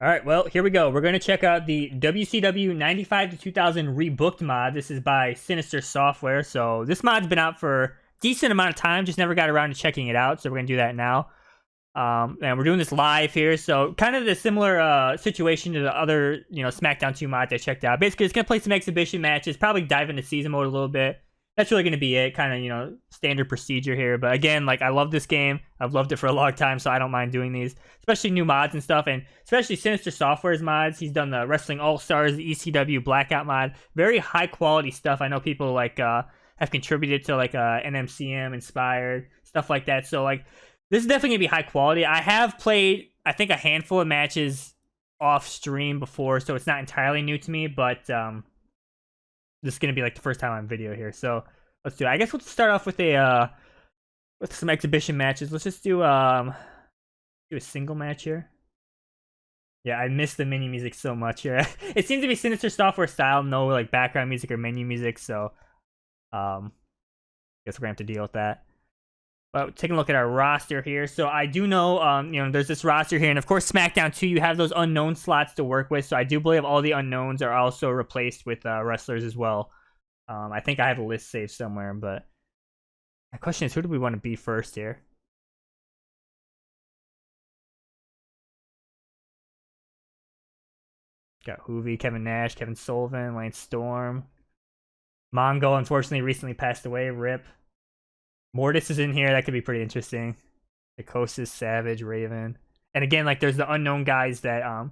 All right, well, here we go. We're going to check out the WCW 95 to 2000 Rebooked mod. This is by Sinister Software. So this mod's been out for a decent amount of time, just never got around to checking it out. So we're going to do that now. And we're doing this live here. So kind of the similar situation to the other, SmackDown 2 mods I checked out. Basically, it's going to play some exhibition matches, probably dive into season mode a little bit. That's really going to be it, kind of, standard procedure here. But again, I love this game. I've loved it for a long time, so I don't mind doing these, especially new mods and stuff, and especially Sinister Software's mods. He's done the Wrestling All-Stars, the ECW Blackout mod. Very high-quality stuff. I know people, have contributed to, NMCM inspired, stuff like that. So, this is definitely going to be high quality. I have played, I think, a handful of matches off-stream before, so it's not entirely new to me, but, this is gonna be the first time on video here, so let's do it. I guess we'll start off with with some exhibition matches. Let's just do a single match here. Yeah, I miss the menu music so much here. It seems to be Sinister Software style, no background music or menu music, so guess we're gonna have to deal with that. But taking a look at our roster here, so I do know, there's this roster here, and of course SmackDown 2, you have those unknown slots to work with, so I do believe all the unknowns are also replaced with wrestlers as well. I think I have a list saved somewhere, but my question is, who do we want to be first here? Got Hoovy, Kevin Nash, Kevin Sullivan, Lance Storm. Mongo, unfortunately, recently passed away, rip. Mortis is in here. That could be pretty interesting. Psychosis, Savage, Raven. And again, there's the unknown guys that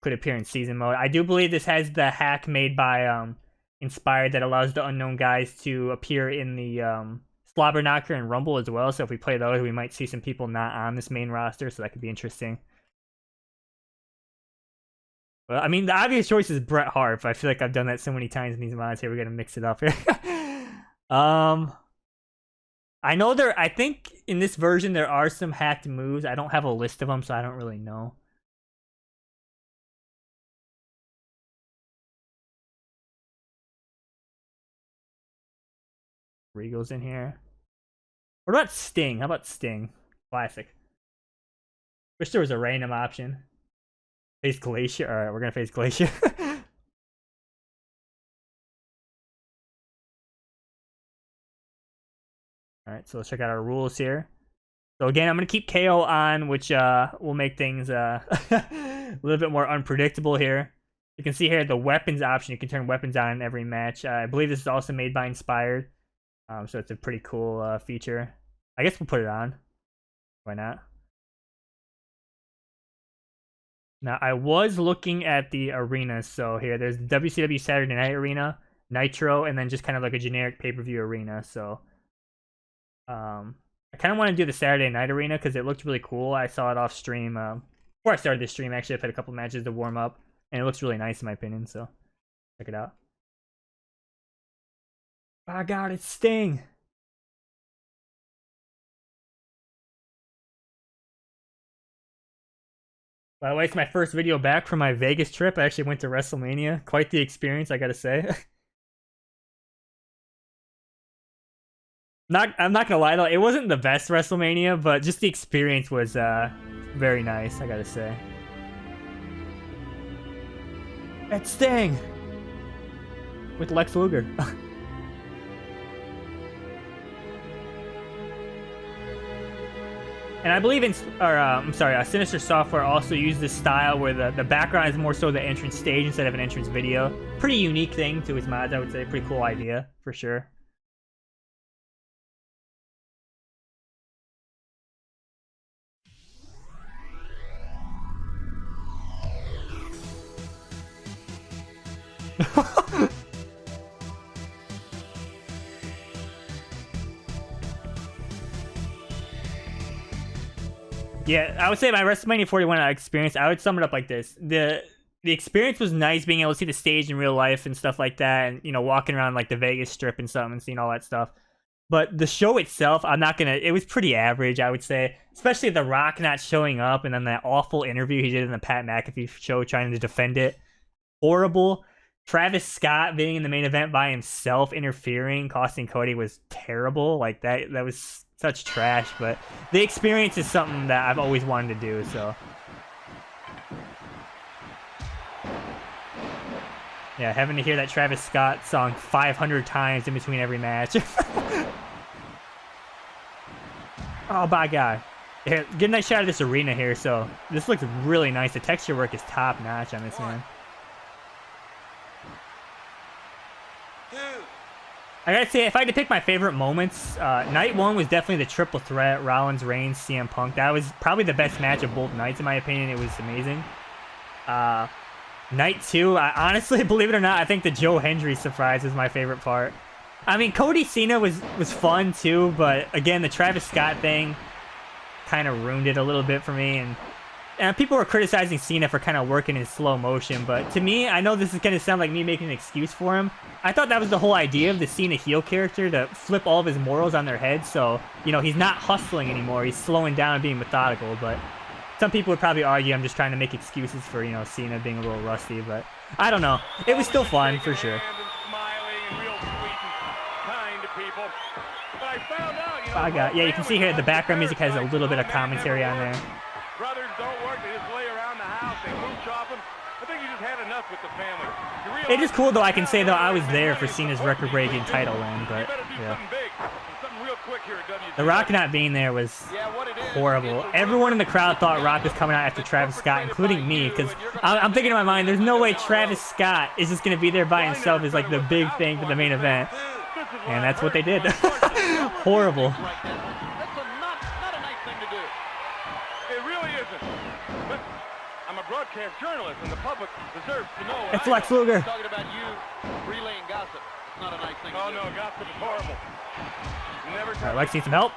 could appear in season mode. I do believe this has the hack made by Inspired that allows the unknown guys to appear in the Slobber Knocker and Rumble as well. So if we play those, we might see some people not on this main roster. So that could be interesting. Well, I mean, the obvious choice is Bret Hart. But I feel like I've done that so many times in these mods here. We're going to mix it up here. I know I think in this version there are some hacked moves. I don't have a list of them, so I don't really know. Regal's in here. What about Sting? How about Sting? Classic. Wish there was a random option. Face Glacier. Alright, we're gonna face Glacier. Alright, so let's check out our rules here. So again, I'm going to keep KO on, which will make things a little bit more unpredictable here. You can see here the weapons option. You can turn weapons on in every match. I believe this is also made by Inspired. So it's a pretty cool feature. I guess we'll put it on. Why not? Now, I was looking at the arenas. So here, there's the WCW Saturday Night Arena, Nitro, and then just kind of like a generic pay-per-view arena. So I kind of want to do the Saturday Night Arena because it looked really cool. I saw it off stream before I started this stream. Actually, I've had a couple matches to warm up, and it looks really nice in my opinion. So check it out. Oh God, it's Sting. By the way, it's my first video back from my Vegas trip. I actually went to WrestleMania. Quite the experience, I gotta say. I'm not gonna lie though, it wasn't the best WrestleMania, but just the experience was very nice, I gotta say. It's Sting! With Lex Luger. And I believe Sinister Software also used this style where the background is more so the entrance stage instead of an entrance video. Pretty unique thing to his mods, I would say. Pretty cool idea, for sure. Yeah, I would say my WrestleMania 41 experience, I would sum it up like this. The experience was nice, being able to see the stage in real life and stuff like that, and walking around the Vegas Strip and stuff and seeing all that stuff. But the show itself, it was pretty average, I would say. Especially The Rock not showing up, and then that awful interview he did in the Pat McAfee show trying to defend it. Horrible. Travis Scott being in the main event by himself, interfering, costing Cody was terrible. That was such trash, but the experience is something that I've always wanted to do, so Yeah, having to hear that Travis Scott song 500 times in between every match. Oh my god. Here, get a nice shot of this arena here. So this looks really nice. The texture work is top notch on this, man. I gotta say, if I had to pick my favorite moments, night one was definitely the triple threat, Rollins, Reigns, CM Punk. That was probably the best match of both nights, in my opinion. It was amazing. Night two, I honestly, believe it or not, I think the Joe Hendry surprise was my favorite part. I mean, Cody Cena was fun too, but again, the Travis Scott thing kind of ruined it a little bit for me. And people were criticizing Cena for kind of working in slow motion, but to me, I know this is going to sound like me making an excuse for him. I thought that was the whole idea of the Cena heel character, to flip all of his morals on their head, so, you know, he's not hustling anymore. He's slowing down and being methodical, but some people would probably argue I'm just trying to make excuses for, you know, Cena being a little rusty, but I don't know. It was still fun, for sure. Yeah, you can see here the background music has a little bit of commentary on there. Brothers don't work, they just lay around the house, they move chopping. I think you just had enough with the family. It is cool though, I can say though, I was there for Cena's record-breaking title win, but yeah. The Rock not being there was horrible. Everyone in the crowd thought Rock was coming out after Travis Scott, including me, because I'm thinking in my mind, there's no way Travis Scott is just going to be there by himself as like the big thing for the main event. And that's what they did. Horrible. Broadcast journalist and the public deserves to know. It's Lex Luger. Talking about you relaying gossip. It's not a nice thing. Oh no, gossip is horrible. Never. All right, Lex needs some help.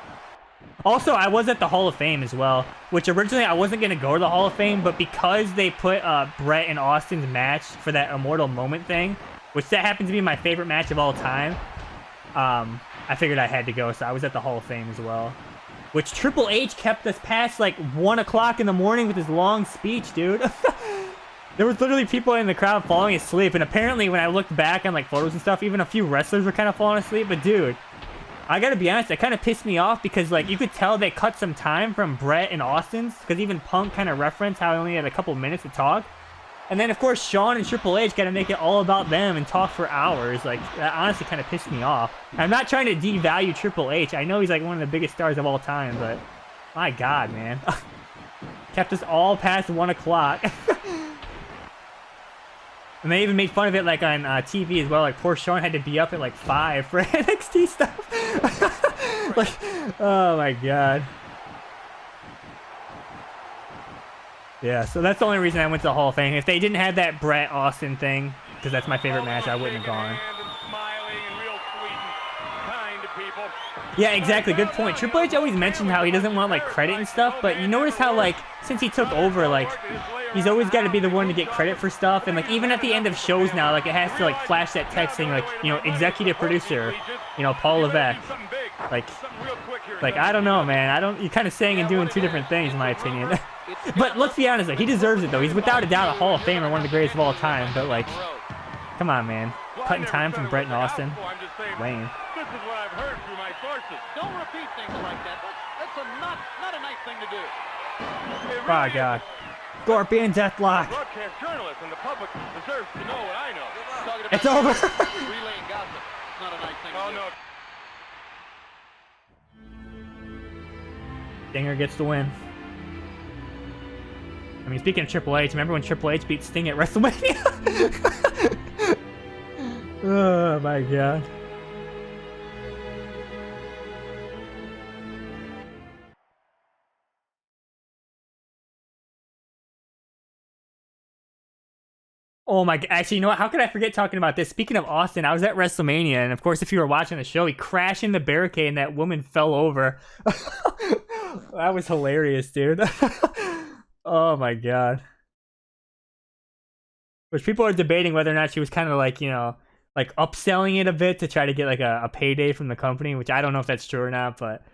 Also, I was at the Hall of Fame as well, which originally I wasn't going to go to the Hall of Fame, but because they put Brett and Austin's match for that immortal moment thing, which that happens to be my favorite match of all time, I figured I had to go, so I was at the Hall of Fame as well. Which Triple H kept us past like 1 o'clock in the morning with his long speech, dude. There was literally people in the crowd falling asleep, and apparently when I looked back on like photos and stuff, even a few wrestlers were kind of falling asleep. But dude, I gotta be honest, that kind of pissed me off because like you could tell they cut some time from Brett and Austin's, because even Punk kind of referenced how he only had a couple minutes to talk. And then, of course, Shawn and Triple H got to make it all about them and talk for hours. Like, that honestly kind of pissed me off. I'm not trying to devalue Triple H. I know he's, like, one of the biggest stars of all time, but my God, man. Kept us all past 1 o'clock. And they even made fun of it, like, on TV as well. Like, poor Shawn had to be up at, like, 5 for NXT stuff. Like, oh, my God. Yeah, so that's the only reason I went to the Hall of Fame. If they didn't have that Brett Austin thing, because that's my favorite match, I wouldn't have gone. Yeah, exactly. Good point. Triple H always mentioned how he doesn't want like credit and stuff, but you notice how like since he took over, like he's always got to be the one to get credit for stuff, and like even at the end of shows now, like it has to like flash that text saying like, you know, executive producer, you know, Paul Levesque. Like I don't know, man. You're kind of saying and doing two different things in my opinion. But let's be honest, like, he deserves it though. He's without a doubt a Hall of Famer, one of the greatest of all time. But like, come on, man. Cutting time from Brett and Austin. Lame. This is what I've heard through my sources. Don't repeat things like that. That's not a nice thing to do. Oh God. Scorpion Deathlock. Broadcast journalist and the public deserves to know what I know. It's over. Relaying gossip. It's not a nice thing to do. Stinger gets the win. I mean, speaking of Triple H, remember when Triple H beat Sting at WrestleMania? Oh my God. Oh my, actually, you know what? How could I forget talking about this? Speaking of Austin, I was at WrestleMania, and of course, if you were watching the show, he crashed in the barricade and that woman fell over. That was hilarious, dude. Oh my God. Which people are debating whether or not she was kind of like, you know, like upselling it a bit to try to get like a payday from the company, which I don't know if that's true or not, but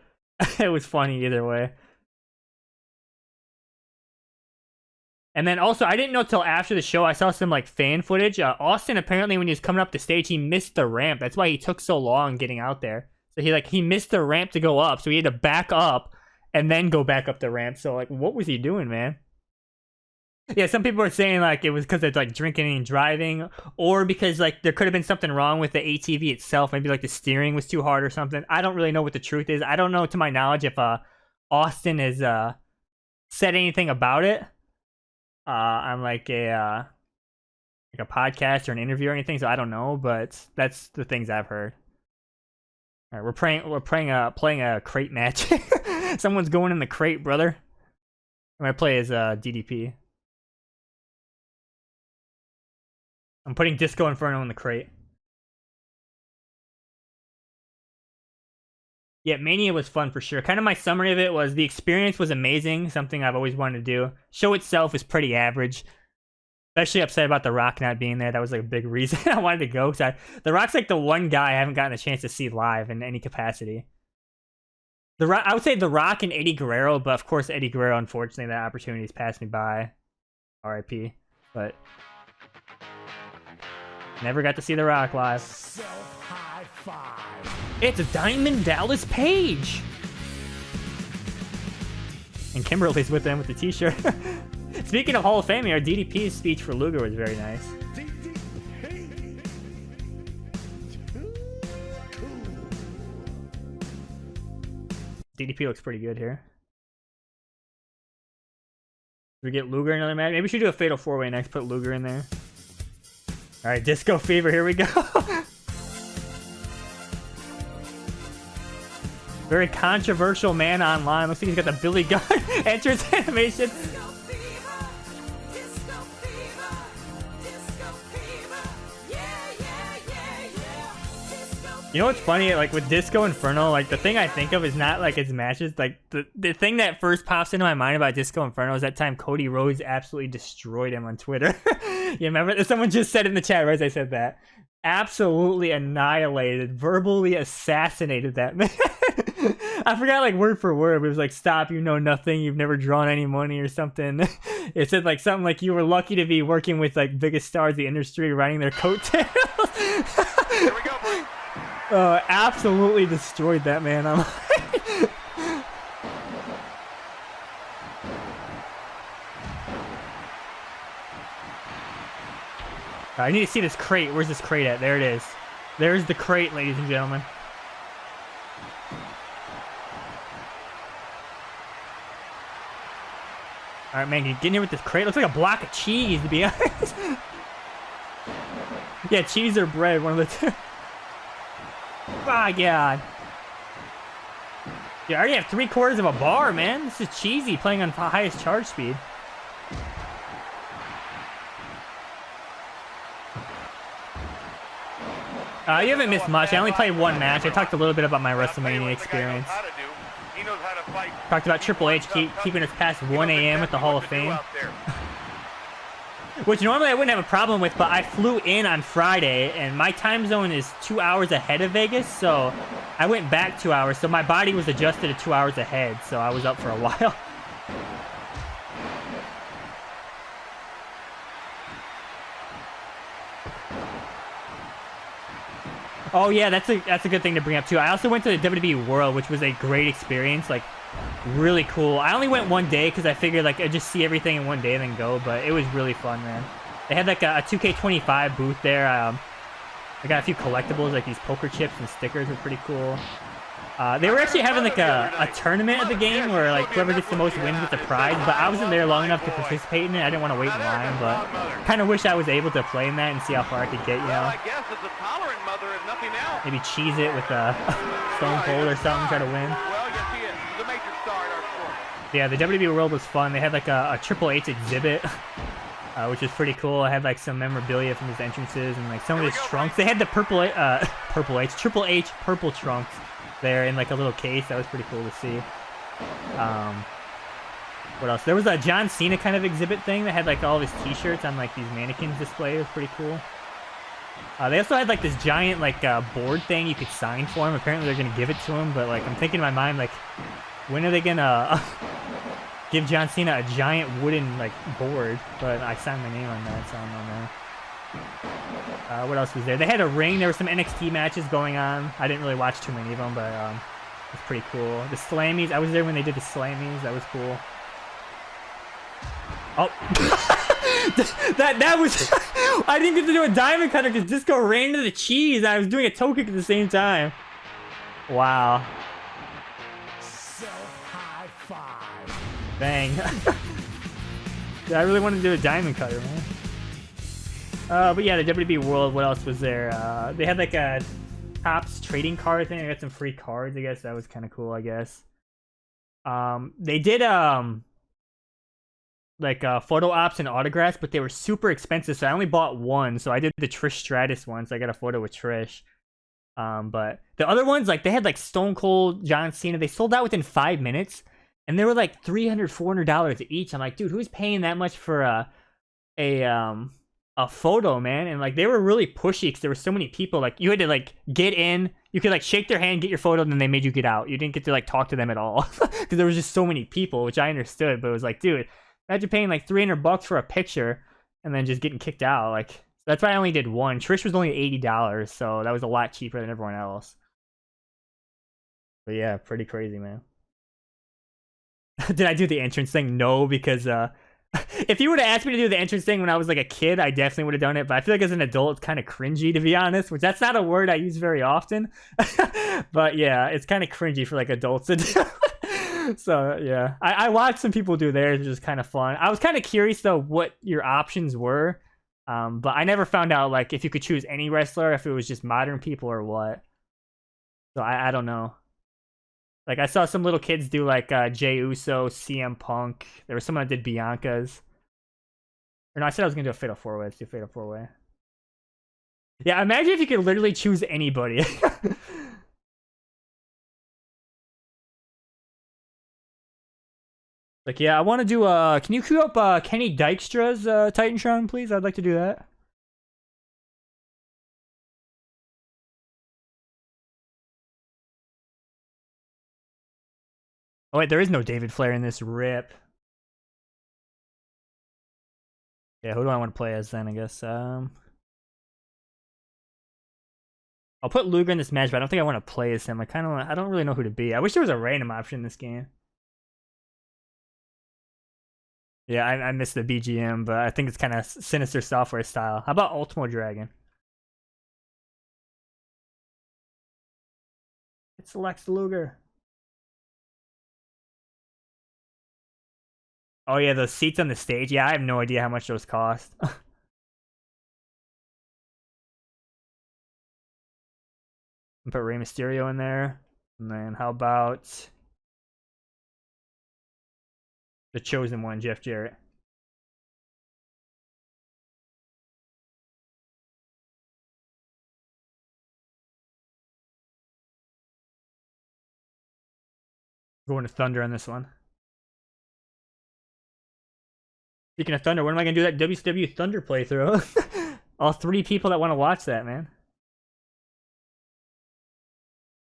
it was funny either way. And then also, I didn't know till after the show, I saw some like fan footage. Austin, apparently when he was coming up the stage, he missed the ramp. That's why he took so long getting out there. So he missed the ramp to go up. So he had to back up and then go back up the ramp. So like, what was he doing, man? Yeah, some people are saying like it was because it's like drinking and driving, or because like there could have been something wrong with the ATV itself. Maybe like the steering was too hard or something. I don't really know what the truth is. I don't know, to my knowledge, if Austin has said anything about it on like a podcast or an interview or anything. So I don't know, but that's the things I've heard. All right, we're playing a crate match. Someone's going in the crate, brother. I'm gonna play as DDP. I'm putting Disco Inferno in the crate. Yeah, Mania was fun for sure. Kind of my summary of it was the experience was amazing, something I've always wanted to do. Show itself was pretty average. Especially upset about The Rock not being there. That was like a big reason I wanted to go. The Rock's like the one guy I haven't gotten a chance to see live in any capacity. I would say The Rock and Eddie Guerrero, but of course Eddie Guerrero, unfortunately, that opportunity's passed me by. RIP. But never got to see The Rock live. Self-high five. It's Diamond Dallas Page! And Kimberly's with them with the t-shirt. Speaking of Hall of Fame, our DDP's speech for Luger was very nice. DDP looks pretty good here. We get Luger another match. Maybe we should do a Fatal 4-Way next. Put Luger in there. Alright, Disco Fever, here we go. Very controversial man online. Looks like he's got the Billy Gunn entrance animation. You know what's funny? Like with Disco Inferno, like the thing I think of is not like his matches. Like the thing that first pops into my mind about Disco Inferno is that time Cody Rhodes absolutely destroyed him on Twitter. You remember? Someone just said in the chat right as I said that. Absolutely annihilated, verbally assassinated that man. I forgot like word for word, but it was like, stop, you know nothing, you've never drawn any money or something. It said like something like you were lucky to be working with like biggest stars of the industry riding their coattails. Here we go, boys. Absolutely destroyed that man. I'm I need to see this crate. Where's this crate at? There it is. There's the crate, ladies and gentlemen. Alright, man, you get in here with this crate. Looks like a block of cheese, to be honest. Yeah, cheese or bread, one of the two. My God. Yeah, I already have 3/4 of a bar, man. This is cheesy, playing on highest charge speed. You haven't missed much. I only played one match. I talked a little bit about my WrestleMania experience. Talked about Triple H keeping us past 1 a.m. at the Hall of Fame. Which normally I wouldn't have a problem with, but I flew in on Friday, and my time zone is 2 hours ahead of Vegas, so I went back 2 hours, so my body was adjusted to 2 hours ahead, so I was up for a while. Oh yeah, that's a good thing to bring up too. I also went to the WWE World, which was a great experience, like really cool. I only went one day because I figured like I'd just see everything in one day and then go, but it was really fun, man. They had like a 2K25 booth there. I got a few collectibles, like these poker chips and stickers were pretty cool. They were actually having like a tournament of the game where like whoever gets the most wins gets a prize, but I wasn't there long enough to participate in it. I didn't want to wait in line, but kind of wish I was able to play in that and see how far I could get, you know. Maybe cheese it with a Stone Cold or something, try to win. Yeah, the WWE World was fun. They had like a Triple H exhibit, which was pretty cool. I had like some memorabilia from his entrances and like some of his trunks. They had the Triple H purple trunks there in like a little case. That was pretty cool to see. What else? There was a John Cena kind of exhibit thing that had like all of his t-shirts on like these mannequins display. It was pretty cool. They also had like this giant like board thing you could sign for him. Apparently they're gonna give it to him, but like I'm thinking in my mind like, when are they gonna give John Cena a giant wooden like board? But I signed my name on that, so I don't know. What else was there? They had a ring. There were some NXT matches going on. I didn't really watch too many of them, but it was pretty cool. The Slammies. I was there when they did the Slammies. That was cool. Oh. That was... I didn't get to do a diamond cutter because Disco ran into the cheese and I was doing a toe kick at the same time. Wow. Self-high five. Bang. Yeah, I really wanted to do a diamond cutter, man. But yeah, the WWE World, what else was there? They had like a Topps trading card thing. I got some free cards, I guess. That was kind of cool, I guess. They did, like photo ops and autographs, but they were super expensive, so I only bought one. So I did the Trish Stratus one, so I got a photo with Trish. But the other ones, like they had like Stone Cold, John Cena, they sold out within 5 minutes, and they were like $300, $400 each. I'm like, dude, who's paying that much for a photo, man? And like they were really pushy because there were so many people. Like you had to like get in, you could like shake their hand, get your photo, and then they made you get out. You didn't get to like talk to them at all because there was just so many people, which I understood. But it was like, dude, imagine paying like $300 for a picture and then just getting kicked out. Like that's why I only did one. Trish was only $80, so that was a lot cheaper than everyone else. But yeah, pretty crazy, man. Did I do the entrance thing? No, because if you would have asked me to do the entrance thing when I was like a kid, I definitely would have done it. But I feel like as an adult, it's kind of cringy, to be honest. Which that's not a word I use very often. But yeah, it's kind of cringy for like adults to do. So yeah, I watched some people do theirs, which is kind of fun. I was kind of curious though what your options were, but I never found out like if you could choose any wrestler, if it was just modern people or what. So I don't know. Like I saw some little kids do like Jey Uso, CM Punk. There was someone that did Bianca's. Or no, I said I was gonna do a fatal 4-way. Let's do a fatal 4-way. Yeah, imagine if you could literally choose anybody. Like, yeah, I want to do, can you queue up, Kenny Dykstra's, Titantron, please? I'd like to do that. Oh, wait, there is no David Flair in this rip. Yeah, who do I want to play as then, I guess? I'll put Luger in this match, but I don't think I want to play as him. I don't really know who to be. I wish there was a random option in this game. Yeah, I missed the BGM, but I think it's kind of Sinister software style. How about Ultimo Dragon? It selects Luger. Oh yeah, those seats on the stage. Yeah, I have no idea how much those cost. Put Rey Mysterio in there. And then how about the Chosen One, Jeff Jarrett? Going to Thunder on this one. Speaking of Thunder, when am I going to do that WCW Thunder playthrough? All 3 people that want to watch that, man.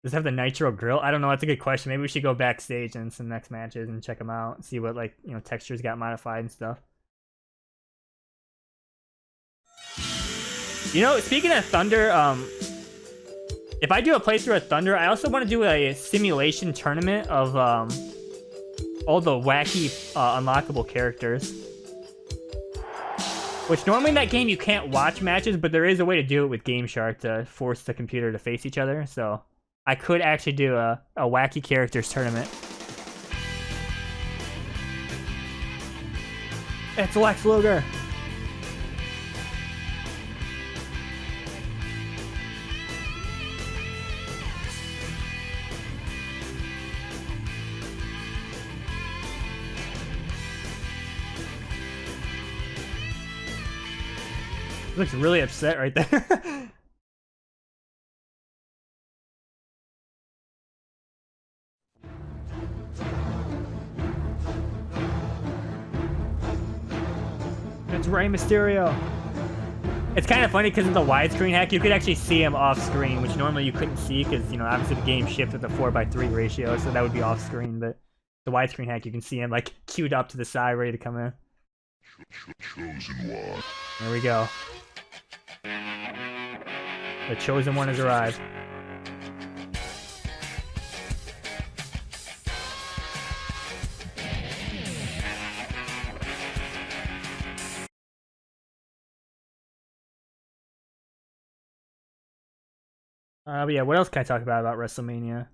Does it have the Nitro Grill? I don't know. That's a good question. Maybe we should go backstage in some next matches and check them out and see what, like, you know, textures got modified and stuff. You know, speaking of Thunder, if I do a playthrough of Thunder, I also want to do a simulation tournament of all the wacky unlockable characters. Which normally in that game you can't watch matches, but there is a way to do it with Game Shark to force the computer to face each other. So I could actually do a wacky characters tournament. It's Lex Luger. Looks really upset right there. It's Rey Mysterio. It's kind of funny because of the widescreen hack, you could actually see him off screen, which normally you couldn't see because, you know, obviously the game shipped with a 4:3 ratio, so that would be off screen. But the widescreen hack, you can see him like queued up to the side, ready to come in. There we go. The Chosen One has arrived. But yeah, what else can I talk about WrestleMania?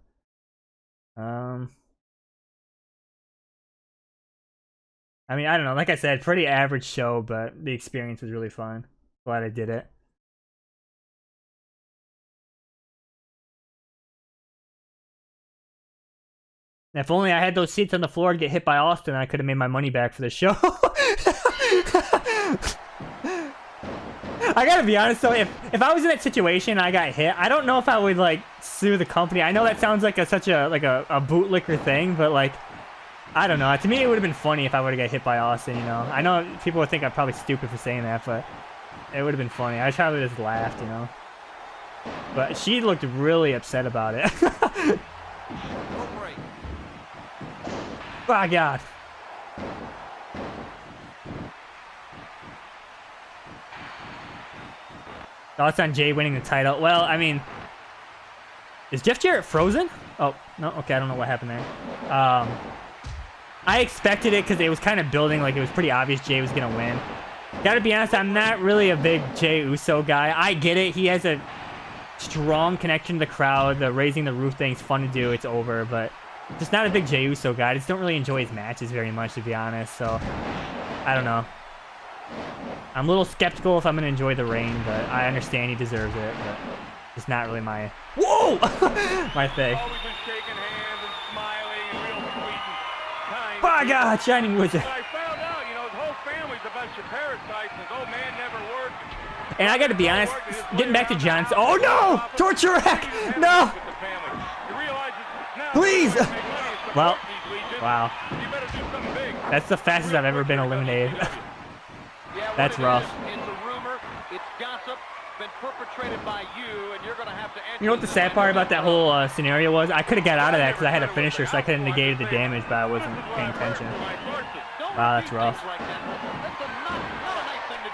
I mean, I don't know. Like I said, pretty average show, but the experience was really fun. Glad I did it. If only I had those seats on the floor to get hit by Austin, I could have made my money back for the show. I gotta be honest though, if I was in that situation and I got hit, I don't know if I would like sue the company. I know that sounds like such a bootlicker thing, but like I don't know. To me, it would have been funny if I would have got hit by Austin. You know, I know people would think I'm probably stupid for saying that, but it would have been funny. I probably just laughed, you know. But she looked really upset about it. Oh God. Thoughts on Jay winning the title? Well, I mean, is Jeff Jarrett frozen? Oh, no, okay, I don't know what happened there. I expected it because it was kind of building, like it was pretty obvious Jay was going to win. Gotta be honest, I'm not really a big Jay Uso guy. I get it, he has a strong connection to the crowd. The raising the roof thing's fun to do, it's over, but just not a big Jey Uso guy. I just don't really enjoy his matches very much, to be honest, so I don't know. I'm a little skeptical if I'm going to enjoy the reign, but I understand he deserves it, but it's not really my... Whoa! my thing. Always been shaking hands and smiling and real sweet and kind. My God, Shining Wizard. I found out, you know, his whole family's a bunch of parasites and his old man never worked. And I got to be honest, getting back to John's... Oh no! Torture rack! No! Please! Well, wow. That's the fastest I've ever been eliminated. That's rough. You know what the sad part about that whole scenario was? I could have got out of that because I had a finisher, so I could have negated the damage, but I wasn't paying attention. Wow, that's rough.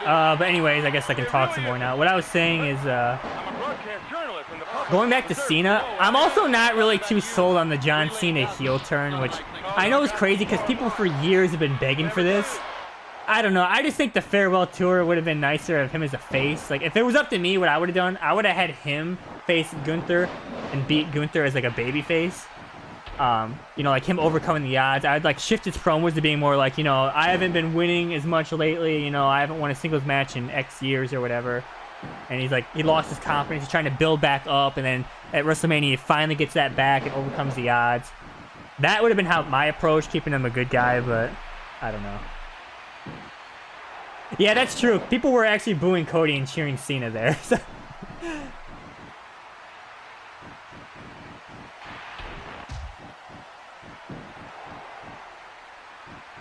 But anyways, I guess I can talk some more now. What I was saying is, going back to Cena, I'm also not really too sold on the John Cena heel turn, which I know is crazy because people for years have been begging for this. I don't know. I just think the farewell tour would have been nicer of him as a face. Like, if it was up to me, what I would have done, I would have had him face Gunther and beat Gunther as like a baby face. You know, like him overcoming the odds. I'd like shift his promos to being more like, you know, I haven't been winning as much lately. You know, I haven't won a singles match in X years or whatever. And he's like, he lost his confidence. He's trying to build back up. And then at WrestleMania, he finally gets that back and overcomes the odds. That would have been how my approach, keeping him a good guy, but I don't know. Yeah, that's true. People were actually booing Cody and cheering Cena there.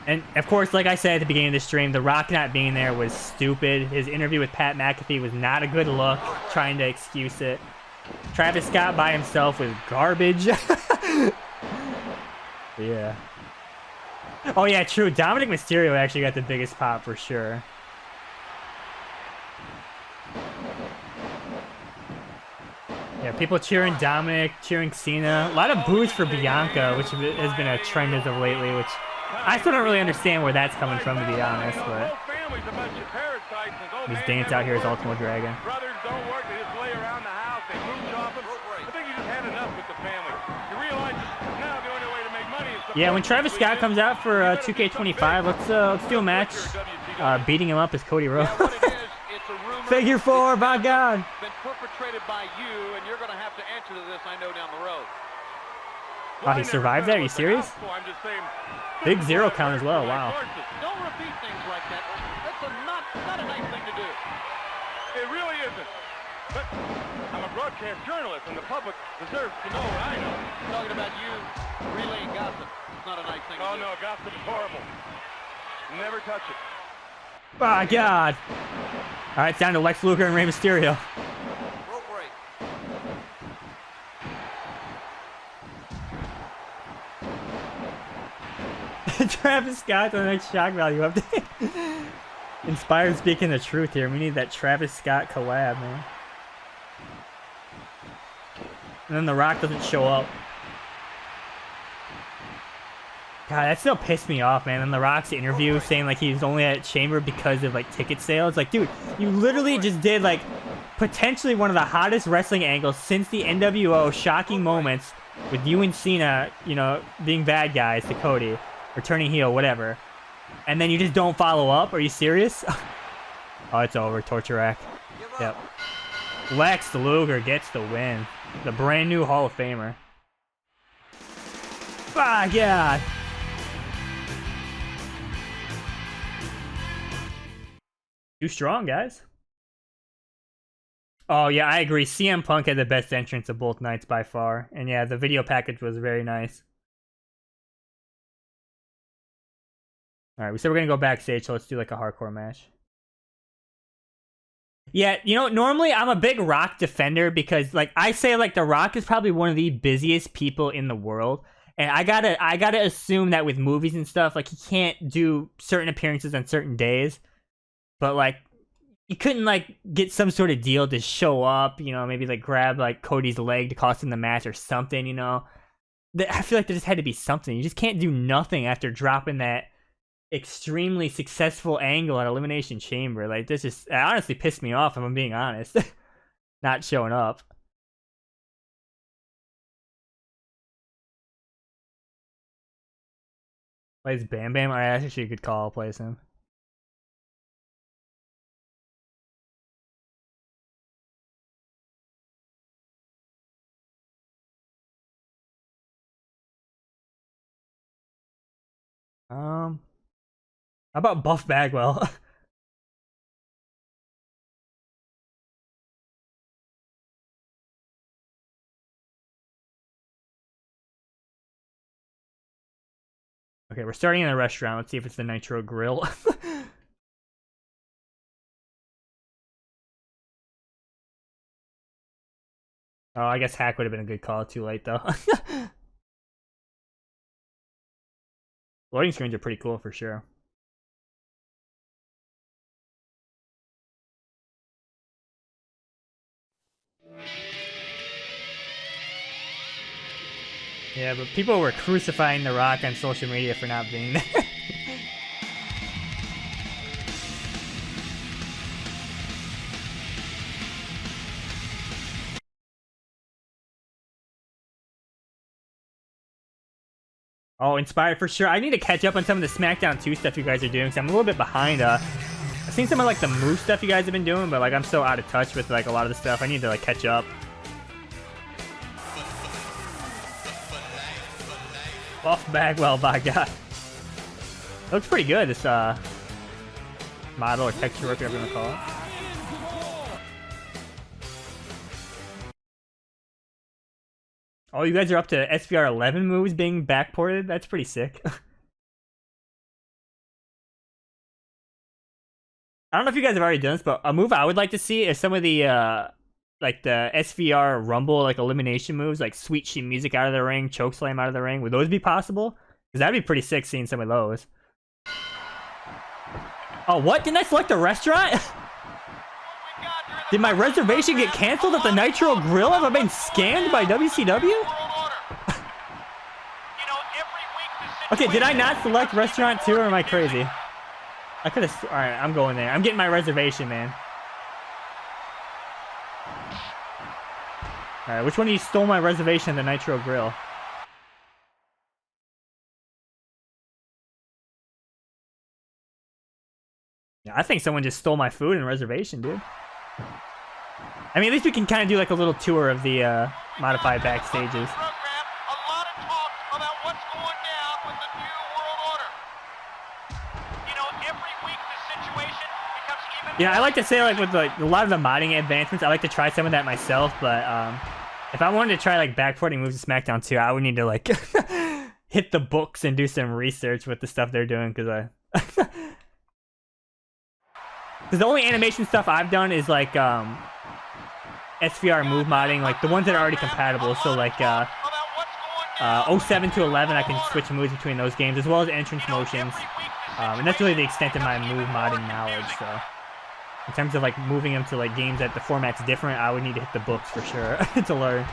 And, of course, like I said at the beginning of the stream, The Rock not being there was stupid. His interview with Pat McAfee was not a good look, trying to excuse it. Travis Scott by himself was garbage. Yeah. Oh, yeah, true. Dominic Mysterio actually got the biggest pop for sure. Yeah, people cheering Dominic, cheering Cena. A lot of boos for Bianca, which has been a trend as of lately, which I still don't really understand where that's coming from, to be honest, but just dance out here as Ultimo Dragon. Brothers don't work, they just lay around the house, they move chopping. I think you just had enough with the family. You realize now the only way to make money is to... Yeah, when Travis Scott comes out for 2K25, let's do a match. Beating him up is Cody Rhodes. Figure four, by God. Been perpetrated by you, and you're going to have to answer to this, I know, down the road. Wow, he survived that? Are you serious? Big zero count as well, wow. Don't repeat things like that. That's not a nice thing to do. It really isn't. But I'm a broadcast journalist, and the public deserves to know what I know. Talking about you relaying gossip. It's not a nice thing to do. Oh, no, gossip is horrible. Never touch it. My God. All right, it's down to Lex Luger and Rey Mysterio. Rope break. Travis Scott's on the next shock value update. Inspired speaking the truth here. We need that Travis Scott collab, man. And then The Rock doesn't show up. God, that still pissed me off, man. And The Rock's interview saying like he's only at Chamber because of like ticket sales. Like, dude, you literally just did like potentially one of the hottest wrestling angles since the NWO shocking moments with you and Cena, you know, being bad guys to Cody or turning heel, whatever. And then you just don't follow up? Are you serious? Oh, it's over. Torture rack. Yep. Lex Luger gets the win. The brand new Hall of Famer. Ah, God. Too strong, guys. Oh, yeah, I agree. CM Punk had the best entrance of both nights by far. And yeah, the video package was very nice. Alright, we said we're going to go backstage, so let's do like a hardcore match. Yeah, you know, normally I'm a big Rock defender because, like, I say, like, The Rock is probably one of the busiest people in the world. And I gotta assume that with movies and stuff, like, he can't do certain appearances on certain days. But, like, you couldn't, like, get some sort of deal to show up, you know, maybe, like, grab, like, Cody's leg to cost him the match or something, you know? I feel like there just had to be something. You just can't do nothing after dropping that extremely successful angle at Elimination Chamber. Like, this just it honestly pissed me off, if I'm being honest. Not showing up. Plays Bam Bam? Alright, that's actually a good call. Plays him. How about Buff Bagwell? Okay, we're starting in a restaurant. Let's see if it's the Nitro Grill. Oh, I guess Hack would have been a good call. Too late, though. Loading screens are pretty cool for sure. Yeah, but people were crucifying The Rock on social media for not being there. Oh, inspired for sure. I need to catch up on some of the SmackDown 2 stuff you guys are doing, because I'm a little bit behind. I've seen some of like the move stuff you guys have been doing, but like I'm so out of touch with like a lot of the stuff. I need to like catch up. Buff Bagwell, by God. Looks pretty good, this model or texture work, whatever you want to call it. Oh, you guys are up to SVR 11 moves being backported? That's pretty sick. I don't know if you guys have already done this, but a move I would like to see is some of the like the SVR Rumble like elimination moves, like Sweet Sheet Music out of the ring, Chokeslam out of the ring. Would those be possible? Because that'd be pretty sick seeing some of those. Oh, what? Didn't I select a restaurant? Did my reservation get canceled at the Nitro Grill? Have I been scammed by WCW? Okay, did I not select restaurant 2 or am I crazy? I could have... Alright, I'm going there. I'm getting my reservation, man. Alright, which one of you stole my reservation at the Nitro Grill? Yeah, I think someone just stole my food and reservation, dude. I mean, at least we can kind of do like a little tour of the modified backstages. Yeah, I like to say like with like a lot of the modding advancements, I like to try some of that myself. But if I wanted to try like backporting moves to SmackDown 2, I would need to like hit the books and do some research with the stuff they're doing because the only animation stuff I've done is like SVR move modding, like the ones that are already compatible. So like 07 to 11, I can switch moves between those games as well as entrance motions, and that's really the extent of my move modding knowledge. So in terms of like moving them to like games that the format's different, I would need to hit the books for sure to learn.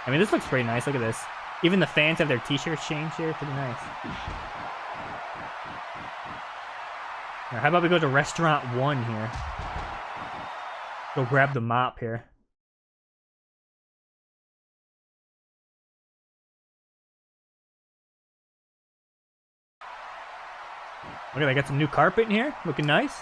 I mean, this looks pretty nice. Look at this. Even the fans have their t-shirts changed here. Pretty nice. Right, how about we go to Restaurant 1 here? Go grab the mop here. Look at that, got some new carpet in here. Looking nice.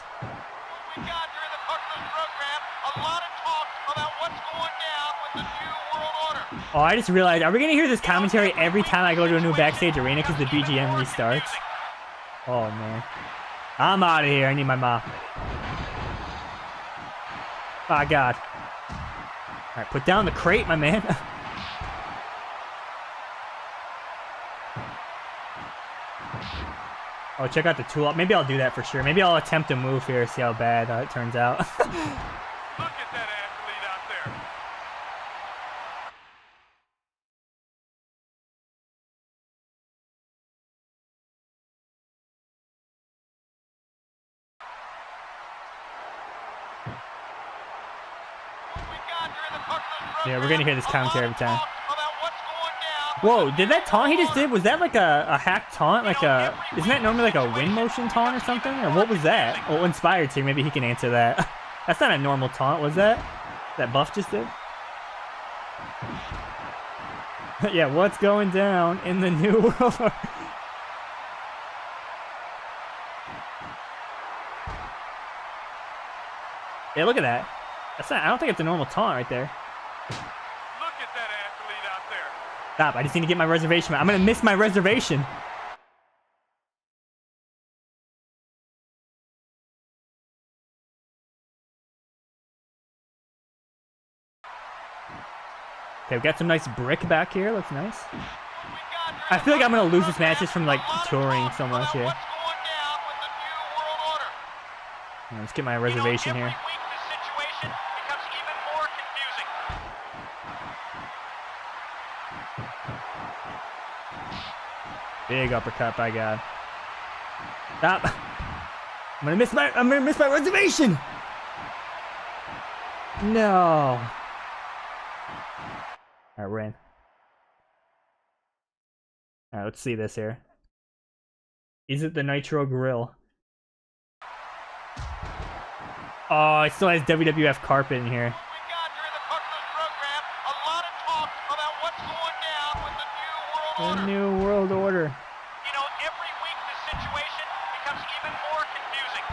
We got during the course of this program a lot of talk about what's going down with the new world order. Oh, I just realized, are we going to hear this commentary every time I go to a new Backstage arena because the BGM restarts? Oh, man. I'm out of here. I need my mop. Oh, God. All right, put down the crate, my man. Oh, check out the tool. Maybe I'll do that for sure. Maybe I'll attempt a move here, see how bad it turns out. Look at that athlete out there. Yeah, we're gonna hear this commentary every time. Whoa, did that taunt he just did? Was that like a hack taunt? Like a... Isn't that normally like a wind motion taunt or something? Or what was that? Oh, Inspired to. Maybe he can answer that. That's not a normal taunt, was that? That Buff just did? Yeah, what's going down in the new world? Yeah, look at that. That's not... I don't think it's a normal taunt right there. Look at that athlete out there. Stop, I just need to get my reservation. I'm gonna miss my reservation. Okay, we got some nice brick back here. Looks nice. I feel like I'm gonna lose this match just from like touring so much here. Let's get my reservation here. Big uppercut by God. Stop. I'm gonna miss my reservation. No. Alright, we're in. Alright, let's see this here. Is it the Nitro Grill? Oh, it still has WWF carpet in here. The new world order. You know, every week the situation becomes even more confusing.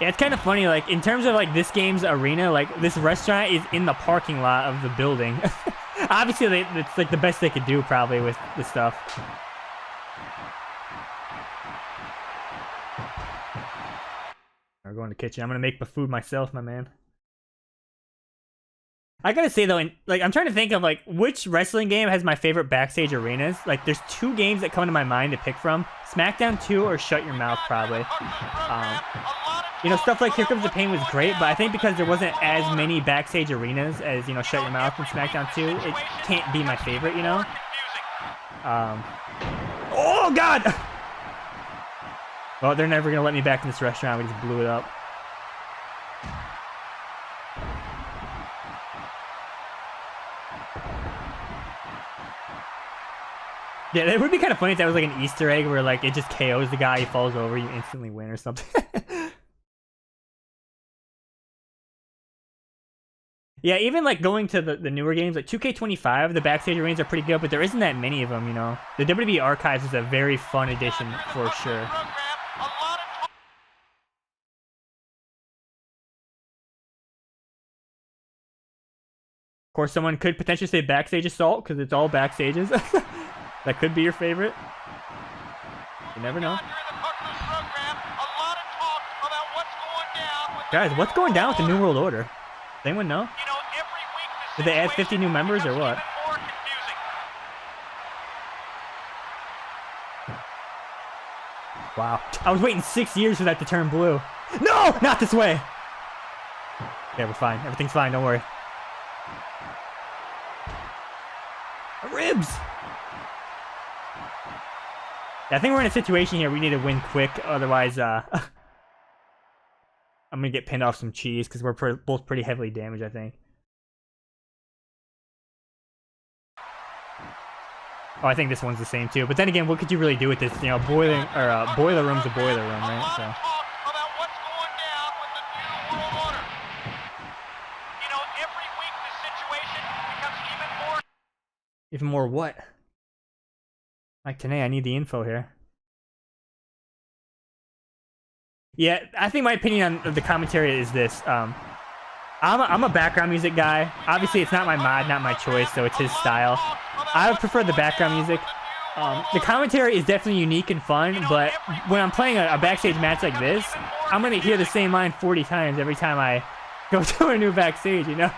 Yeah, it's kind of funny, like, in terms of, like, this game's arena, like, this restaurant is in the parking lot of the building. Obviously, it's, like, the best they could do, probably, with the stuff. We're going to the kitchen. I'm gonna make the food myself, my man. I gotta say though, I'm trying to think of like which wrestling game has my favorite backstage arenas. Like, there's two games that come to my mind to pick from: SmackDown 2 or Shut Your Mouth, probably. You know, stuff like Here Comes the Pain was great, but I think because there wasn't as many backstage arenas as, you know, Shut Your Mouth and SmackDown 2, it can't be my favorite, you know. Oh God! Well, they're never gonna let me back in this restaurant. We just blew it up. Yeah, it would be kind of funny if that was like an Easter egg where like it just KOs the guy, he falls over, you instantly win or something. Yeah, even like going to the newer games, like 2K25, the backstage arenas are pretty good, but there isn't that many of them, you know. The WWE Archives is a very fun addition for sure. Of course, someone could potentially say Backstage Assault because it's all backstages. That could be your favorite. You never know. Guys, what's going down with the New World Order? Does anyone know? Did they add 50 new members or what? Wow. I was waiting 6 years for that to turn blue. No! Not this way! Yeah, we're fine. Everything's fine. Don't worry. Ribs! I think we're in a situation here we need to win quick, otherwise I'm gonna get pinned off some cheese because we're both pretty heavily damaged, I think. Oh, I think this one's the same too. But then again, what could you really do with this? You know, boiler room's a boiler room, right? So. Even more what? Like today, I need the info here. Yeah, I think my opinion on the commentary is this. I'm a background music guy. Obviously, it's not my mod, not my choice, so it's his style. I would prefer the background music. The commentary is definitely unique and fun, but when I'm playing a backstage match like this, I'm going to hear the same line 40 times every time I go to a new backstage, you know?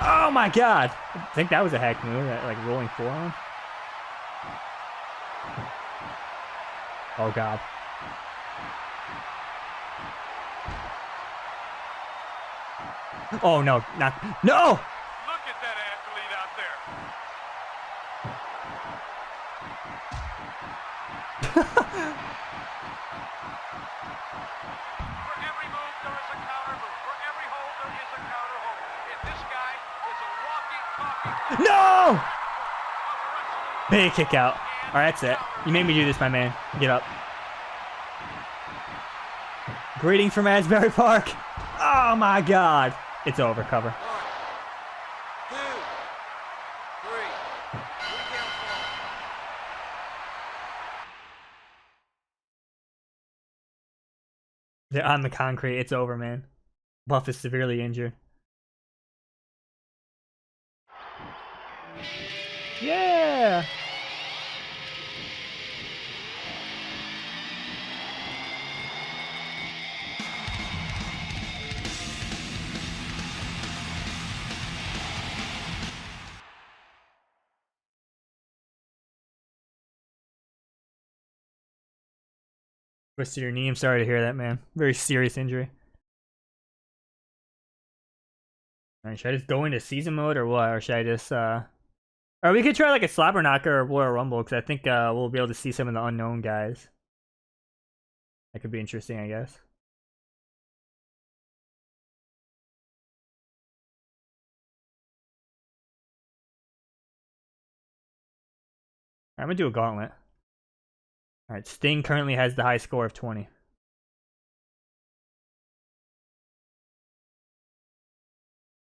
Oh my god! I think that was a hack move, that like rolling forearm. Oh god. Oh no, not no! Look at that athlete out there. For every move, there is a counter move. For every hold, there is a counter hold. And this guy is a walking, talking... No! Big kick out. Alright, that's it. You made me do this, my man. Get up. Greetings from Asbury Park. Oh my god. It's over, cover. 1, 2, 3. They're on the concrete. It's over, man. Buff is severely injured. Yeah! Twisted your knee. I'm sorry to hear that, man. Very serious injury. Alright, should I just go into season mode or what? Or should I just, or we could try like a slobber knocker or Royal Rumble, because I think we'll be able to see some of the unknown guys. That could be interesting, I guess. I'm gonna do a gauntlet. Alright, Sting currently has the high score of 20.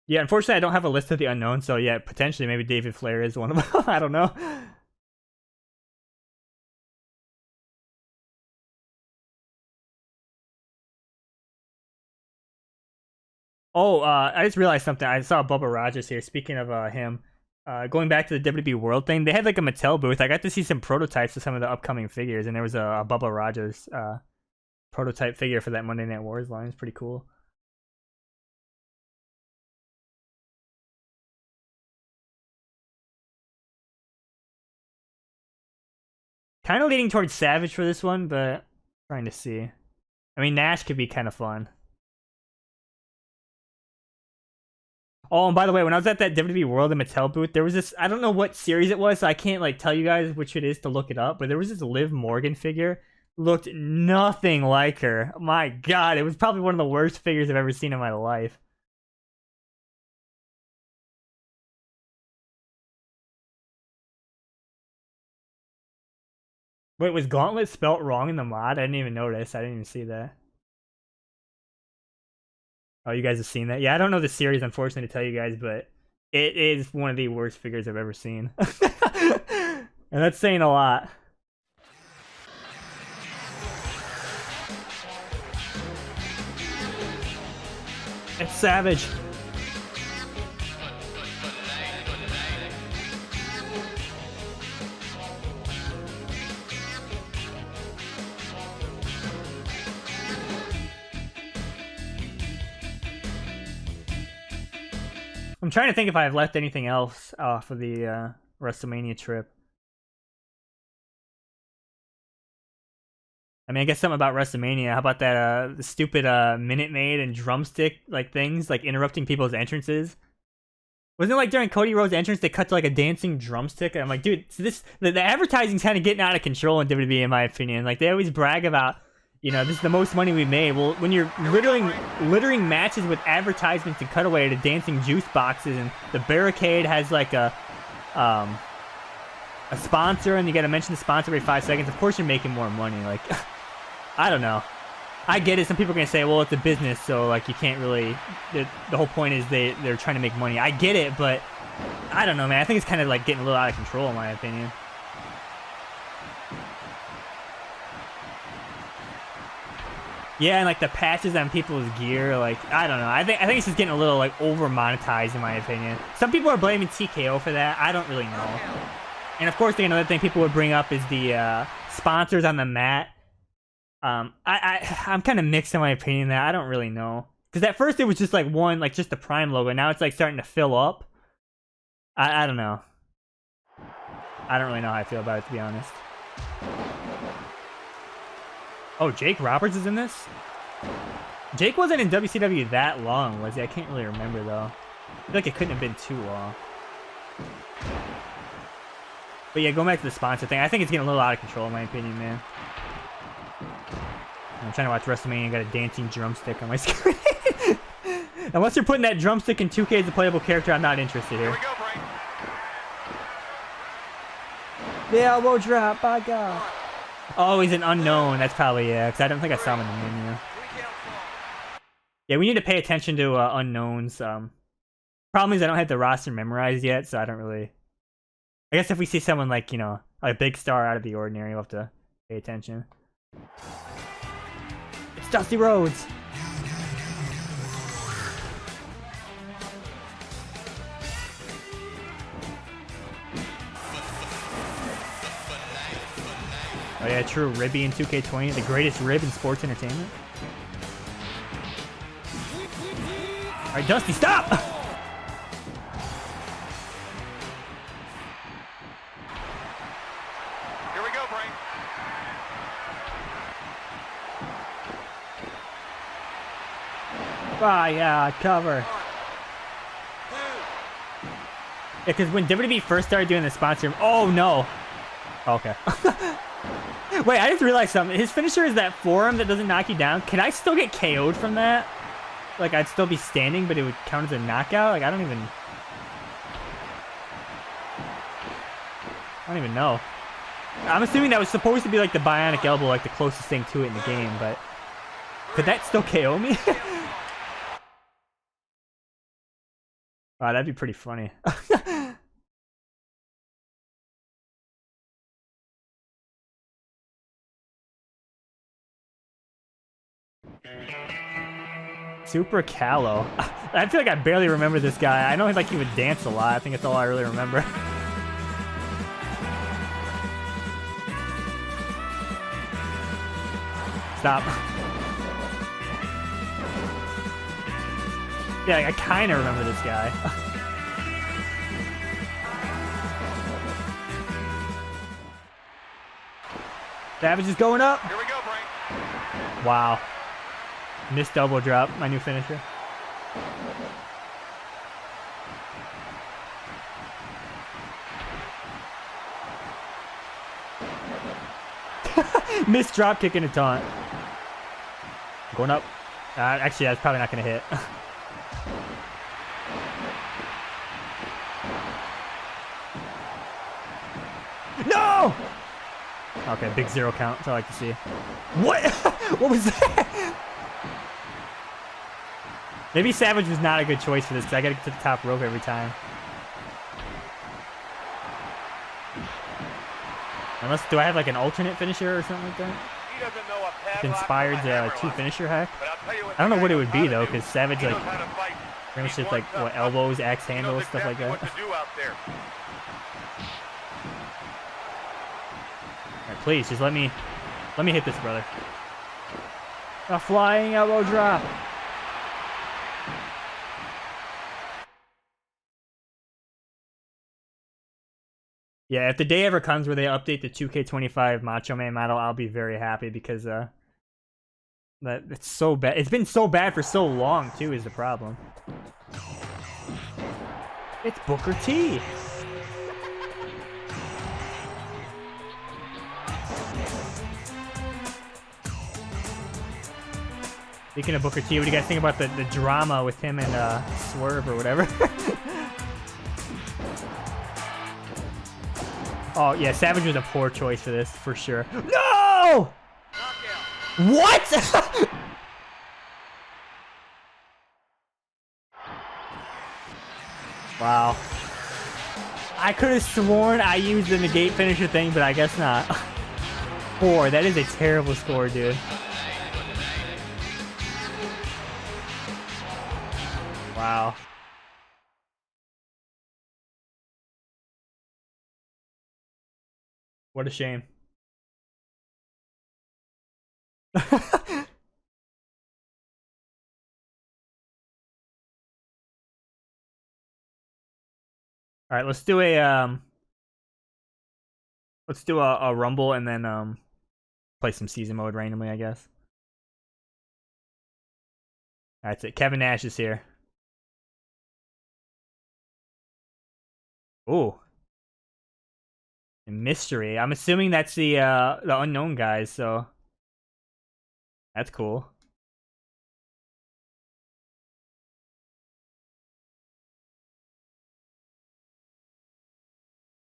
Yeah, unfortunately I don't have a list of the unknowns, so yeah, potentially maybe David Flair is one of them. I don't know. Oh, I just realized something. I saw Bubba Rogers here. Speaking of him, going back to the WWE World thing, they had like a Mattel booth. I got to see some prototypes of some of the upcoming figures, and there was a Bubba Rogers prototype figure for that Monday Night Wars line. It's pretty cool. Kind of leaning towards Savage for this one, but trying to see. I mean, Nash could be kind of fun. Oh, and by the way, when I was at that WWE World and Mattel booth, there was this, I don't know what series it was, so I can't like tell you guys which it is to look it up, but there was this Liv Morgan figure. Looked nothing like her. My god, it was probably one of the worst figures I've ever seen in my life. Wait, was Gauntlet spelt wrong in the mod? I didn't even notice. I didn't even see that. Oh, you guys have seen that? Yeah, I don't know the series, unfortunately, to tell you guys, but it is one of the worst figures I've ever seen. And that's saying a lot. It's Savage. I'm trying to think if I've left anything else off of the WrestleMania trip. I mean, I guess something about WrestleMania. How about that the stupid Minute Maid and drumstick like things, like interrupting people's entrances? Wasn't it like during Cody Rhodes' entrance they cut to like a dancing drumstick? And I'm like, dude, so the advertising's kind of getting out of control in WWE, in my opinion. Like they always brag about, you know, this is the most money we made. Well, when you're littering matches with advertisements and cutaway to dancing juice boxes, and the barricade has like a sponsor, and you got to mention the sponsor every 5 seconds. Of course, you're making more money. Like, I don't know. I get it. Some people are gonna say, well, it's a business, so like you can't really. The whole point is they're trying to make money. I get it, but I don't know, man. I think it's kind of like getting a little out of control, in my opinion. Yeah, and like the patches on people's gear, like I don't know. I think it's just getting a little like over monetized, in my opinion. Some people are blaming TKO for that. I don't really know. And of course, another thing people would bring up is the sponsors on the mat. I'm kind of mixed in my opinion there. I don't really know, because at first it was just like one, like just the Prime logo. Now it's like starting to fill up. I don't know. I don't really know how I feel about it, to be honest. Oh, Jake Roberts is in this? Jake wasn't in WCW that long, was he? I can't really remember though. I feel like it couldn't have been too long. But yeah, going back to the sponsor thing, I think it's getting a little out of control, in my opinion, man. I'm trying to watch WrestleMania and got a dancing drumstick on my screen. Unless you're putting that drumstick in 2K as a playable character, I'm not interested here. Here we go, Bray. The elbow drop, by God. Oh, he's an unknown. That's probably, yeah, because I don't think I saw him in the menu. Yeah, we need to pay attention to unknowns. Problem is I don't have the roster memorized yet, so I don't really... I guess if we see someone like, you know, a big star out of the ordinary, we'll have to pay attention. It's Dusty Rhodes! Oh yeah, true. Ribby in 2K20, the greatest rib in sports entertainment. Alright, Dusty, stop! Here we go, Bray. Fire cover. Yeah, because when WWE first started doing the sponsor... Oh, no. Okay. Wait, I just realized something. His finisher is that forearm that doesn't knock you down. Can I still get KO'd from that? Like, I'd still be standing, but it would count as a knockout? Like, I don't even know. I'm assuming that was supposed to be like the bionic elbow, like the closest thing to it in the game, but... Could that still KO me? Wow, that'd be pretty funny. Super Callow. I feel like I barely remember this guy. I know like he would dance a lot. I think that's all I really remember. Stop. Yeah, I kind of remember this guy. Savage is going up. Here we go, Bray. Wow. Missed double drop, my new finisher. Missed drop kick and a taunt. Going up. Actually, that's probably not going to hit. No! Okay, big zero count. That's all I like to see. What? What was that? Maybe Savage was not a good choice for this because I gotta get to the top rope every time. Unless, do I have like an alternate finisher or something like that? He doesn't know a padlock Inspired from a hammer two on. finisher hack? But I'll tell you what I don't know the what guy it would be knows how though, to because do. Savage He like knows how to fight. pretty much He's just like one what tough elbows, guy. axe He knows handles, stuff like exactly that. what to do out there. Alright, please just let me hit this, brother. A flying elbow drop. Yeah, if the day ever comes where they update the 2K25 Macho Man model, I'll be very happy because it's so bad. It's been so bad for so long too is the problem. It's Booker T. Speaking of Booker T, what do you guys think about the drama with him and Swerve or whatever? Oh, yeah, Savage was a poor choice for this, for sure. No! What? Wow. I could have sworn I used the negate finisher thing, but I guess not. 4. That is a terrible score, dude. Wow. What a shame. All right, let's do a rumble and then play some season mode randomly, I guess. That's it. Kevin Nash is here. Ooh. And Mystery. I'm assuming that's the unknown guys, so that's cool.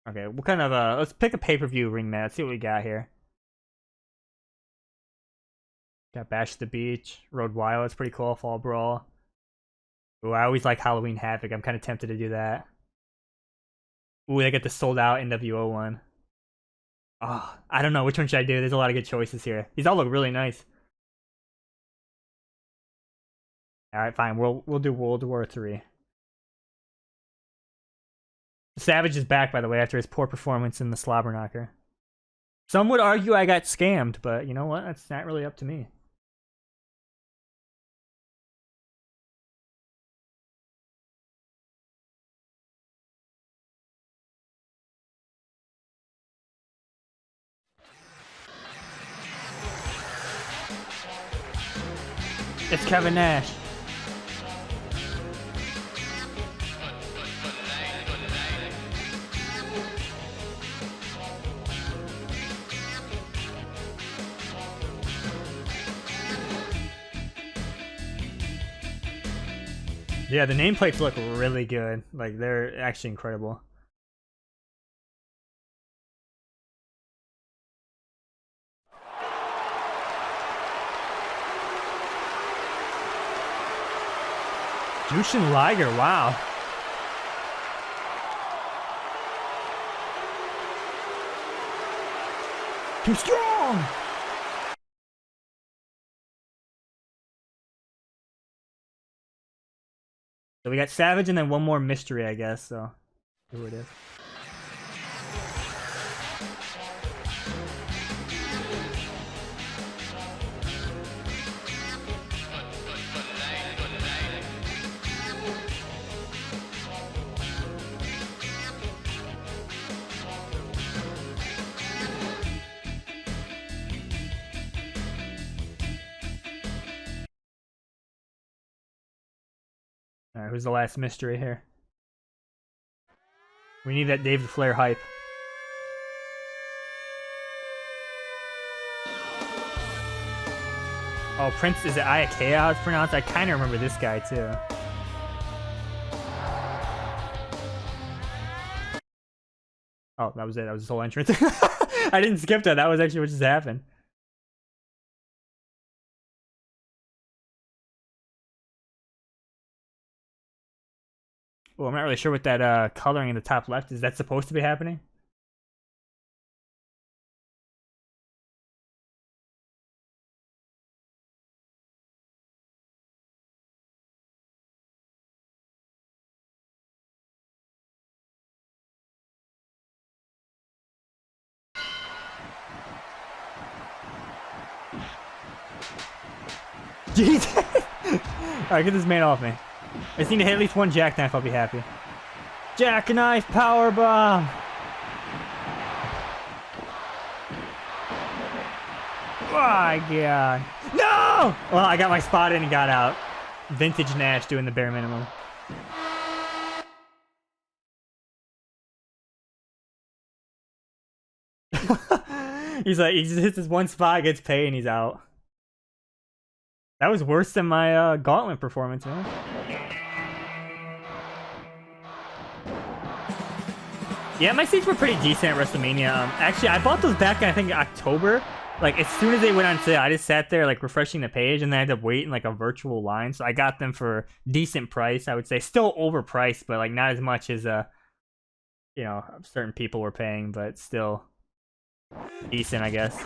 Okay, what kind of let's pick a pay-per-view ring match. Let's see what we got here. Got Bash at the Beach, Road Wild, it's pretty cool, Fall Brawl. Ooh, I always like Halloween Havoc. I'm kind of tempted to do that. Ooh, they get the sold out NWO one. Oh, I don't know, which one should I do? There's a lot of good choices here. These all look really nice. Alright, fine, we'll do World War III. Savage is back, by the way, after his poor performance in the Slobber Knocker. Some would argue I got scammed, but you know what? That's not really up to me. It's Kevin Nash. Yeah, the nameplates look really good. Like, they're actually incredible. Jushin Liger, wow. Too strong! So we got Savage and then one more Mystery, I guess, so who it is. Alright, who's the last Mystery here? We need that Dave the Flair hype. Oh, Prince, is it Iakea how it's pronounced? I kind of remember this guy too. Oh, that was it. That was his whole entrance. I didn't skip that. That was actually what just happened. Well, I'm not really sure what that coloring in the top left is. That supposed to be happening? Jesus! Alright, get this man off me. I just need to hit at least one jackknife, I'll be happy. Jackknife powerbomb! Oh my god. No! Well, I got my spot in and got out. Vintage Nash doing the bare minimum. He's like, he just hits his one spot, gets paid, and he's out. That was worse than my Gauntlet performance, man. Yeah, my seats were pretty decent at WrestleMania. Actually, I bought those back in, I think, October. like as soon as they went on sale, I just sat there like refreshing the page, and then I had to wait in like a virtual line. So I got them for decent price, I would say. Still overpriced, but like not as much as you know, certain people were paying, but still decent, I guess.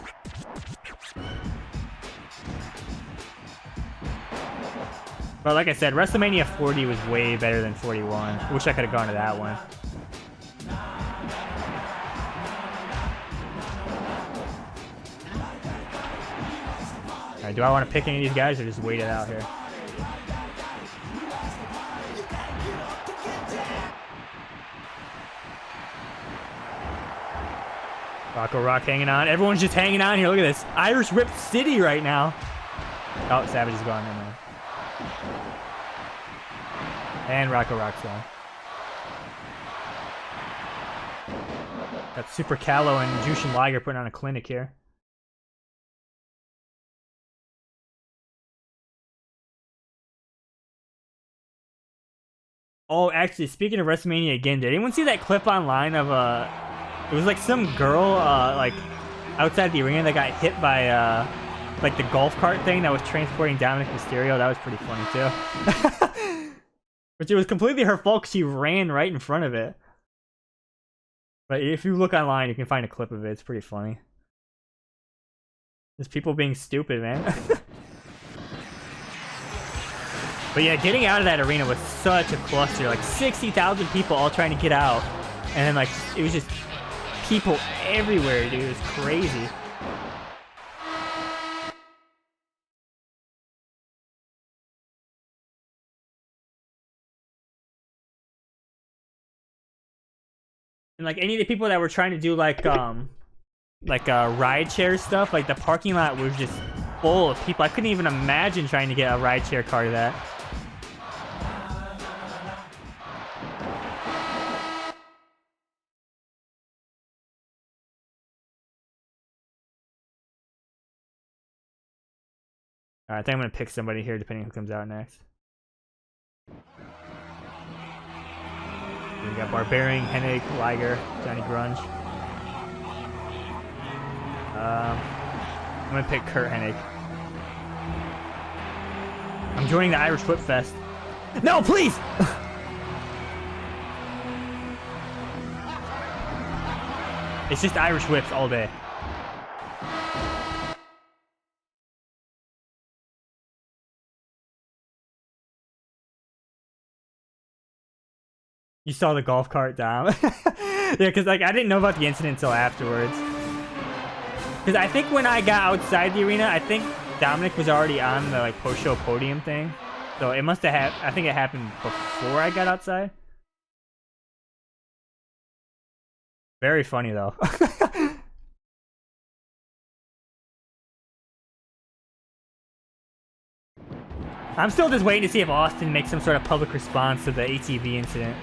But like I said, WrestleMania 40 was way better than 41. Wish I could have gone to that one. Alright, do I want to pick any of these guys or just wait it out here? Rocco Rock hanging on. Everyone's just hanging on here. Look at this. Irish Rip City right now. Oh, Savage is gone. Never mind. And Rocco Rock's gone. Got Super Callow and Jushin Liger putting on a clinic here. Oh, actually, speaking of WrestleMania again, did anyone see that clip online of it was like some girl like outside the arena that got hit by like the golf cart thing that was transporting Dominic Mysterio? That was pretty funny too. Which it was completely her fault because she ran right in front of it. But if you look online, you can find a clip of it. It's pretty funny. There's people being stupid, man. But yeah, getting out of that arena was such a cluster. Like 60,000 people all trying to get out. And then like, it was just people everywhere, dude. It was crazy. And like any of the people that were trying to do like ride share stuff, like the parking lot was just full of people. I couldn't even imagine trying to get a ride share car to that. Alright, I think I'm gonna pick somebody here depending on who comes out next. We got Barbarian, Hennig, Liger, Johnny Grunge. I'm gonna pick Kurt Hennig. I'm joining the Irish Whip Fest. No, please! It's just Irish whips all day. You saw the golf cart down. Yeah, because like I didn't know about the incident until afterwards. Because I think when I got outside the arena, I think Dominic was already on the like post-show podium thing. So it must have I think it happened before I got outside. Very funny though. I'm still just waiting to see if Austin makes some sort of public response to the ATV incident.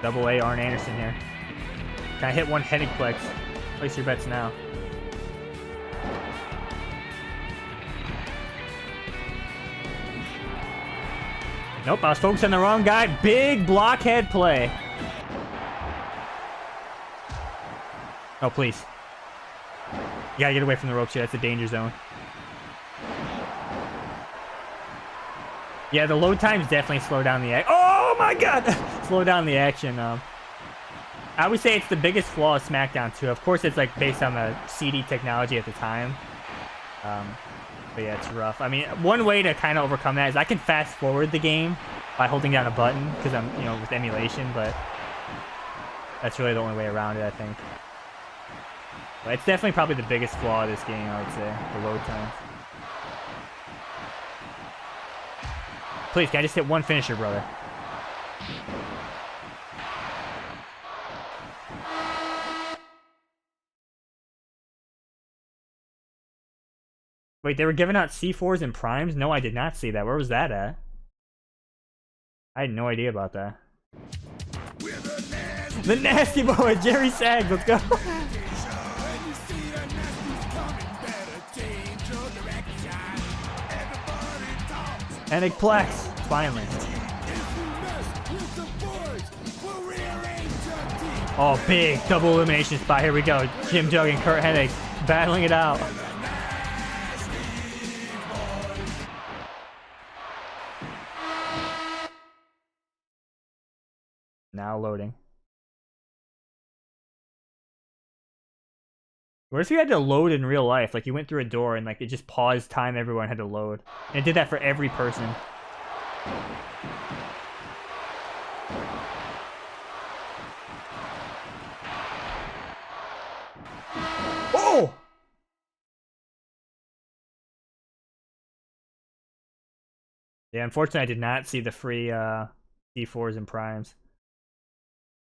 Double A Arn Anderson here. Can I hit one Hennig Plex? Place your bets now. Nope, I was focused on the wrong guy. Big blockhead play. Oh, please. You gotta get away from the ropes here. That's a danger zone. Yeah, the load times definitely slow down the action. Oh my god! Slow down the action. I would say it's the biggest flaw of SmackDown too. Of course, it's like based on the CD technology at the time. But yeah, it's rough. I mean, one way to kind of overcome that is I can fast forward the game by holding down a button because I'm, you know, with emulation. But that's really the only way around it, I think. But it's definitely probably the biggest flaw of this game, I would say, the load time. Please, can I just hit one finisher, brother? Wait, they were giving out C4s and primes? No, I did not see that. Where was that at? I had no idea about that. The Nasty Boy, Jerry Sags, let's go. Hennig Plex, finally. Oh, big double elimination spot. Here we go. Jim Duggan and Kurt Hennig battling it out. Now loading. What if you had to load in real life? Like you went through a door and like it just paused time, everyone had to load. And it did that for every person. Oh! Yeah, unfortunately I did not see the free C4s and primes.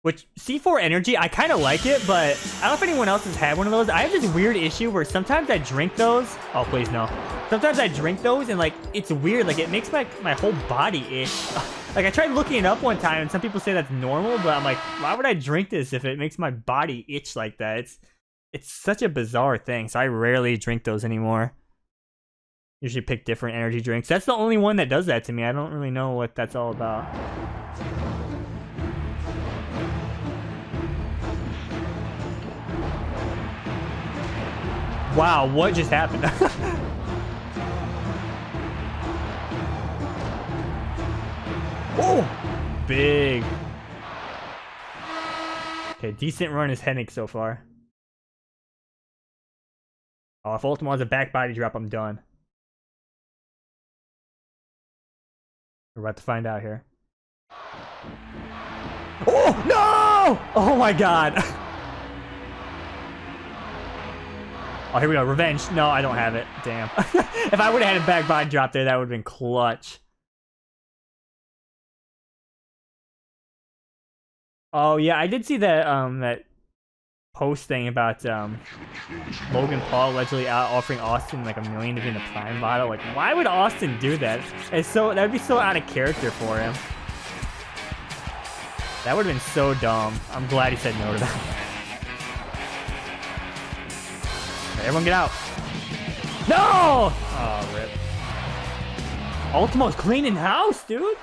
Which, C4 energy, I kind of like it, but I don't know if anyone else has had one of those. I have this weird issue where sometimes I drink those. Oh, please, no. Sometimes I drink those and, like, it's weird. Like, it makes my whole body itch. Like, I tried looking it up one time, and some people say that's normal, but I'm like, why would I drink this if it makes my body itch like that? It's such a bizarre thing, so I rarely drink those anymore. Usually pick different energy drinks. That's the only one that does that to me. I don't really know what that's all about. Wow, what just happened? Oh! Big. Okay, decent run is Hennig so far. Oh, if Ultimo has a back body drop, I'm done. We're about to find out here. Oh, no! Oh my god. Oh, here we go. Revenge. No, I don't have it. Damn. If I would have had a back body drop there, that would have been clutch. Oh, yeah. I did see that that post thing about Logan Paul allegedly out offering Austin like $1 million to be in the Prime bottle. Like, why would Austin do that? That would be so out of character for him. That would have been so dumb. I'm glad he said no to that. Everyone get out. No! Oh, rip. Ultimo's cleaning house, dude.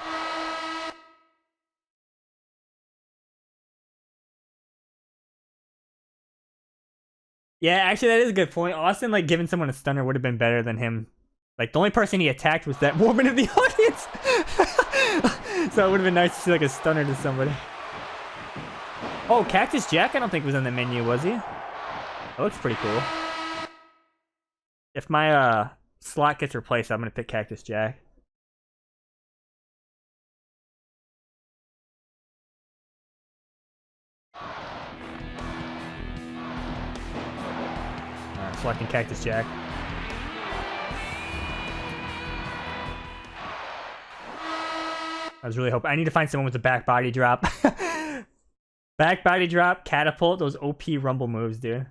Yeah, actually, that is a good point. Austin, like, giving someone a stunner would have been better than him. Like, the only person he attacked was that woman in the audience. So it would have been nice to see, like, a stunner to somebody. Oh, Cactus Jack, I don't think was on the menu, was he? That looks pretty cool. If my slot gets replaced, I'm gonna pick Cactus Jack. Alright, selecting Cactus Jack. I was really hoping. I need to find someone with a back body drop. Back body drop, catapult, those OP rumble moves, dude.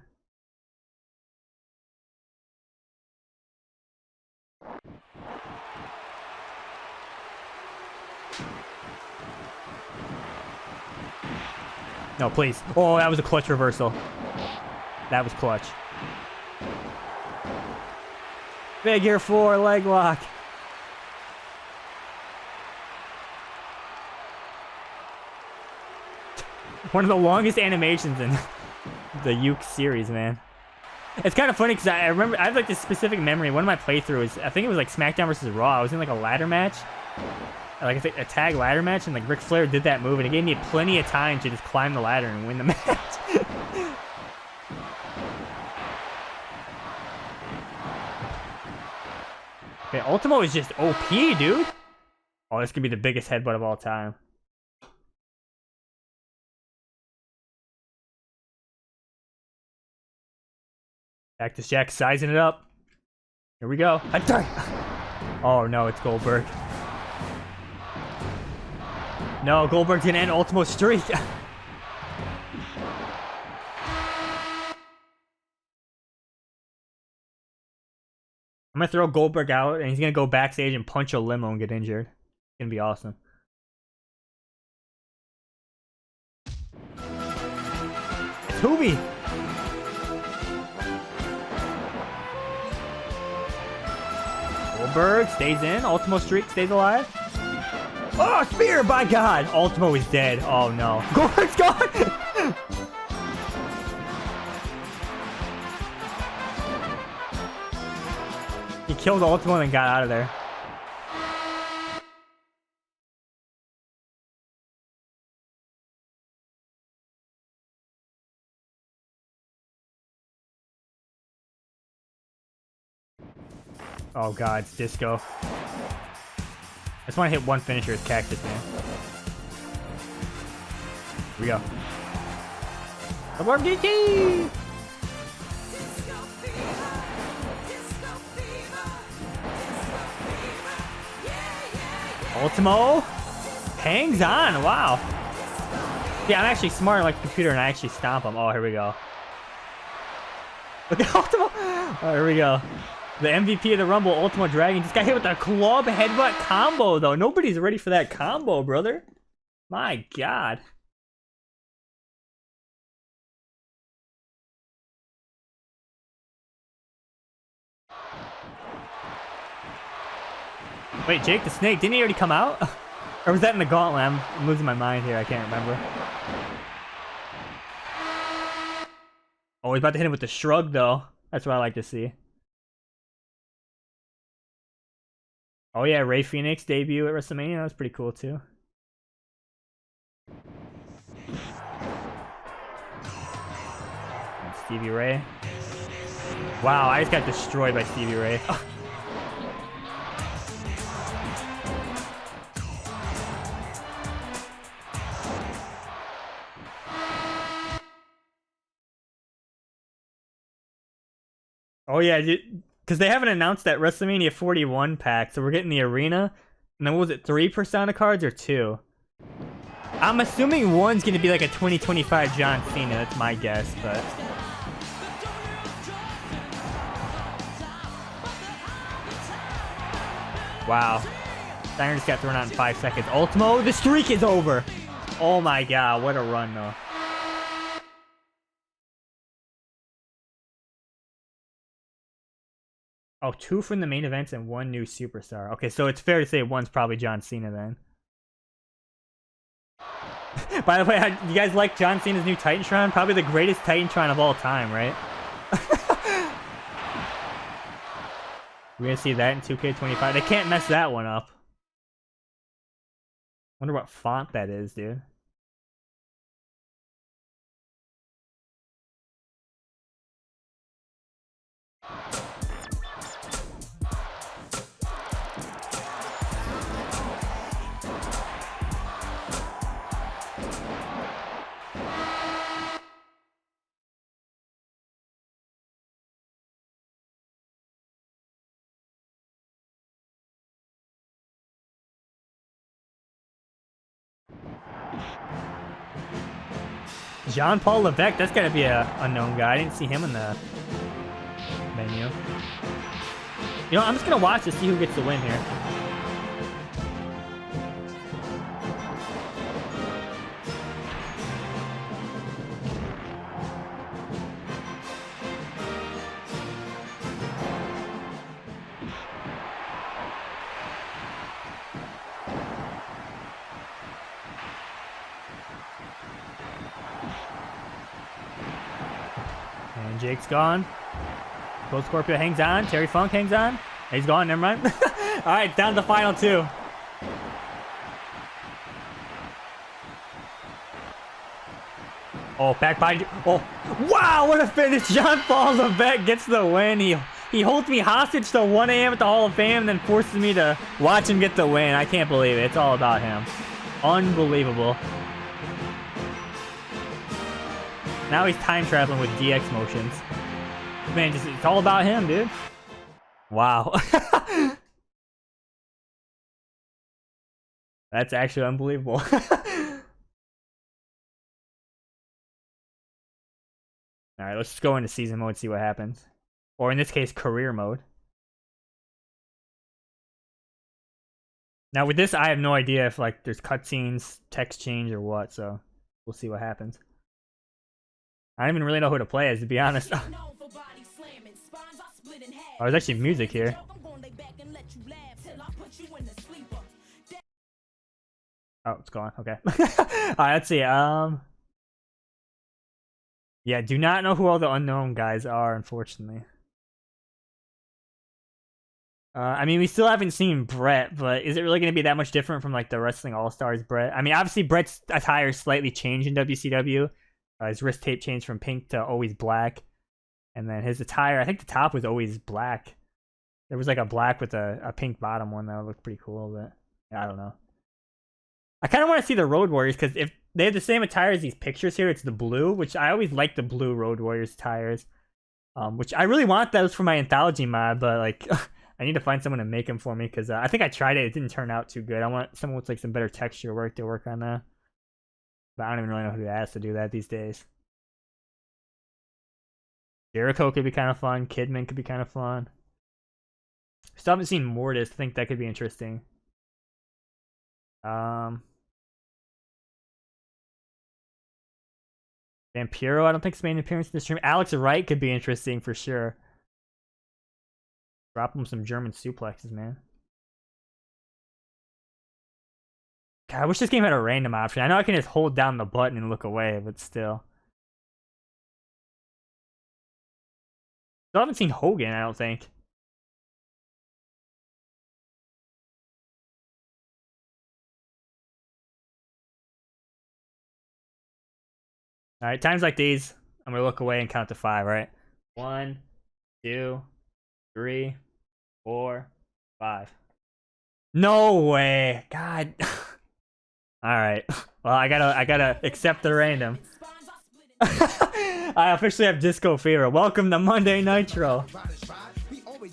No, please. Oh, that was a clutch reversal. That was clutch. Figure 4 leg lock. One of the longest animations in the Uke series, man. It's kind of funny because I remember I have like this specific memory. One of my playthroughs, I think it was like SmackDown versus Raw. I was in like a ladder match. Like a tag ladder match, and like Ric Flair did that move, and it gave me plenty of time to just climb the ladder and win the match. Okay, Ultimo is just OP, dude. Oh, this could be the biggest headbutt of all time. Cactus Jack sizing it up. Here we go. Oh no, it's Goldberg. No, Goldberg's gonna end Ultimo's streak. I'm gonna throw Goldberg out, and he's gonna go backstage and punch a limo and get injured. It's gonna be awesome. Scooby! Goldberg stays in. Ultimo streak stays alive. Oh, spear! By God! Ultimo is dead. Oh no. Goldberg's gone! killed Ultimo and then got out of there. Oh god, it's Disco. I just want to hit one finisher as Cactus Man. Here we go. The Warp DT! Ultimo hangs on. Wow. Yeah, I'm actually smart like the computer and I actually stomp him. Oh, here we go. Look at Ultimo. Oh, here we go. The MVP of the Rumble, Ultimo Dragon, just got hit with a club headbutt combo, though. Nobody's ready for that combo, brother. My god. Wait, Jake the Snake, didn't he already come out? Or was that in the Gauntlet? I'm losing my mind here. I can't remember. Oh, he's about to hit him with the shrug, though. That's what I like to see. Oh yeah, Ray Phoenix debut at WrestleMania. That was pretty cool too. And Stevie Ray. Wow, I just got destroyed by Stevie Ray. Oh yeah, because they haven't announced that WrestleMania 41 pack, so we're getting the arena. And then what was it, 3 Persona cards or 2? I'm assuming one's gonna be like a 2025 John Cena, that's my guess, but... Wow. Steiner just got thrown out in 5 seconds. Ultimo, the streak is over! Oh my god, what a run though. Oh, 2 from the main events and 1 new superstar. Okay, so it's fair to say one's probably John Cena then. By the way, you guys like John Cena's new Titantron? Probably the greatest Titantron of all time, right? We're gonna see that in 2K25. They can't mess that one up. Wonder what font that is, dude. Jean-Paul Levesque, that's gotta be a unknown guy. I didn't see him in the menu. You know, I'm just gonna watch to see who gets the win here. And Jake's gone. Gold Scorpio hangs on. Terry Funk hangs on. He's gone. Never mind. All right, down to the final 2. Oh, back by. Oh, wow! What a finish! Jean-Paul Levesque gets the win. He holds me hostage till 1 a.m. at the Hall of Fame, and then forces me to watch him get the win. I can't believe it. It's all about him. Unbelievable. Now he's time traveling with DX motions. Man, it's all about him, dude. Wow. That's actually unbelievable. Alright, let's just go into season mode and see what happens. Or in this case, career mode. Now with this, I have no idea if like there's cutscenes, text change, or what, so we'll see what happens. I don't even really know who to play as, to be honest. Oh, there's actually music here. Oh, it's gone. Okay. Alright, let's see. Yeah, do not know who all the unknown guys are, unfortunately. I mean, we still haven't seen Brett, but is it really going to be that much different from like the Wrestling All-Stars Brett? I mean, obviously Brett's attire slightly changed in WCW. His wrist tape changed from pink to always black. And then his attire, I think the top was always black. There was like a black with a pink bottom one that looked pretty cool, but yeah, I don't know. I kind of want to see the Road Warriors because if they have the same attire as these pictures here, it's the blue, which I always like the blue Road Warriors tires. Which I really want those for my Anthology mod, but like... I need to find someone to make them for me because I think I tried it. It didn't turn out too good. I want someone with like some better texture work to work on that. But I don't even really know who to ask to do that these days. Jericho could be kind of fun. Kidman could be kind of fun. Still haven't seen Mortis. I think that could be interesting. Vampiro, I don't think it's made an appearance in the stream. Alex Wright could be interesting for sure. Drop him some German suplexes, man. God, I wish this game had a random option. I know I can just hold down the button and look away, but still. Still haven't seen Hogan, I don't think. Alright, times like these, I'm gonna look away and count to 5, right? 1, 2, 3, 4, 5. No way. God. Alright. Well, I gotta accept the random. I officially have Disco Fever. Welcome to Monday Nitro.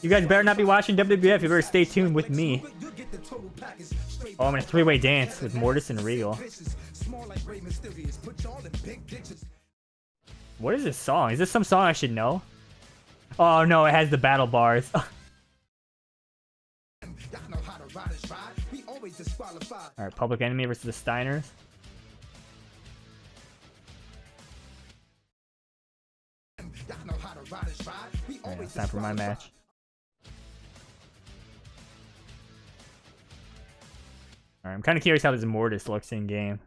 You guys better not be watching WWF. You better stay tuned with me. Oh, I'm in a 3-way dance with Mortis and Regal. What is this song? Is this some song I should know? Oh no, it has the battle bars. Alright, Public Enemy versus the Steiners. Alright, it's time for my match. Alright, I'm kind of curious how this Mortis looks in game.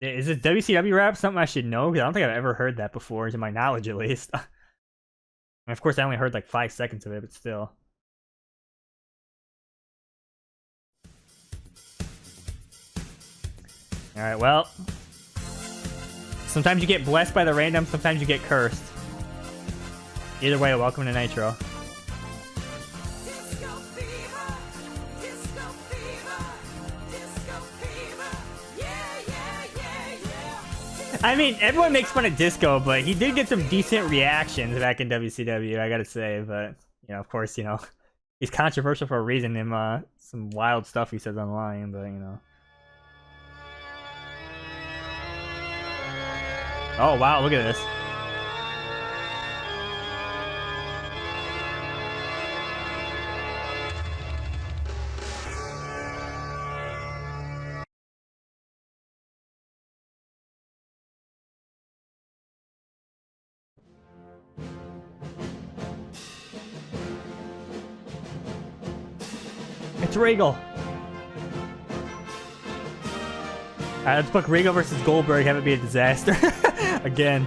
Is this WCW rap something I should know? Because I don't think I've ever heard that before, to my knowledge at least. And of course, I only heard like 5 seconds of it, but still. Alright, well. Sometimes you get blessed by the random, sometimes you get cursed. Either way, welcome to Nitro. I mean, everyone makes fun of Disco, but he did get some decent reactions back in WCW, I gotta say. But, you know, of course, you know, he's controversial for a reason. Him, some wild stuff he says online, but, you know. Oh, wow, look at this. It's Regal. Alright, let's book Regal versus Goldberg. Have it be a disaster. Again.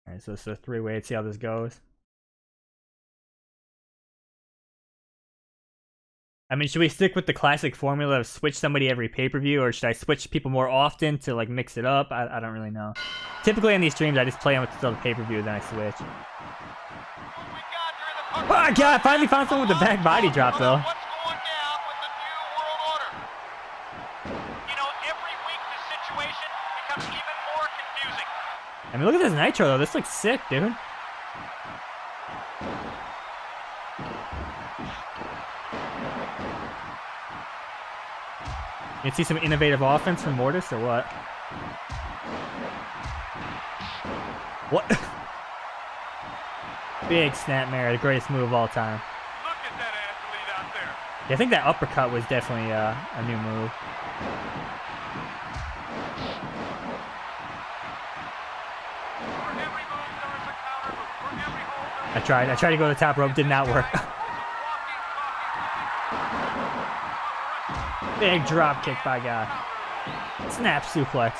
Alright, so it's a 3-way. Let's see how this goes. I mean, should we stick with the classic formula of switch somebody every pay-per-view, or should I switch people more often to like mix it up? I don't really know. Typically on these streams, I just play them until the pay-per-view, then I switch. Oh my god, I finally found someone with the back body drop though. What's going down with the new world order? You know, every week this situation becomes even more confusing. I mean, look at this Nitro though. This looks sick, dude. You see some innovative offense from Mortis or what? What? Big snapmare, the greatest move of all time. Look at that athlete out there. Yeah, I think that uppercut was definitely a new move. I tried to go to the top rope, did not work. Big drop kick by God. Snap suplex.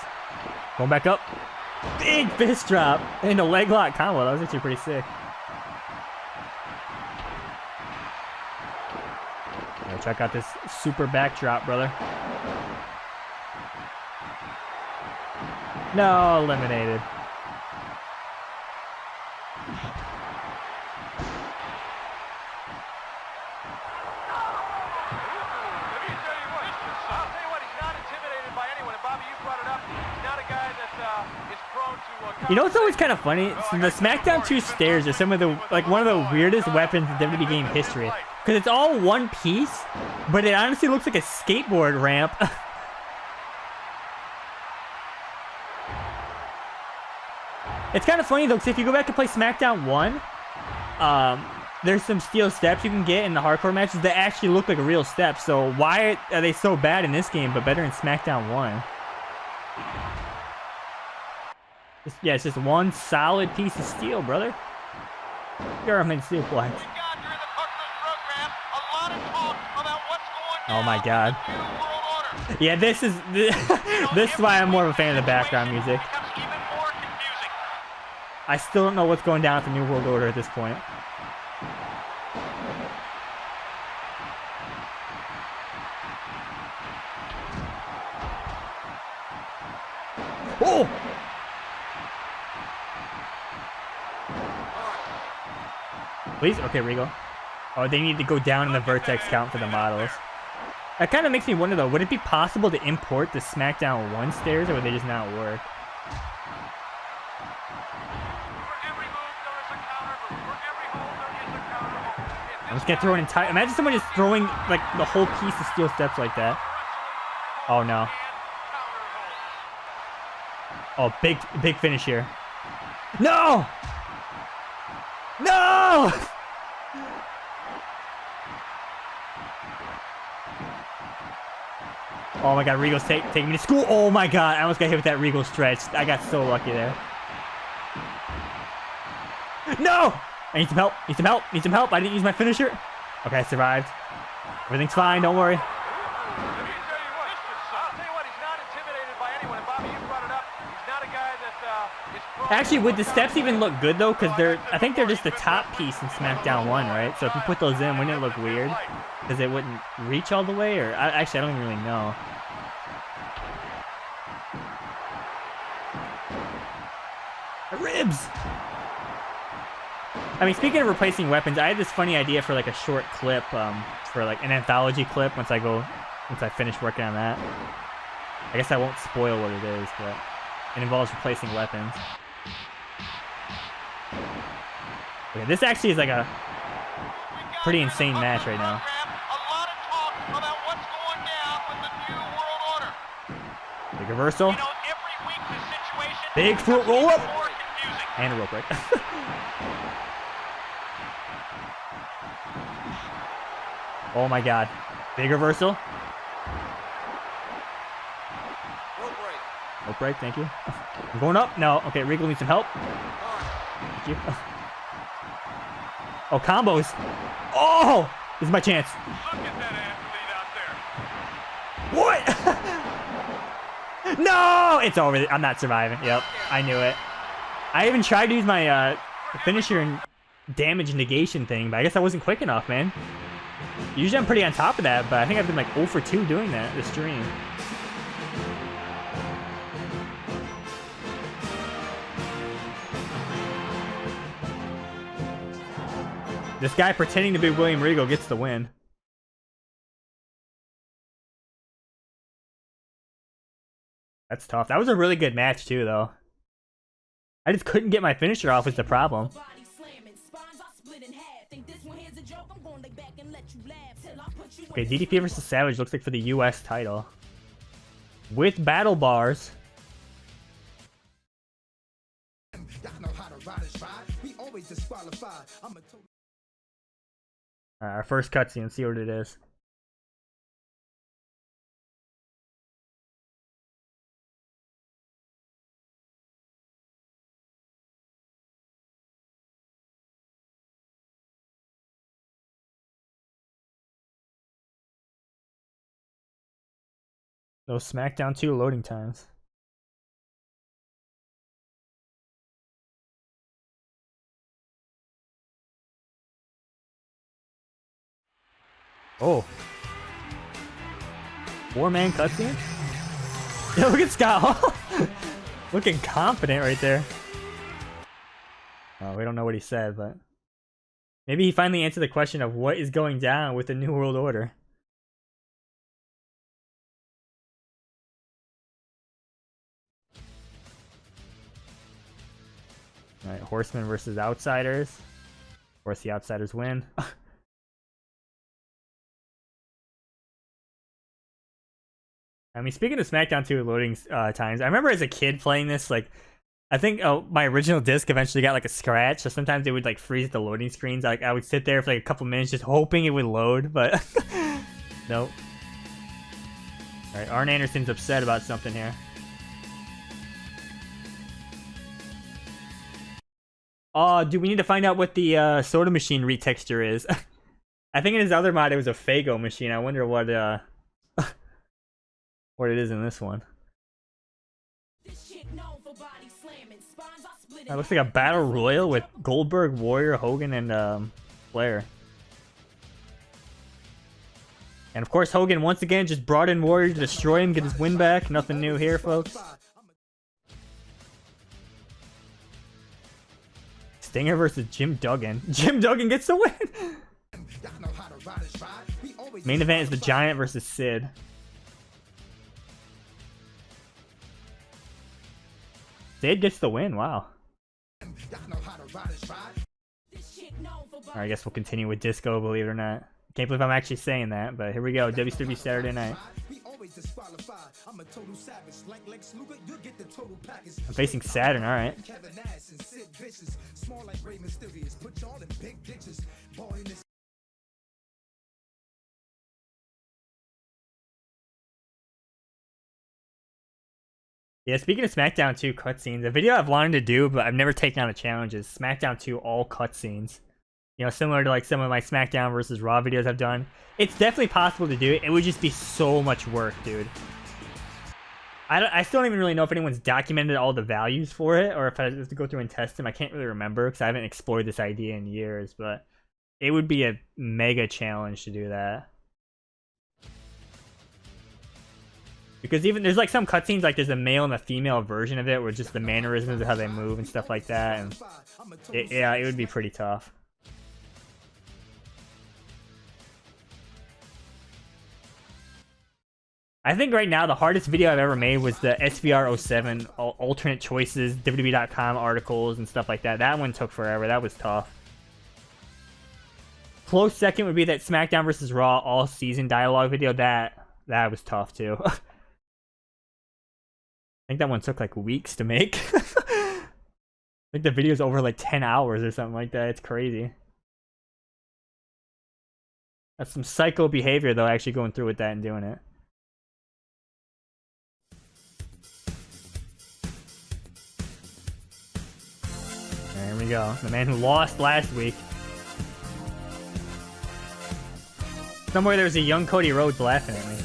Going back up. Big fist drop. And a leg lock combo. That was actually pretty sick. Right, check out this super backdrop, brother. No, eliminated. You know what's always kind of funny? So the SmackDown 2 stairs are some of the, like, one of the weirdest weapons in WWE game history. Because it's all one piece, but it honestly looks like a skateboard ramp. It's kind of funny though, because if you go back to play SmackDown 1, there's some steel steps you can get in the hardcore matches that actually look like a real step. So why are they so bad in this game, but better in SmackDown 1? Yeah, it's just one solid piece of steel, brother. German suplex. Oh my God. Yeah, this is this is why I'm more of a fan of the background music. I still don't know what's going down with the New World Order at this point. Oh! Please? Okay, Regal. Oh, they need to go down in the Vortex count for the models. That kind of makes me wonder, though, would it be possible to import the SmackDown 1 stairs, or would they just not work? I'm just gonna throw an entire... Imagine someone just throwing, like, the whole piece of steel steps like that. Oh, no. Oh, big finish here. No! No! Oh my God, Regal's taking me to school. Oh my God, I almost got hit with that Regal stretch. I got so lucky there. No! I need some help. Need some help. Need some help. I didn't use my finisher. Okay, I survived. Everything's fine. Don't worry. Actually, would the steps even look good though? Because I think they're just the top piece in SmackDown 1, right? So if you put those in, wouldn't it look weird? Because it wouldn't reach all the way? Or actually, I don't even really know. The ribs! I mean, speaking of replacing weapons, I had this funny idea for like a short clip, for like an anthology clip once I finish working on that. I guess I won't spoil what it is, but it involves replacing weapons. Okay, this actually is like a pretty insane match right now. Big reversal. Big foot roll up. And a rope break. Oh my God. Big reversal. Rope break, thank you. I'm going up. No. Okay, Regal needs some help. Thank you. Oh, combos. Oh! This is my chance. Look at that athlete out there. What? No! It's over. I'm not surviving. Yep. I knew it. I even tried to use my finisher and damage negation thing, but I guess I wasn't quick enough, man. Usually I'm pretty on top of that, but I think I've been like 0 for 2 doing that this stream. This guy pretending to be William Regal gets the win. That's tough. That was a really good match too, though. I just couldn't get my finisher off was the problem. Okay, DDP versus Savage looks like for the US title. With battle bars. Alright, our first cutscene, let's see what it is. Those SmackDown 2 loading times. Oh. 4-man cutscene? Yeah, look at Scott Hall. Looking confident right there. Oh, we don't know what he said, but maybe he finally answered the question of what is going down with the New World Order. Alright, Horsemen versus Outsiders. Of course, the Outsiders win. I mean, speaking of SmackDown 2 loading times, I remember as a kid playing this, like, I think my original disc eventually got like a scratch, so sometimes it would like freeze the loading screens. Like I would sit there for like a couple minutes just hoping it would load, but nope. Alright, Arn Anderson's upset about something here. Oh, dude, we need to find out what the soda machine retexture is. I think in his other mod it was a Fago machine. I wonder what what it is in this one. That looks like a battle royal with Goldberg, Warrior, Hogan, and Flair. And of course, Hogan once again just brought in Warrior to destroy him, get his win back. Nothing new here, folks. Stinger versus Jim Duggan. Jim Duggan gets the win! Main event is the Giant versus Sid. Sid gets the win, wow. Alright, I guess we'll continue with Disco, believe it or not. Can't believe I'm actually saying that, but here we go. WCW Saturday Night. I'm facing Saturn, alright. Yeah, speaking of SmackDown 2 cutscenes, a video I've wanted to do, but I've never taken on a challenge is SmackDown 2 all cutscenes. You know, similar to like some of my SmackDown versus Raw videos I've done. It's definitely possible to do it. It would just be so much work, dude. I still don't even really know if anyone's documented all the values for it, or if I have to go through and test them. I can't really remember because I haven't explored this idea in years, but it would be a mega challenge to do that. Because even there's like some cutscenes, like there's a male and a female version of it, where just the mannerisms of how they move and stuff like that, and yeah, it would be pretty tough. I think right now the hardest video I've ever made was the SVR07 alternate choices, WWE.com articles and stuff like that. That one took forever. That was tough. Close second would be that SmackDown vs. Raw all season dialogue video. That was tough too. I think that one took like weeks to make. I think the video's over like 10 hours or something like that. It's crazy. That's some psycho behavior though, actually going through with that and doing it. There we go. The man who lost last week. Somewhere there's a young Cody Rhodes laughing at me.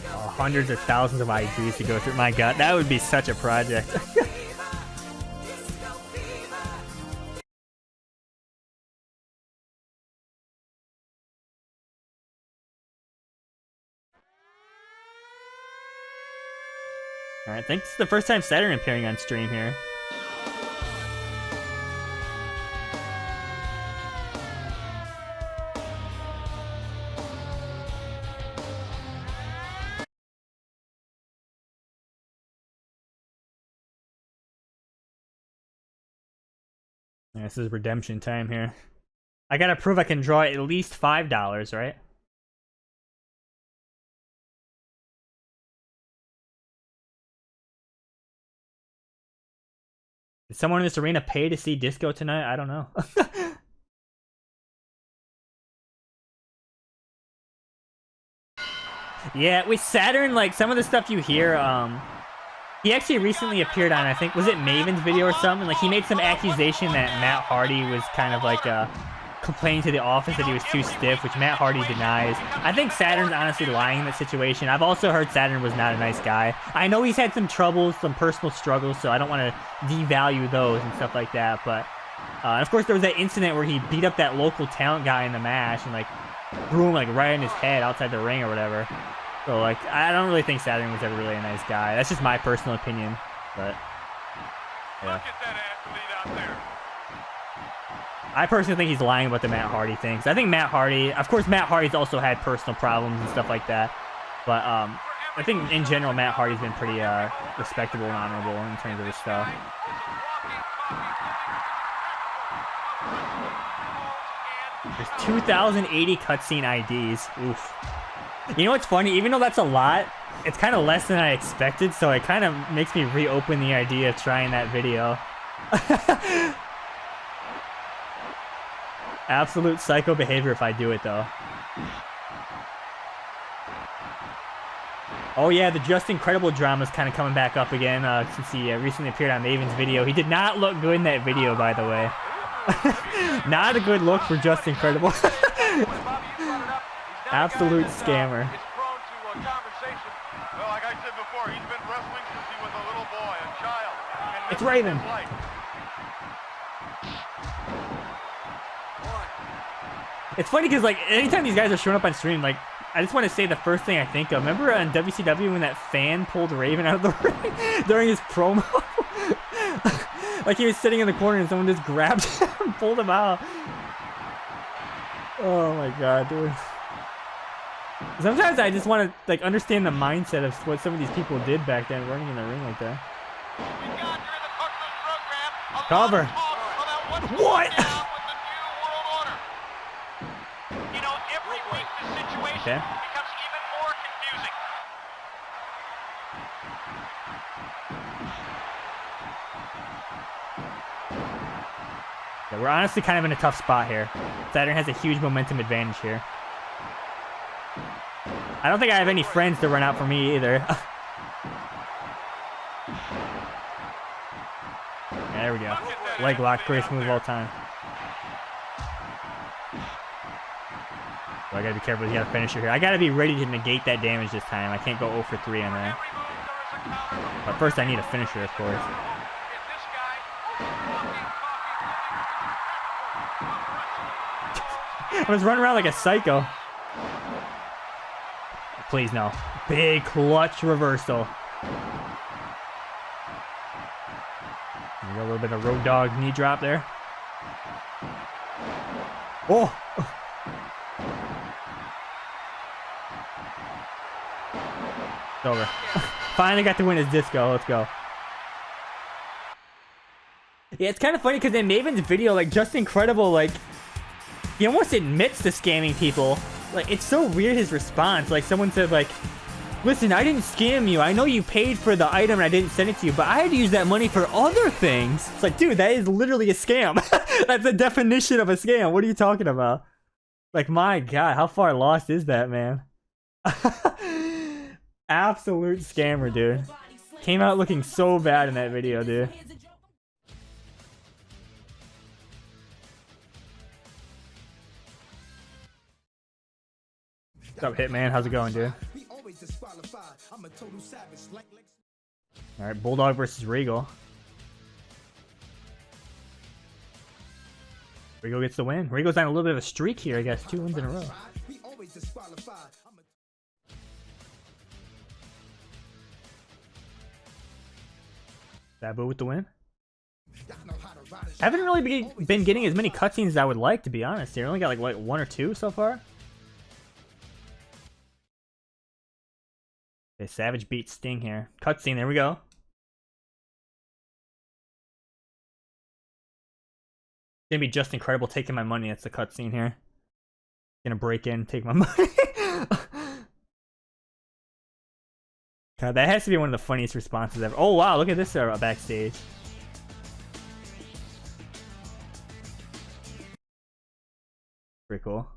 Oh, hundreds of thousands of IDs to go through. My god, that would be such a project. Alright, I think this is the first time Saturn appearing on stream here. Yeah, this is redemption time here. I gotta prove I can draw at least $5, right? Did someone in this arena pay to see Disco tonight? I don't know. Yeah, with Saturn, like some of the stuff you hear, he actually recently appeared on, I think, was it Maven's video or something? Like he made some accusation that Matt Hardy was kind of like complaining to the office that he was too stiff, which Matt Hardy denies. I think Saturn's honestly lying in that situation. I've also heard Saturn was not a nice guy. I know he's had some troubles, some personal struggles, so I don't want to devalue those and stuff like that. But and of course, there was that incident where he beat up that local talent guy in the match and like threw him like right in his head outside the ring or whatever. So like, I don't really think Saturn was ever really a nice guy. That's just my personal opinion. But yeah. Look at that athlete out there. I personally think he's lying about the Matt Hardy thing. I think Matt Hardy, of course, Matt Hardy's also had personal problems and stuff like that. But I think in general, Matt Hardy's been pretty respectable and honorable in terms of his stuff. There's 2,080 cutscene IDs. Oof. You know what's funny? Even though that's a lot, it's kind of less than I expected, so it kind of makes me reopen the idea of trying that video. Absolute psycho behavior if I do it, though. Oh yeah, the Just Incredible drama is kind of coming back up again since he recently appeared on Maven's video. He did not look good in that video, by the way. Not a good look for Just Incredible. Absolute scammer. Well, like I said before, he's been wrestling since he was a little boy, a child. It's Raven. It's funny because like anytime these guys are showing up on stream, like I just want to say the first thing I think of. Remember on WCW when that fan pulled Raven out of the ring during his promo? Like he was sitting in the corner and someone just grabbed him and pulled him out. Oh my god, dude. Sometimes I just want to like understand the mindset of what some of these people did back then, running in the ring like that. Cover. What? You know, every week the situation becomes even more confusing. Yeah, we're honestly kind of in a tough spot here. Saturn has a huge momentum advantage here. I don't think I have any friends to run out for me either. There we go. Leg lock, greatest move of all time. So I gotta be careful. He got a finisher here. I gotta be ready to negate that damage this time. I can't go 0 for 3 on that. But first, I need a finisher, of course. I was running around like a psycho. Please no. Big clutch reversal. A little bit of road dog knee drop there. Oh! It's over. Finally got to win his disco. Let's go. Yeah, it's kind of funny because in Maven's video, like, Just Incredible, like, he almost admits to scamming people. Like, it's so weird, his response. Like, someone said, like, listen, I didn't scam you. I know you paid for the item and I didn't send it to you, but I had to use that money for other things. It's like, dude, that is literally a scam. That's the definition of a scam. What are you talking about? Like, my God, how far lost is that, man? Absolute scammer, dude. Came out looking so bad in that video, dude. What's up, Hitman? How's it going, dude? Alright, Bulldog versus Regal. Regal gets the win. Regal's on a little bit of a streak here, I guess. 2 wins in a row. Sabu with the win. I haven't really been getting as many cutscenes as I would like, to be honest. I only got like 1 or 2 so far. Okay, Savage beats Sting here. Cutscene, there we go. Gonna be Just Incredible taking my money. That's the cutscene here. Gonna break in, take my money. God, that has to be one of the funniest responses ever. Oh wow, look at this backstage. Pretty cool.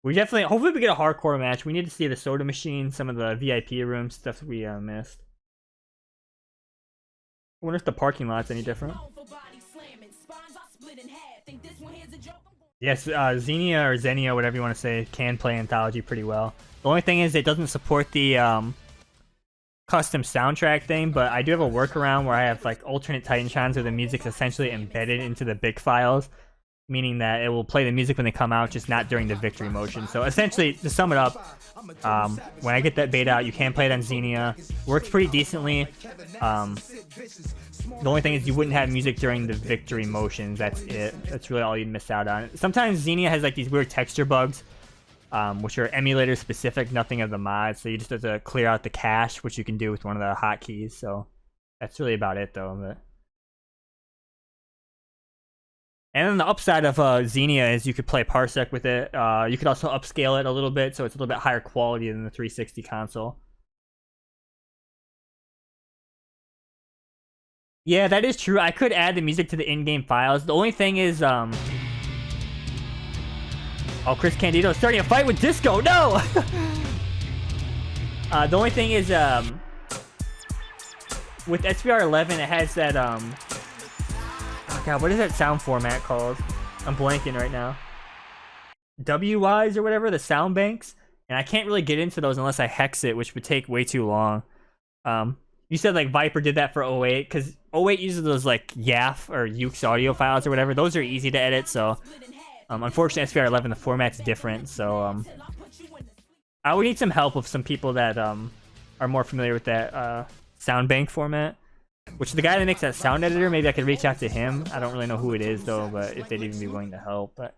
We definitely, hopefully we get a hardcore match. We need to see the soda machine, some of the VIP rooms, stuff we missed. I wonder if the parking lot's any different. Yes, Xenia or Xenia, whatever you want to say, can play Anthology pretty well. The only thing is it doesn't support the custom soundtrack thing, but I do have a workaround where I have like alternate Titantrons where the music's essentially embedded into the BIC files, meaning that it will play the music when they come out, just not during the victory motion. So essentially, to sum it up, when I get that beta out, you can play it on Xenia. Works pretty decently. The only thing is you wouldn't have music during the victory motions. That's it. That's really all you'd miss out on. Sometimes Xenia has like these weird texture bugs, which are emulator specific, nothing of the mods. So you just have to clear out the cache, which you can do with one of the hotkeys. So that's really about it, though. But... And then the upside of Xenia is you could play Parsec with it. You could also upscale it a little bit, so it's a little bit higher quality than the 360 console. Yeah, that is true. I could add the music to the in-game files. The only thing is, oh, Chris Candido is starting a fight with Disco. No! The only thing is, with SVR 11, it has that, oh god, what is that sound format called? I'm blanking right now. WYs or whatever, the sound banks. And I can't really get into those unless I hex it, which would take way too long. You said like Viper did that for 08, because 08 uses those like YAF or UX audio files or whatever. Those are easy to edit, so unfortunately SVR 11 the format's different, so I would need some help with some people that are more familiar with that sound bank format. Which the guy that makes that sound editor, maybe I could reach out to him. I don't really know who it is though, but if they'd even be willing to help. But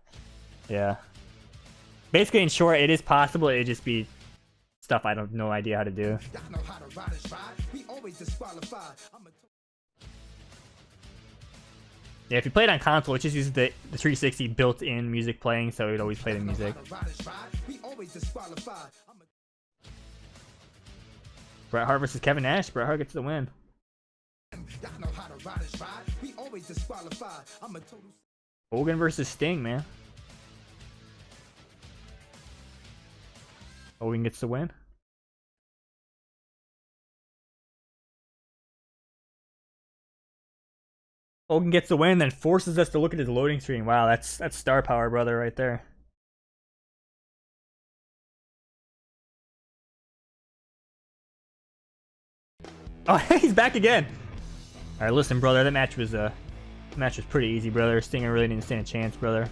yeah, basically in short, it is possible. It'd just be stuff I don't no idea how to do. Yeah, if you play it on console, it just uses the 360 built-in music playing, so it would always play the music. Bret Hart versus Kevin Nash. Bret Hart gets the win. Hogan versus Sting, man. Hogan gets the win. Hogan gets the win, then forces us to look at his loading screen. Wow, that's star power, brother, right there. Oh, he's back again. All right, listen, brother. That match was pretty easy, brother. Stinger really didn't stand a chance, brother.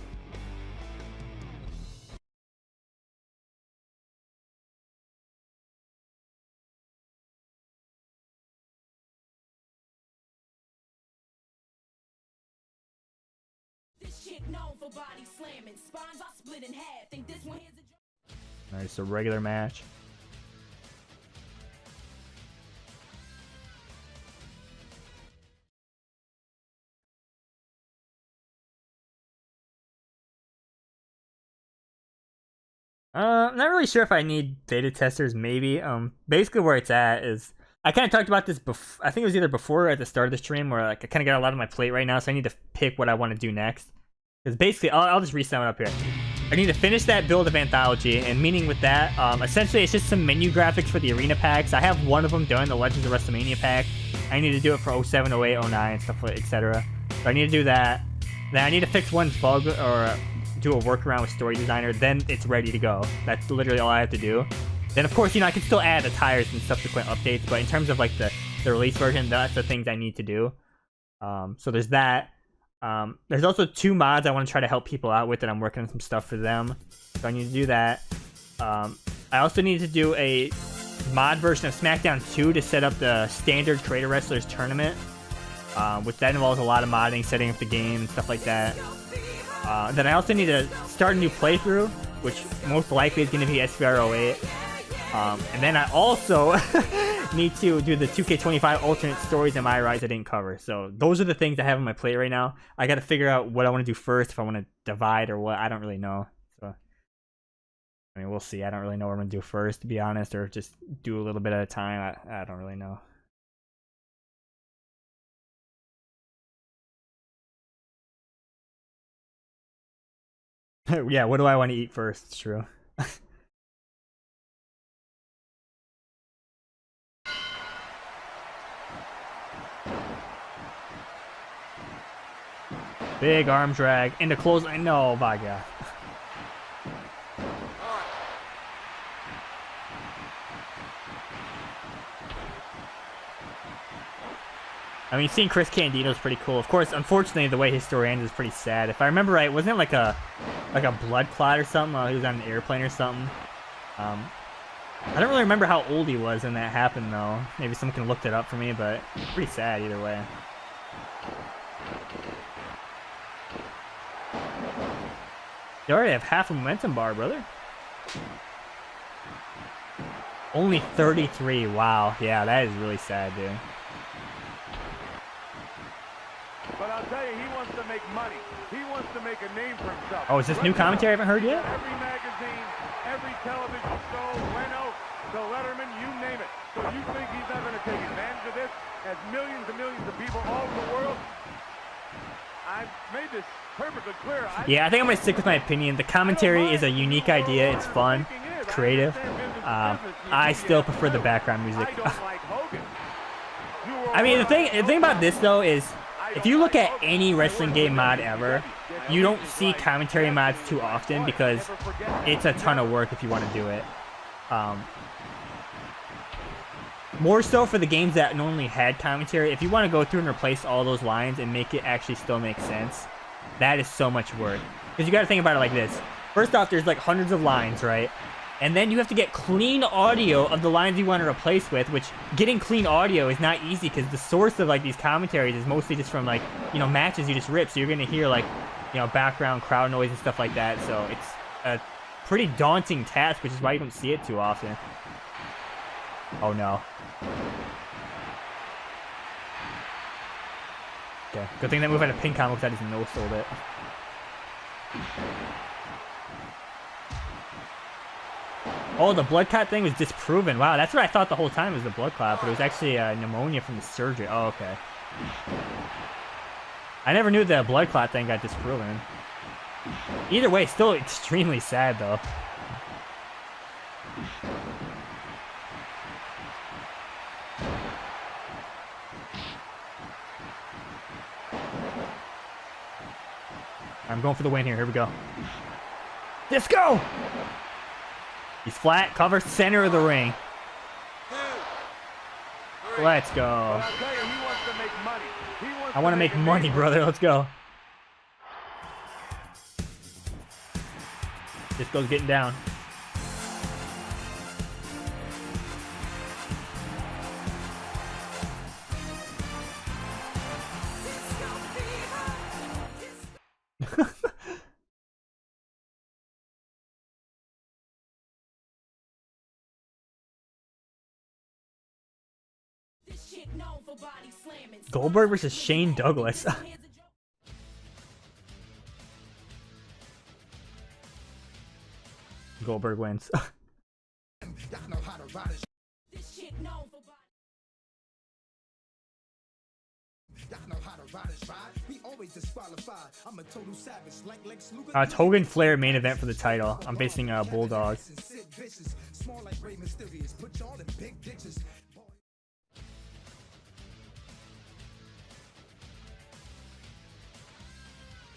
This chick known for body slamming. Spines are split in half. Think this one here's a All right, it's a regular match. Not really sure if I need beta testers, maybe. Basically where it's at is, I kind of talked about this before, I think it was either before or at the start of the stream, where like I kind of got a lot on my plate right now, so I need to pick what I want to do next. Because basically, I'll just resum it up here. I need to finish that build of Anthology, and meaning with that, essentially it's just some menu graphics for the arena packs. I have one of them done, the Legends of WrestleMania pack. I need to do it for 07, 08, 09, stuff like, etc. So I need to do that. Then I need to fix one bug, or do a workaround with Story Designer, then it's ready to go. That's literally all I have to do. Then of course, I can still add the tires and subsequent updates, but in terms of like the release version, that's the things I need to do. So there's that. There's also 2 mods I want to try to help people out with, and I'm working on some stuff for them. So I need to do that. I also need to do a mod version of SmackDown 2 to set up the standard Creator Wrestlers tournament, which that involves a lot of modding, setting up the game and stuff like that. Then I also need to start a new playthrough, which most likely is going to be SVR 08. And then I also need to do the 2K25 alternate stories and my rides I didn't cover. So those are the things I have on my plate right now. I got to figure out what I want to do first, if I want to divide or what. I don't really know. So, I mean, we'll see. I don't really know what I'm going to do first, to be honest, or just do a little bit at a time. I don't really know. Yeah, what do I want to eat first? It's true. Big arm drag into close. No, my God. I mean, seeing Chris Candido is pretty cool. Of course, unfortunately, the way his story ends is pretty sad. If I remember right, wasn't it like a blood clot or something? He was on an airplane or something. I don't really remember how old he was when that happened, though. Maybe someone can look it up for me, but pretty sad either way. You already have half a momentum bar, brother. Only 33. Wow. Yeah, that is really sad, dude. But I'll tell you, he wants to make money. He wants to make a name for himself. Oh, is this new commentary I haven't heard yet? Every magazine, every television show, Leno, the Letterman, you name it. So you think he's not going to take advantage of this as millions and millions of people all over the world? I've made this perfectly clear. Yeah, I think I'm going to stick with my opinion. The commentary is a unique idea. It's fun. It's creative. I still prefer the background music. I mean, the thing about this, though, is if you look at any wrestling game mod ever, you don't see commentary mods too often because it's a ton of work if you want to do it. More so for the games that normally had commentary. If you want to go through and replace all those lines and make it actually still make sense, that is so much work. Because you got to think about it like this. First off, there's like hundreds of lines, right? And then you have to get clean audio of the lines you want to replace with, which getting clean audio is not easy because the source of like these commentaries is mostly just from like, you know, matches you just rip. So you're going to hear like, you know, background crowd noise and stuff like that. So it's a pretty daunting task, which is why you don't see it too often. Oh no. Okay, good thing that move had a pin combo because I just no-sold it. Oh, the blood clot thing was disproven. Wow, that's what I thought the whole time was the blood clot, but it was actually pneumonia from the surgery. Oh, okay. I never knew the blood clot thing got disproven. Either way, still extremely sad, though. I'm going for the win here. Here we go. Let's go! He's flat, cover, center of the ring. Let's go. I want to make money, brother. Let's go. Disco's getting down. Goldberg versus Shane Douglas. Goldberg wins. It's Hogan Flair main event for the title. I'm facing Bulldog.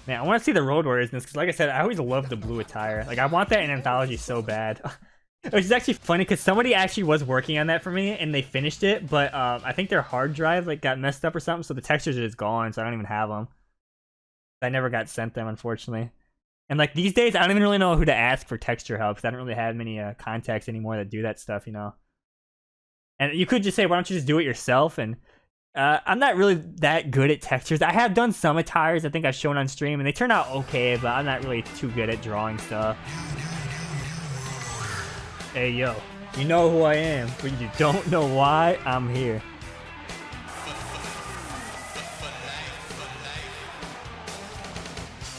Man, I want to see the Road Warriors in this because, like I said, I always loved the blue attire. Like, I want that in Anthology so bad. Which is actually funny because somebody actually was working on that for me and they finished it, but I think their hard drive like got messed up or something, so the textures are just gone, so I don't even have them. I never got sent them, unfortunately. And like these days, I don't even really know who to ask for texture help because I don't really have many contacts anymore that do that stuff, you know. And you could just say, why don't you just do it yourself? And I'm not really that good at textures. I have done some attires I think I've shown on stream, and they turn out okay, but I'm not really too good at drawing stuff. Hey, yo, you know who I am, but you don't know why I'm here.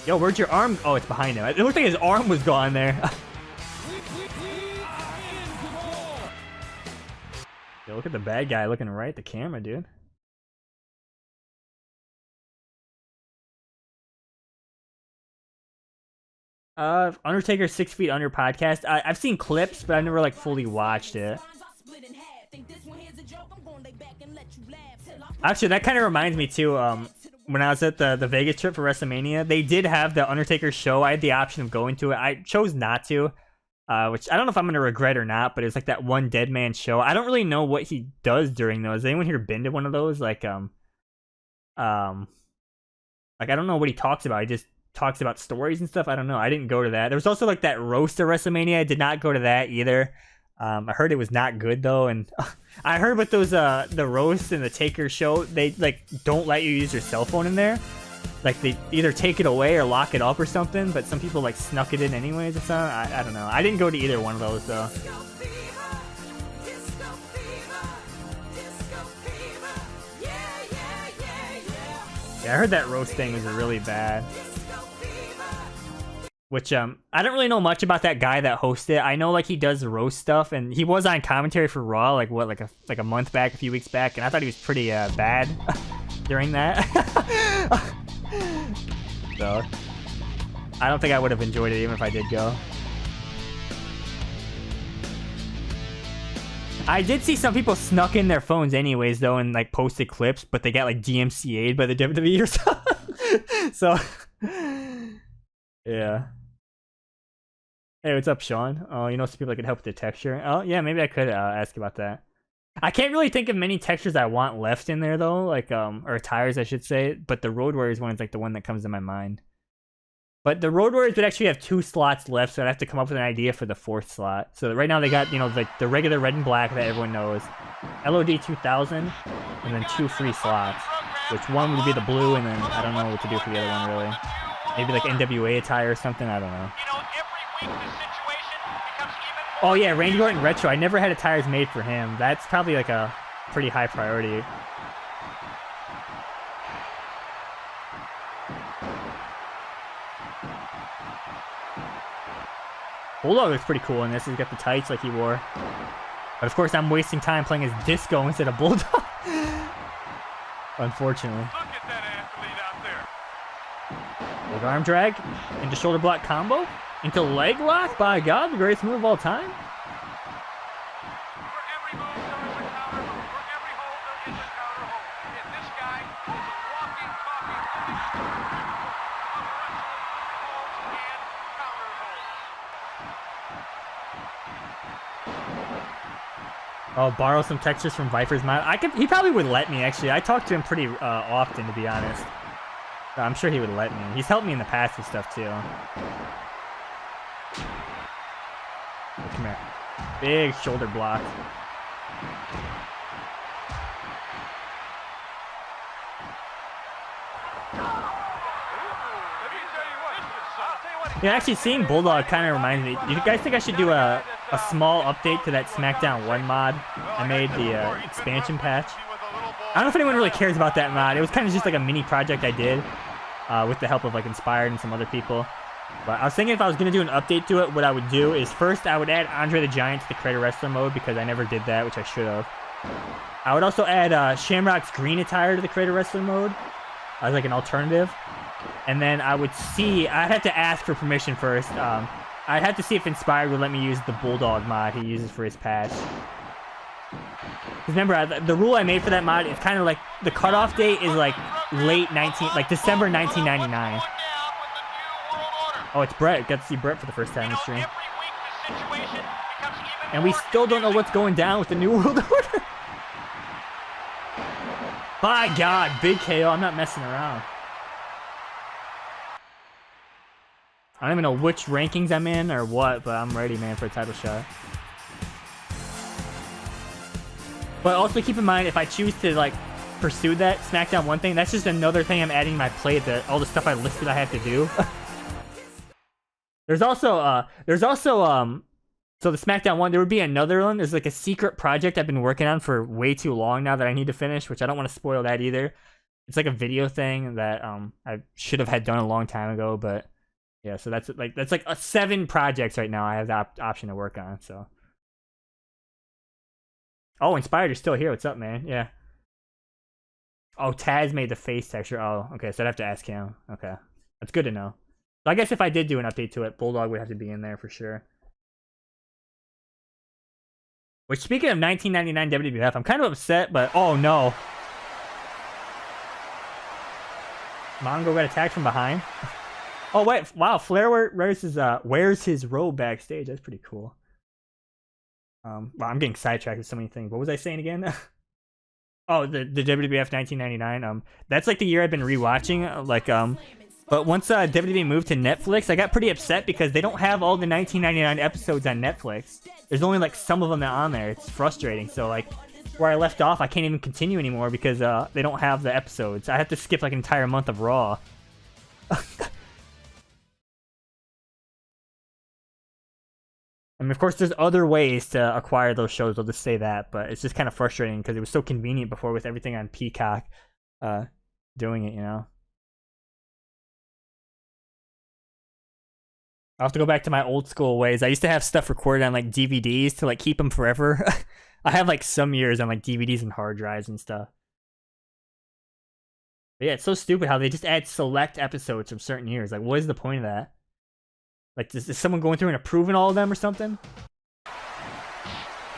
Yo, where'd your arm? Oh, it's behind him. It looked like his arm was gone there. Yo, look at the bad guy looking right at the camera, dude. Undertaker 6 Feet Under podcast. I've seen clips, but I've never like fully watched it. Actually, that kind of reminds me too. when I was at the Vegas trip for WrestleMania, they did have the Undertaker show. I had the option of going to it. I chose not to, which I don't know if I'm going to regret or not, but it's like that one dead man show. I don't really know what he does during those. Has anyone here been to one of those? Like I don't know what he talks about. He just talks about stories and stuff. I don't know. I didn't go to that. There was also like that roast of WrestleMania. I did not go to that either. I heard it was not good though, and I heard with those the roast and the Taker show, they like don't let you use your cell phone in there. Like they either take it away or lock it up or something. But some people like snuck it in anyways or something. I don't know. I didn't go to either one of those though. Yeah, I heard that roast thing was really bad. Which I don't really know much about that guy that hosts it. I know like he does roast stuff, and he was on commentary for Raw like a month back, a few weeks back, and I thought he was pretty bad during that. So I don't think I would have enjoyed it even if I did go. I did see some people snuck in their phones anyways though and like posted clips, but they got like DMCA'd by the WWE or something. So yeah. Hey, what's up, Sean? Oh, you know some people that could help with the texture. Oh, yeah, maybe I could ask about that. I can't really think of many textures I want left in there, though. Like, or tires, I should say. But the Road Warriors one is, like, the one that comes to my mind. But the Road Warriors would actually have 2 slots left, so I'd have to come up with an idea for the 4th slot. So right now they got, you know, like the regular red and black that everyone knows. LOD 2000, and then 2 free slots. Which one would be the blue, and then I don't know what to do for the other one, really. Maybe, like, NWA attire or something, I don't know. Oh yeah, Randy Orton Retro. I never had attires made for him. That's probably like a pretty high priority. Bulldog looks pretty cool in this. He's got the tights like he wore. But of course I'm wasting time playing as Disco instead of Bulldog. Unfortunately. Look at that athlete out there. Big arm drag into shoulder block combo. Into leg lock? By God, the greatest move of all time? For every move, there is a counter move. For every hold, there is a counter hold. And this guy is a walking, talking, living story of wrestling holds and counter holds. Oh, borrow some textures from Viper's Mod. He probably would let me, actually. I talk to him pretty often, to be honest. So I'm sure he would let me. He's helped me in the past with stuff, too. Come here. Big shoulder block. Yeah, actually seeing Bulldog kind of reminds me. Do you guys think I should do a small update to that SmackDown 1 mod I made, the expansion patch? I don't know if anyone really cares about that mod. It was kind of just like a mini project I did with the help of like Inspired and some other people. But I was thinking if I was going to do an update to it, what I would do is first I would add Andre the Giant to the Creator Wrestler mode because I never did that, which I should have. I would also add Shamrock's green attire to the Creator Wrestler mode as like an alternative. And then I would see, I'd have to ask for permission first. I'd have to see if Inspired would let me use the Bulldog mod he uses for his patch. Because remember, the rule I made for that mod is kind of like, the cutoff date is like December 1999. Oh, it's Brett. Got to see Brett for the first time in the stream. And we still don't know what's going down with the New World Order. By God, big KO. I'm not messing around. I don't even know which rankings I'm in or what, but I'm ready, man, for a title shot. But also keep in mind, if I choose to, like, pursue that SmackDown 1 thing, that's just another thing I'm adding to my plate, all the stuff I listed I have to do. There's also, so the SmackDown 1, there would be another one. There's like a secret project I've been working on for way too long now that I need to finish, which I don't want to spoil that either. It's like a video thing that I should have had done a long time ago, but yeah, so that's like 7 projects right now I have the option to work on, so. Oh, Inspired, you're still here. What's up, man? Yeah. Oh, Taz made the face texture. Oh, okay, so I'd have to ask him. Okay, that's good to know. So I guess if I did do an update to it, Bulldog would have to be in there for sure. Which, speaking of 1999 WWF, I'm kind of upset, but oh no. Mongo got attacked from behind. Oh wait, wow! Flair wears his robe backstage. That's pretty cool. Wow, I'm getting sidetracked with so many things. What was I saying again? Oh, the WWF 1999. That's like the year I've been rewatching. But once WWE moved to Netflix, I got pretty upset because they don't have all the 1999 episodes on Netflix. There's only like some of them on there. It's frustrating. So like where I left off, I can't even continue anymore because they don't have the episodes. I have to skip like an entire month of Raw. I mean, of course, there's other ways to acquire those shows. I'll just say that, but it's just kind of frustrating because it was so convenient before with everything on Peacock, doing it. You know. I'll have to go back to my old school ways. I used to have stuff recorded on like DVDs to like keep them forever. I have like some years on like DVDs and hard drives and stuff. But yeah, it's so stupid how they just add select episodes from certain years. Like, what is the point of that? Like, is someone going through and approving all of them or something?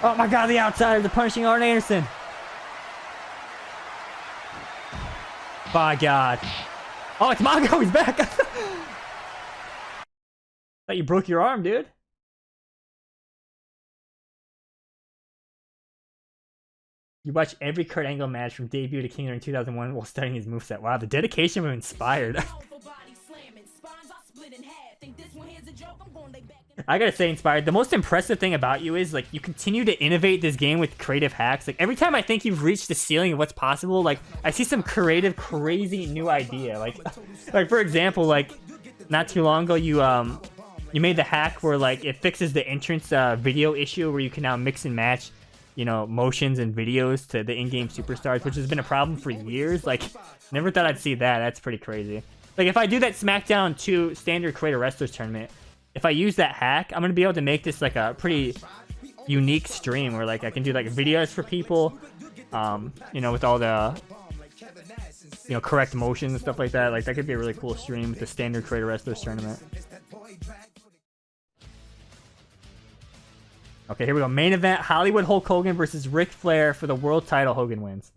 Oh my god, the Outsiders are punishing Arn Anderson. By god. Oh, it's Mongo, he's back. Thought you broke your arm, dude. You watch every Kurt Angle match from debut to King in 2001 while studying his moveset. Wow, the dedication was inspired. I gotta say, inspired. The most impressive thing about you is like you continue to innovate this game with creative hacks. Like every time I think you've reached the ceiling of what's possible, like I see some creative, crazy new idea. Like for example, like not too long ago, you made the hack where like it fixes the entrance video issue where you can now mix and match, you know, motions and videos to the in-game superstars, which has been a problem for years. Like, never thought I'd see that. That's pretty crazy. Like, if I do that SmackDown 2 standard creator wrestlers tournament, if I use that hack, I'm gonna be able to make this like a pretty unique stream where like I can do like videos for people, you know, with all the, you know, correct motions and stuff like that. Like, that could be a really cool stream with the standard creator wrestlers tournament. Okay, here we go. Main event, Hollywood Hulk Hogan versus Ric Flair for the world title. Hogan wins.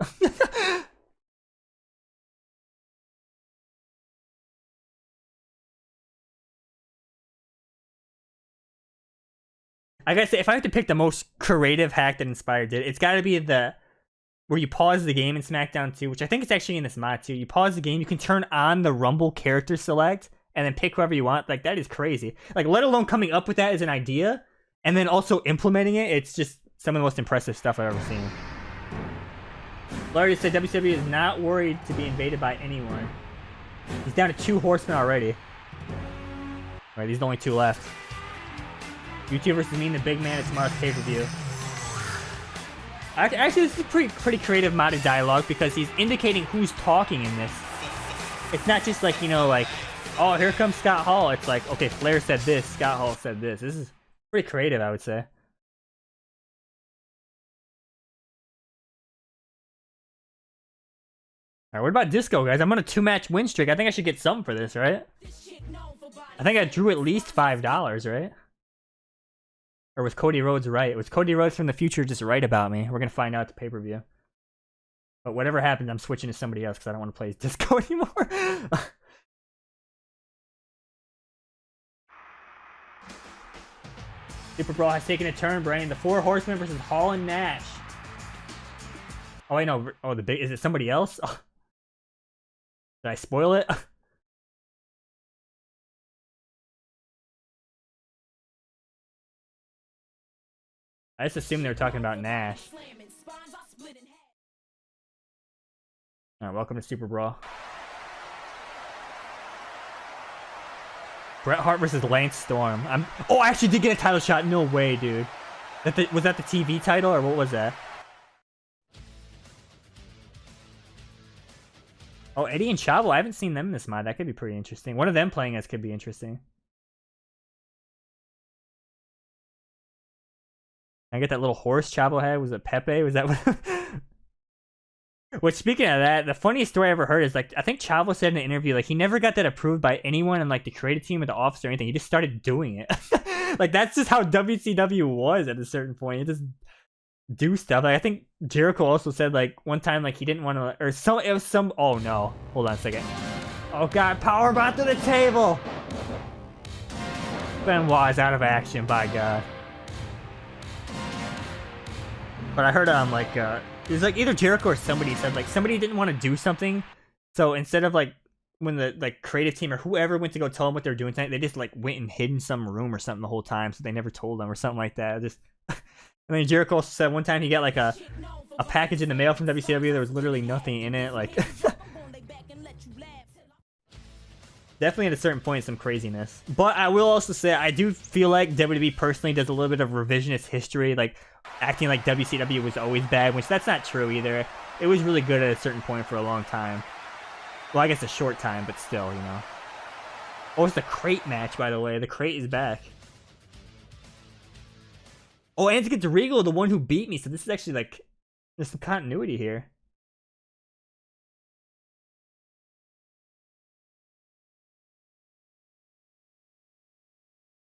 I gotta say, if I have to pick the most creative hack that Inspired did, it's gotta be the where you pause the game in SmackDown 2, which I think it's actually in this mod too. You pause the game, you can turn on the Rumble character select, and then pick whoever you want. Like, that is crazy. Like, let alone coming up with that as an idea, and then also implementing it. It's just some of the most impressive stuff I've ever seen. Larry said WCW is not worried to be invaded by anyone. He's down to 2 horsemen already. Alright, these are the only 2 left. YouTube versus me and the big man at tomorrow's pay-per-view. Actually, this is pretty creative modded dialogue because he's indicating who's talking in this. It's not just like, you know, like, oh, here comes Scott Hall. It's like, okay, Flair said this, Scott Hall said this. This is pretty creative, I would say. Alright, what about Disco, guys? I'm on a 2-match win streak. I think I should get something for this, right? I think I drew at least $5, right? Or was Cody Rhodes right? Was Cody Rhodes from the future just right about me? We're going to find out at the pay-per-view. But whatever happens, I'm switching to somebody else because I don't want to play Disco anymore. Super Brawl has taken a turn, Brain. The 4 Horsemen versus Hall and Nash. Oh, wait, no. Oh, the big... Is it somebody else? Oh. Did I spoil it? I just assumed they were talking about Nash. Alright, welcome to Super Brawl. Bret Hart versus Lance Storm. Oh, I actually did get a title shot. No way, dude. Was that the TV title, or what was that? Oh, Eddie and Chavo. I haven't seen them in this mod. That could be pretty interesting. One of them playing as could be interesting. I get that little horse Chavo had. Was it Pepe? Was that what? Which, speaking of that, the funniest story I ever heard is, like, I think Chavo said in an interview, like, he never got that approved by anyone in, like, the creative team or the office or anything. He just started doing it. Like, that's just how WCW was at a certain point. He just do stuff. Like, I think Jericho also said, like, one time, like, he didn't want to, or some, it was some, oh no. Hold on a second. Oh god, powerbomb to the table! Benoit is out of action, by god. But I heard like it was like either Jericho or somebody said like somebody didn't want to do something, so instead of like when the like creative team or whoever went to go tell them what they're doing tonight, they just like went and hid in some room or something the whole time, so they never told them or something like that. Just I mean, Jericho also said one time he got like a package in the mail from WCW. There was literally nothing in it. Like, definitely at a certain point, some craziness. But I will also say I do feel like WWE personally does a little bit of revisionist history, like acting like WCW was always bad, which that's not true either. It was really good at a certain point for a long time. Well, I guess a short time, but still, you know. Oh, it's the crate match, by the way. The crate is back. Oh, and to get to Regal, the one who beat me. So this is actually like, there's some continuity here.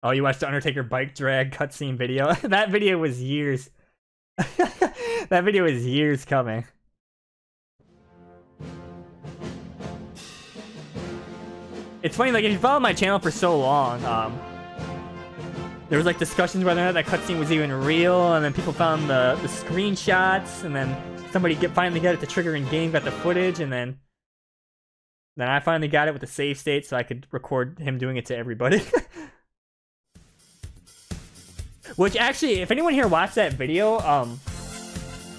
Oh, you watched the Undertaker bike drag cutscene video? That video was years. That video was years coming. It's funny, like, if you follow my channel for so long, there was like discussions whether or not that cutscene was even real, and then people found the screenshots, and then somebody finally got it to trigger in game, got the footage, and then I finally got it with the save state so I could record him doing it to everybody. Which actually, if anyone here watched that video,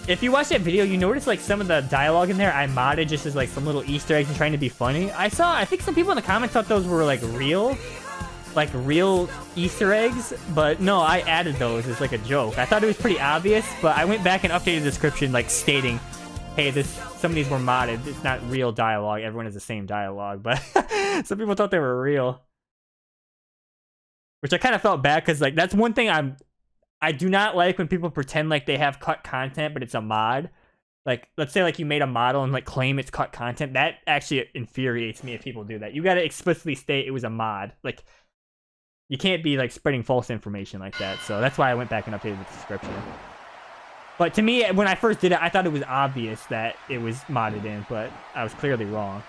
if you watch that video, you notice like some of the dialogue in there I modded just as like some little Easter eggs and trying to be funny. I think some people in the comments thought those were like real Easter eggs, but no, I added those as like a joke. I thought it was pretty obvious, but I went back and updated the description like stating, hey, some of these were modded. It's not real dialogue. Everyone has the same dialogue, but some people thought they were real. Which I kind of felt bad because like that's one thing I do not like when people pretend like they have cut content, but it's a mod. Like, let's say like you made a model and like claim it's cut content. That actually infuriates me if people do that. You got to explicitly state it was a mod. Like, you can't be like spreading false information like that. So that's why I went back and updated the description. But to me, when I first did it, I thought it was obvious that it was modded in, but I was clearly wrong.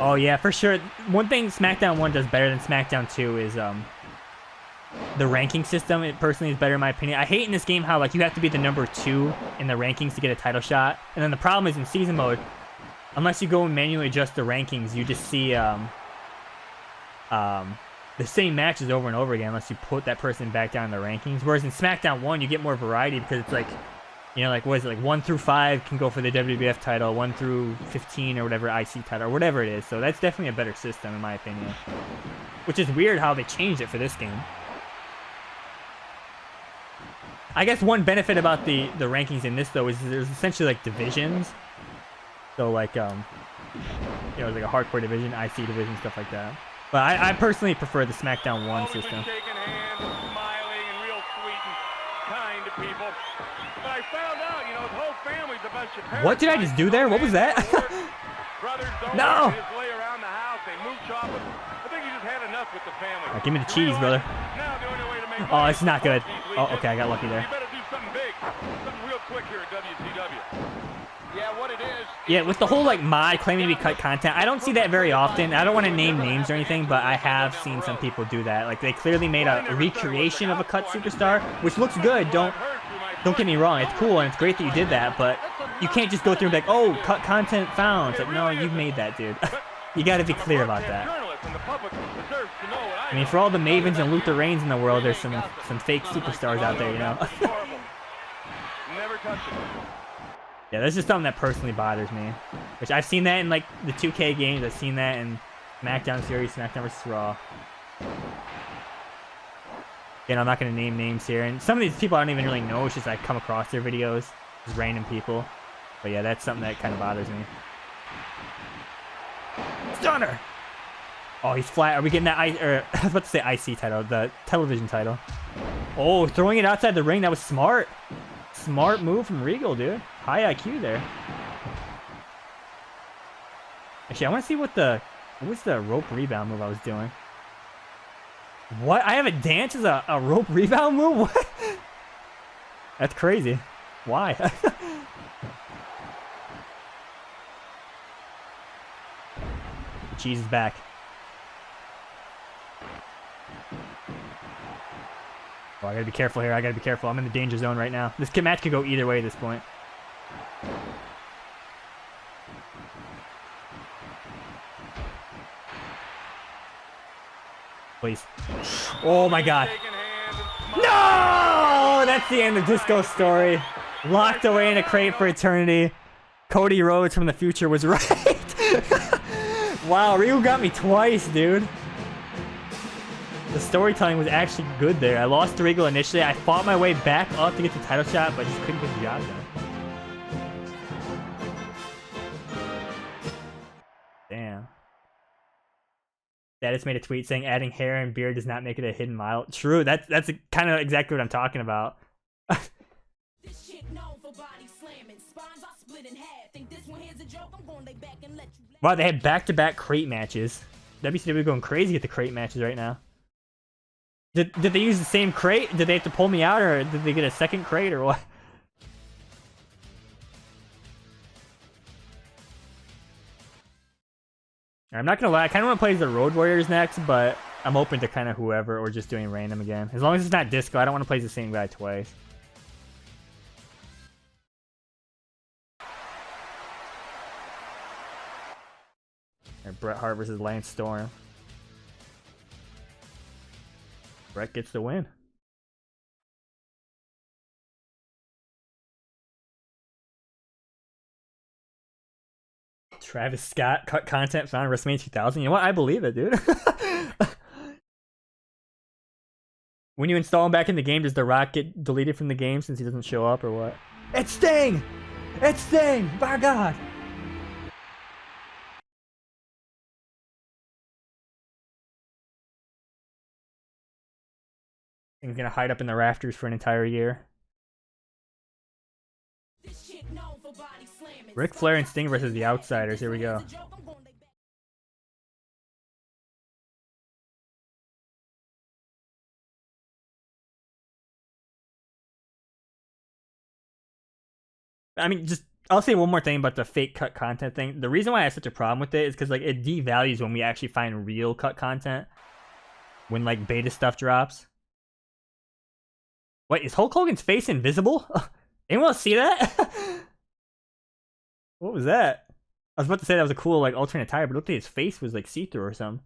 Oh yeah, for sure. One thing SmackDown 1 does better than SmackDown 2 is the ranking system. It personally is better in my opinion. I hate in this game how like you have to be the number 2 in the rankings to get a title shot. And then the problem is in season mode, unless you go and manually adjust the rankings, you just see the same matches over and over again unless you put that person back down in the rankings. Whereas in SmackDown 1, you get more variety because it's like, you know, like, what is it, like 1 through 5 can go for the WWF title, 1 through 15 or whatever, IC title, or whatever it is. So that's definitely a better system, in my opinion. Which is weird how they changed it for this game. I guess one benefit about the rankings in this, though, is there's essentially, like, divisions. So, like, you know, like a hardcore division, IC division, stuff like that. But I personally prefer the SmackDown 1 system. Shaking hands, smiling, and real sweet and kind to people. But I found out, you know, his whole family's a bunch of parents. What did I just do there? What was that? Brothers don't No! just lay around the house, they move choppers. I think he just had enough with the family. Give me the cheese, brother. Now the only way to make Oh, it's not good. Oh, okay, I got lucky there. You better do something big, something real quick here at WCW. Yeah, what it is. Yeah, with the whole like mod claiming to be cut content, I don't see that very often. I don't want to name names or anything, but I have seen some people do that. Like they clearly made a recreation of a cut superstar, which looks good. Don't get me wrong, it's cool and it's great that you did that, but you can't just go through and be like, oh, cut content found. It's like, no, you've made that, dude. You got to be clear about that. I mean, for all the Mavens and Luther Reigns in the world, there's some fake superstars out there, you know. Never touch it. Yeah, that's just something that personally bothers me. Which I've seen that in like the 2K games. I've seen that in SmackDown Series, SmackDown vs. Raw. Again, I'm not going to name names here. And some of these people I don't even really know. It's just I come across their videos. Just random people. But yeah, that's something that kind of bothers me. Stunner! Oh, he's flat. Are we getting that I was about to say IC title, the television title. Oh, throwing it outside the ring. That was smart. Smart move from Regal, dude. High IQ there. Actually, I want to see what was the rope rebound move I was doing. What? I have a dance as a rope rebound move? What? That's crazy. Why? Cheese is back. Oh, I gotta be careful here. I gotta be careful. I'm in the danger zone right now. This match could go either way at this point. Please. Oh my god. No! That's the end of Disco Story. Locked away in a crate for eternity. Cody Rhodes from the future was right. Wow, Ryu got me twice, dude. The storytelling was actually good there. I lost to Regal initially. I fought my way back up to get the title shot, but just couldn't get the job done. Damn. Status made a tweet saying adding hair and beard does not make it a hidden mile. True, that's kind of exactly what I'm talking about. This chick known for body slamming. Spines are split in half. Think this one here's a joke? I'm gonna lay back and let you laugh. Wow, they had back-to-back crate matches. WCW going crazy at the crate matches right now. Did they use the same crate? Did they have to pull me out, or did they get a second crate, or what? I'm not gonna lie, I kind of want to play as the Road Warriors next, but I'm open to kind of whoever, or just doing random again. As long as it's not Disco, I don't want to play as the same guy twice. And Bret Hart versus Lance Storm. Bret gets the win. Travis Scott cut content found on WrestleMania 2000. You know what? I believe it, dude. When you install him back in the game, does The Rock get deleted from the game since he doesn't show up, or what? It's Sting! It's Sting! By God! He's gonna hide up in the rafters for an entire year. This chick known for body slamming. Ric Flair and Sting versus the Outsiders. Here we go. I mean, just I'll say one more thing about the fake cut content thing. The reason why I have such a problem with it is because like it devalues when we actually find real cut content. When like beta stuff drops. Wait, is Hulk Hogan's face invisible? Anyone else see that? What was that? I was about to say that was a cool like alternate attire, but it looked like his face was like see-through or something.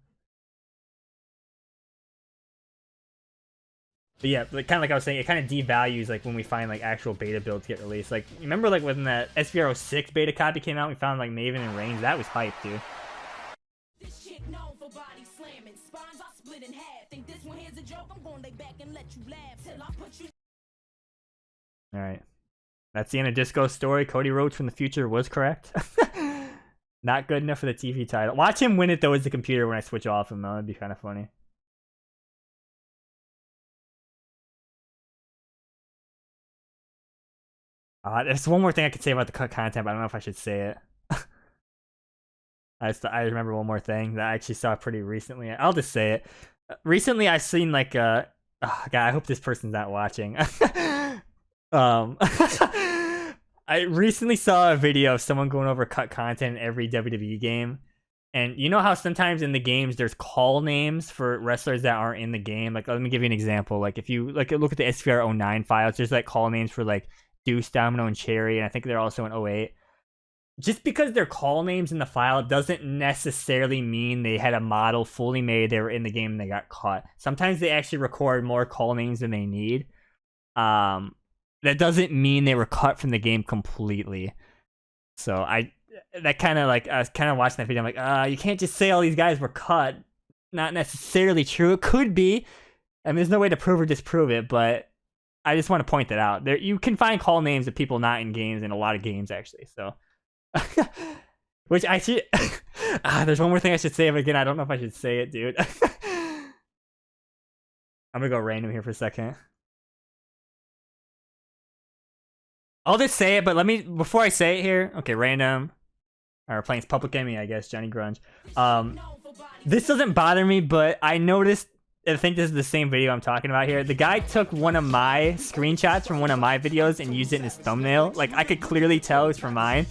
But yeah, like, kind of like I was saying, it kind of devalues like when we find like actual beta builds get released. Like, remember like when that SVR06 beta copy came out, we found like Maven and Reigns. That was hype, dude. This chick known for body slamming. Spines are split in half. Think this one here's a joke? I'm gonna lay back and let you laugh till I put you. All right, that's the end of Disco Story. Cody Rhodes from the future was correct. Not good enough for the TV title. Watch him win it though as the computer when I switch off him though. That'd be kind of funny. There's one more thing I could say about the cut content, but I don't know if I should say it. I remember one more thing that I actually saw pretty recently. I'll just say it. Recently, I seen like oh God, I hope this person's not watching. I recently saw a video of someone going over cut content in every WWE game. And you know how sometimes in the games there's call names for wrestlers that aren't in the game? Like, let me give you an example. Like, if you like look at the SVR09 files, there's like call names for like Deuce, Domino, and Cherry, and I think they're also in 08. Just because they're call names in the file doesn't necessarily mean they had a model fully made, they were in the game, and they got caught. Sometimes they actually record more call names than they need. That doesn't mean they were cut from the game completely. So that kind of like, I was kind of watching that video, I'm like, you can't just say all these guys were cut. Not necessarily true. It could be. I mean, there's no way to prove or disprove it, but I just want to point that out. There, you can find call names of people not in games in a lot of games, actually. So, which I should. There's one more thing I should say, but again, I don't know if I should say it, dude. I'm gonna go random here for a second. I'll just say it, but let me before I say it here. Okay, random. Or playing Public Enemy, I guess. Johnny Grunge. This doesn't bother me, but I noticed I think this is the same video I'm talking about here. The guy took one of my screenshots from one of my videos and used it in his thumbnail. Like, I could clearly tell it's from mine.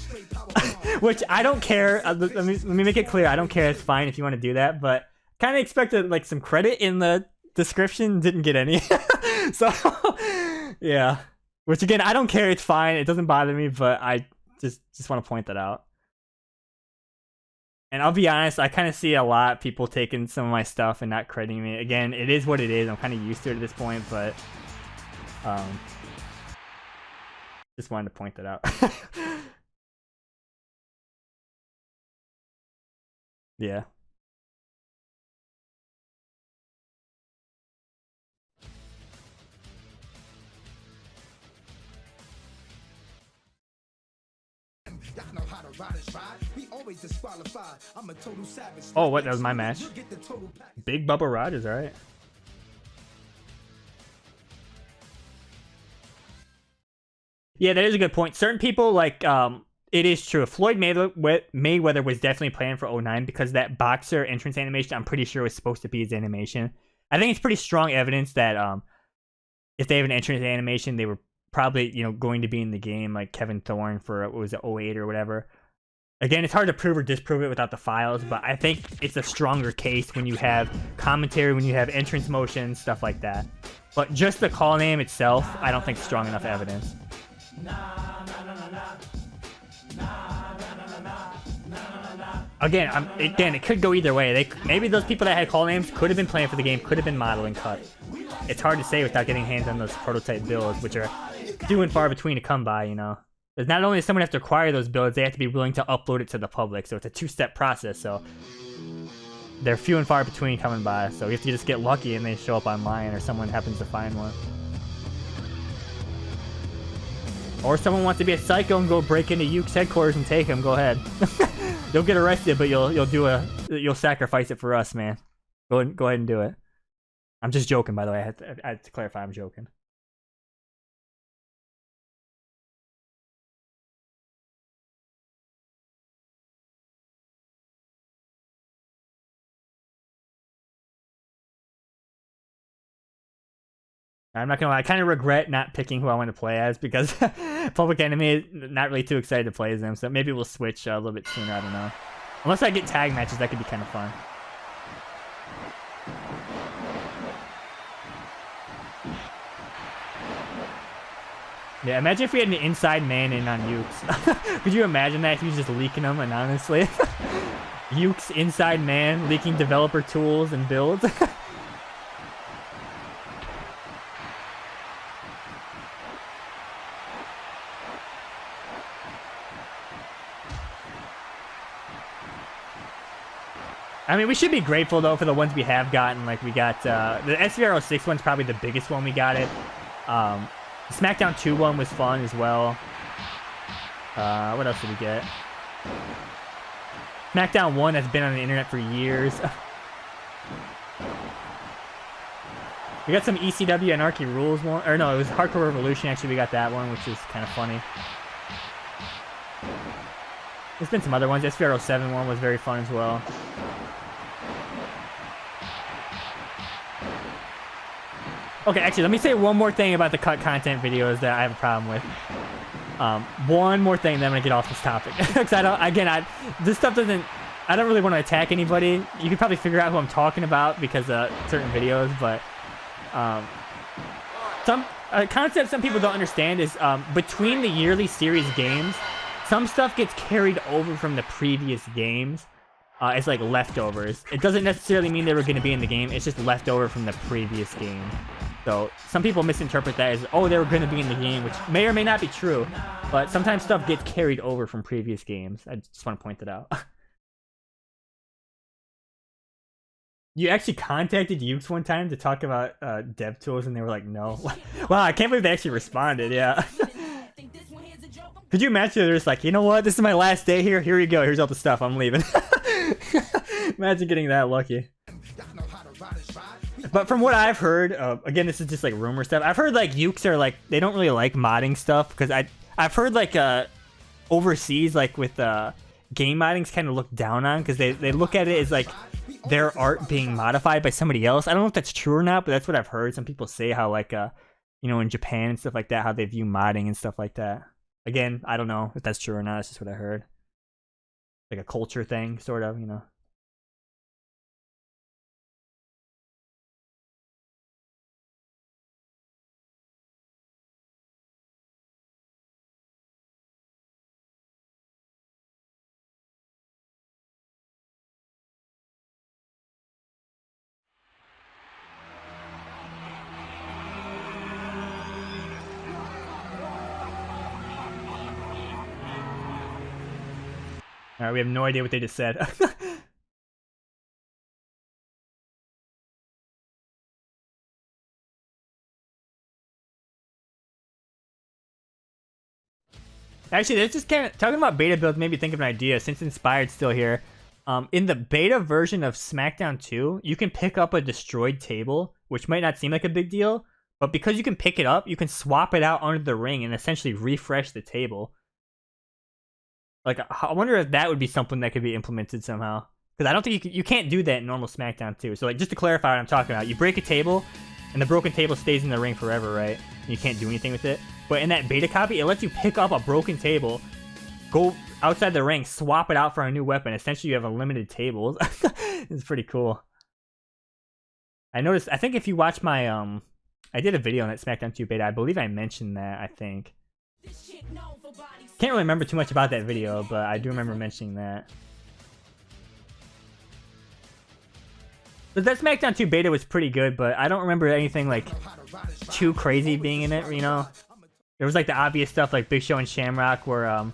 Which, I don't care. Let me make it clear. I don't care. It's fine if you want to do that. But kind of expected, like, some credit in the description. Didn't get any. So, yeah. Which, again, I don't care. It's fine. It doesn't bother me. But I just want to point that out. And I'll be honest, I kind of see a lot of people taking some of my stuff and not crediting me. Again, it is what it is. I'm kind of used to it at this point, but just wanted to point that out. Yeah. Oh, what? That was my match. Big Bubba Rogers, all right. Yeah, that is a good point. Certain people, like, it is true. Floyd Mayweather was definitely planned for 09 because that boxer entrance animation, I'm pretty sure was supposed to be his animation. I think it's pretty strong evidence that if they have an entrance animation, they were probably, you know, going to be in the game, like Kevin Thorne for, what was it, 08 or whatever. Again, it's hard to prove or disprove it without the files, but I think it's a stronger case when you have commentary, when you have entrance motions, stuff like that. But just the call name itself, I don't think is strong enough evidence. Again, it could go either way. Maybe those people that had call names could have been playing for the game, could have been modeling cut. It's hard to say without getting hands on those prototype builds, which are few and far between to come by, you know. Because not only does someone have to acquire those builds, they have to be willing to upload it to the public. So it's a two-step process. So they're few and far between coming by. So you have to just get lucky and they show up online, or someone happens to find one. Or someone wants to be a psycho and go break into Yuke's headquarters and take him. Go ahead. You'll get arrested, but you'll sacrifice it for us, man. Go ahead and do it. I'm just joking, by the way. I had to clarify, I'm joking. I'm not gonna lie, I kind of regret not picking who I want to play as because Public Enemy is not really too excited to play as them, so maybe we'll switch a little bit sooner, I don't know. Unless I get tag matches, that could be kind of fun. Yeah, imagine if we had an inside man in on Ukes. Could you imagine that if he was just leaking them anonymously? Ukes inside man, leaking developer tools and builds. I mean, we should be grateful, though, for the ones we have gotten. Like, we got, the SVR06 one's probably the biggest one we got it. The SmackDown 2 one was fun as well. What else did we get? SmackDown 1 has been on the internet for years. We got some ECW Anarchy Rules one. Or no, it was Hardcore Revolution, actually. We got that one, which is kind of funny. There's been some other ones. SVR07 one was very fun as well. Okay, actually, let me say one more thing about the cut content videos that I have a problem with. One more thing, then I'm gonna get off this topic. Because this stuff doesn't. I don't really want to attack anybody. You can probably figure out who I'm talking about because of certain videos, but some concept some people don't understand is between the yearly series games, some stuff gets carried over from the previous games. It's like leftovers. It doesn't necessarily mean they were going to be in the game. It's just leftover from the previous game. So some people misinterpret that as, oh, they were going to be in the game, which may or may not be true. But sometimes stuff gets carried over from previous games. I just want to point that out. You actually contacted Ukes one time to talk about dev tools, and they were like, no. Wow, I can't believe they actually responded, yeah. Could you imagine they're just like, you know what, this is my last day here, here you go, here's all the stuff, I'm leaving. Imagine getting that lucky. But from what I've heard, again, this is just like rumor stuff, I've heard like Ukes are like, they don't really like modding stuff, because I've heard like overseas, like with game modding's kind of looked down on, because they look at it as like, their art being modified by somebody else. I don't know if that's true or not, but that's what I've heard. Some people say how like you know, in Japan and stuff like that, how they view modding and stuff like that. Again, I don't know if that's true or not. That's just what I heard. Like a culture thing, sort of, you know. Alright, we have no idea what they just said. Actually, that's just kind of talking about beta builds made me think of an idea. Since Inspired's still here, in the beta version of SmackDown 2, you can pick up a destroyed table, which might not seem like a big deal, but because you can pick it up, you can swap it out under the ring and essentially refresh the table. Like, I wonder if that would be something that could be implemented somehow. Because I don't think you can't do that in normal SmackDown 2. So, like, just to clarify what I'm talking about, you break a table, and the broken table stays in the ring forever, right? And you can't do anything with it. But in that beta copy, it lets you pick up a broken table, go outside the ring, swap it out for a new weapon. Essentially, you have unlimited tables. It's pretty cool. I noticed, I think if you watch my, I did a video on that SmackDown 2 beta. I believe I mentioned that, I think. Can't really remember too much about that video, but I do remember mentioning that. But that SmackDown 2 beta was pretty good, but I don't remember anything, like, too crazy being in it, you know? There was, like, the obvious stuff, like Big Show and Shamrock were,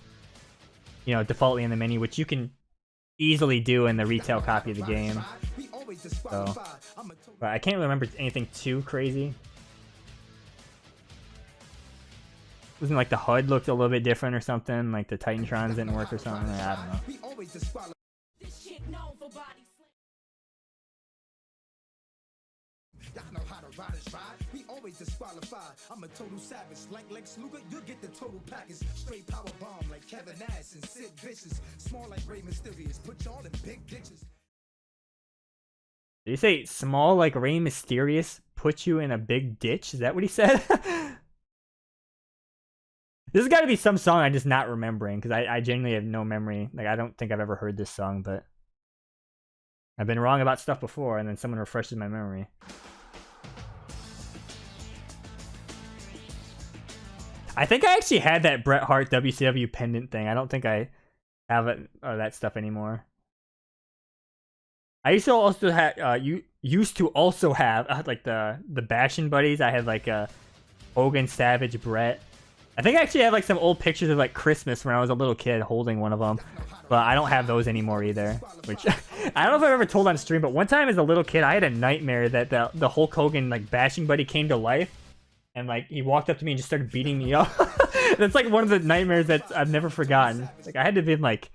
you know, defaultly in the menu, which you can easily do in the retail copy of the game. So, but I can't remember anything too crazy. Wasn't like the HUD looked a little bit different or something, like the Titantrons didn't work or something. I don't know. We always disqualify. I'm a total savage. Like Lex Luger, you'll get the total package. Straight power bomb like Kevin Nash and Sid Vicious. Small like Rey Mysterious. Put y'all in big ditches. Did he say small like Rey Mysterious put you in a big ditch? Is that what he said? This has got to be some song I'm just not remembering, because I genuinely have no memory. Like, I don't think I've ever heard this song, but I've been wrong about stuff before, and then someone refreshes my memory. I think I actually had that Bret Hart WCW pendant thing. I don't think I have it or that stuff anymore. I used to also have like the Bashing Buddies. I had like a Hogan, Savage, Bret. I think I actually have like some old pictures of like Christmas when I was a little kid holding one of them, but I don't have those anymore either. Which I don't know if I've ever told on stream, but one time as a little kid, I had a nightmare that the Hulk Hogan like Bashing Buddy came to life, and like he walked up to me and just started beating me up. That's like one of the nightmares that I've never forgotten. Like I had to be like,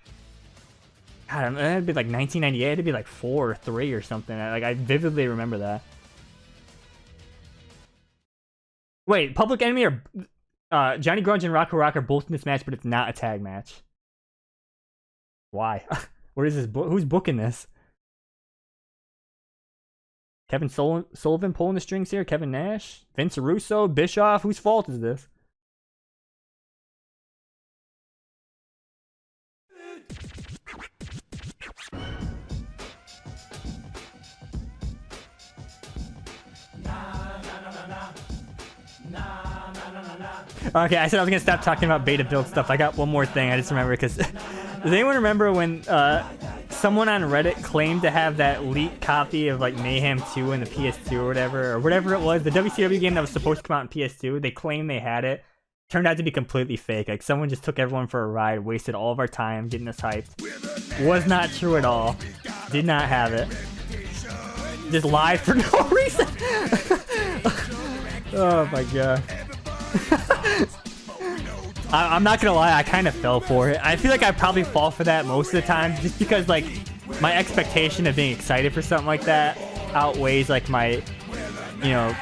God, it had to be like 1998. It had to be like 4 or 3 or something. Like I vividly remember that. Wait, Public Enemy or Johnny Grunge and Rocco Rock are both in this match, but it's not a tag match. Why? Where is this book? Who's booking this? Kevin Sullivan pulling the strings here? Kevin Nash? Vince Russo? Bischoff? Whose fault is this? Okay, I said I was gonna stop talking about beta build stuff. I got one more thing I just remember, because does anyone remember when someone on Reddit claimed to have that leaked copy of like Mayhem 2 in the PS2 or whatever it was, the WCW game that was supposed to come out in PS2? They claimed they had it. Turned out to be completely fake. Like someone just took everyone for a ride, wasted all of our time getting us hyped. Was not true at all. Did not have it. Just lied for no reason. Oh my god. I'm not gonna lie, I kind of fell for it. I feel like I probably fall for that most of the time, just because like my expectation of being excited for something like that outweighs like my, you know,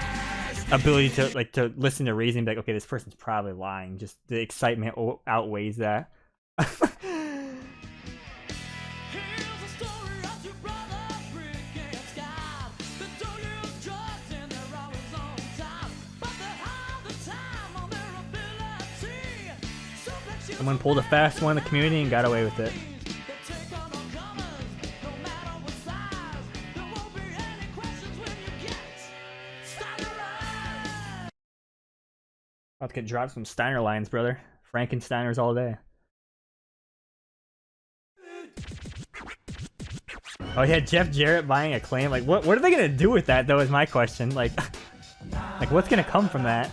ability to listen to reason and be like, okay, this person's probably lying. Just the excitement outweighs that. Someone pulled a fast one in the community and got away with it. About to get dropped some Steiner lines, brother. Frankensteiners all day. Oh yeah, Jeff Jarrett buying Acclaim. Like, what are they gonna do with that though? Is my question. Like what's gonna come from that?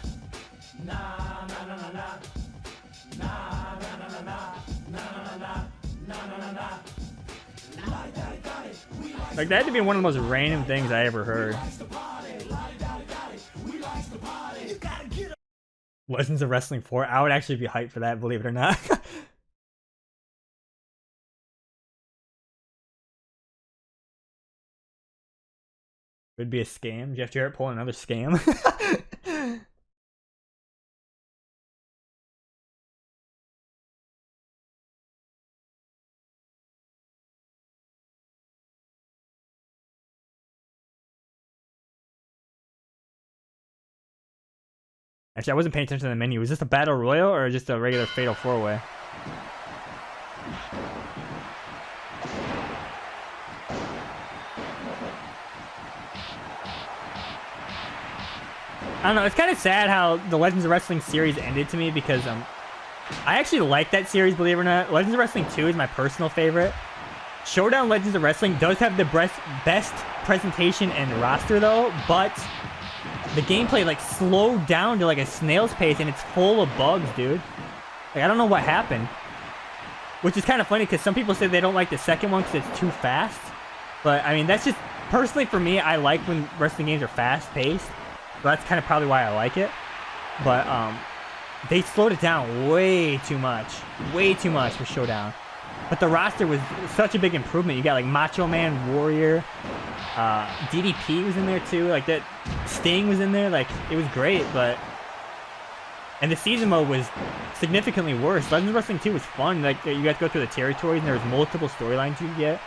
Like, that had to be one of the most random things I ever heard. Legends of Wrestling 4. I would actually be hyped for that, believe it or not. Would be a scam. Jeff Jarrett pulling another scam. Actually, I wasn't paying attention to the menu. Was this a Battle Royal or just a regular Fatal 4-Way? I don't know, it's kind of sad how the Legends of Wrestling series ended to me because I actually like that series, believe it or not. Legends of Wrestling 2 is my personal favorite. Showdown Legends of Wrestling does have the best presentation and roster though, but the gameplay like slowed down to like a snail's pace and it's full of bugs, dude. Like, I don't know what happened. Which is kind of funny because some people say they don't like the second one because it's too fast. But I mean, that's just, personally for me, I like when wrestling games are fast paced. So that's kind of probably why I like it. But they slowed it down way too much. Way too much for Showdown. But the roster was such a big improvement. You got like Macho Man, Warrior, DDP was in there too. Like, that Sting was in there. Like, it was great, but... And the season mode was significantly worse. Legends of Wrestling 2 was fun. Like, you got to go through the territories and there was multiple storylines you could get.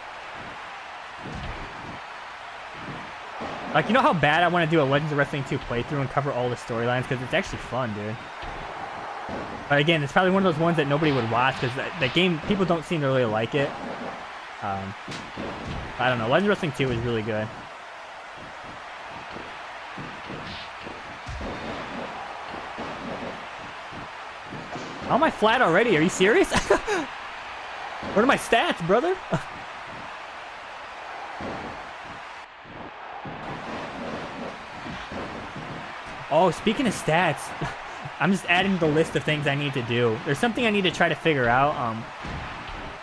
Like, you know how bad I want to do a Legends of Wrestling 2 playthrough and cover all the storylines? Because it's actually fun, dude. But again, it's probably one of those ones that nobody would watch because that game, people don't seem to really like it. I don't know. Legends of Wrestling 2 is really good. How am I flat already? Are you serious? What are my stats, brother? Oh, speaking of stats, I'm just adding to the list of things I need to do. There's something I need to try to figure out.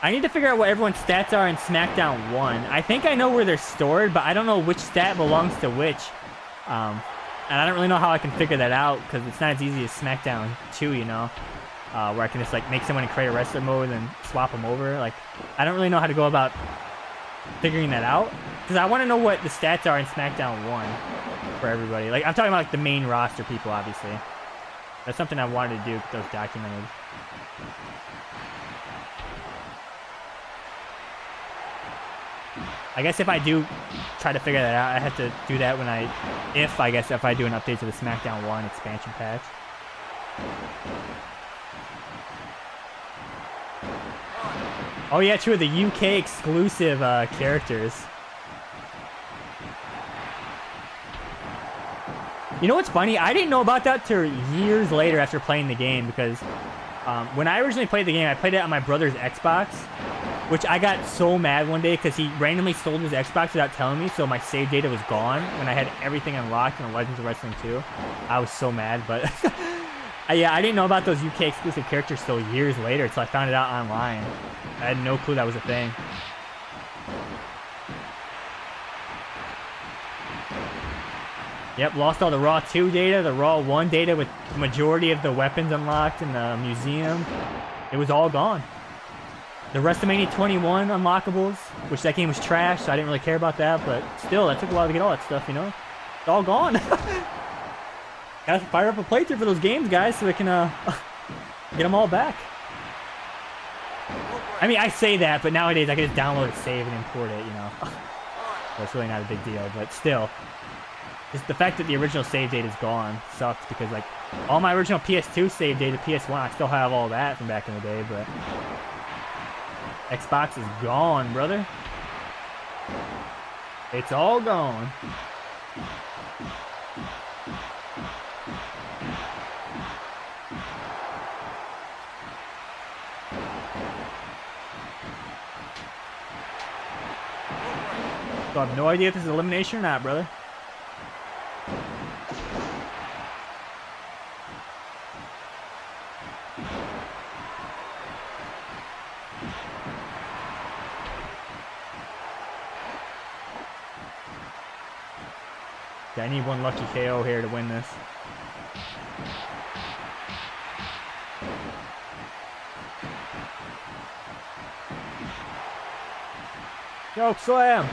I need to figure out what everyone's stats are in SmackDown 1. I think I know where they're stored, but I don't know which stat belongs to which. And I don't really know how I can figure that out because it's not as easy as SmackDown 2, you know? Where I can just like make someone in create a wrestler mode and swap them over. Like, I don't really know how to go about figuring that out because I want to know what the stats are in SmackDown 1 for everybody. Like, I'm talking about like the main roster people, obviously. That's something I wanted to do, get those documented. I guess if I do try to figure that out, I have to do that when if I do an update to the SmackDown 1 expansion patch. Oh yeah, true, the UK exclusive characters. You know what's funny? I didn't know about that till years later after playing the game because when I originally played the game, I played it on my brother's Xbox, which I got so mad one day because he randomly sold his Xbox without telling me, so my save data was gone when I had everything unlocked in Legends of Wrestling 2. I was so mad, but yeah, I didn't know about those UK exclusive characters till years later, so I found it out online. I had no clue that was a thing. Yep, lost all the Raw 2 data, the Raw 1 data with the majority of the weapons unlocked in the museum. It was all gone. The WrestleMania 21 unlockables, which that game was trash, so I didn't really care about that, but still, that took a while to get all that stuff, you know? It's all gone. Gotta fire up a playthrough for those games, guys, so we can get them all back. I mean, I say that, but nowadays I can just download it, save, and import it, you know? So it's really not a big deal, but still. Just the fact that the original save date is gone sucks, because like all my original PS2 save data, PS1, I still have all that from back in the day, but Xbox is gone, brother. It's all gone. So I have no idea if this is elimination or not, brother. I need one lucky KO here to win this. Choke slam! 1,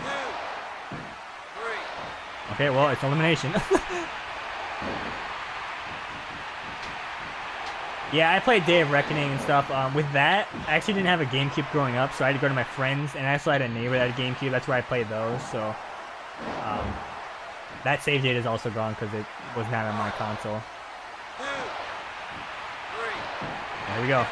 2, 3. Okay, well, it's elimination. Yeah, I played Day of Reckoning and stuff. With that, I actually didn't have a GameCube growing up, so I had to go to my friends, and I also had a neighbor that had a GameCube. That's where I played those, so that save data is also gone because it was not on my console. 2, 3. There we go.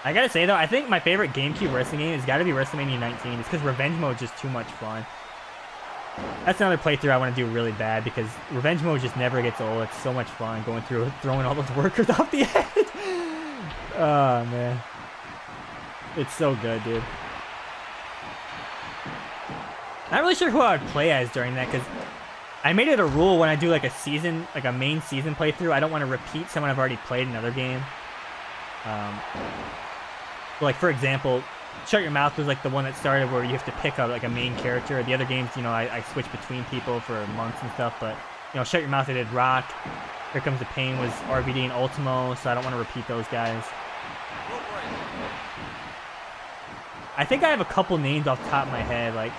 I gotta say though, I think my favorite GameCube wrestling game has got to be WrestleMania 19. It's because Revenge Mode is just too much fun. That's another playthrough I want to do really bad, because Revenge Mode just never gets old. It's so much fun going through, throwing all those workers off the edge. Oh, man. It's so good, dude. Not really sure who I would play as during that, because I made it a rule when I do like a season, like a main season playthrough, I don't want to repeat someone I've already played in another game. Like, for example, Shut Your Mouth was like the one that started where you have to pick up like a main character. The other games, you know, I switch between people for months and stuff, but you know, Shut Your Mouth I did Rock. Here Comes the Pain was RVD and Ultimo, so I don't want to repeat those guys. I think I have a couple names off the top of my head. Like,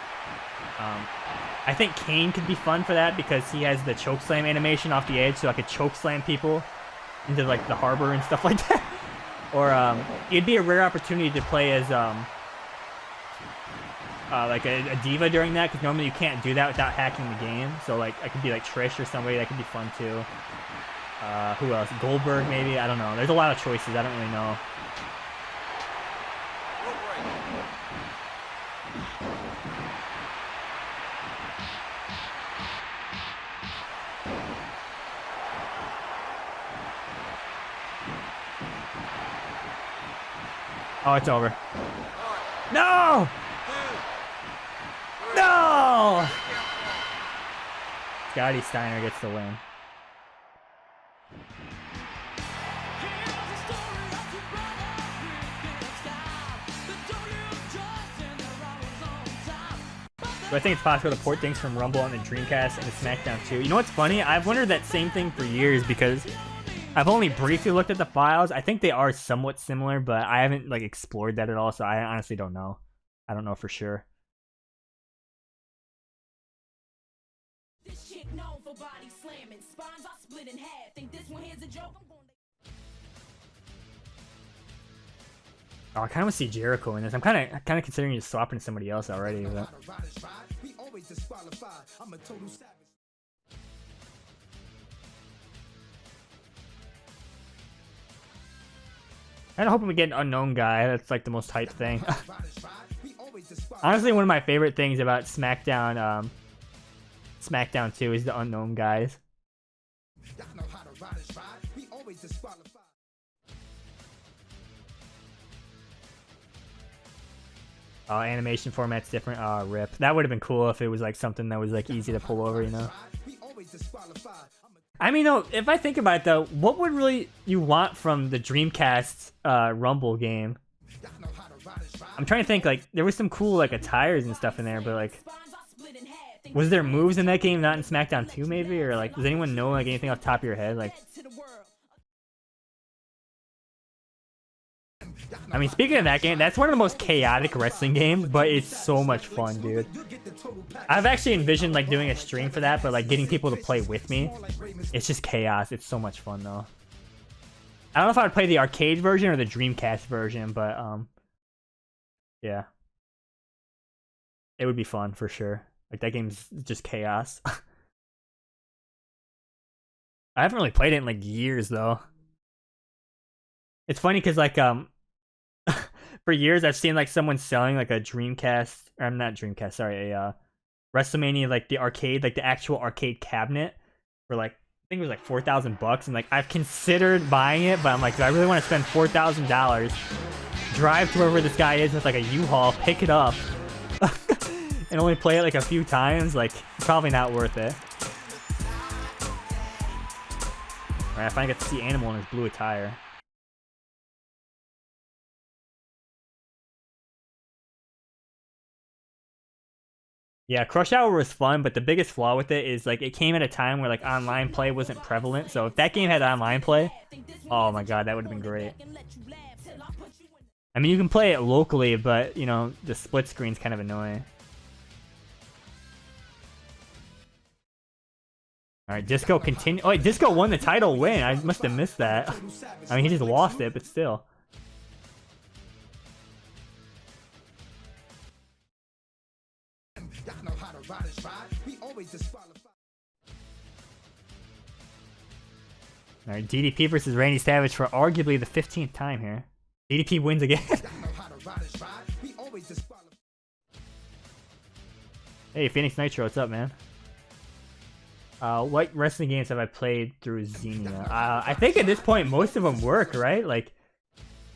I think Kane could be fun for that because he has the chokeslam animation off the edge, so I could chokeslam people into like the harbor and stuff like that. Or it'd be a rare opportunity to play as like a diva during that, because normally you can't do that without hacking the game. So like I could be like Trish or somebody. That could be fun too. Who else? Goldberg maybe? I don't know. There's a lot of choices. I don't really know. Oh, it's over. No! No! Scotty Steiner gets the win. So I think it's possible to port things from Rumble on the Dreamcast into SmackDown too. You know what's funny? I've wondered that same thing for years because I've only briefly looked at the files. I think they are somewhat similar, but I haven't like explored that at all, so I honestly don't know. I don't know for sure. This chick known for body slamming. Spines are split in half. Think this one here's a joke? I'm going to... Oh, I kind of want to see Jericho in this. I'm kind of considering just swapping to somebody else already. But... I'm hoping we get an unknown guy. That's like the most hype thing. Honestly, one of my favorite things about SmackDown, SmackDown 2 is the unknown guys. Oh, animation format's different. Oh, rip. That would have been cool if it was like something that was like easy to pull over, you know? I mean, though, if I think about it, though, what would really you want from the Dreamcast Rumble game? I'm trying to think, like, there was some cool, like, attires and stuff in there, but, like, was there moves in that game not in SmackDown 2, maybe? Or, like, does anyone know, like, anything off the top of your head? Like, I mean, speaking of that game, that's one of the most chaotic wrestling games, but it's so much fun, dude. I've actually envisioned, like, doing a stream for that, but, like, getting people to play with me. It's just chaos. It's so much fun, though. I don't know if I would play the arcade version or the Dreamcast version, but yeah, it would be fun for sure. Like that game's just chaos. I haven't really played it in like years though. It's funny because like for years I've seen like someone selling like a Dreamcast, or I'm not Dreamcast, sorry, a WrestleMania, like the arcade, like the actual arcade cabinet for like, I think it was like $4,000, and like I've considered buying it, but I'm like, do I really want to spend $4,000, drive to wherever this guy is with like a U-Haul, pick it up, and only play it like a few times? Like, probably not worth it. Alright, I finally got to see Animal in his blue attire. Yeah, Crush Hour was fun, but the biggest flaw with it is like it came at a time where like online play wasn't prevalent. So if that game had online play, oh my god, that would have been great. I mean, you can play it locally, but you know, the split screen's kind of annoying. Alright, Disco continue. Oh wait, Disco won the title win. I must have missed that. I mean, he just lost it, but still. Alright, DDP versus Randy Savage for arguably the 15th time here. DDP wins again. Hey, Phoenix Nitro, what's up, man? What wrestling games have I played through Xenia? I think at this point most of them work, right? Like,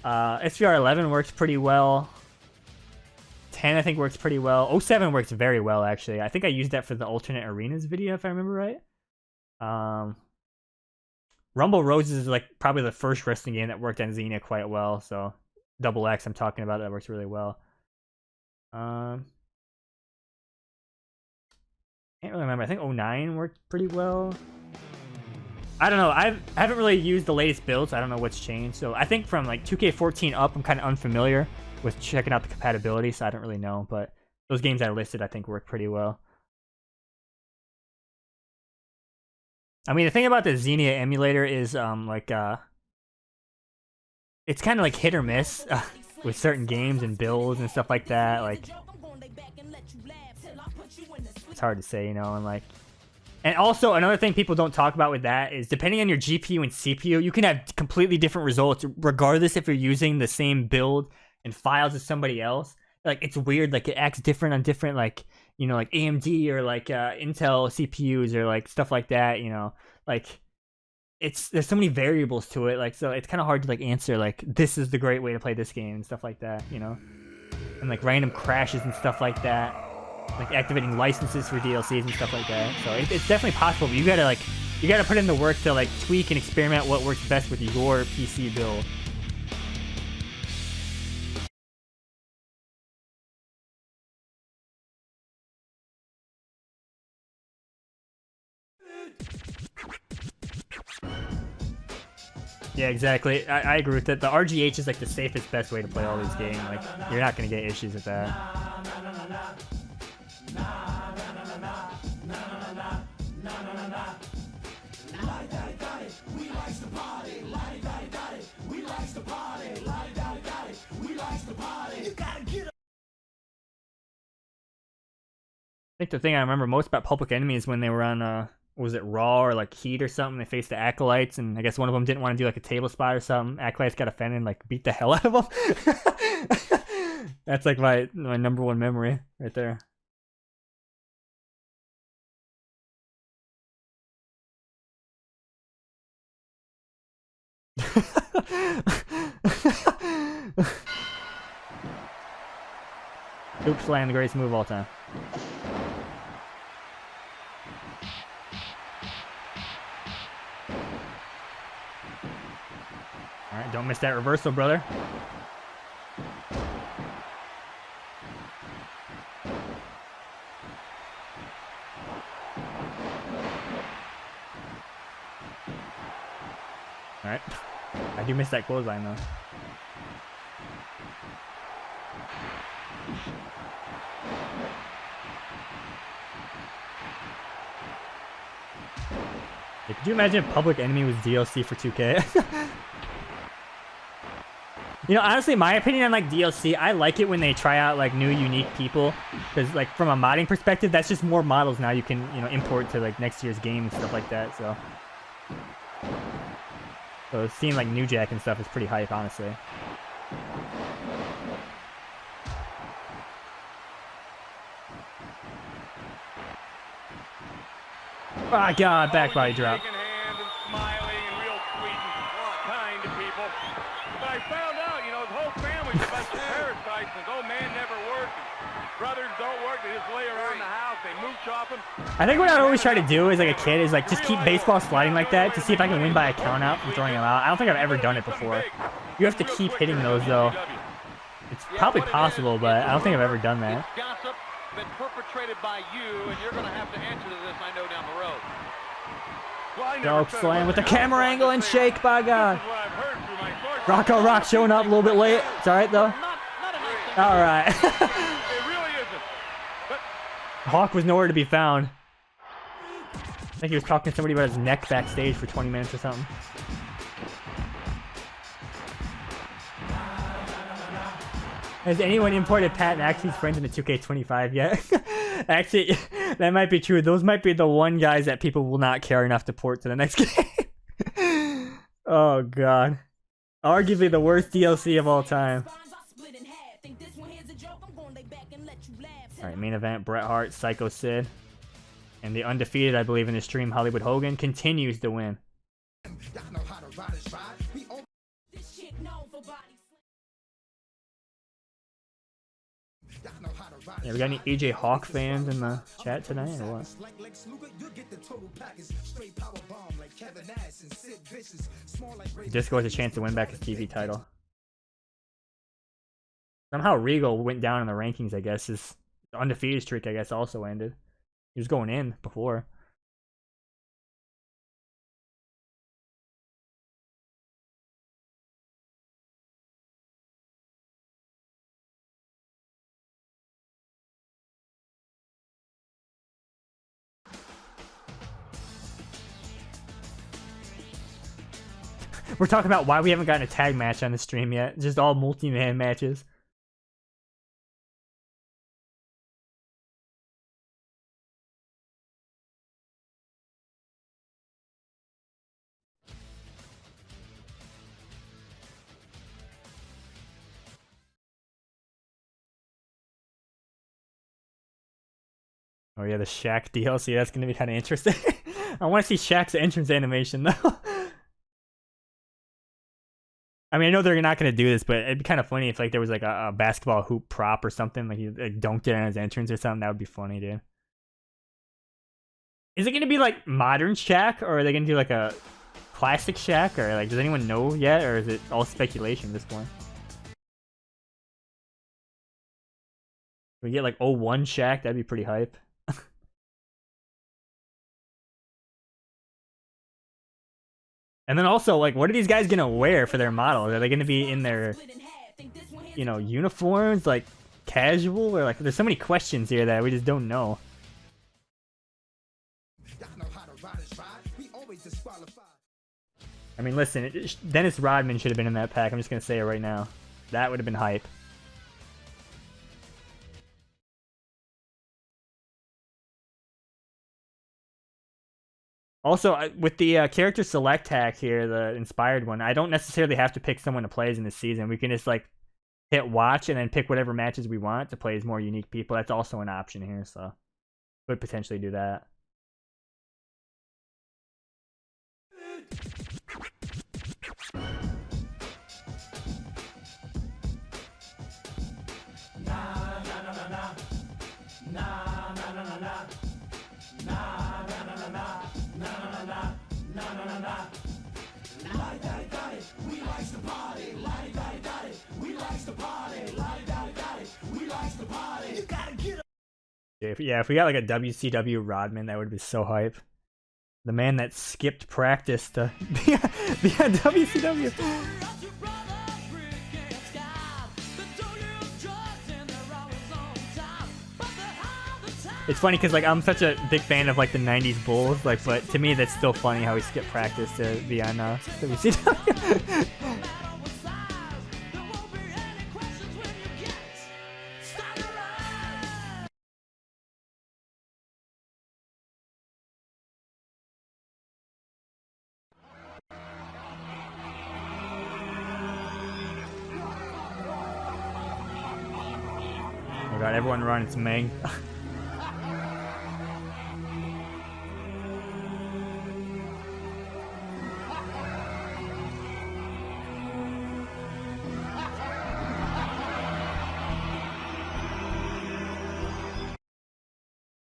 SVR 11 works pretty well. 10 I think works pretty well. 07 works very well, actually. I think I used that for the alternate arenas video, if I remember right. Rumble Roses is like probably the first wrestling game that worked on Xenia quite well. So Double X I'm talking about, that works really well. Can't really remember. I think 09 worked pretty well. I don't know. I haven't really used the latest builds. I don't know what's changed. So I think from like 2K14 up, I'm kind of unfamiliar with checking out the compatibility, so I don't really know. But those games I listed, I think, work pretty well. I mean, the thing about the Xenia emulator is, it's kind of like hit or miss with certain games and builds and stuff like that. Like, it's hard to say, you know, and also another thing people don't talk about with that is depending on your GPU and CPU, you can have completely different results regardless if you're using the same build and files as somebody else. Like, it's weird, like it acts different on different, like, you know, like AMD or like Intel CPUs or like stuff like that, you know. Like, there's so many variables to it, like, so it's kind of hard to like answer like this is the great way to play this game and stuff like that, you know. And like random crashes and stuff like that, like activating licenses for DLCs and stuff like that. So it's definitely possible, but you gotta put in the work to like tweak and experiment what works best with your PC build. Yeah, exactly. I agree with that. The RGH is like the safest, best way to play all these games. Like, you're not gonna get issues with that. I think the thing I remember most about Public Enemy is when they were on was it Raw or like Heat or something? They faced the Acolytes, and I guess one of them didn't want to do like a table spot or something. Acolytes got offended and like beat the hell out of them. That's like my number one memory right there. Oops, land the greatest move of all time. Alright, don't miss that reversal, brother. Alright. I do miss that clothesline, though. Could you imagine if Public Enemy was DLC for 2K? You know, honestly, my opinion on like DLC, I like it when they try out like new unique people, because like from a modding perspective, that's just more models now you can, you know, import to like next year's game and stuff like that. So seeing like New Jack and stuff is pretty hype, honestly. Oh god, back body drop. I think what I always try to do as like a kid is like just keep baseball sliding like that to see if I can win by a count out from throwing them out. I don't think I've ever done it before. You have to keep hitting those though. It's probably possible, but I don't think I've ever done that. Gossip been perpetrated by you, and you're going to have to answer to this, I know, down the road. Dope slam with the camera angle and shake, by God. Rocco Rock showing up a little bit late. It's alright though. Alright. Hawk was nowhere to be found. I think he was talking to somebody about his neck backstage for 20 minutes or something. Has anyone imported Pat McAfee's friends into 2K25 yet? Actually, that might be true. Those might be the one guys that people will not care enough to port to the next game. Oh god. Arguably the worst DLC of all time. Alright, main event, Bret Hart, Psycho Sid. And the undefeated, I believe in the stream, Hollywood Hogan, continues to win. Yeah, we got any AJ Hawk fans in the chat tonight or what? Disco has a chance to win back his TV title. Somehow Regal went down in the rankings, I guess. His undefeated streak, I guess, also ended. He was going in before. We're talking about why we haven't gotten a tag match on the stream yet. Just all multi-man matches. Oh yeah, the Shaq DLC, that's going to be kind of interesting. I want to see Shaq's entrance animation though. I mean, I know they're not going to do this, but it'd be kind of funny if like there was like a basketball hoop prop or something, like he like, dunked it on his entrance or something. That would be funny, dude. Is it going to be like modern Shaq, or are they going to do like a classic Shaq, or like does anyone know yet, or is it all speculation at this point? We get like 01 Shaq, that'd be pretty hype. And then also, like, what are these guys gonna wear for their models? Are they gonna be in their, you know, uniforms, like casual, or like? There's so many questions here that we just don't know. I mean, listen, Dennis Rodman should have been in that pack. I'm just gonna say it right now. That would have been hype. Also, with the character select hack here, the inspired one, I don't necessarily have to pick someone to play as in this season. We can just like hit watch and then pick whatever matches we want to play as more unique people. That's also an option here, so could potentially do that. Yeah, if we got like a WCW Rodman, that would be so hype. The man that skipped practice to be on WCW. It's funny because like I'm such a big fan of like the '90s Bulls, like, but to me that's still funny how he skipped practice to be on WCW. god, everyone run, it's Meng.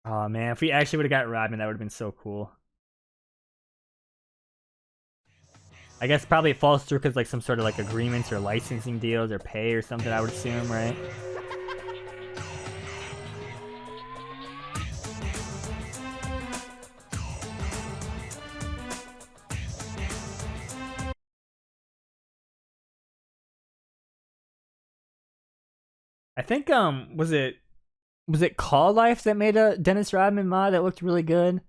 Oh man, if we actually would have got Rodman, that would have been so cool. I guess probably it falls through because like some sort of like agreements or licensing deals or pay or something, I would assume, right? I think was it Call Life that made a Dennis Rodman mod that looked really good?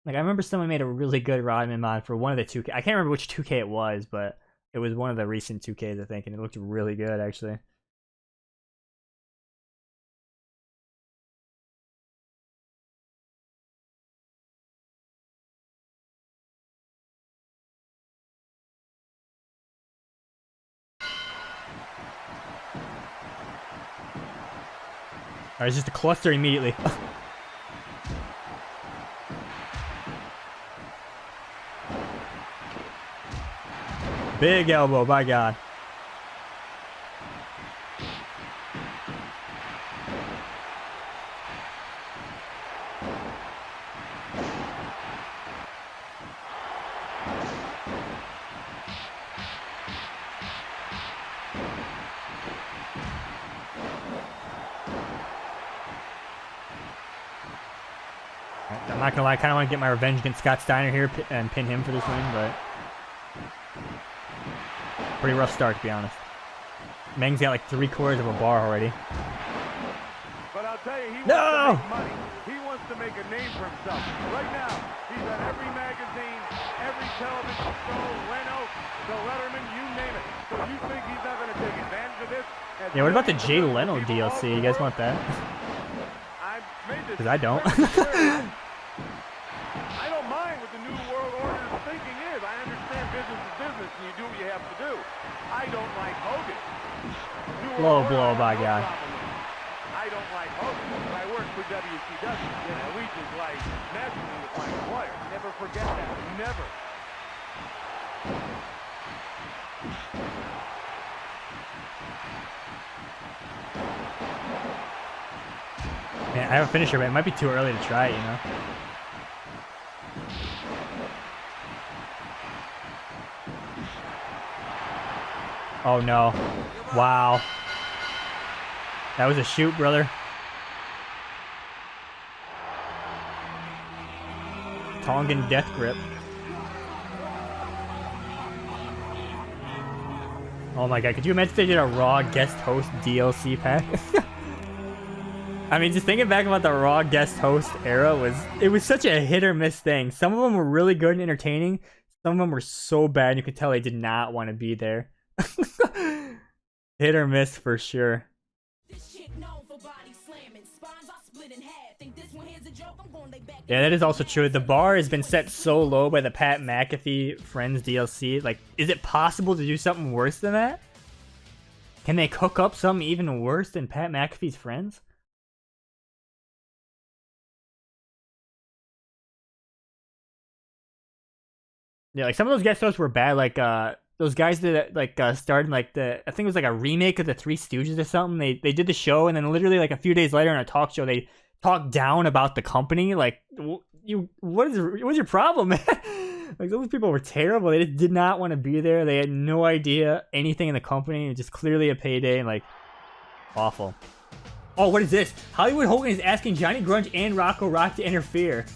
Like I remember someone made a really good Rodman mod for one of the 2K. I can't remember which 2K it was, but it was one of the recent 2Ks, I think, and it looked really good actually. Alright, it's just a cluster immediately. Big elbow, by God. I'm not gonna lie, I kind of want to get my revenge against Scott Steiner here and pin him for this win, but pretty rough start, to be honest. Meng's got like 3/4 of a bar already. But I'll tell you, he wants to make money. He wants to make a name for himself. Right now, he's on every magazine, every television show, Leno, the Letterman, you name it. So you think he's not going to take advantage of this? Yeah, what about the Jay Leno DLC? You guys want that? Because I don't. I don't mind what the New World Order's thinking is. I understand business is business and you do what you have to do. I don't like Hogan. Low blow, by God. I don't like Hogan. I work for WCW. You know, we just like messing with my player. Never forget that. Never. Man, I have a finisher, but it might be too early to try it, you know? Oh no. Wow. That was a shoot, brother. Tongan death grip. Oh my god, could you imagine if they did a Raw guest host DLC pack? I mean, just thinking back about the Raw guest host era, it was such a hit or miss thing. Some of them were really good and entertaining. Some of them were so bad you could tell they did not want to be there. Hit or miss for sure. Yeah, that is also true. The bar has been set so low by the Pat McAfee Friends DLC. Like, is it possible to do something worse than that? Can they cook up something even worse than Pat McAfee's Friends? Yeah, like some of those guest hosts were bad. Like those guys that like started like I think it was like a remake of the Three Stooges or something. They did the show and then literally like a few days later on a talk show they talked down about the company. Like what's your problem, man? Like those people were terrible. They just did not want to be there. They had no idea anything in the company. It was just clearly a payday and like awful. Oh, what is this? Hollywood Hogan is asking Johnny Grunge and Rocco Rock to interfere.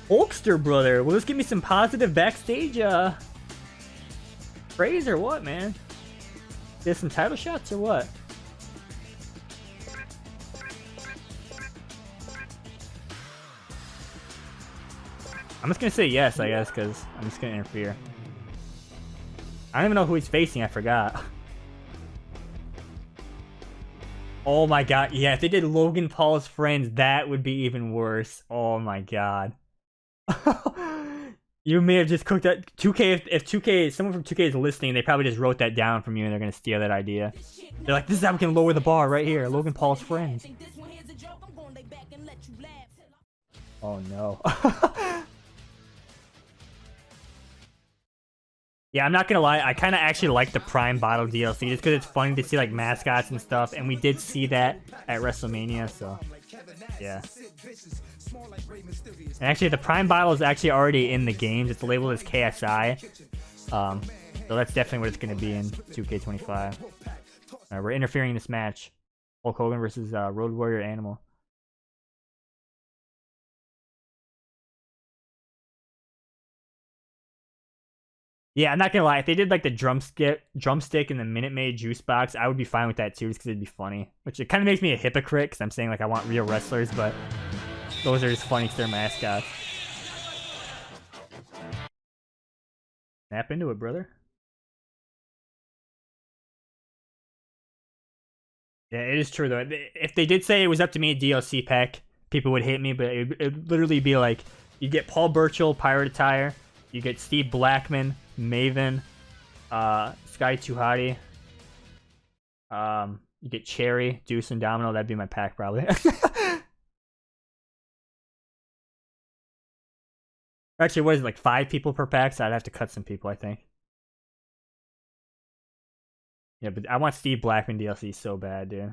Hulkster, brother. Will this give me some positive backstage praise or what, man? Get some title shots or what? I'm just gonna say yes, I guess, because I'm just gonna interfere. I don't even know who he's facing, I forgot. Oh my god, yeah, if they did Logan Paul's Friends, that would be even worse. Oh my god. You may have just cooked that 2K. If 2K, someone from 2K is listening, they probably just wrote that down from you, and they're gonna steal that idea. They're like, "This is how we can lower the bar right here." Logan Paul's friends. Oh no. Yeah, I'm not gonna lie. I kind of actually like the Prime Bottle DLC just because it's funny to see like mascots and stuff, and we did see that at WrestleMania. So yeah. And actually, the Prime Bottle is actually already in the games. It's labeled as KSI. So that's definitely what it's going to be in 2K25. Alright, we're interfering in this match. Hulk Hogan versus Road Warrior Animal. Yeah, I'm not going to lie. If they did like the drumstick and the Minute Maid juice box, I would be fine with that too, just because it'd be funny. Which it kind of makes me a hypocrite, because I'm saying like I want real wrestlers, but those are just funny because they're mascots. Snap into it, brother. Yeah, it is true though. If they did say it was up to me, a DLC pack, people would hate me, but it'd literally be like, you get Paul Burchill, Pirate Attire, you get Steve Blackman, Maven, Sky Tuhati, you get Cherry, Deuce, and Domino. That'd be my pack probably. Actually, what is it, like 5 people per pack? So I'd have to cut some people, I think. Yeah, but I want Steve Blackman DLC so bad, dude.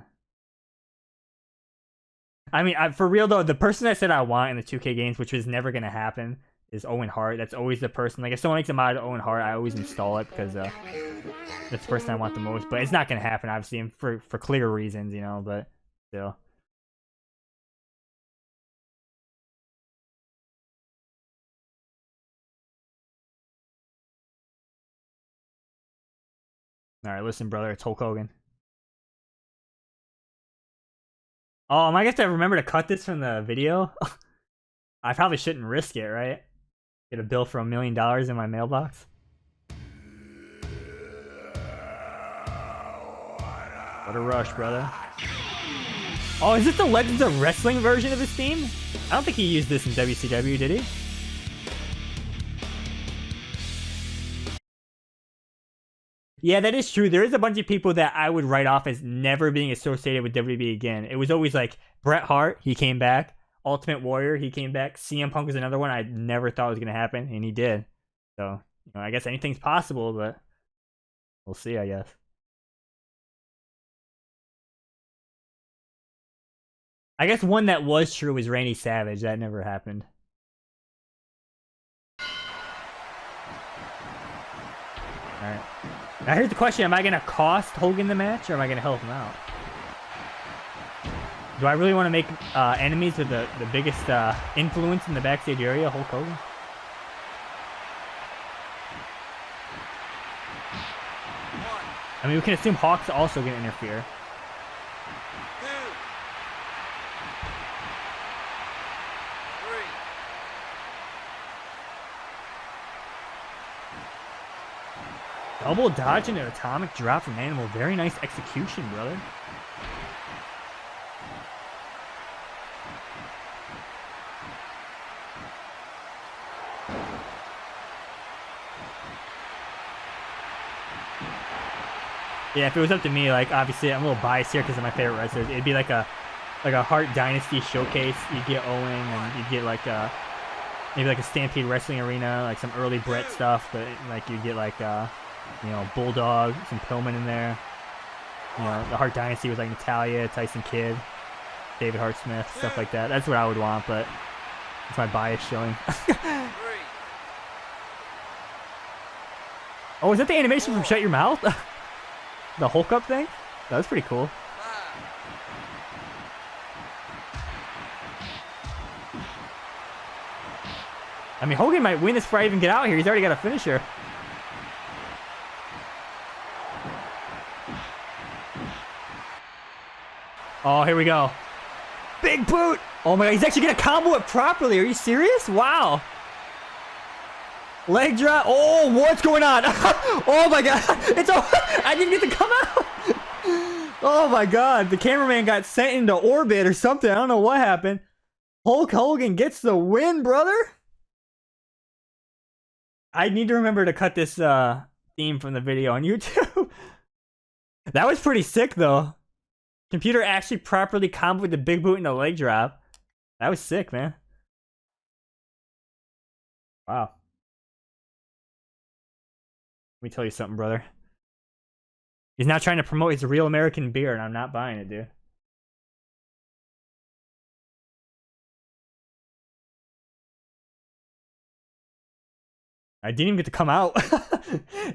I mean, for real though, the person I said I want in the 2K games, which was never gonna happen, is Owen Hart. That's always the person. Like, if someone makes a mod of Owen Hart, I always install it because that's the person I want the most. But it's not gonna happen, obviously, for clear reasons, you know. But still. Alright, listen, brother. It's Hulk Hogan. Oh, am I gonna have to remember to cut this from the video? I probably shouldn't risk it, right? Get a bill for $1 million in my mailbox. What a rush, brother. Oh, is this the Legends of Wrestling version of his theme? I don't think he used this in WCW, did he? Yeah, that is true. There is a bunch of people that I would write off as never being associated with WWE again. It was always like Bret Hart, he came back. Ultimate Warrior, he came back. CM Punk was another one I never thought was going to happen, and he did. So, you know, I guess anything's possible, but we'll see, I guess. I guess one that was true was Randy Savage. That never happened. Alright. Now here's the question. Am I going to cost Hogan the match, or am I going to help him out? Do I really want to make enemies with the biggest influence in the backstage area, Hulk Hogan? I mean, we can assume Hawk's also going to interfere. Double dodge and an atomic drop from Animal. Very nice execution, brother. Yeah, if it was up to me, like, obviously I'm a little biased here because of my favorite wrestlers. It'd be like a Hart Dynasty showcase. You'd get Owen, and you'd get like maybe like a Stampede Wrestling Arena, like some early Brett stuff. But like you'd get like you know, Bulldog, some Pillman in there. You know, the Hart Dynasty was like Natalia, Tyson Kidd, David Hart Smith, stuff like that. That's what I would want, but it's my bias showing. Oh, is that the animation from Shut Your Mouth? The Hulk up thing? That was pretty cool. I mean, Hogan might win this before I even get out here. He's already got a finisher. Oh, here we go. Big boot. Oh my god, he's actually gonna combo it properly. Are you serious? Wow. Leg drop. Oh, what's going on? Oh my god. It's all, I didn't get to come out. Oh my god. The cameraman got sent into orbit or something. I don't know what happened. Hulk Hogan gets the win, brother. I need to remember to cut this theme from the video on YouTube. That was pretty sick though. Computer actually properly comboed the big boot and the leg drop. That was sick, man. Wow. Let me tell you something, brother. He's now trying to promote his real American beer, and I'm not buying it, dude. I didn't even get to come out.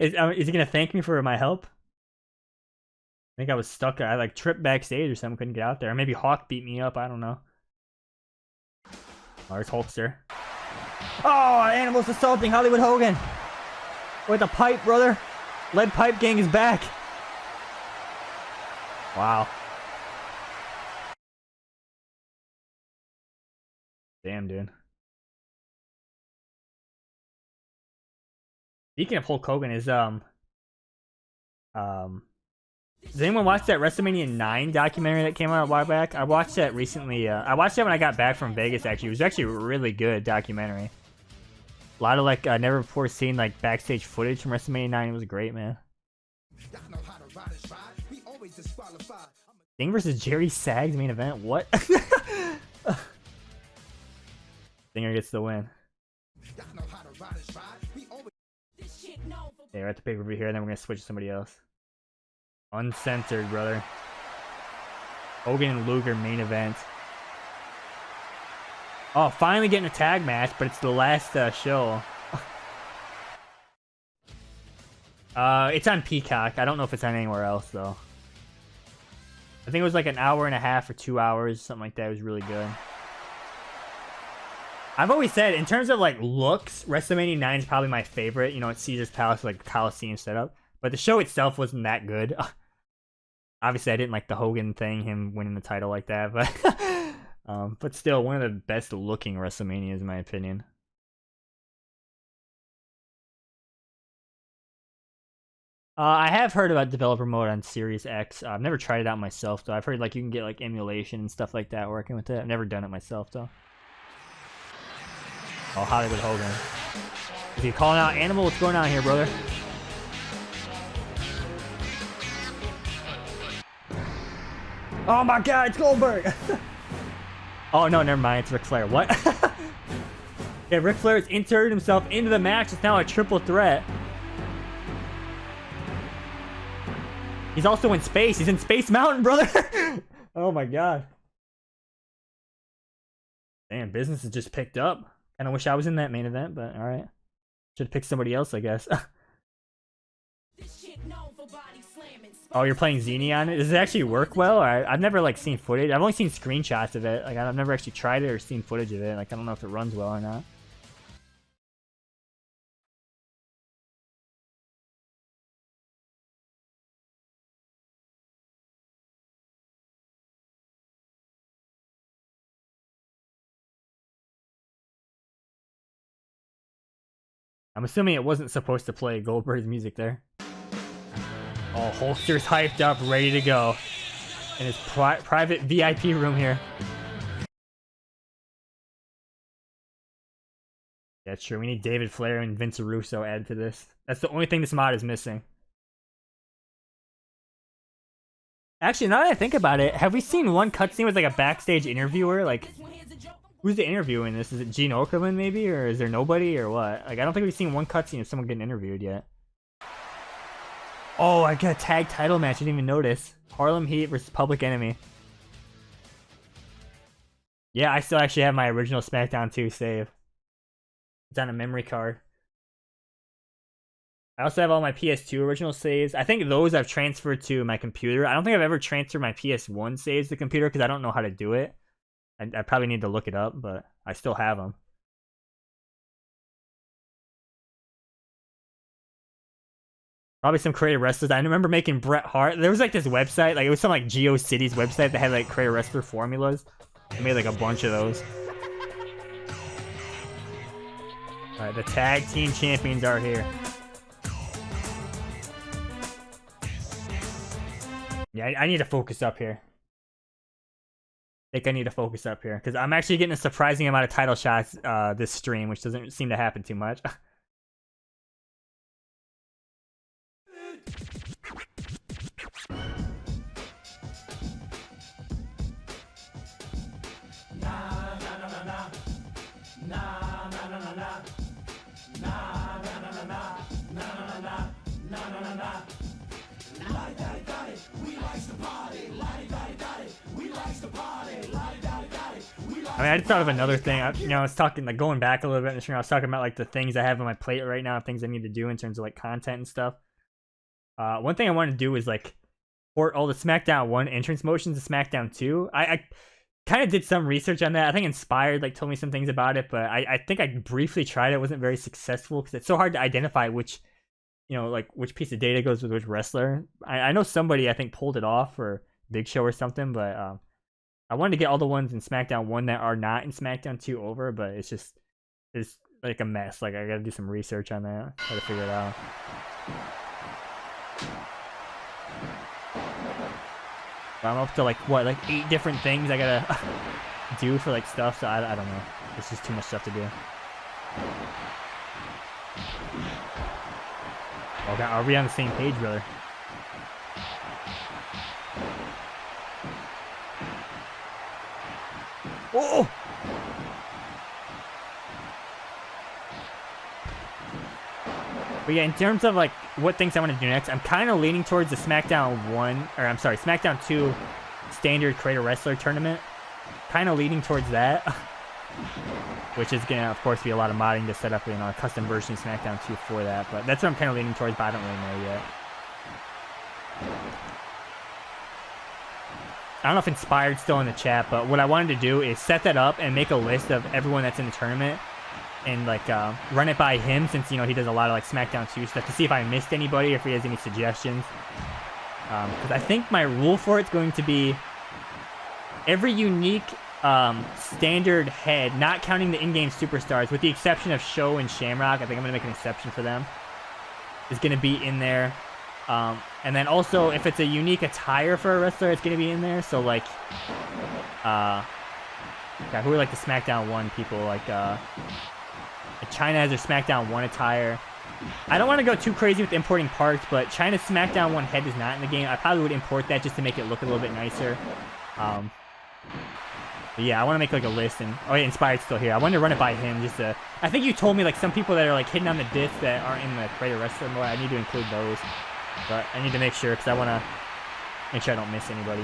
Is he gonna thank me for my help? I think I was stuck. I like tripped backstage or something, couldn't get out there. Or maybe Hawk beat me up, I don't know. Oh, there's Hulkster. Oh, Animals assaulting Hollywood Hogan. With a pipe, brother. Lead Pipe Gang is back. Wow. Damn, dude. Speaking of Hulk Hogan, does anyone watch that WrestleMania 9 documentary that came out a while back? I watched that recently. I watched that when I got back from Vegas, actually. It was actually a really good documentary. A lot of, like, never before seen, like, backstage footage from WrestleMania 9. It was great, man. Sting versus Jerry Sags main event? What? Stinger gets the win. Okay, we're at the pay-per-view here, and then we're gonna switch to somebody else. Uncensored, brother. Hogan and Luger main event. Oh, finally getting a tag match, but it's the last show. It's on Peacock. I don't know if it's on anywhere else, though. I think it was like an hour and a half or 2 hours, something like that. It was really good. I've always said, in terms of, like, looks, WrestleMania 9 is probably my favorite. You know, it's Caesar's Palace, like, Coliseum setup. But the show itself wasn't that good. Obviously, I didn't like the Hogan thing, him winning the title like that. But still, one of the best-looking WrestleManias, in my opinion. I have heard about developer mode on Series X. I've never tried it out myself, though. I've heard, like, you can get, like, emulation and stuff like that working with it. I've never done it myself, though. Oh, Hollywood Hogan. Is he calling out Animal? What's going on here, brother? Oh my god, it's Goldberg! Oh no, never mind, it's Ric Flair. What? Yeah, Ric Flair has inserted himself into the match. It's now a triple threat. He's also in space. He's in Space Mountain, brother! Oh my god. Damn, business has just picked up. Kinda wish I was in that main event, but alright. Should've picked somebody else, I guess. Oh, you're playing Xenia on it? Does it actually work well? I've never, like, seen footage. I've only seen screenshots of it. Like, I've never actually tried it or seen footage of it. Like, I don't know if it runs well or not. I'm assuming it wasn't supposed to play Goldberg's music there. Oh, Hulkster's hyped up, ready to go. In his private VIP room here. Yeah, true. We need David Flair and Vince Russo added to this. That's the only thing this mod is missing. Actually, now that I think about it, have we seen one cutscene with, like, a backstage interviewer? Like, who's the interviewing this? Is it Gene Okerlund, maybe? Or is there nobody, or what? Like, I don't think we've seen one cutscene of someone getting interviewed yet. Oh, I got a tag title match. I didn't even notice. Harlem Heat versus Public Enemy. Yeah, I still actually have my original SmackDown 2 save. It's on a memory card. I also have all my PS2 original saves. I think those I've transferred to my computer. I don't think I've ever transferred my PS1 saves to the computer because I don't know how to do it. I probably need to look it up, but I still have them. Probably some creative wrestlers. I remember making Bret Hart. There was like this website, like it was some like GeoCities website that had like creative wrestler formulas. I made like a bunch of those. Alright, the tag team champions are here. Yeah, I need to focus up here. I think I need to focus up here because I'm actually getting a surprising amount of title shots this stream, which doesn't seem to happen too much. I mean, I just thought of another thing. I was talking, like, going back a little bit in the stream. I was talking about, like, the things I have on my plate right now, things I need to do in terms of, like, content and stuff. One thing I wanted to do is, like, port all the SmackDown 1 entrance motions to SmackDown 2. I kind of did some research on that. I think Inspired, like, told me some things about it, but I think I briefly tried it. It wasn't very successful because it's so hard to identify which, like, which piece of data goes with which wrestler. I know somebody, I think, pulled it off for Big Show or something, but I wanted to get all the ones in SmackDown 1 that are not in SmackDown 2 over, but it's like a mess. Like, I gotta do some research on that, try to figure it out. But I'm up to, like, what, like 8 different things I gotta do for, like, stuff, so I don't know. It's just too much stuff to do. Oh God, are we on the same page, brother? Oh! But yeah, in terms of, like, what things I want to do next, I'm kind of leaning towards the SmackDown 2 standard Creator Wrestler tournament. Kind of leaning towards that. Which is going to, of course, be a lot of modding to set up, a custom version of SmackDown 2 for that. But that's what I'm kind of leaning towards, but I don't really know yet. I don't know if Inspired's still in the chat, but what I wanted to do is set that up and make a list of everyone that's in the tournament and, like, run it by him since, he does a lot of, like, SmackDown 2 stuff to see if I missed anybody or if he has any suggestions. Because I think my rule for it's going to be every unique standard head, not counting the in-game superstars, with the exception of Show and Shamrock, I think I'm going to make an exception for them, is going to be in there. And then also, if it's a unique attire for a wrestler, it's going to be in there. So, like, God, who are, like, the SmackDown 1 people? Like, China has their SmackDown 1 attire. I don't want to go too crazy with importing parts, but China's SmackDown 1 head is not in the game. I probably would import that just to make it look a little bit nicer. But yeah, I want to make, like, a list. And oh yeah, Inspired's still here. I wanted to run it by him just to... I think you told me, like, some people that are, like, hidden on the disc that aren't in the Creator Wrestler mode. I need to include those. But I need to make sure, because I want to make sure I don't miss anybody,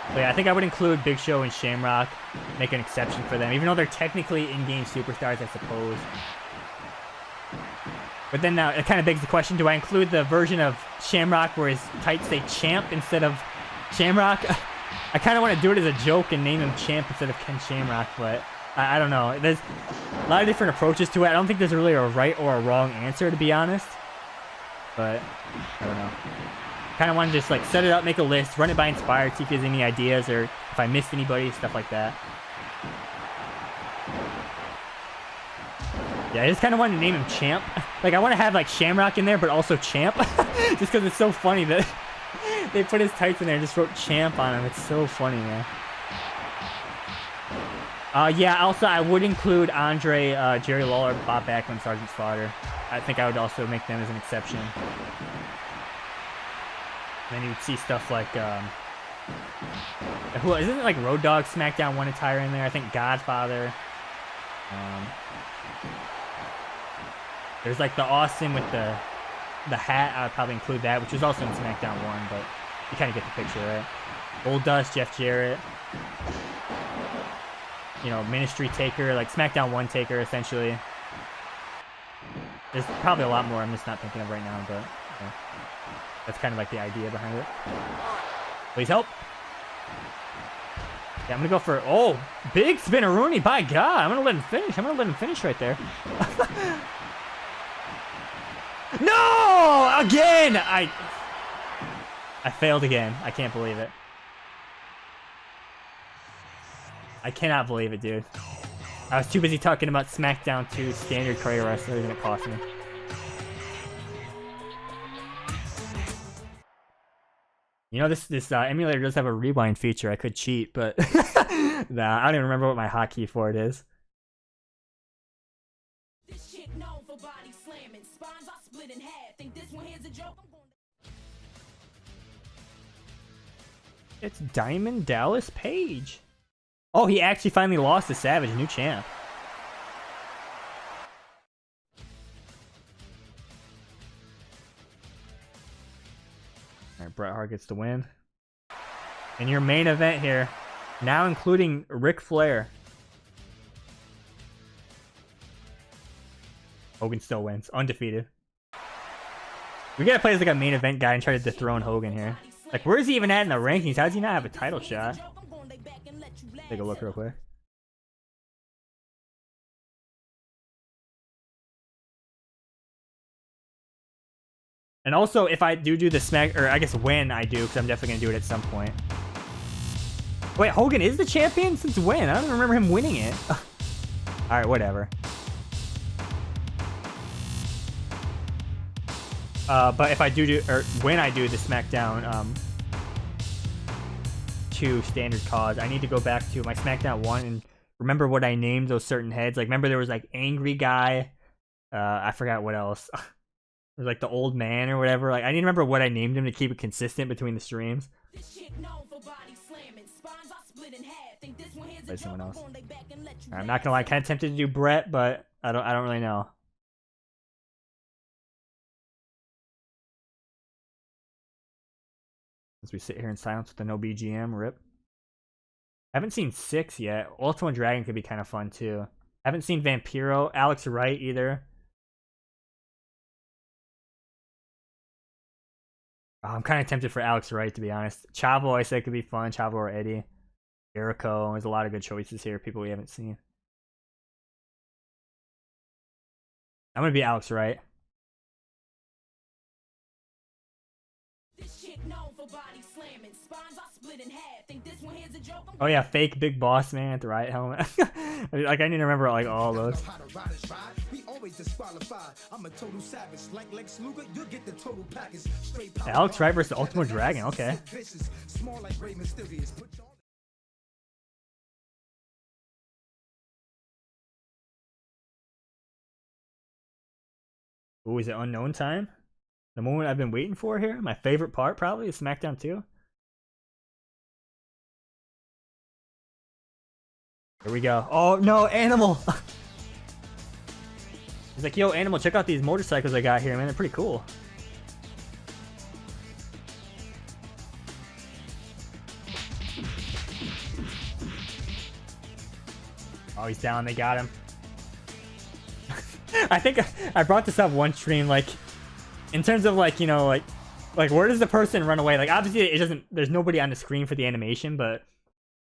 But yeah, I think I would include Big Show and Shamrock, make an exception for them, even though they're technically in-game superstars, I suppose. But then now, it kind of begs the question, do I include the version of Shamrock where his tights say Champ instead of Shamrock? I kind of want to do it as a joke and name him Champ instead of Ken Shamrock, but I don't know. There's a lot of different approaches to it. I don't think there's really a right or a wrong answer, to be honest. But, I don't know. Kind of want to just, like, set it up, make a list, run it by Inspired, see if he has any ideas or if I missed anybody, stuff like that. Yeah, I just kind of wanted to name him Champ. Like, I want to have, like, Shamrock in there, but also Champ. Just because it's so funny that they put his tights in there and just wrote Champ on him. It's so funny, man. Yeah, also, I would include Andre, Jerry Lawler, Bob Backlund, Sergeant Slaughter. I think I would also make them as an exception. And then you would see stuff like, who isn't it, like, Road Dogg SmackDown 1 attire in there? I think Godfather. There's, like, the Austin with the hat. I would probably include that, which was also in SmackDown 1, but you kind of get the picture, right? Old Dust, Jeff Jarrett. Ministry Taker, like SmackDown 1 Taker, essentially. There's probably a lot more I'm just not thinking of right now, but that's kind of like the idea behind it. Please help. Yeah, I'm going to go for... Oh, big Spinneroonie, by God. I'm going to let him finish. I'm going to let him finish right there. No! Again! I failed again. I can't believe it. I cannot believe it, dude. I was too busy talking about SmackDown 2 standard Creator Wrestlers and it cost me. This emulator does have a rewind feature. I could cheat, but nah, I don't even remember what my hotkey for it is. This chick known for body slamming. Spines are split in half. Think this one here's a joke? I'm going to... It's Diamond Dallas Page. Oh, he actually finally lost to Savage, new champ. Alright, Bret Hart gets the win. And your main event here, now including Ric Flair. Hogan still wins, undefeated. We gotta play as like a main event guy and try to dethrone Hogan here. Like, where is he even at in the rankings? How does he not have a title shot? Take a look real quick. And also, if I do the smack, or I guess when I do, because I'm definitely gonna do it at some point. Wait, Hogan is the champion? Since when? I don't remember him winning it. Alright, whatever. But if I or when I do the SmackDown 2 standard cause, I need to go back to my SmackDown 1 and remember what I named those certain heads. Like, remember there was like Angry Guy. I forgot what else. It was like the old man or whatever. Like, I need to remember what I named him to keep it consistent between the streams. By someone else. I'm not gonna lie, kind of tempted to do Brett, but I don't really know. As we sit here in silence with the no BGM, rip. I haven't seen 6 yet. Ultimate Dragon could be kind of fun too. I haven't seen Vampiro, Alex Wright either. Oh, I'm kind of tempted for Alex Wright, to be honest. Chavo, I said, could be fun. Chavo or Eddie. Jericho. There's a lot of good choices here. People we haven't seen. I'm going to be Alex Wright. Oh yeah, fake Big Boss Man at the Riot helmet. Like, I need to remember like all those. Alex Wright versus Ultimate Dragon, okay. Ooh, is it unknown time? The moment I've been waiting for here? My favorite part probably is SmackDown 2. Here we go. Oh no, Animal! He's like, yo, Animal, check out these motorcycles I got here, man. They're pretty cool. Oh, he's down. They got him. I think I brought this up one stream, like, in terms of, like, you know, like where does the person run away? Like, obviously, it doesn't, there's nobody on the screen for the animation, but,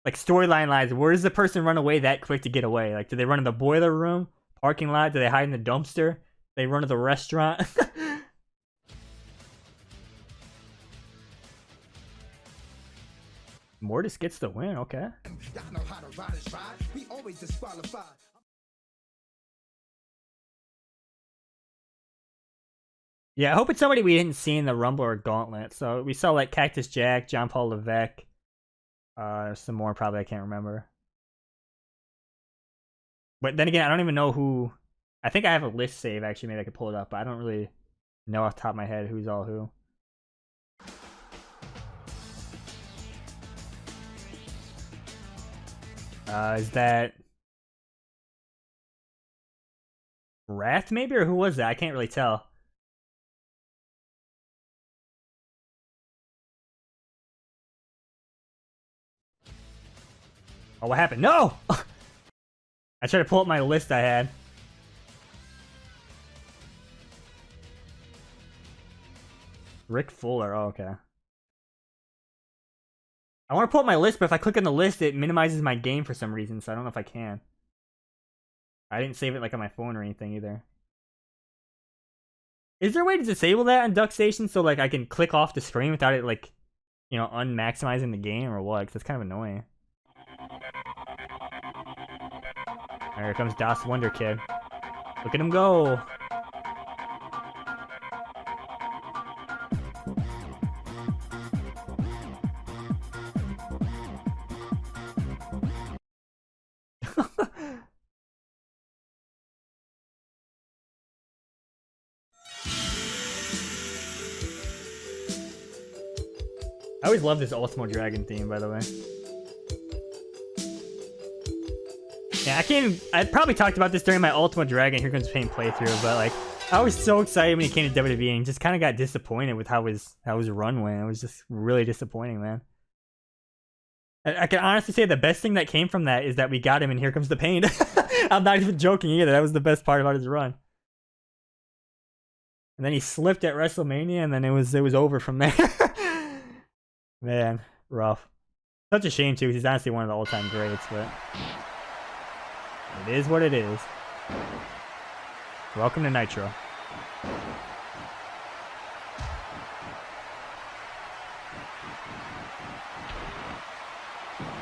like, storyline lies, where does the person run away that quick to get away? Like, do they run in the boiler room, parking lot? Do they hide in the dumpster? Do they run to the restaurant? Mortis gets the win, okay. Yeah, I hope it's somebody we didn't see in the Rumble or Gauntlet. So we saw like Cactus Jack, John Paul Levesque. Some more probably I can't remember. But then again, I don't even know who. I think I have a list save actually. Maybe I could pull it up, but I don't really know off the top of my head who's all who. Is that Wrath maybe, or who was that? I can't really tell. Oh, what happened? No! I tried to pull up my list I had. Rick Fuller, oh, okay. I want to pull up my list, but if I click on the list, it minimizes my game for some reason, so I don't know if I can. I didn't save it like on my phone or anything either. Is there a way to disable that on Duck Station so like I can click off the screen without it like, you know, unmaximizing the game or what? Because that's kind of annoying. Alright, here comes Das Wonder Kid. Look at him go! I always love this Ultimate Dragon theme, by the way. Yeah, I probably talked about this during my Ultimate Dragon Here Comes Pain playthrough, but like I was so excited when he came to WWE and just kind of got disappointed with how his run went. It was just really disappointing, man. I can honestly say the best thing that came from that is that we got him in Here Comes the Pain. I'm not even joking either. That was the best part about his run. And then he slipped at WrestleMania, and then it was over from there. Man, rough. Such a shame too, because he's honestly one of the all-time greats, but it is what it is. Welcome to Nitro.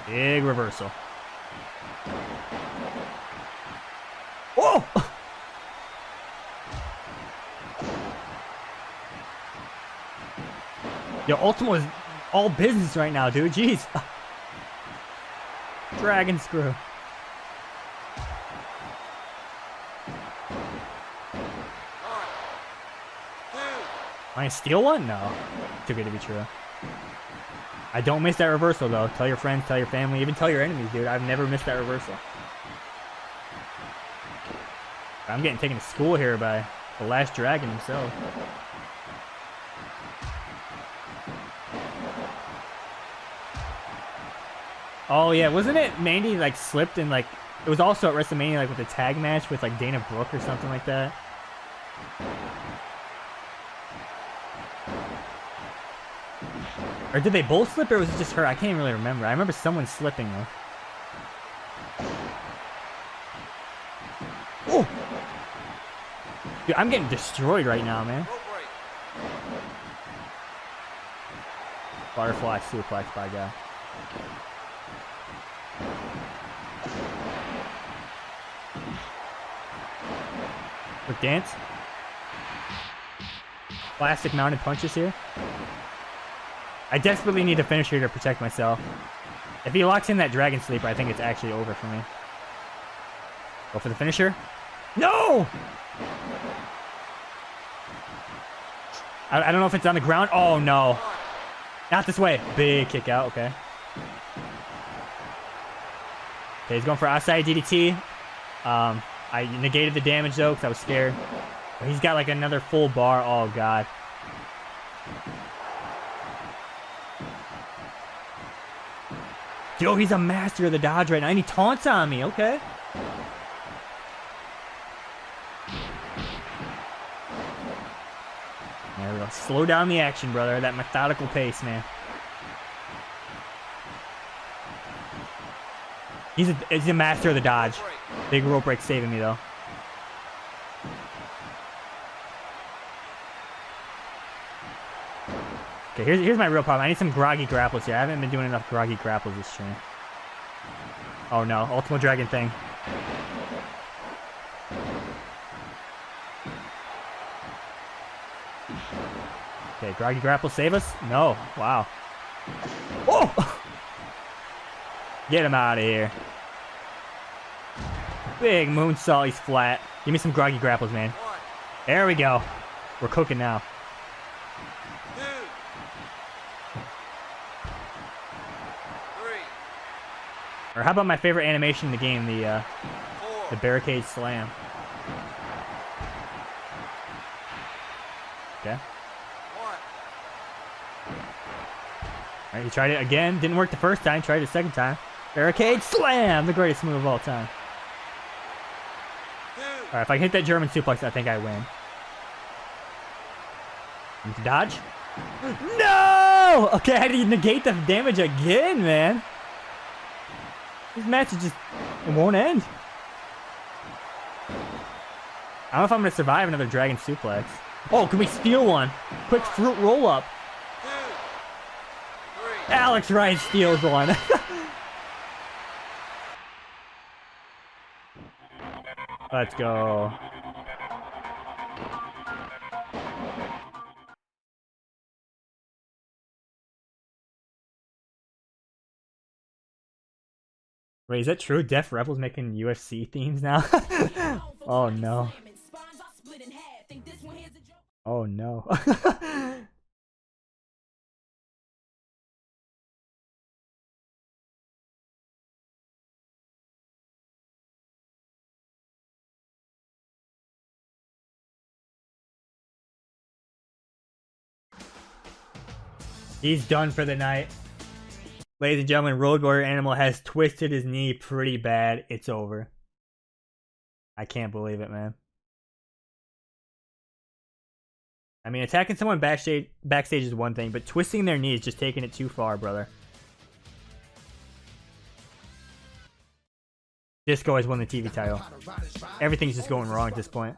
Big reversal. Whoa! Yo, Ultimo is all business right now, dude. Jeez. Dragon screw. Am I gonna steal one? No. Too good to be true. I don't miss that reversal, though. Tell your friends, tell your family, even tell your enemies, dude. I've never missed that reversal. I'm getting taken to school here by the last dragon himself. Oh, yeah. Wasn't it Mandy, like, slipped and, like... It was also at WrestleMania, like, with a tag match with, like, Dana Brooke or something like that. Or did they both slip, or was it just her? I can't really remember. I remember someone slipping, though. Oh! Dude, I'm getting destroyed right now, man. Butterfly suplex by guy. Quick dance. Plastic mounted punches here. I desperately need a finisher to protect myself. If he locks in that Dragon Sleeper, I think it's actually over for me. Go for the finisher. No! I don't know if it's on the ground. Oh, no. Not this way. Big kick out. Okay. Okay, he's going for outside DDT. I negated the damage, though, because I was scared. But he's got, like, another full bar. Oh, God. Yo, he's a master of the dodge right now, and he taunts on me. Okay. There we go. Slow down the action, brother. That methodical pace, man. He's a master of the dodge. Big rope break saving me, though. Okay, here's my real problem. I need some groggy grapples here. I haven't been doing enough groggy grapples this stream. Oh no, Ultimo Dragon thing. Okay, groggy grapple save us? No. Wow. Oh! Get him out of here. Big moonsault. He's flat. Give me some groggy grapples, man. There we go. We're cooking now. Or how about my favorite animation in the game, the barricade slam. Okay. Alright, he tried it again. Didn't work the first time. Tried it the second time. Barricade slam! The greatest move of all time. Alright, if I hit that German suplex, I think I win. Need to dodge. No! Okay, I had to negate the damage again, man. This match is just... It won't end. I don't know if I'm going to survive another Dragon Suplex. Oh, can we steal one? Quick fruit roll-up. Alex Wright steals one. Let's go. Wait, is that true? Def Rebel's making UFC themes now? Oh no. Oh no. He's done for the night. Ladies and gentlemen, Road Warrior Animal has twisted his knee pretty bad. It's over. I can't believe it, man. I mean, attacking someone backstage is one thing, but twisting their knee is just taking it too far, brother. Disco has won the TV title. Everything's just going wrong at this point.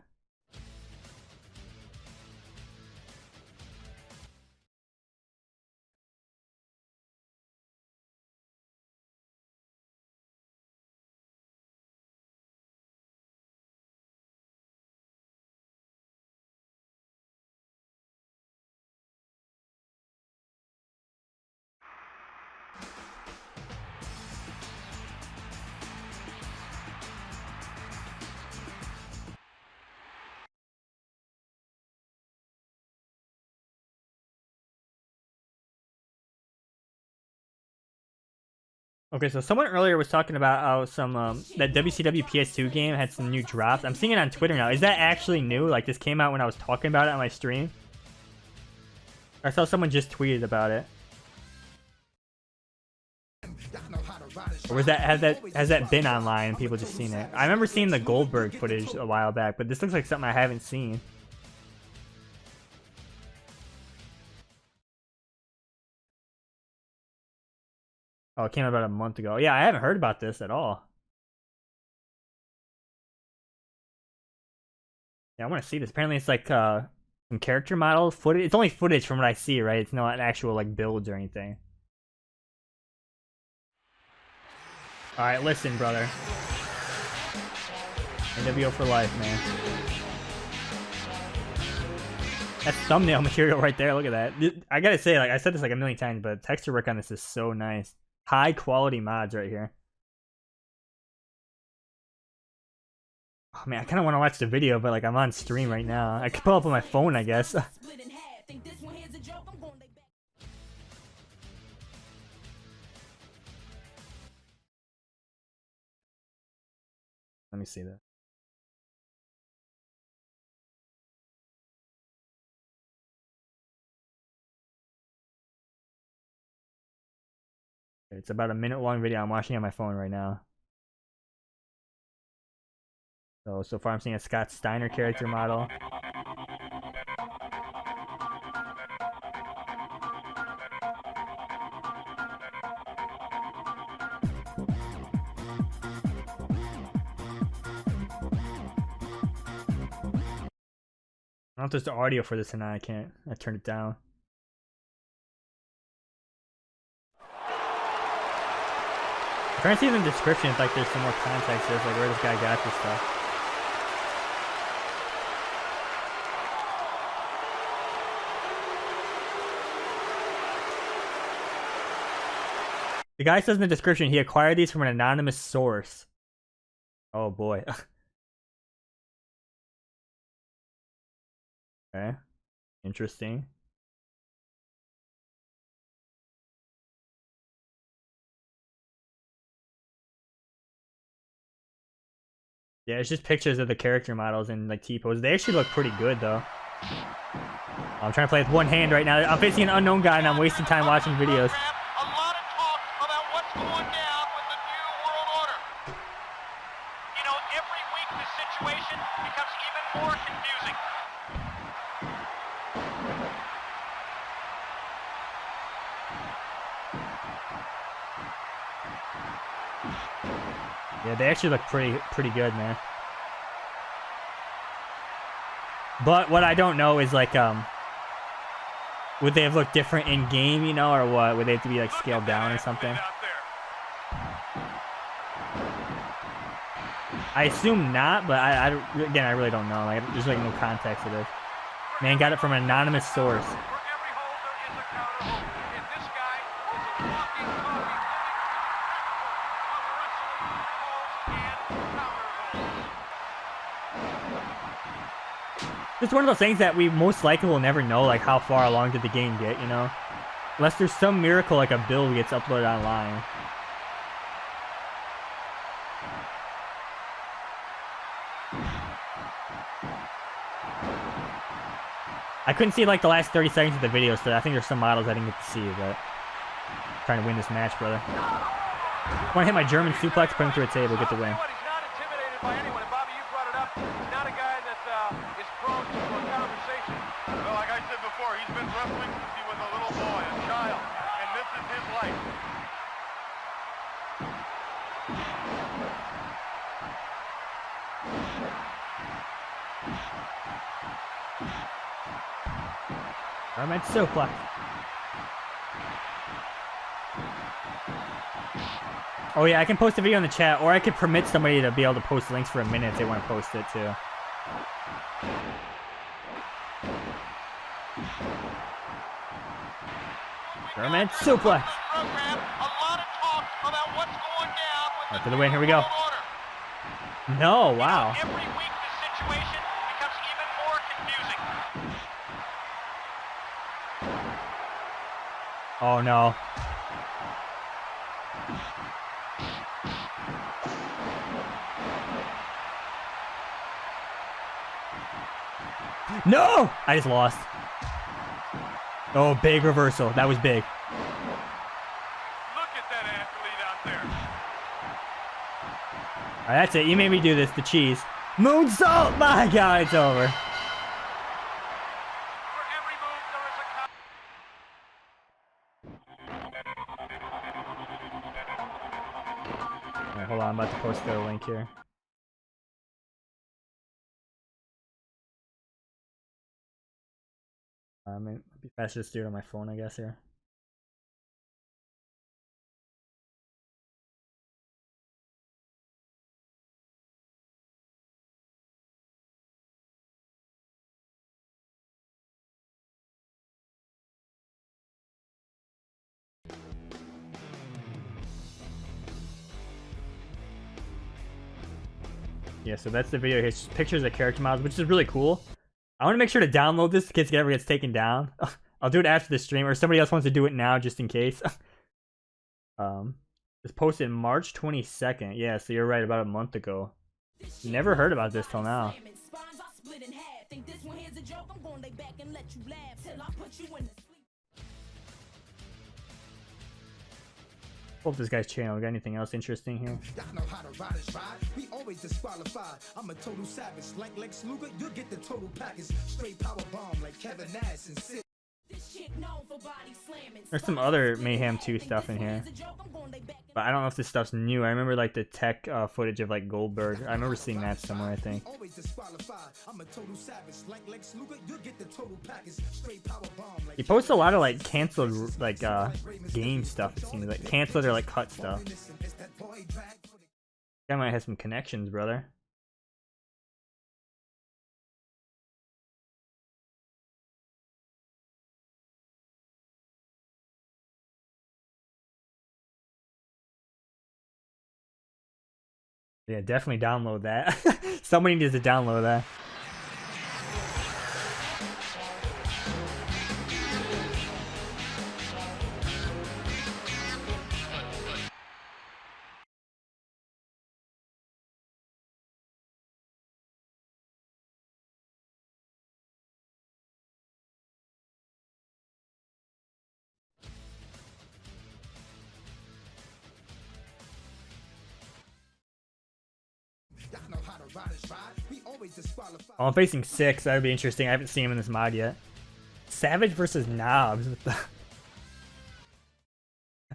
Okay, so someone earlier was talking about how some that WCW PS2 game had some new drops. I'm seeing it on Twitter now. Is that actually new? Like, this came out when I was talking about it on my stream? I saw someone just tweeted about it. Or was that has that been online and people just seen it? I remember seeing the Goldberg footage a while back, but this looks like something I haven't seen. Oh, it came out about a month ago. Yeah, I haven't heard about this at all. Yeah, I want to see this. Apparently it's like some character model footage. It's only footage from what I see, right? It's not an actual like builds or anything. Alright, listen, brother. NWO for life, man. That's thumbnail material right there. Look at that. I gotta say, like I said this like a million times, but texture work on this is so nice. High quality mods right here. Oh man, I kind of want to watch the video, but like I'm on stream right now. I could pull up on my phone, I guess. Let me see that. It's about a minute-long video. I'm watching on my phone right now. So far I'm seeing a Scott Steiner character model. I don't know if there's the audio for this or not. I can't. I turned it down. I'm trying to see in the description if like there's some more context there, like where this guy got this stuff. The guy says in the description he acquired these from an anonymous source. Oh boy. Okay. Interesting. Yeah, it's just pictures of the character models and like T-poses. They actually look pretty good though. I'm trying to play with one hand right now. I'm facing an unknown guy and I'm wasting time watching videos. A lot of talk about what's going down with the New World Order. You know, every week the situation becomes even more confusing. Yeah, they actually look pretty good, man. But what I don't know is like would they have looked different in game, you know, or what? Would they have to be like scaled down or something? I assume not, but again I really don't know. Like there's like no context to this. Man got it from an anonymous source. It's one of those things that we most likely will never know, like how far along did the game get, you know? Unless there's some miracle like a build gets uploaded online. I couldn't see like the last 30 seconds of the video, so I think there's some models I didn't get to see, but trying to win this match, brother. Want to hit my German suplex, put him through a table, get the win. He's not intimidated by anyone. And Bobby, you brought it up. He's not a guy that is prone to a conversation. Well, like I said before, he's been wrestling since he was a little boy, a child, and this is his life. German suplex. Oh yeah, I can post a video in the chat, or I could permit somebody to be able to post links for a minute if they want to post it too. German suplex. Right, for the win, here we go. No, wow. Every week this situation becomes even more confusing. Oh no. No! I just lost. Oh, big reversal. That was big. Look at that athlete out there. Alright, that's it. You made me do this. The cheese. Moonsault! My God, it's over. For every move, there is a Alright, hold on. I'm about to post the link here. It'd be faster to do it on my phone, I guess, here. Yeah, so that's the video here. It's just pictures of character models, which is really cool. I want to make sure to download this in case it ever gets taken down. I'll do it after the stream, or if somebody else wants to do it now just in case. It's posted March 22nd. Yeah, so you're right, about a month ago. Never heard about this till now. Hope this guy's channel. We got anything else interesting here? Y'all know how to ride is ride. We always disqualified. I'm a total savage. Like Lex Luger, you'll get the total package. Straight power bomb like Kevin Nash and Sid. There's some other Mayhem 2 stuff in here. But I don't know if this stuff's new. I remember like the tech footage of like Goldberg. I remember seeing that somewhere, I think. He posts a lot of like canceled like game stuff, it seems like. Canceled or like cut stuff. Guy might have some connections, brother. Yeah, definitely download that. Somebody needs to download that. Oh, I'm facing 6. That would be interesting. I haven't seen him in this mod yet. Savage versus Knobs.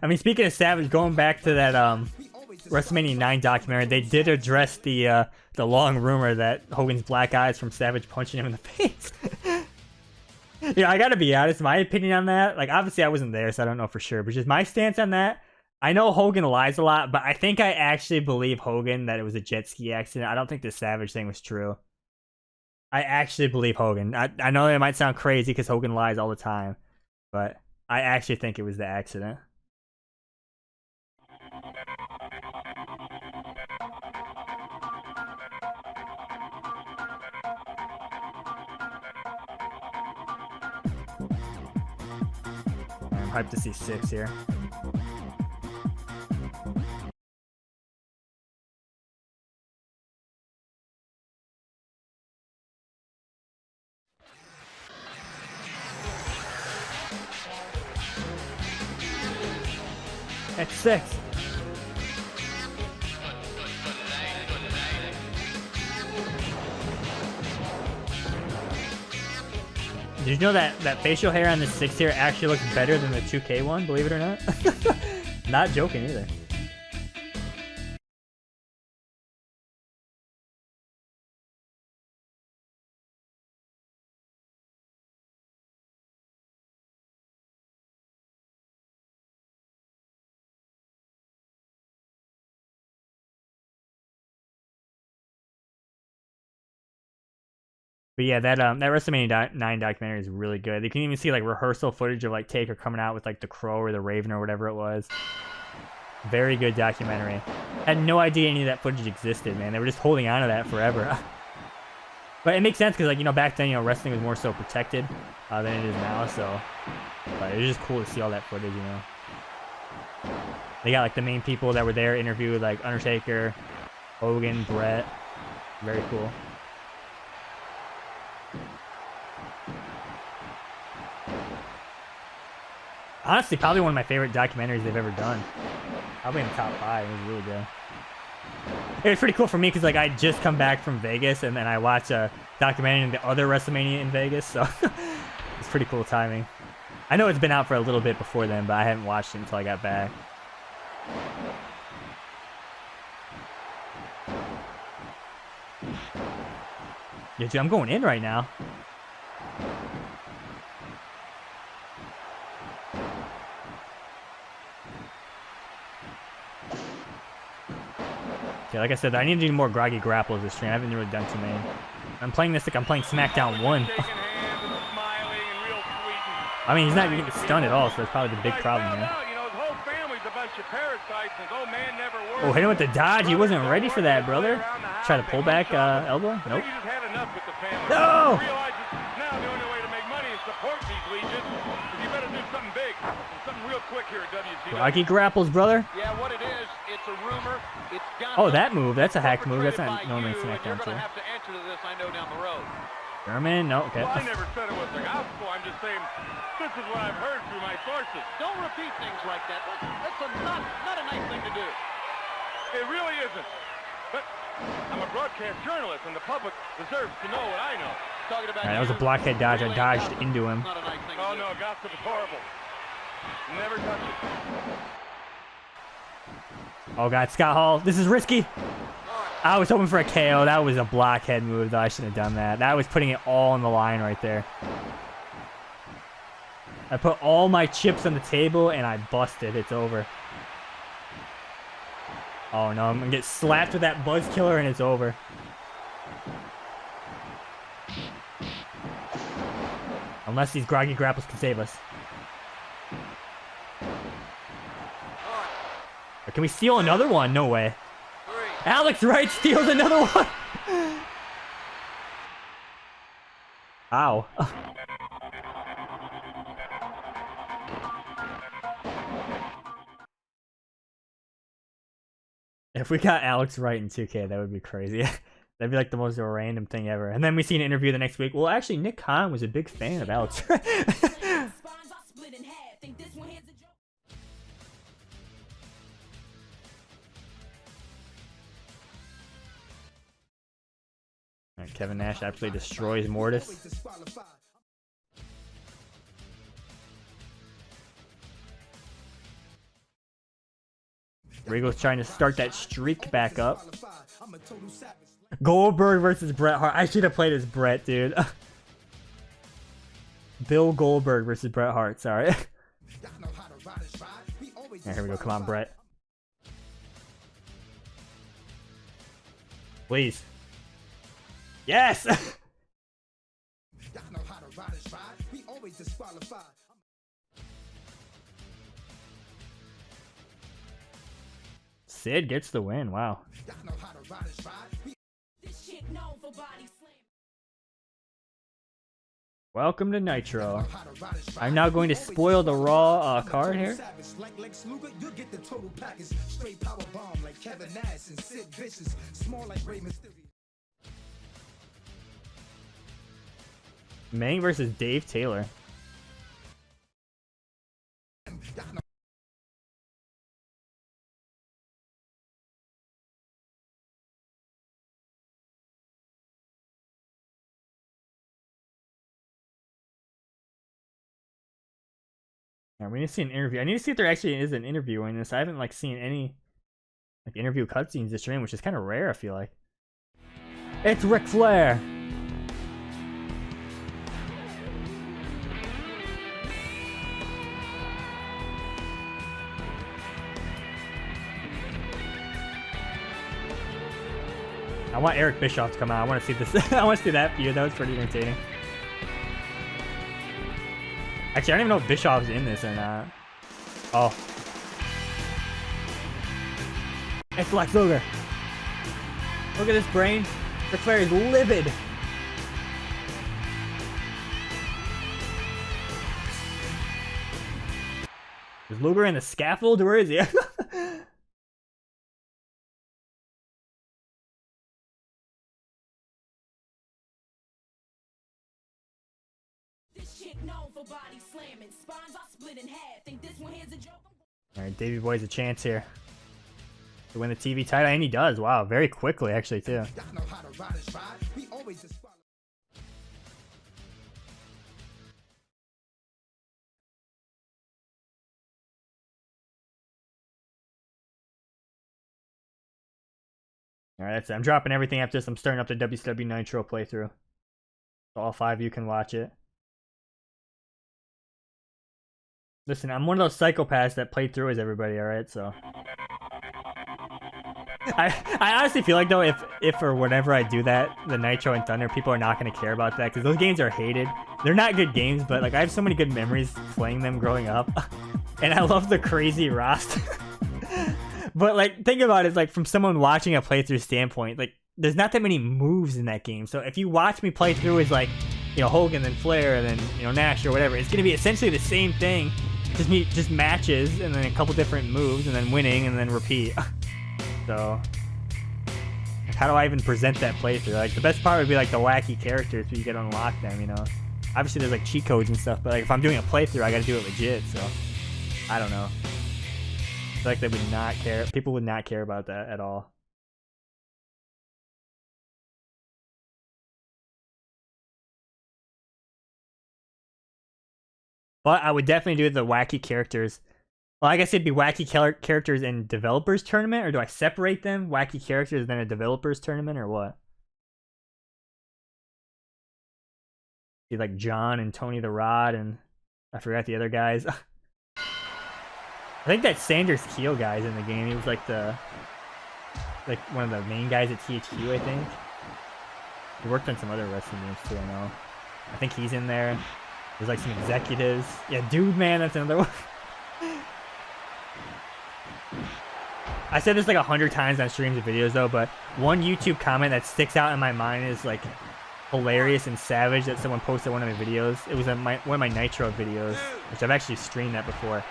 I mean, speaking of Savage, going back to that WrestleMania 9 documentary, they did address the long rumor that Hogan's black eyes from Savage punching him in the face. Yeah, I gotta be honest. My opinion on that, like, obviously I wasn't there, so I don't know for sure. But just my stance on that, I know Hogan lies a lot, but I think I actually believe Hogan that it was a jet ski accident. I don't think the Savage thing was true. I actually believe Hogan. I know it might sound crazy because Hogan lies all the time, but I actually think it was the accident. I'm hyped to see 6 here. That's 6. Did you know that facial hair on the 6 here actually looks better than the 2K one, believe it or not? Not joking either. But yeah, that WrestleMania 9 documentary is really good. You can even see like rehearsal footage of like Taker coming out with like the Crow or the Raven or whatever it was. Very good documentary. Had no idea any of that footage existed, man. They were just holding on to that forever. But it makes sense because, like, you know, back then, you know, wrestling was more so protected than it is now. So, but it was just cool to see all that footage, you know. They got like the main people that were there interviewed, like Undertaker, Hogan, Brett. Very cool. Honestly, probably one of my favorite documentaries they've ever done. Probably in the top 5. It was really good. It was pretty cool for me because, like, I just come back from Vegas and then I watched a documentary on the other WrestleMania in Vegas, so it's pretty cool timing. I know it's been out for a little bit before then, but I haven't watched it until I got back. Yeah, dude, I'm going in right now. Okay, like I said, I need to do more groggy grapples this stream. I haven't really done too many. I'm playing this like I'm playing SmackDown 1. I mean, he's not even getting stunned at all, so that's probably the big problem here. Oh, hit him with the dodge. He wasn't ready for that, brother. Try to pull back elbow. Nope. No! Groggy grapples, brother. Yeah, what it is, it's a rumor. It's oh, that move. That's a hack move. That's not normally SmackDown too. Have to answer to this, I know, down the road. German? No, okay. Well, I never said it was the gospel. I'm just saying this is what I've heard through my sources. Don't repeat things like that. That's not a nice thing to do. It really isn't. But I'm a broadcast journalist, and the public deserves to know what I know. Talking about that was a blockhead dodge. I dodged into him. Not a nice thing oh, to do. no, gossip is horrible. Never touch it. Oh, God, Scott Hall. This is risky. I was hoping for a KO. That was a blockhead move, though. I shouldn't have done that. That was putting it all on the line right there. I put all my chips on the table, and I busted. It's over. Oh, no. I'm going to get slapped with that buzz killer, and it's over. Unless these groggy grapples can save us. Or can we steal another one? No way. Alex Wright steals another one. Ow. If we got Alex Wright in 2K, that would be crazy. That'd be like the most random thing ever. And then we see an interview the next week. Well, actually, Nick Khan was a big fan of Alex Wright. Right, Kevin Nash absolutely destroys Mortis. Regal's trying to start that streak back up. Goldberg versus Bret Hart. I should have played as Bret, dude. Bill Goldberg versus Bret Hart, sorry. Right, here we go. Come on, Bret. Please. Yes! Sid gets the win. Wow. Welcome to Nitro. I'm now going to spoil the Raw card here. Mang versus Dave Taylor. Yeah, we need to see an interview. I need to see if there actually is an interview in this. I haven't like seen any like interview cutscenes this stream, which is kind of rare. I feel like it's Ric Flair. I want Eric Bischoff to come out. I want to see this. I want to see that feud. That was pretty entertaining. Actually, I don't even know if Bischoff's in this or not. Oh. It's Lex Luger. Look at this brain. Ric Flair is livid. Is Luger in the scaffold? Where is he? Body slamming, spines are split in half. Think this one here's a joke? Alright, Davey Boy's a chance here to win the TV title, and he does. Wow, very quickly actually too. Alright, that's it. I'm dropping everything after this. I'm starting up the WCW Nitro playthrough. So all 5 of you can watch it. Listen, I'm one of those psychopaths that played through as everybody, alright? So I honestly feel like though if or whenever I do that, the Nitro and Thunder, people are not going to care about that because those games are hated. They're not good games, but like I have so many good memories playing them growing up. And I love the crazy roster. But like think about it, like from someone watching a playthrough standpoint, like there's not that many moves in that game. So if you watch me play through as like, you know, Hogan then Flair and then, you know, Nash or whatever, it's going to be essentially the same thing. Just matches and then a couple different moves and then winning and then repeat. So like, how do I even present that playthrough? Like the best part would be like the wacky characters so you get to unlock them, you know. Obviously there's like cheat codes and stuff, but like if I'm doing a playthrough I gotta do it legit, so I don't know. I feel like they would not care. People would not care about that at all. But I would definitely do the wacky characters. Well, I guess it'd be wacky characters in developers tournament, or do I separate them? Wacky characters then a developers tournament, or what? Be like John and Tony the Rod, and I forgot the other guys. I think that Sanders Keel guy's in the game. He was like one of the main guys at THQ, I think. He worked on some other wrestling games too, I know. I think he's in there. There's like some executives. Yeah, Dude Man, that's another one. I said this like 100 times on streams and videos though, but one YouTube comment that sticks out in my mind is like hilarious and savage that someone posted one of my videos. It was one of my Nitro videos, which I've actually streamed that before.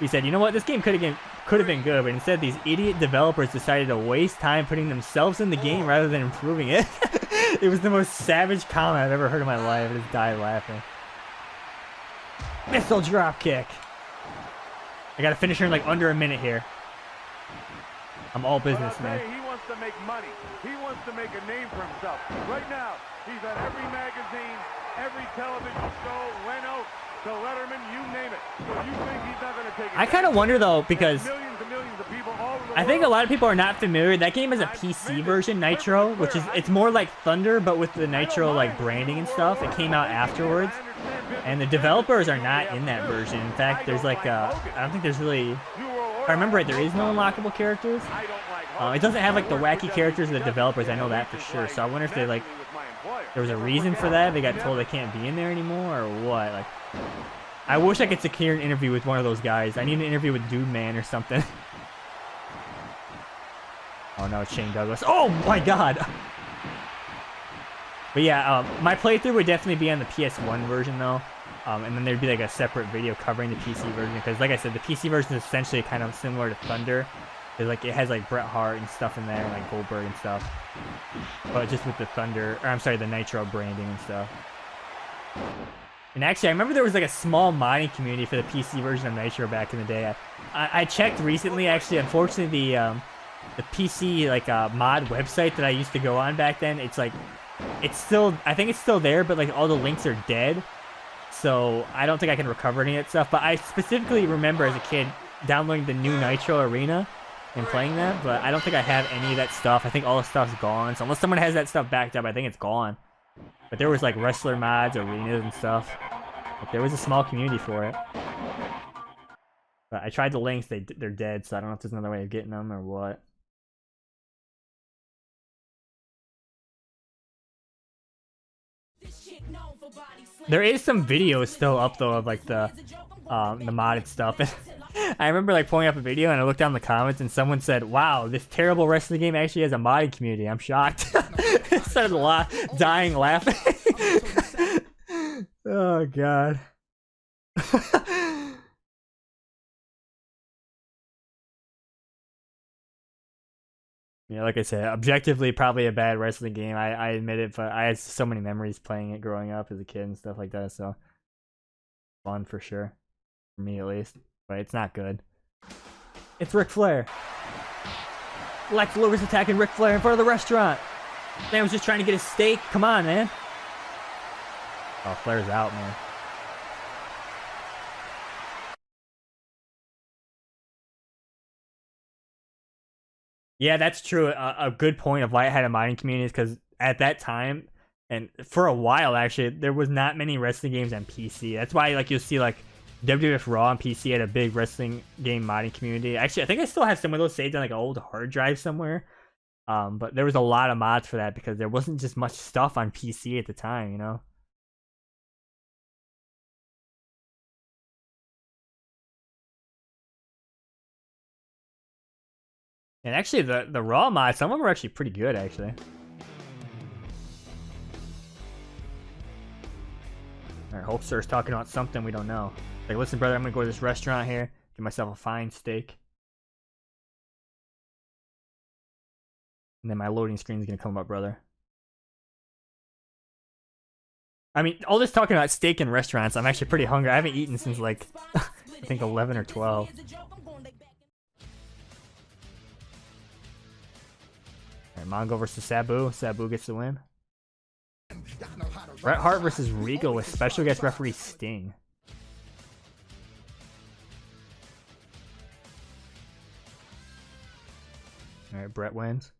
He said, you know what, this game could have been good, but instead these idiot developers decided to waste time putting themselves in the game rather than improving it. It was the most savage comment I've ever heard in my life. I just died laughing. Missile drop kick. I gotta finish her in like under a minute here. I'm all business, man. He wants to make money. He wants to make a name for himself. Right now, he's on every magazine, every television show, Leno, to Letterman, you name it. So you think he's not gonna take it? I kind of wonder though, because millions and millions of people all over the I think world. a lot of people are not familiar. That game has a PC version, Nitro, which is it's more like Thunder, but with the Nitro like branding and stuff. It came out afterwards, and the developers are not in that version. In fact, there's like I don't think there's really. If I remember right, there is no unlockable characters. It doesn't have like the wacky characters of the developers. I know that for sure. So I wonder if they like there was a reason for that. They got told they can't be in there anymore, or what? Like, I wish I could secure an interview with one of those guys. I need an interview with Dude Man or something. Oh no, it's Shane Douglas. Oh my god! But yeah, my playthrough would definitely be on the PS1 version though. And then there'd be like a separate video covering the PC version, because like I said, the PC version is essentially kind of similar to Thunder. Like it has like Bret Hart and stuff in there, like Goldberg and stuff. But just with the Thunder, or I'm sorry, the Nitro branding and stuff. And actually, I remember there was like a small modding community for the PC version of Nitro back in the day. I checked recently, actually. Unfortunately, the PC like mod website that I used to go on back then, it's like, it's still, I think it's still there, but like all the links are dead. so I don't think I can recover any of that stuff. But I specifically remember as a kid downloading the new Nitro Arena and playing that, but I don't think I have any of that stuff. I think all the stuff's gone. So unless someone has that stuff backed up, I think it's gone. But there was like wrestler mods, arenas, and stuff. But there was a small community for it. But I tried the links, they're dead, so I don't know if there's another way of getting them or what. There is some videos still up though of like the modded stuff. I remember like pulling up a video and I looked down the comments and someone said, "Wow, this terrible wrestling game actually has a modded community." I'm shocked. Instead of dying laughing. Oh god. Yeah, like I said, objectively probably a bad wrestling game. I admit it, but I had so many memories playing it growing up as a kid and stuff like that, so fun for sure. For me at least. But it's not good. It's Ric Flair. Lex Luger's attacking Ric Flair in front of the restaurant. Man was just trying to get his steak. Come on, man. Oh, Flair's out, man. Yeah, that's true. A good point of why it had a mining community is because at that time, and for a while actually, there was not many wrestling games on PC. That's why like you'll see like WWF Raw on PC had a big wrestling game modding community. Actually, I think I still have some of those saved on like an old hard drive somewhere. But there was a lot of mods for that because there wasn't just much stuff on PC at the time, you know? And actually, the Raw mods, some of them are actually pretty good, actually. Alright, Hulkster's talking about something we don't know. Like, listen, brother, I'm gonna go to this restaurant here, get myself a fine steak. And then my loading screen is gonna come up, brother. I mean, all this talking about steak in restaurants, I'm actually pretty hungry. I haven't eaten since, like, I think 11 or 12. Mongo versus Sabu. Sabu gets the win. Bret Hart versus Regal with special guest referee Sting. Alright, Bret wins.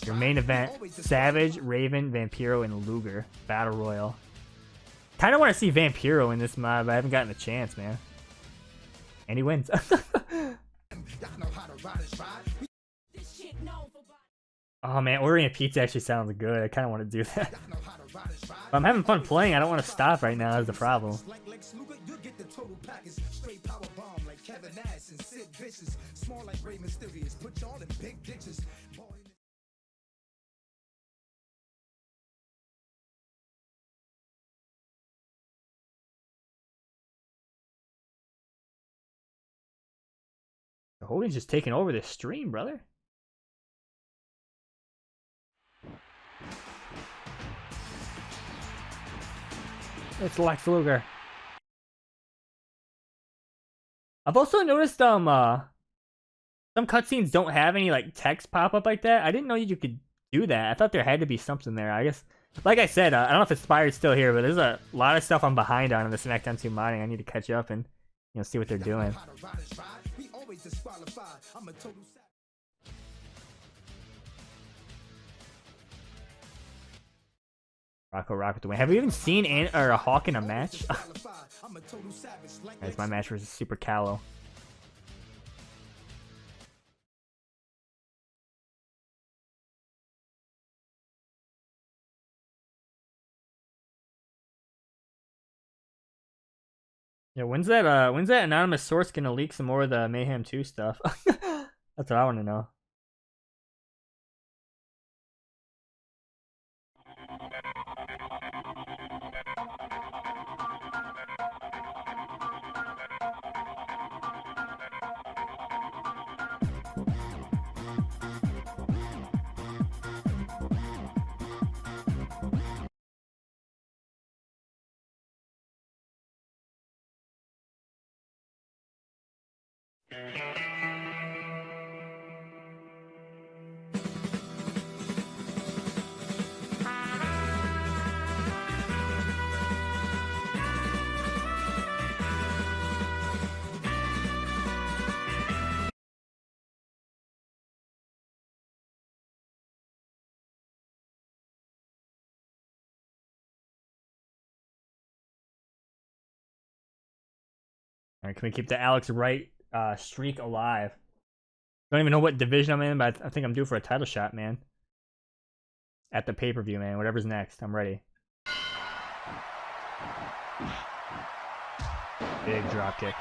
Your main event, Savage, Raven, Vampiro, and Luger. Battle Royal. Kinda want to see Vampiro in this mod, but I haven't gotten a chance, man. And he wins. Oh man, ordering a pizza actually sounds good. I kind of want to do that. But I'm having fun playing. I don't want to stop right now is the problem. Hogan's just taking over this stream, brother. It's Lex Luger. I've also noticed some cutscenes don't have any like text pop up like that. I didn't know you could do that. I thought there had to be something there. I guess, like I said, I don't know if Inspired's still here, but there's a lot of stuff I'm behind on in the SmackDown 2 modding. I need to catch up and see what they're doing. Rocco Rock with the win. Have we even seen a Hawk in a match? That's my match versus Super Callow. Yeah, when's that anonymous source gonna leak some more of the Mayhem 2 stuff? That's what I want to know. Alright, can we keep the Alex Wright streak alive? Don't even know what division I'm in, but I think I'm due for a title shot, man. At the pay-per-view, man. Whatever's next, I'm ready. Big drop kick.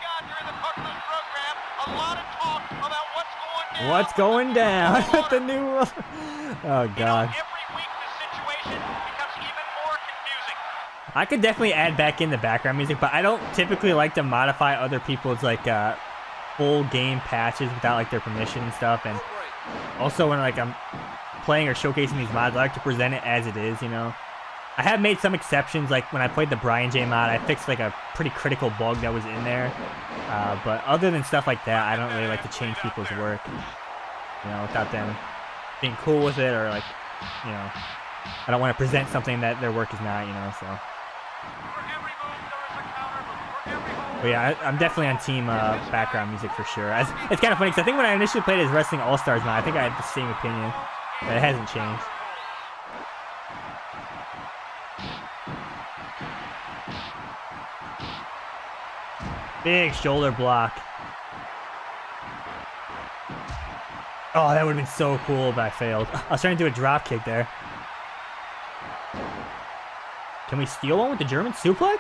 What's going down at the New World? Oh god. I could definitely add back in the background music, but I don't typically like to modify other people's like full game patches without like their permission and stuff. And also when like I'm playing or showcasing these mods, I like to present it as it is, you know. I have made some exceptions, like when I played the Brian J mod, I fixed like a pretty critical bug that was in there. But other than stuff like that, I don't really like to change people's work, you know, without them being cool with it, or like, you know, I don't want to present something that their work is not, you know, so. But yeah, I'm definitely on team background music for sure. It's kind of funny because I think when I initially played as Wrestling All-Stars mod, I think I had the same opinion, but it hasn't changed. Big shoulder block. Oh, that would have been so cool, but I failed. I was trying to do a drop kick there. Can we steal one with the German suplex?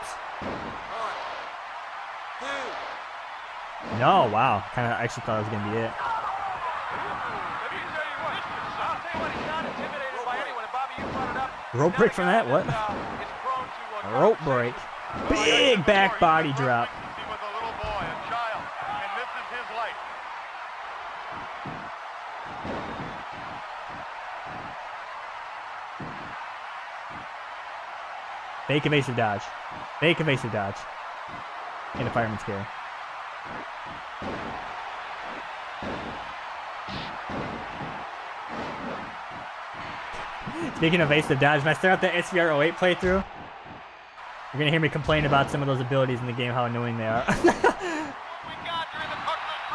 No, wow. Kind of actually thought it was going to be it. Rope break from that? What? A rope break. Big back body drop. Fake evasive dodge. Fake evasive dodge. And a fireman's carry. Speaking of evasive dodge, when I start out the SVR08 playthrough, you're gonna hear me complain about some of those abilities in the game, how annoying they are.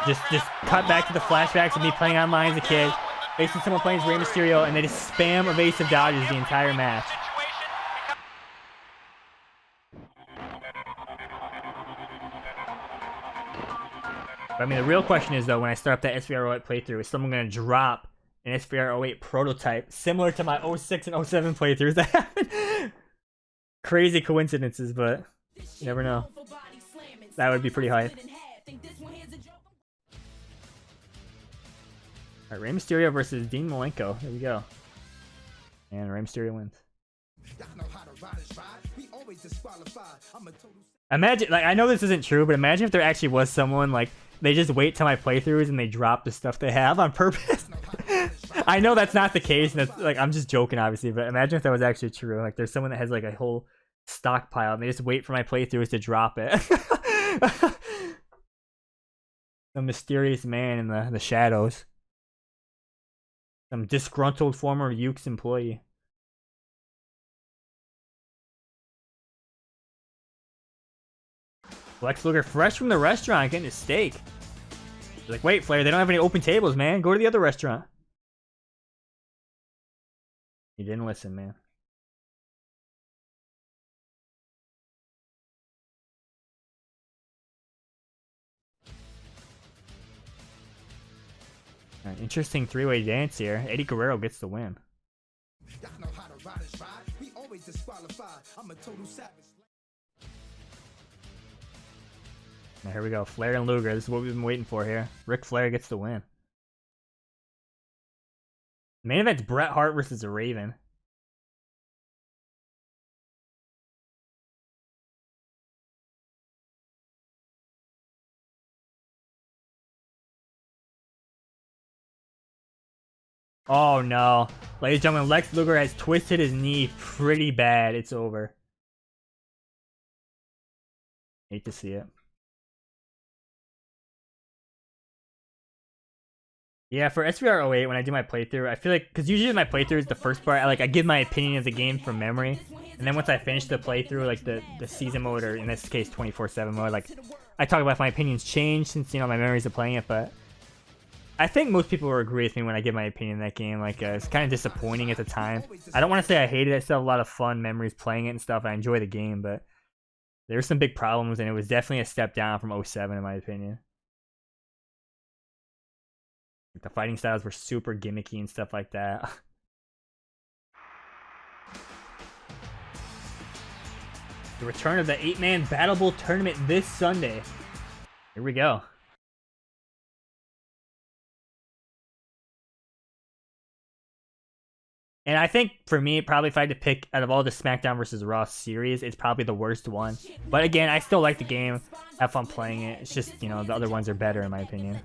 just cut back to the flashbacks of me playing online as a kid, facing someone playing as Rey Mysterio, and they just spam evasive dodges the entire match. But, I mean, the real question is, though, when I start up that SVR08 playthrough, is someone going to drop an SVR08 prototype similar to my 06 and 07 playthroughs that happened? Crazy coincidences, but you never know. That would be pretty hype. Alright, Rey Mysterio versus Dean Malenko. There we go. And Rey Mysterio wins. Imagine, like, I know this isn't true, but imagine if there actually was someone, like, they just wait till my playthroughs and they drop the stuff they have on purpose. I know that's not the case, and that's, like, I'm just joking, obviously, but imagine if that was actually true. Like, there's someone that has, like, a whole stockpile, and they just wait for my playthroughs to drop it. Some mysterious man in the shadows. Some disgruntled former Ukes employee. Lex Luger fresh from the restaurant getting his steak. He's like, wait, Flair, they don't have any open tables, man. Go to the other restaurant. He didn't listen, man. Alright, interesting three-way dance here. Eddie Guerrero gets the win. Now, here we go. Flair and Luger. This is what we've been waiting for here. Ric Flair gets the win. Main event's Bret Hart versus the Raven. Oh no. Ladies and gentlemen, Lex Luger has twisted his knee pretty bad. It's over. Hate to see it. Yeah, for SVR08, when I do my playthrough, I feel like, because usually my playthrough is the first part, I give my opinion of the game from memory, and then once I finish the playthrough, like the season mode, or in this case 24/7 mode, like, I talk about if my opinions change since, you know, my memories of playing it, but I think most people will agree with me when I give my opinion of that game. Like, it's kind of disappointing at the time. I don't want to say I hated it. I still have a lot of fun memories playing it and stuff. I enjoy the game, but There's some big problems, and it was definitely a step down from 07 in my opinion. The fighting styles were super gimmicky and stuff like that. The return of the 8-man Battle Bowl tournament this Sunday. Here we go. And I think, for me, probably if I had to pick out of all the SmackDown vs. Raw series, it's probably the worst one. But again, I still like the game. Have fun playing it. It's just, you know, the other ones are better in my opinion.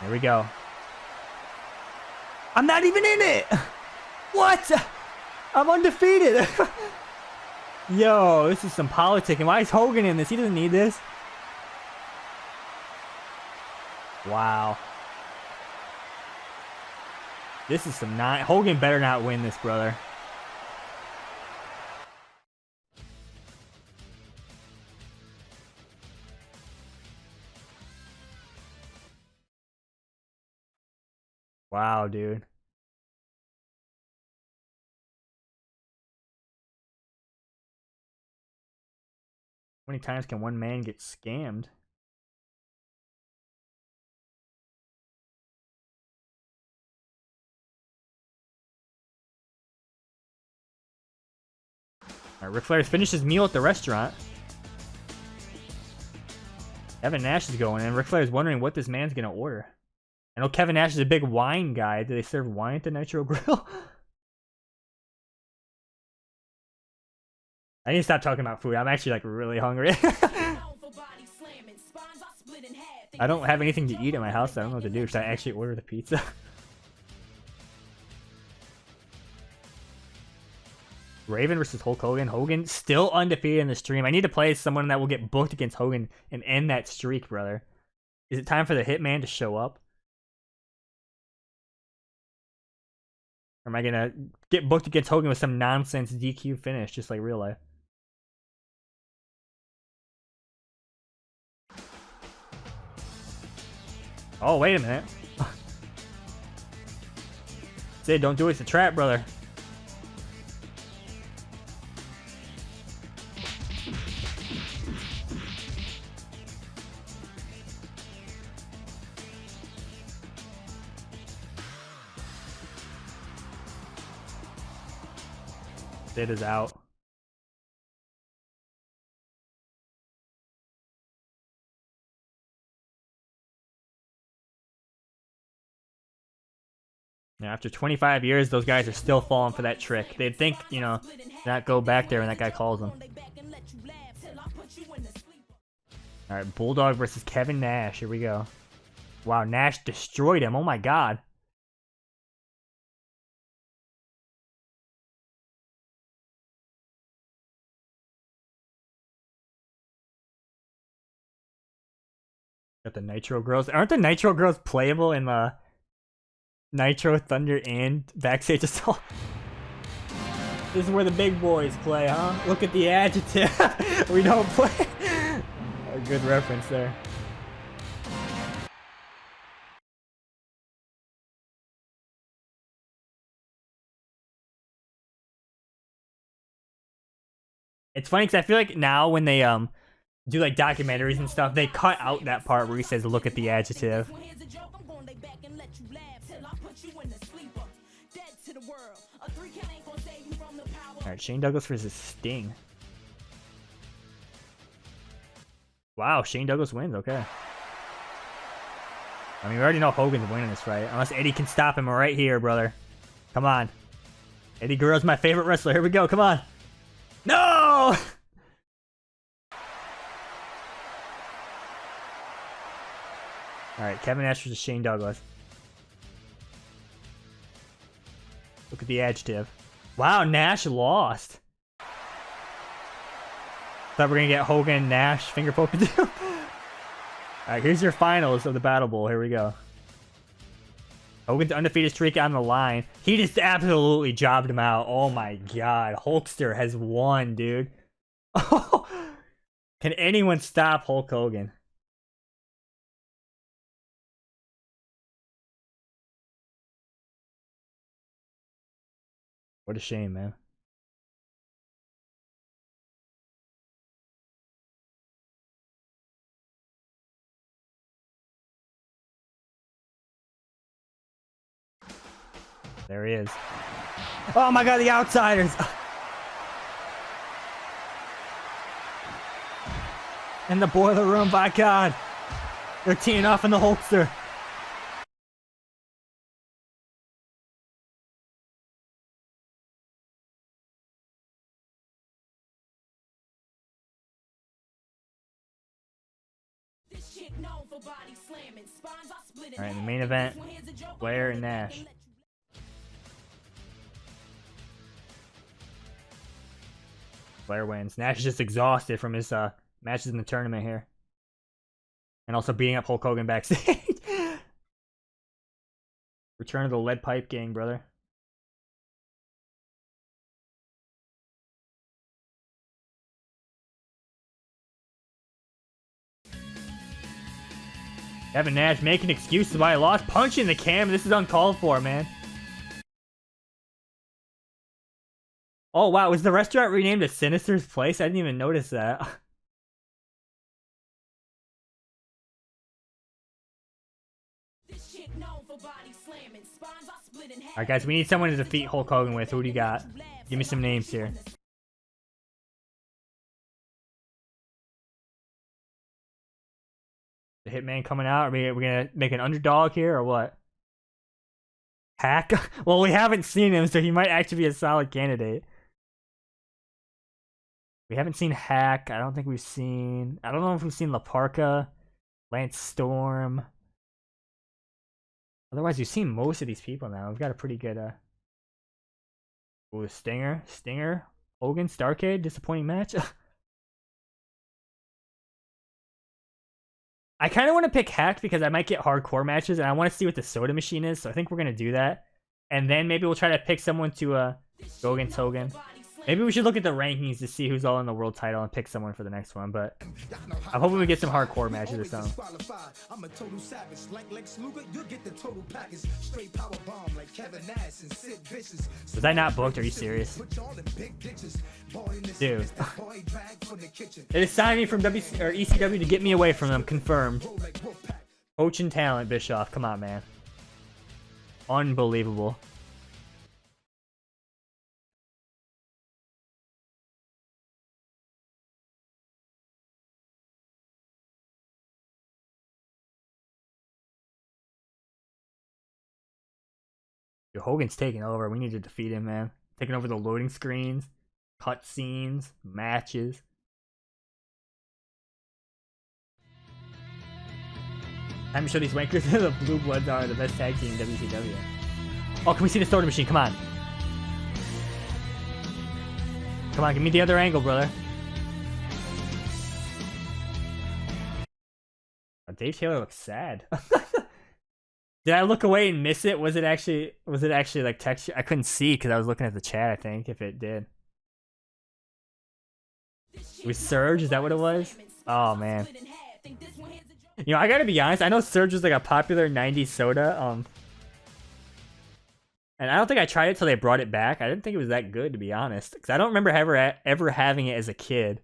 Here we go. I'm not even in it! What? I'm undefeated! Yo, this is some politic. And why is Hogan in this? He doesn't need this. Wow. This is some not. Hogan better not win this, brother. Wow, dude. How many times can one man get scammed? Alright, Ric Flair's finished his meal at the restaurant. Kevin Nash is going in. Ric Flair's wondering what this man's gonna order. I know Kevin Nash is a big wine guy. Do they serve wine at the Nitro Grill? I need to stop talking about food. I'm actually like really hungry. I don't have anything to eat at my house. So I don't know what to do. Should I actually order the pizza? Raven versus Hulk Hogan. Hogan still undefeated in the stream. I need to play as someone that will get booked against Hogan and end that streak, brother. Is it time for the Hitman to show up? Or am I gonna get booked against Hogan with some nonsense DQ finish, just like real life? Oh, wait a minute. Sid, don't do it. It's a trap, brother. Sid is out. Now, after 25 years, those guys are still falling for that trick. They'd think, you know, not go back there when that guy calls them. Alright, Bulldog versus Kevin Nash. Here we go. Wow, Nash destroyed him. Oh my god. Got the Nitro Girls. Aren't the Nitro Girls playable in Nitro, Thunder, and Backstage Assault? This is where the big boys play, huh? Look at the adjective. We don't play. A good reference there. It's funny because I feel like now when they do like documentaries and stuff, they cut out that part where he says look at the adjective. Alright, Shane Douglas versus Sting. Wow, Shane Douglas wins, okay. I mean, we already know Hogan's winning this fight. Unless Eddie can stop him right here, brother. Come on. Eddie Guerrero's my favorite wrestler. Here we go, come on. No! Alright, Kevin Nash versus Shane Douglas. Look at the adjective. Wow, Nash lost. Thought we were gonna get Hogan, Nash, finger poking too. Alright, here's your finals of the Battle Bowl. Here we go. Hogan's undefeated streak on the line. He just absolutely jobbed him out. Oh my god. Hulkster has won, dude. Can anyone stop Hulk Hogan? What a shame, man. There he is. Oh my god, the Outsiders! In the boiler room, by god! They're teeing off in the Hulkster. Alright, the main event, Flair and Nash. Flair wins. Nash is just exhausted from his matches in the tournament here. And also beating up Hulk Hogan backstage. Return of the Lead Pipe Gang, brother. Kevin Nash making excuses why I lost. Punching the cam. This is uncalled for, man. Oh, wow. Was the restaurant renamed to Sinister's Place? I didn't even notice that. Alright, guys. We need someone to defeat Hulk Hogan with. Who do you got? Give me some names here. The Hitman coming out? Are we gonna make an underdog here or what? Hack? Well, we haven't seen him, so he might actually be a solid candidate. We haven't seen Hack. I don't think we've seen... I don't know if we've seen La Parka, Lance Storm. Otherwise, we've seen most of these people now. We've got a pretty good... Ooh, Stinger. Stinger. Hogan, Starcade. Disappointing match. I kind of want to pick Hack because I might get hardcore matches, and I want to see what the soda machine is, so I think we're going to do that. And then maybe we'll try to pick someone to go against Hogan. Maybe we should look at the rankings to see who's all in the world title and pick someone for the next one, but I'm hoping we get some hardcore matches or something. I'm a total savage like Lex Luger, you'll get the total package. Straight power bomb like Kevin Nash and Sid Vicious. Was I not booked? Are you serious? Dude. They just signed me from ECW to get me away from them. Confirmed. Coach and talent, Bischoff. Come on, man. Unbelievable. Dude, Hogan's taking over. We need to defeat him, man. Taking over the loading screens, cutscenes, matches. Time to show these wankers that the Blue Bloods are the best tag team in WCW. Oh, can we see the soda machine? Come on. Come on, give me the other angle, brother. Oh, Dave Taylor looks sad. Did I look away and miss it? Was it actually like texture? I couldn't see because I was looking at the chat, I think, if it did. Was Surge? Is that what it was? Oh, man. You know, I gotta be honest. I know Surge was like a popular 90s soda. And I don't think I tried it till they brought it back. I didn't think it was that good, to be honest. Because I don't remember ever having it as a kid.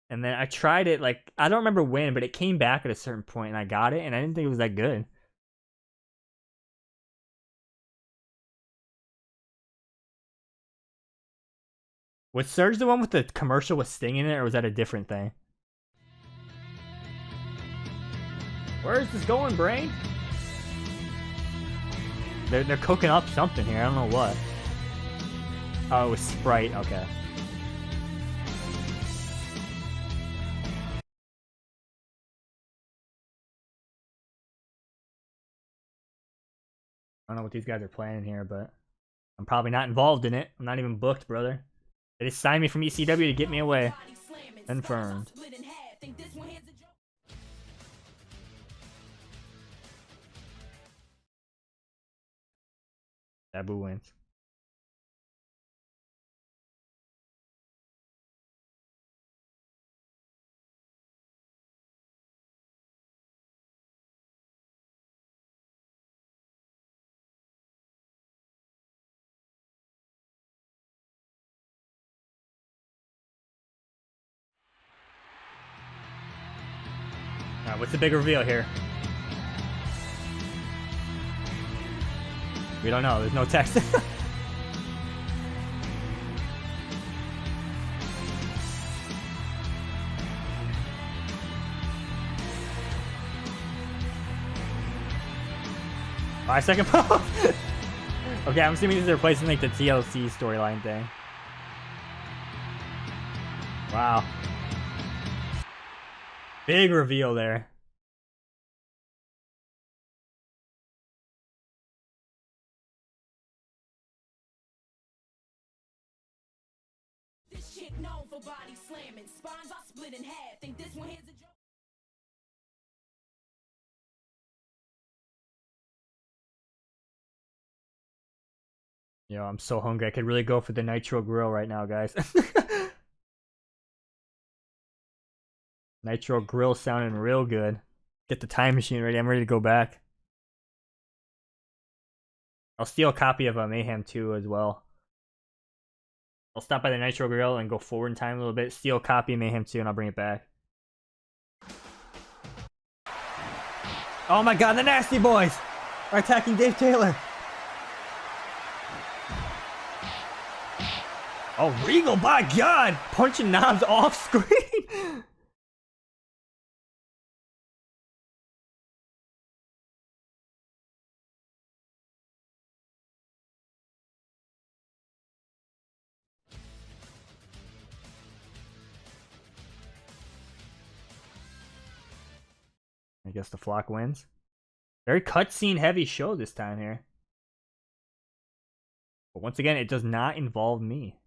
And then I tried it, like, I don't remember when, but it came back at a certain point and I got it. And I didn't think it was that good. Was Surge the one with the commercial with Sting in it, or was that a different thing? Where is this going, Brain? They're cooking up something here. I don't know what. Oh, it was Sprite. Okay. I don't know what these guys are planning here, but I'm probably not involved in it. I'm not even booked, brother. They just signed me from ECW to get me away. Confirmed. Sabu wins. Alright, what's the big reveal here? We don't know. There's no text. Five-second pause. Okay, I'm assuming this is replacing like the TLC storyline thing. Wow. Big reveal there. This chick known for body slamming. Spines are split in half. Think this one here's a joke? Yo, I'm so hungry. I could really go for the Nitro Grill right now, guys. Nitro Grill sounding real good. Get the time machine ready. I'm ready to go back. I'll steal a copy of Mayhem 2 as well. I'll stop by the Nitro Grill and go forward in time a little bit. Steal a copy of Mayhem 2 and I'll bring it back. Oh my god, the Nasty Boys are attacking Dave Taylor. Oh, Regal, by God! Punching knobs off screen! I guess the flock wins. Very cutscene heavy show this time here. But once again, it does not involve me.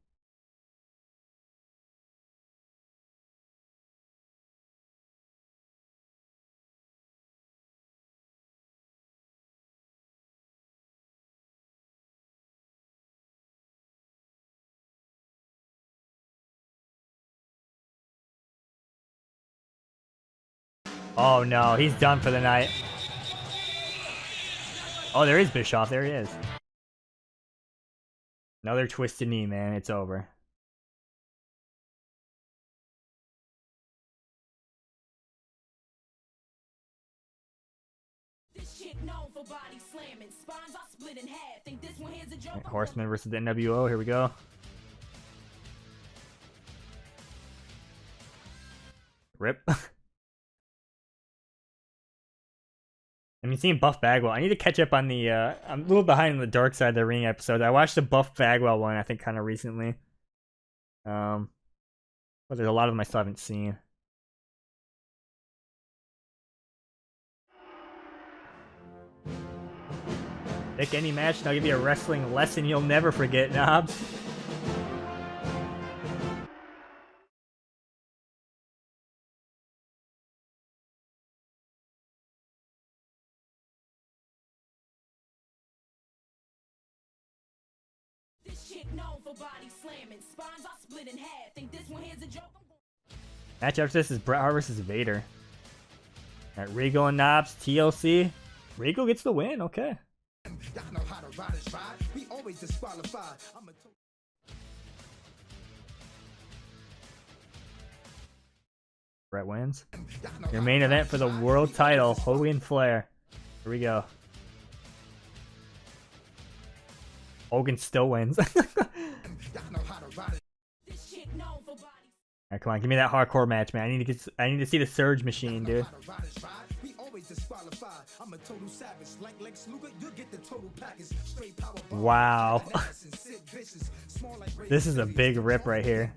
Oh no, he's done for the night. Oh, there is Bischoff. There he is. Another twisted knee, man. It's over. This chick known for body slamming. Spines are split in half. Think this one here's a joke? Horseman versus the NWO. Here we go. Rip. I mean, seeing Buff Bagwell. I need to catch up on the, I'm a little behind on the Dark Side of the Ring episodes. I watched the Buff Bagwell one, I think, kind of recently. But there's a lot of them I still haven't seen. Pick any match and I'll give you a wrestling lesson you'll never forget, Knobs. Known for body slamming. Spines are split in half. Think this one here's a joke? Match after this is Bret Hart versus Vader. Alright, Regal and Knobs, TLC. Regal gets the win, okay. Bret wins. Your main event for the world title, Hogan Flair. Here we go. Hogan still wins. Alright, come on, give me that hardcore match, man. I need to see the Surge machine, dude. Wow. This is a big rip right here.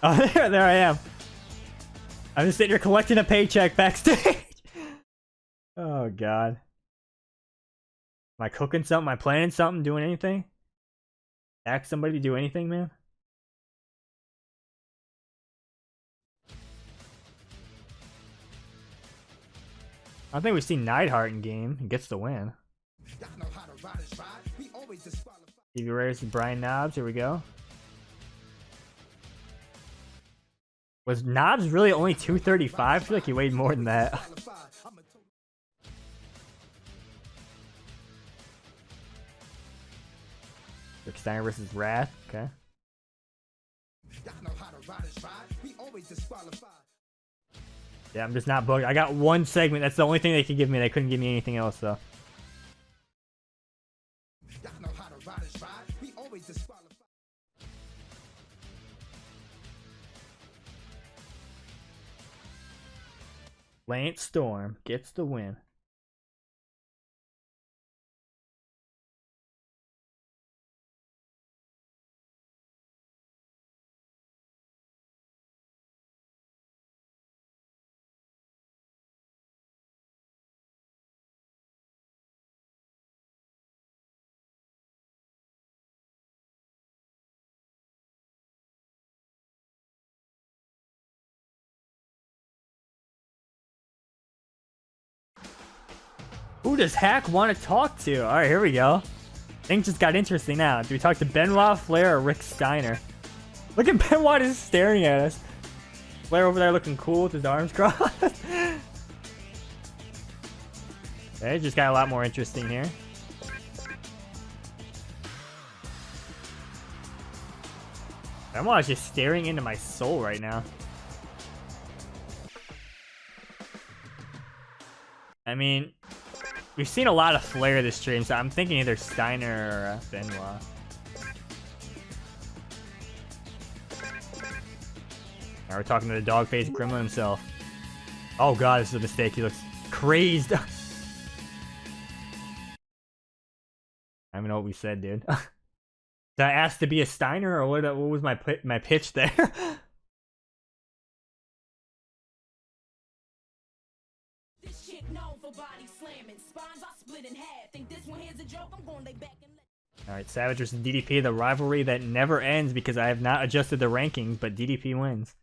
Oh, there I am. I'm just sitting here collecting a paycheck backstage. Oh, God. Am I cooking something? Am I planning something? Doing anything? Ask somebody to do anything, man? I don't think we've seen Neidhart in game. He gets the win. Stevie Ray versus Brian Knobbs. Here we go. Was Knobbs really only 235? I feel like he weighed more than that. Rick Steiner versus Wrath. Okay. Y'all know how to ride is ride. We always disqualify. Yeah, I'm just not booked. I got one segment. That's the only thing they could give me. They couldn't give me anything else, though. Y'all know how to ride is ride. We always disqualify. Lance Storm gets the win. Who does Hack want to talk to? Alright, here we go. Things just got interesting now. Do we talk to Benoit, Flair, or Rick Steiner? Look at Benoit just staring at us. Flair over there looking cool with his arms crossed. Okay, just got a lot more interesting here. Benoit is just staring into my soul right now. I mean, we've seen a lot of Flair this stream, so I'm thinking either Steiner or Benoit. Now we're talking to the dog-faced gremlin himself. Oh god, this is a mistake. He looks crazed. I don't even know what we said, dude. Did I ask to be a Steiner, or what was my pitch there? This chick known for body slamming. Spines are split in half. Think this one here's a joke? I'm gonna lay back and let. Alright, Savage versus DDP, the rivalry that never ends because I have not adjusted the rankings, but DDP wins.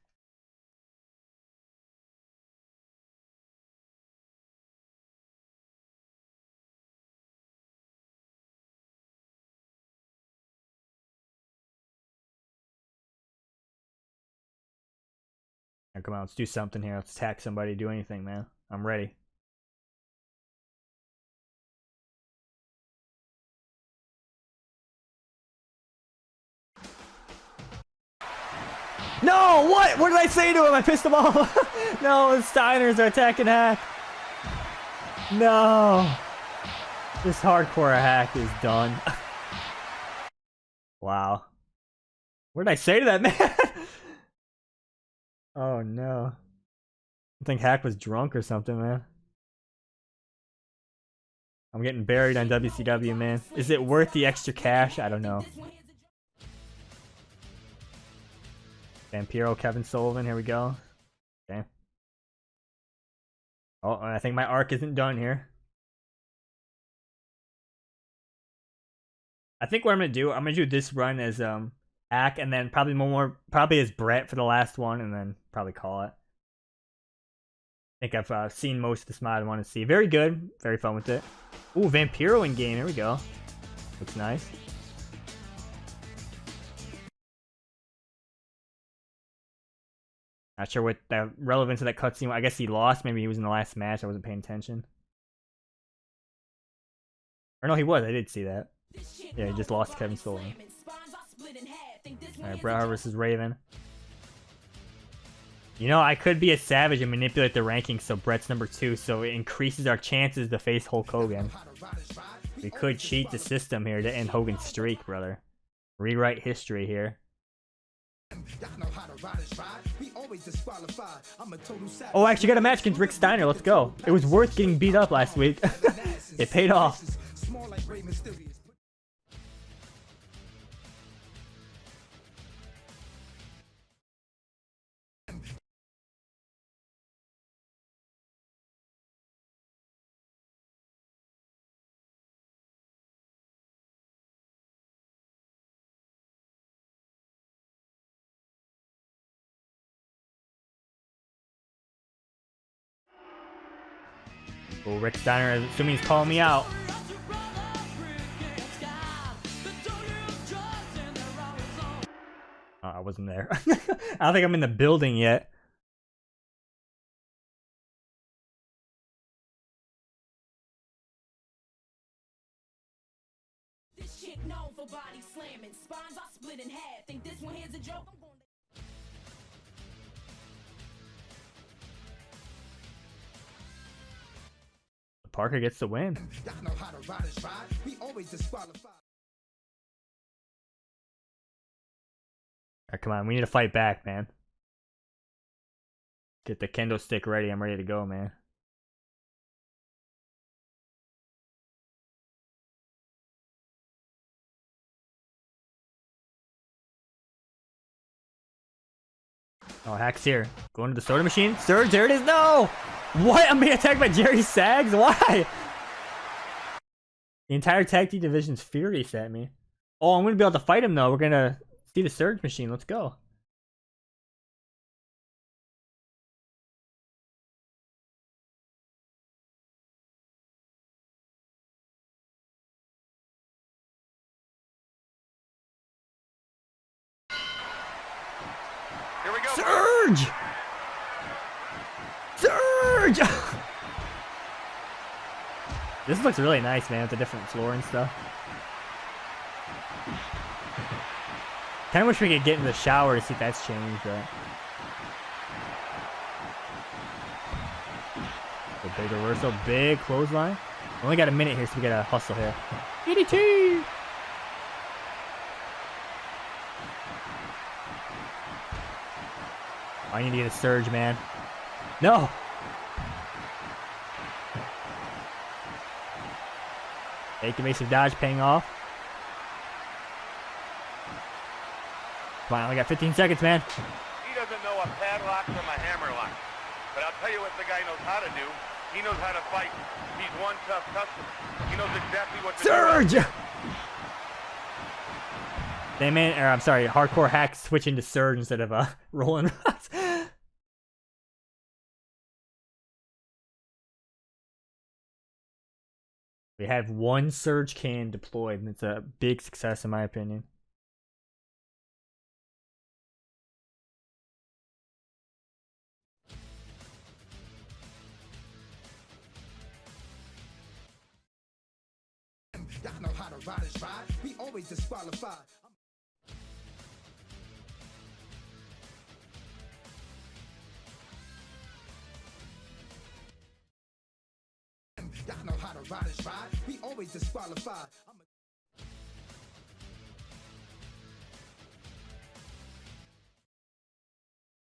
Now, come on, let's do something here. Let's attack somebody, do anything, man. I'm ready. No! What? What did I say to him? I pissed him off. No, the Steiners are attacking Hack. No. This hardcore Hack is done. Wow. What did I say to that man? Oh no. I think Hack was drunk or something, man. I'm getting buried on WCW, man. Is it worth the extra cash? I don't know. Vampiro, Kevin Sullivan, here we go. Okay. Oh, I think my arc isn't done here. I think what I'm gonna do this run as Hack, and then probably as Brett for the last one, and then probably call it. I think I've seen most of this mod I want to see. Very good, very fun with it. Ooh, Vampiro in game. Here we go. Looks nice. Not sure what the relevance of that cutscene. I guess he lost. Maybe he was in the last match. I wasn't paying attention. Or no, he was. I did see that. Yeah, he just lost to Kevin Sullivan. Alright, Bret Hart versus Raven. You know, I could be a Savage and manipulate the rankings so Bret's number 2, so it increases our chances to face Hulk Hogan. We could cheat the system here to end Hogan's streak, brother. Rewrite history here. Oh, I actually got a match against Rick Steiner. Let's go. It was worth getting beat up last week. It paid off. Oh, Rick Steiner, assuming he's calling me out. Oh, I wasn't there. I don't think I'm in the building yet. This chick known for body slamming. Spines are split in half. Think this one here's a joke? I'm going. Parker gets the win. Y'all know how to ride is ride. We always disqualify. Alright, come on. We need to fight back, man. Get the kendo stick ready. I'm ready to go, man. Oh, Hack's here. Going to the soda machine. Surge, there it is. No! What? I'm being attacked by Jerry Sags? Why? The entire tag team division's furious at me. Oh, I'm going to be able to fight him, though. We're going to see the Surge machine. Let's go. Here we go. Surge! Surge! This looks really nice, man, with the different floor and stuff. Kinda wish we could get in the shower to see if that's changed, but... A big reversal, big clothesline. We only got a minute here, so we gotta hustle here. DDT! I need to get a Surge, man. No! Fake evasive dodge paying off. Come on, we got 15 seconds, man. He doesn't know a padlock from a hammerlock. But I'll tell you what the guy knows how to do. He knows how to fight. He's one tough customer. He knows exactly what to Surge! do. They man, or I'm sorry, Hardcore Hack switching to Surge instead of rolling rods. We have one Surge can deployed, and it's a big success in my opinion. Y'all know how to ride is ride. We always disqualify. Y'all know how to ride is ride. We always disqualify.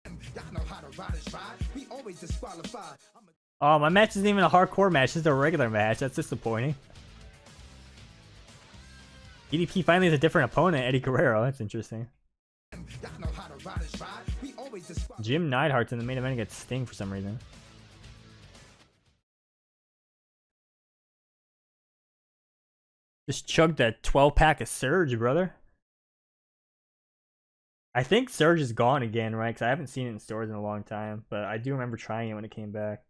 Y'all know how to ride is ride. We always disqualify. Oh, my match isn't even a hardcore match. It's a regular match. That's disappointing. EDP finally has a different opponent, Eddie Guerrero. That's interesting. Y'all know how to ride is ride. We always disqualify. Jim Neidhart's in the main event against Sting for some reason. Just chugged a 12-pack of Surge, brother. I think Surge is gone again, right? Because I haven't seen it in stores in a long time. But I do remember trying it when it came back.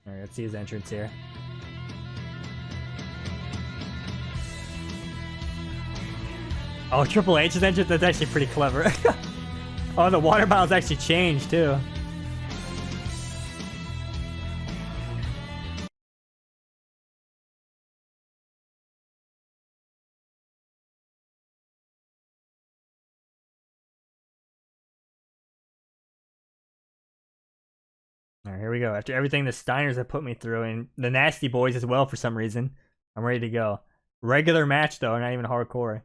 Alright, let's see his entrance here. Oh, Triple H's entrance? That's actually pretty clever. Oh, the water bottle's actually changed, too. Alright, here we go. After everything the Steiners have put me through, and the Nasty Boys as well for some reason, I'm ready to go. Regular match, though, not even hardcore.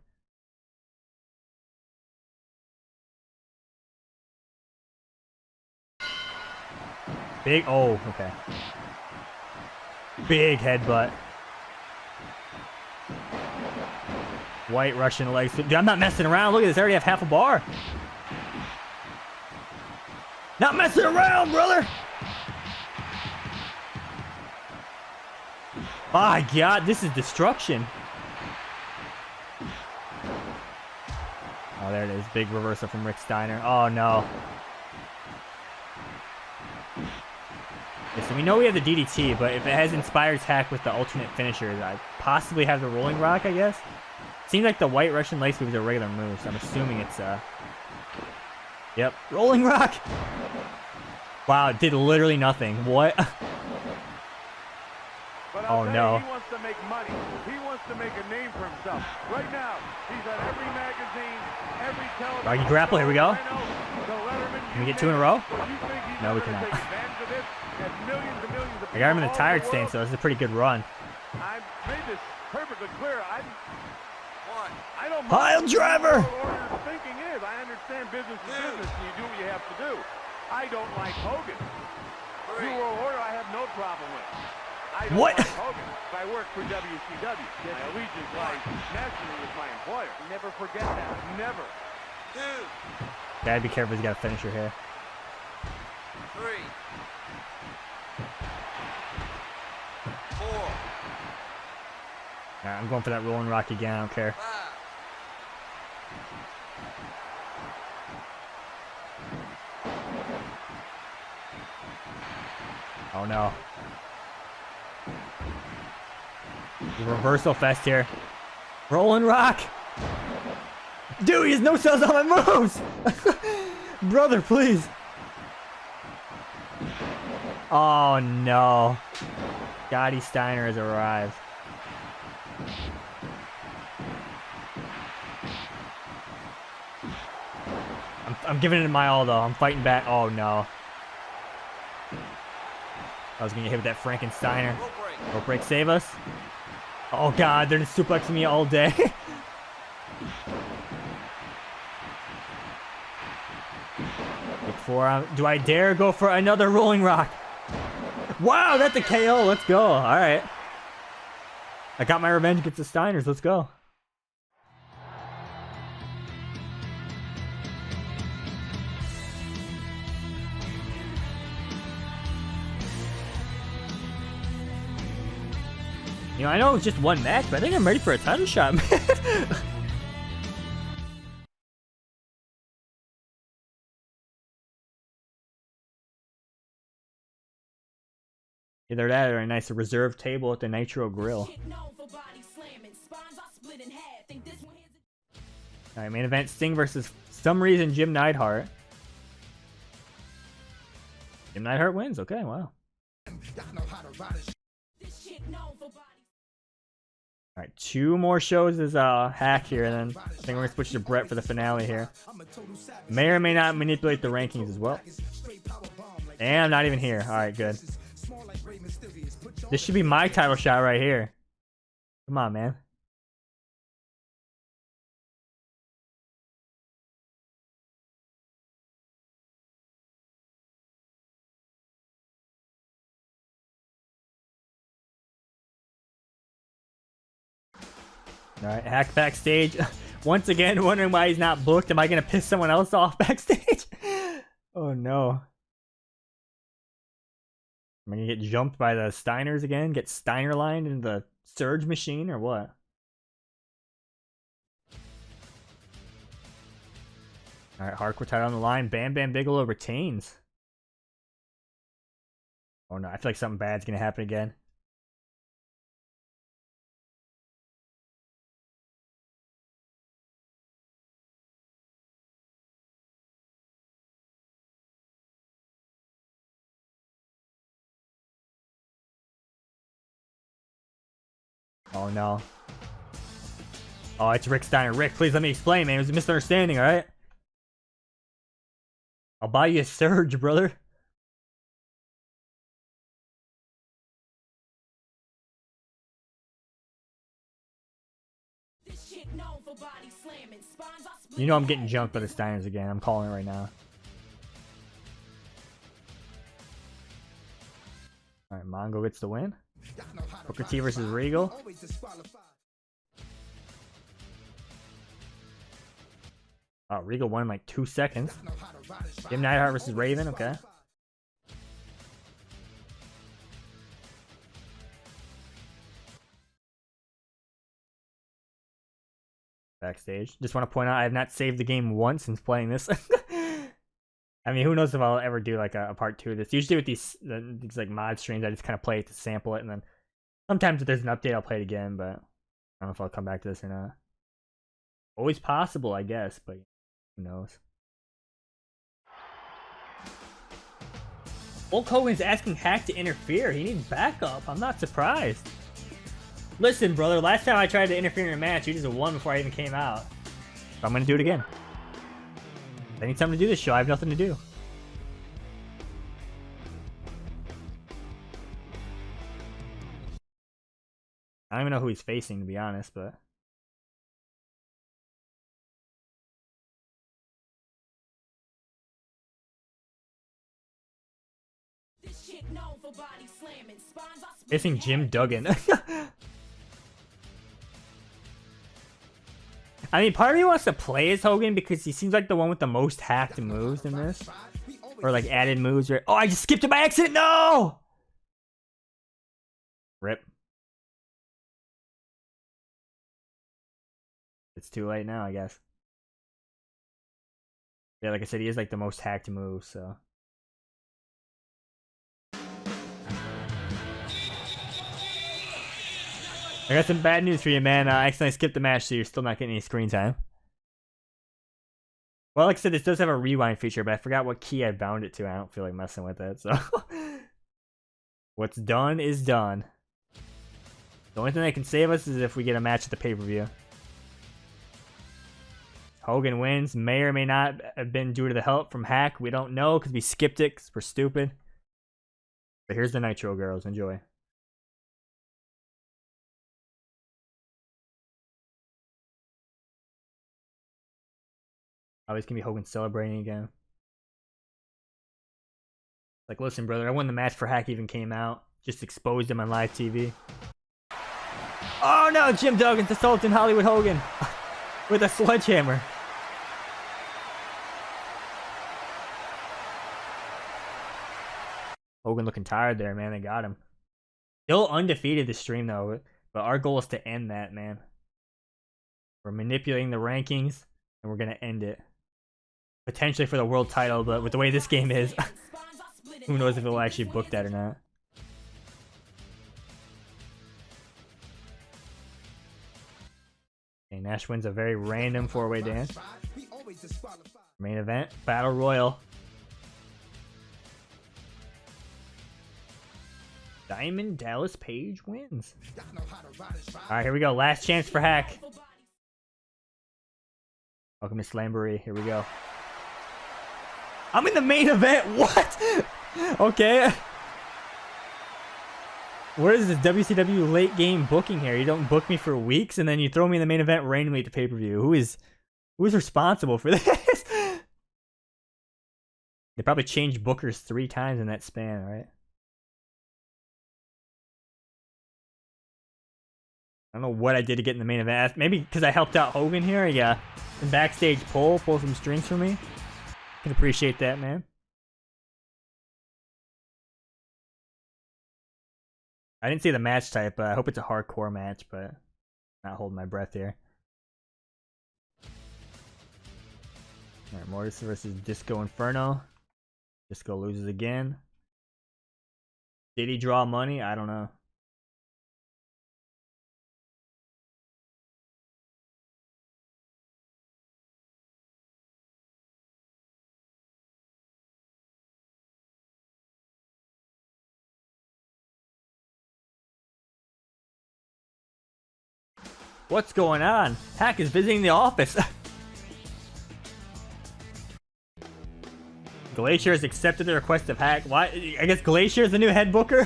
Big, oh, okay. Big headbutt. White Russian legs. Dude, I'm not messing around. Look at this. I already have half a bar. Not messing around, brother. My God, this is destruction. Oh, there it is. Big reversal from Rick Steiner. Oh, no. Okay, so we know we have the DDT, but if it has inspired attack with the alternate finishers, I possibly have the Rolling Rock, I guess. Seems like the White Russian Lace move is a regular move, so I'm assuming it's, Yep, Rolling Rock! Wow, it did literally nothing. What? But Oh, no. He wants to make money. He wants to make a name for himself. Right now, he's on every magazine, every television. Doggy grapple, here we go. Can we get 2 in a row? No, we cannot. I got him in the tired stance, so this is a pretty good run. I made this perfectly clear. I don't Pile driver! What thinking is, I understand business is business, and you do what you have to do. I don't like Hogan. New World Order, I have no problem with. I don't What? like Hogan, but I work for WCW. My allegiance lies nationally with my employer. Never forget that. Never. Gotta be careful, he's got a finisher here. 3, 4, Alright, I'm going for that Rolling Rock again, I don't care. 5. Oh no. The reversal fest here. Rolling Rock! Dude, he has no cells on my moves! Brother, please. Oh no. Scotty Steiner has arrived. I'm giving it my all though. I'm fighting back. Oh no. I was gonna get hit with that Frankensteiner. Rope break, save us. Oh god, they're just suplexing me all day. Big forearm. Do I dare go for another Rolling Rock? Wow, that's a KO. Let's go. Alright. I got my revenge against the Steiners. Let's go. You know, I know it's just one match, but I think I'm ready for a title shot, man. Either that or a nice reserved table at the Nitro Grill. Alright, main event, Sting versus, for some reason, Jim Neidhart. Jim Neidhart wins, okay, wow. Alright, 2 more shows as Hack here, and then I think we're gonna switch to Brett for the finale here. May or may not manipulate the rankings as well. And I'm not even here. Alright, good. This should be my title shot right here. Come on, man. Alright, Hack backstage. Once again, wondering why he's not booked. Am I going to piss someone else off backstage? Oh no. Am I going to get jumped by the Steiners again? Get Steiner lined in the Surge machine or what? Alright, hardcore title on the line. Bam Bam Bigelow retains. Oh no, I feel like something bad's going to happen again. Oh no. Oh, it's Rick Steiner. Rick, please let me explain, man. It was a misunderstanding, alright? I'll buy you a Surge, brother. You know I'm getting jumped by the Steiners again. I'm calling it right now. Alright, Mongo gets the win. Booker T versus Regal. Oh, Regal won in like 2 seconds. Jim Neidhart versus Raven, okay. Backstage. Just want to point out I have not saved the game once since playing this. I mean, who knows if I'll ever do like a part 2 of this. Usually with these like mod streams, I just kind of play it to sample it, and then sometimes if there's an update, I'll play it again, but I don't know if I'll come back to this or not. Always possible, I guess, but who knows. Hulk Hogan's asking Hack to interfere. He needs backup. I'm not surprised. Listen, brother, last time I tried to interfere in a match, you just won before I even came out. So I'm going to do it again. I need something to do this show. I have nothing to do. I don't even know who he's facing, to be honest, but... Facing Jim Duggan. I mean, part of me wants to play as Hogan because he seems like the one with the most hacked moves in this. Or like added moves. Or... oh, I just skipped it by accident! No! Rip. It's too late now, I guess. Yeah, like I said, he is like the most hacked moves, so... I got some bad news for you, man. I accidentally skipped the match, so you're still not getting any screen time. Well, like I said, this does have a rewind feature, but I forgot what key I bound it to. I don't feel like messing with it, so... what's done is done. The only thing that can save us is if we get a match at the pay-per-view. Hogan wins. May or may not have been due to the help from Hack. We don't know because we skipped it because we're stupid. But here's the Nitro girls. Enjoy. Always gonna be Hogan celebrating again. Like, listen, brother, I won the match for Hack even came out. Just exposed him on live TV. Oh no, Jim Duggan's assaulting Hollywood Hogan with a sledgehammer. Hogan looking tired there, man. They got him. Still undefeated this stream though, but our goal is to end that, man. We're manipulating the rankings, and we're gonna end it. Potentially for the world title, but with the way this game is, who knows if it'll actually book that or not. Okay, Nash wins a very random 4-way dance. Main event, Battle Royal. Diamond Dallas Page wins. Alright, here we go. Last chance for Hack. Welcome to Slamboree. Here we go. I'm in the main event. What? Okay. What is this WCW late game booking here? You don't book me for weeks and then you throw me in the main event randomly at the pay-per-view. Who's responsible for this? They probably changed bookers 3 times in that span, right? I don't know what I did to get in the main event. Maybe because I helped out Hogan here. Yeah, some backstage pull some strings for me. Can appreciate that, man. I didn't see the match type. I hope it's a hardcore match, but not holding my breath here. Alright, Mortis versus Disco Inferno. Disco loses again. Did he draw money? I don't know. What's going on? Hack is visiting the office. Glacier has accepted the request of Hack. Why? I guess Glacier is the new head booker.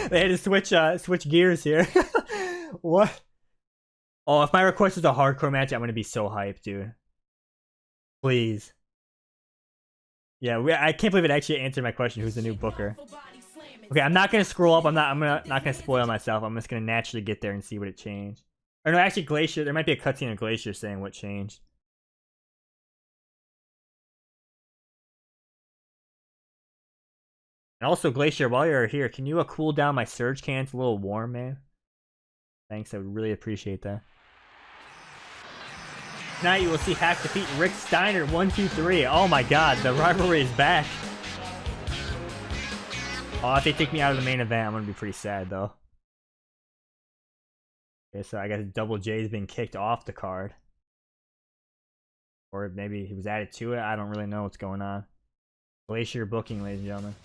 They had to switch gears here. What? Oh, if my request is a hardcore match, I'm gonna be so hyped, dude. Please. Yeah, I can't believe it actually answered my question. Who's the new booker? Okay, I'm not gonna scroll up. I'm not gonna spoil myself. I'm just gonna naturally get there and see what it changed. Or no, actually, Glacier. There might be a cutscene of Glacier saying what changed. And also, Glacier, while you're here, can you cool down my surge can? It's a little warm, man. Thanks, I would really appreciate that. Tonight you will see Hack defeat Rick Steiner 1, 2, 3. Oh my god, the rivalry is back. Oh, if they take me out of the main event, I'm gonna be pretty sad though. Okay, so I guess Double J's been kicked off the card. Or maybe he was added to it. I don't really know what's going on. Glacier booking, ladies and gentlemen.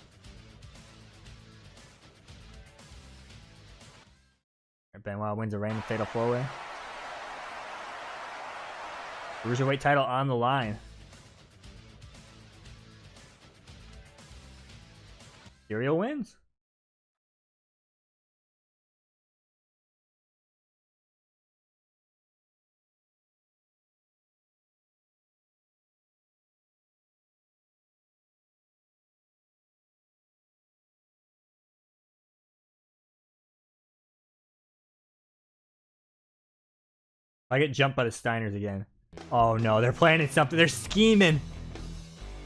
Benoit wins a random fatal 4-way. Cruiserweight title on the line. Mysterio wins. I get jumped by the Steiners again. Oh no, they're planning something. They're scheming.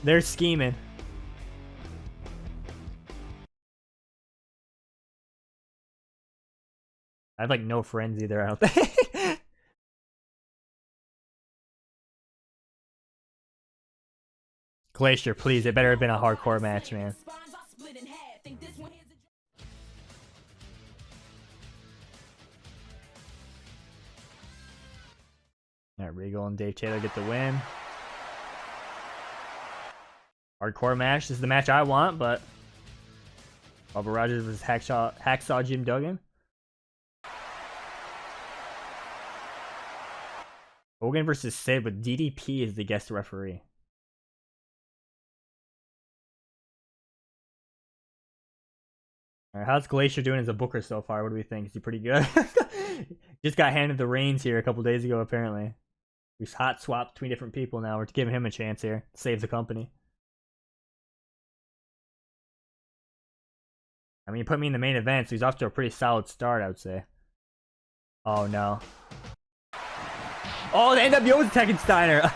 They're scheming. I have like no friends either, I don't think. Glacier, please. It better have been a hardcore match, man. Alright, Regal and Dave Taylor get the win. Hardcore match. This is the match I want, but Bubba Rogers versus Hacksaw Jim Duggan. Hogan versus Sid with DDP as the guest referee. Alright, how's Glacier doing as a booker so far? What do we think? Is he pretty good? Just got handed the reins here a couple days ago, apparently. We've hot swapped between different people now. We're giving him a chance here to save the company. I mean, you put me in the main event, so he's off to a pretty solid start, I would say. Oh, no. Oh, the NWO is attacking Steiner.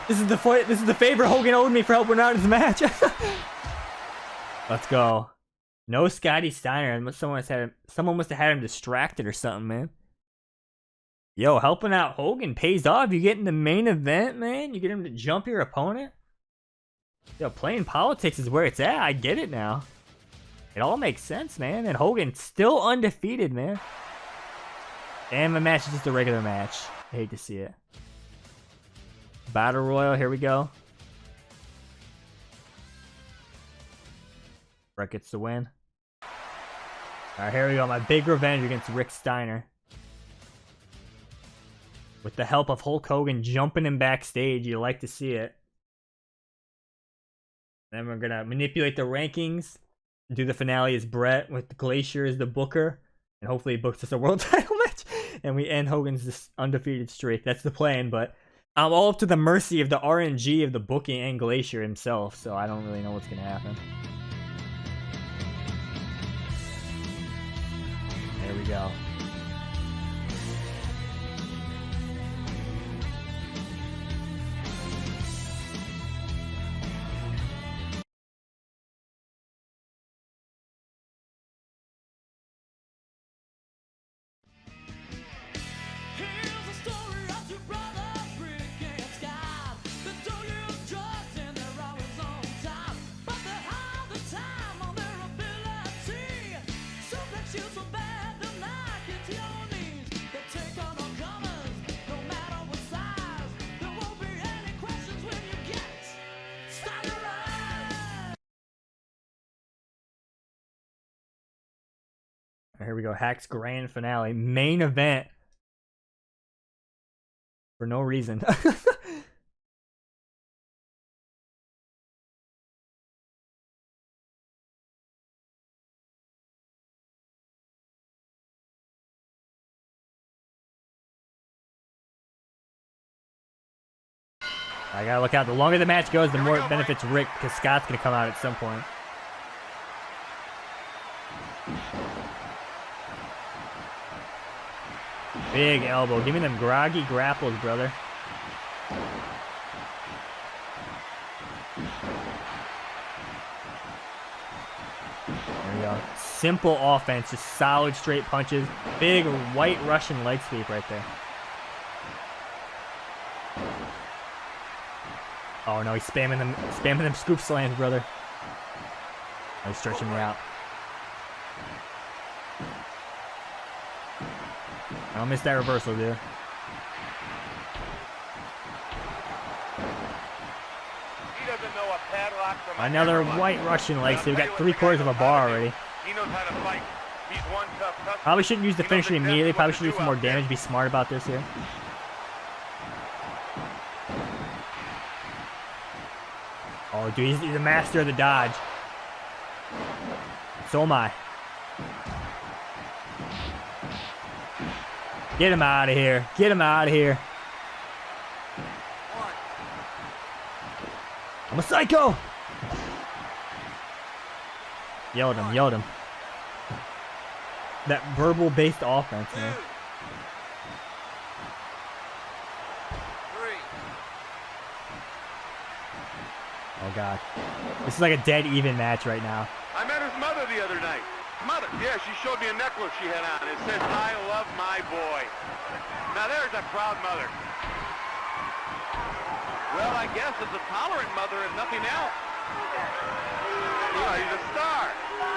This is the favor Hogan owed me for helping out in his match. Let's go. No Scotty Steiner. Someone must have had him distracted or something, man. Yo, helping out Hogan pays off. You get in the main event, man. You get him to jump your opponent. Yo, playing politics is where it's at. I get it now. It all makes sense, man. And Hogan still undefeated, man. And the match is just a regular match. I hate to see it. Battle Royal, here we go. Bret gets the win. Alright, here we go. My big revenge against Rick Steiner. With the help of Hulk Hogan jumping him backstage. You like to see it. Then we're going to manipulate the rankings. Do the finale as Bret with Glacier as the booker. And hopefully he books us a world title match. And we end Hogan's undefeated streak. That's the plan, but I'm all up to the mercy of the RNG of the booking and Glacier himself. So I don't really know what's going to happen. There we go. Here we go. Hack's grand finale. Main event. For no reason. I gotta look out. The longer the match goes, the more it benefits Rick, because Scott's gonna come out at some point. Big elbow. Give me them groggy grapples, brother. There we go. Simple offense. Just solid straight punches. Big white Russian leg sweep right there. Oh no, he's spamming them scoop slams, brother. Oh, he's stretching me out. I don't miss that reversal, dude. He doesn't know a padlock from a Another hammerlock. white Russian leg, so we But I'll got tell you what 3/4 the of a guy bar knows how to do. already. He knows how to fight. He's one tough customer. Probably shouldn't use the He knows finisher exactly immediately. what Probably to should do some more out there. damage. Be smart about this here. Oh, dude, he's the master of the dodge. So am I. Get him out of here. Get him out of here. One. I'm a psycho. Yelled him. Yelled him. That verbal-based offense, man. 2. 3. Oh, God. This is like a dead even match right now. I met his mother the other night. Mother? Yeah, she showed me a necklace she had on. It says, I love my boy. Now there's a proud mother. Well, I guess it's a tolerant mother if nothing else. Yeah, he's a star.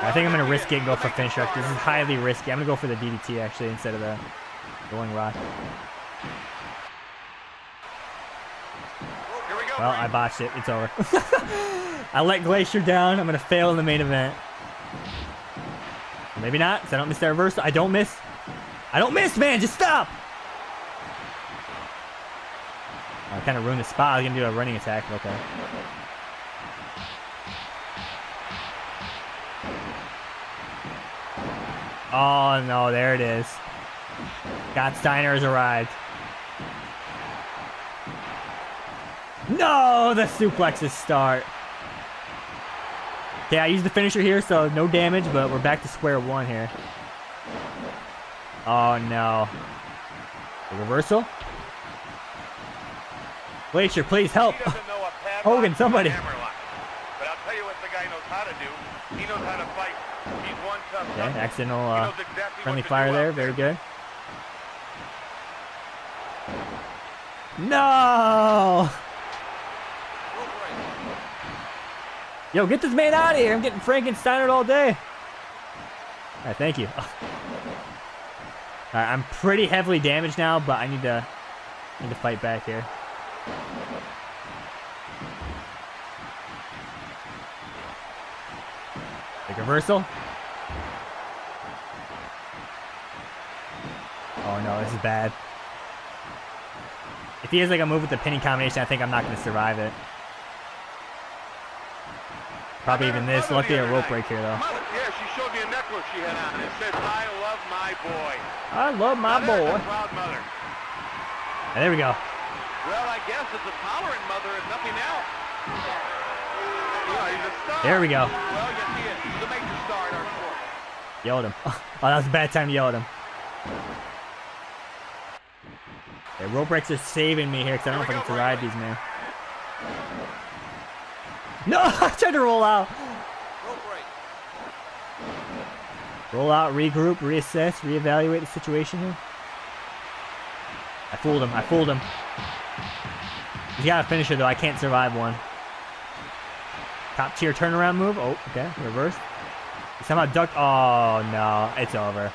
I think I'm going to risk it and go for finisher. This is highly risky. I'm going to go for the DDT, actually, instead of the going rock. Here we go. Well, I botched it. It's over. I let Glacier down. I'm going to fail in the main event. Maybe not, because I don't miss that reversal. I don't miss. I don't miss, man. Just stop. I kind of ruined the spot. I was going to do a running attack. Okay. Oh, no. There it is. Got Steiner has arrived. No, the suplexes start. Okay, I used the finisher here, so no damage, but we're back to square one here. Oh, no. The reversal? Glacier, please help. He doesn't know a padlock Hogan, from a somebody. hammerlock. But I'll tell you what the guy knows how to do. He knows how to fight. He's one tough Okay, customer. accidental He knows exactly friendly what to fire do there. out Very good. No! Rope break. Yo, get this man out of here. I'm getting Frankensteinered all day. All right, thank you. All right, I'm pretty heavily damaged now, but I need to fight back here. Big reversal. Oh no, this is bad. If he has like a move with the pinning combination, I think I'm not going to survive it. Probably even this. Luckily a rope break here though. Mother, yeah, she showed me a necklace she had on. It says, I love my boy. I love my Now, there's boy. a proud mother. And there we go. Well, I guess it's a tolerant mother if nothing else. Yeah, he's a star. There we go. Well, yes, he is. He's a major star in our sport. Yelled him. Oh, that was a bad time to yell at him. Okay, rope breaks are saving me here because I don't know if I can survive these, man. No! I tried to roll out. Rope break. Roll out, regroup, reassess, reevaluate the situation here. I fooled him. I fooled him. He's got a finisher, though. I can't survive one. Top tier turnaround move. Oh, okay. Reverse. He somehow ducked. Oh, no. It's over.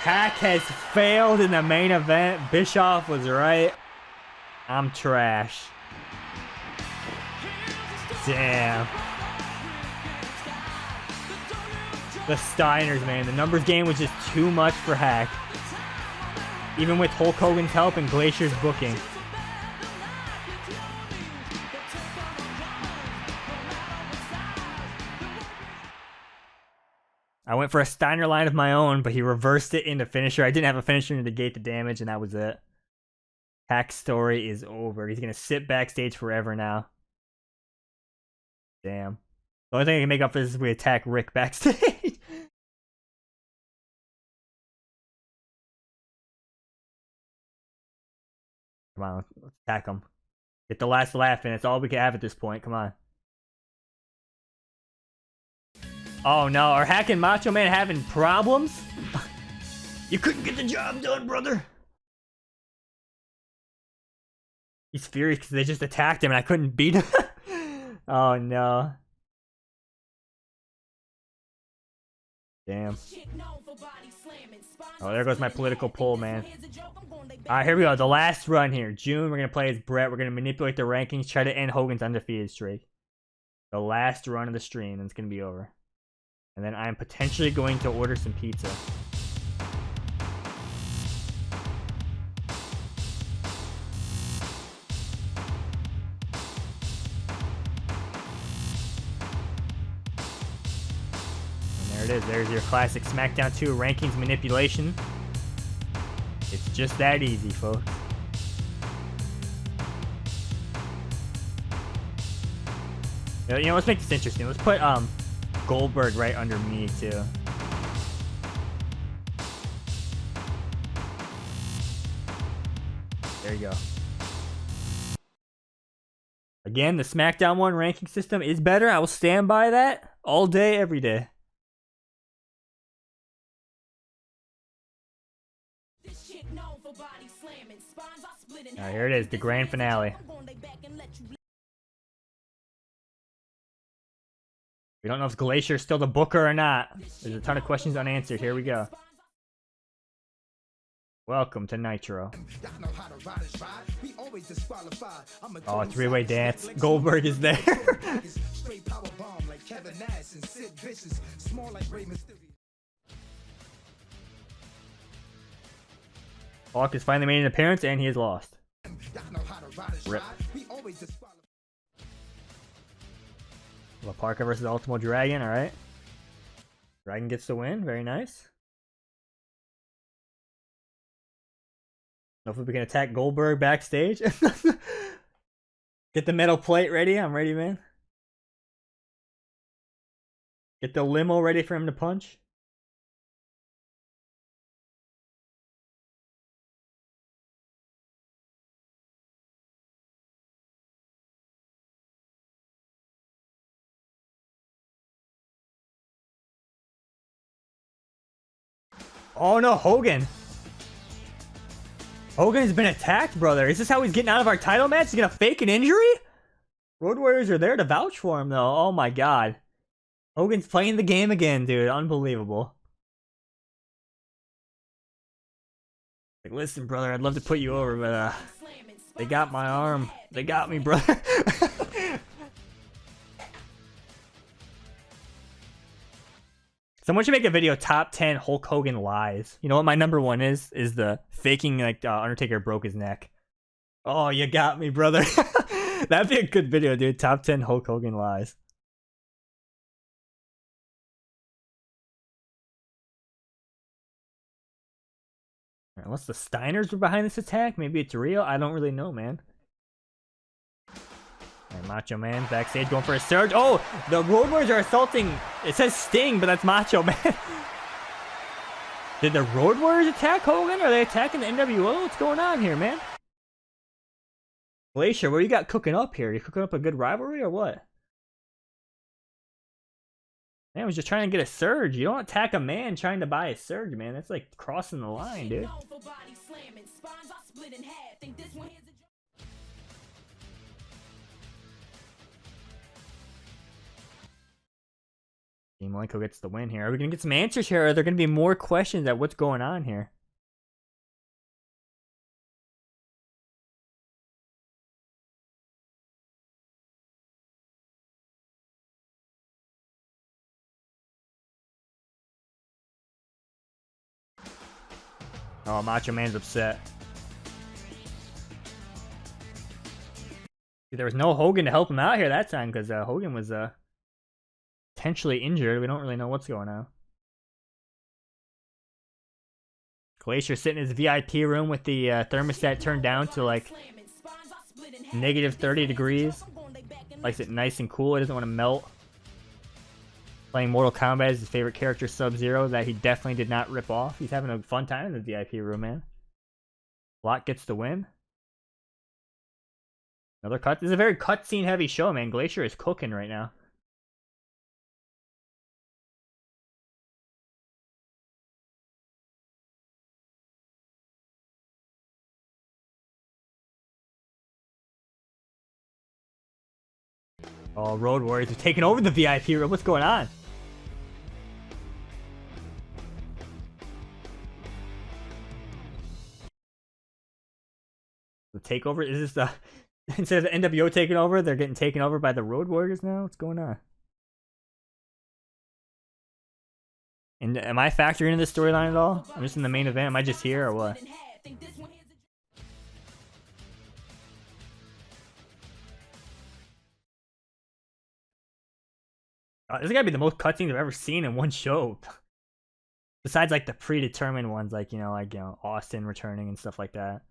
Hack has failed in the main event. Bischoff was right. I'm trash. Damn. The Steiners, man. The numbers game was just too much for Hack. Even with Hulk Hogan's help and Glacier's booking. I went for a Steiner line of my own, but he reversed it into finisher. I didn't have a finisher to negate the damage, and that was it. Hack's story is over. He's going to sit backstage forever now. Damn. The only thing I can make up for this is we attack Rick backstage. Come on, let's attack him. Get the last laugh in. It's all we can have at this point. Come on. Oh no, are Hack and Macho Man having problems? You couldn't get the job done, brother. He's furious because they just attacked him and I couldn't beat him. Oh no. Damn. Oh, there goes my political poll, man. Alright, here we go. The last run here. June, we're going to play as Brett. We're going to manipulate the rankings, try to end Hogan's undefeated streak. The last run of the stream, and it's going to be over. And then I'm potentially going to order some pizza. There it is. There's your classic SmackDown 2 rankings manipulation. It's just that easy, folks. You know, let's make this interesting. Let's put Goldberg right under me too. There you go. Again, the SmackDown 1 ranking system is better. I will stand by that all day, every day. Alright, here it is, the grand finale. We don't know if Glacier is still the booker or not. There's a ton of questions unanswered. Here we go. Welcome to Nitro. Oh, three-way dance. Goldberg is there. Hawk has finally made an appearance and he has lost. Rip. La Parka versus Ultimo Dragon, alright. Dragon gets the win, very nice. Hopefully we can attack Goldberg backstage. Get the metal plate ready, I'm ready, man. Get the limo ready for him to punch. Oh no, Hogan! Hogan's been attacked, brother. Is this how he's getting out of our title match? He's gonna fake an injury? Road Warriors are there to vouch for him, though. Oh my god. Hogan's playing the game again, dude. Unbelievable. Like, listen, brother, I'd love to put you over, but they got my arm. They got me, brother. Someone should make a video top 10 Hulk Hogan lies. You know what my number one is? Is the faking like Undertaker broke his neck. Oh, you got me, brother. That'd be a good video, dude. Top 10 Hulk Hogan lies. Unless the Steiners were behind this attack, maybe it's real. I don't really know, man. And Macho Man backstage going for a surge. Oh, the Road Warriors are assaulting. It says Sting, but that's Macho Man. Did the Road Warriors attack Hogan? Are they attacking the NWO? What's going on here, man? Glacier, what do you got cooking up here? You cooking up a good rivalry or what? Man, I was just trying to get a surge. You don't attack a man trying to buy a surge, man. That's like crossing the line, dude. Team Malenko gets the win here. Are we going to get some answers here? Or are there going to be more questions at what's going on here? Oh, Macho Man's upset. There was no Hogan to help him out here that time because Hogan was potentially injured. We don't really know what's going on. Glacier sitting in his VIP room with the thermostat turned down to like negative 30 degrees. Likes it nice and cool. He doesn't want to melt. Playing Mortal Kombat as his favorite character, Sub-Zero, that he definitely did not rip off. He's having a fun time in the VIP room, man. Block gets the win. Another cut. This is a very cutscene heavy show, man. Glacier is cooking right now. Oh, Road Warriors are taking over the VIP room. What's going on? The takeover? Is this the... Instead of the NWO taking over, they're getting taken over by the Road Warriors now? What's going on? And am I factoring into this storyline at all? I'm just in the main event. Am I just here or what? This is gotta be the most cutscenes I've ever seen in one show. Besides, like, the predetermined ones, like, Austin returning and stuff like that.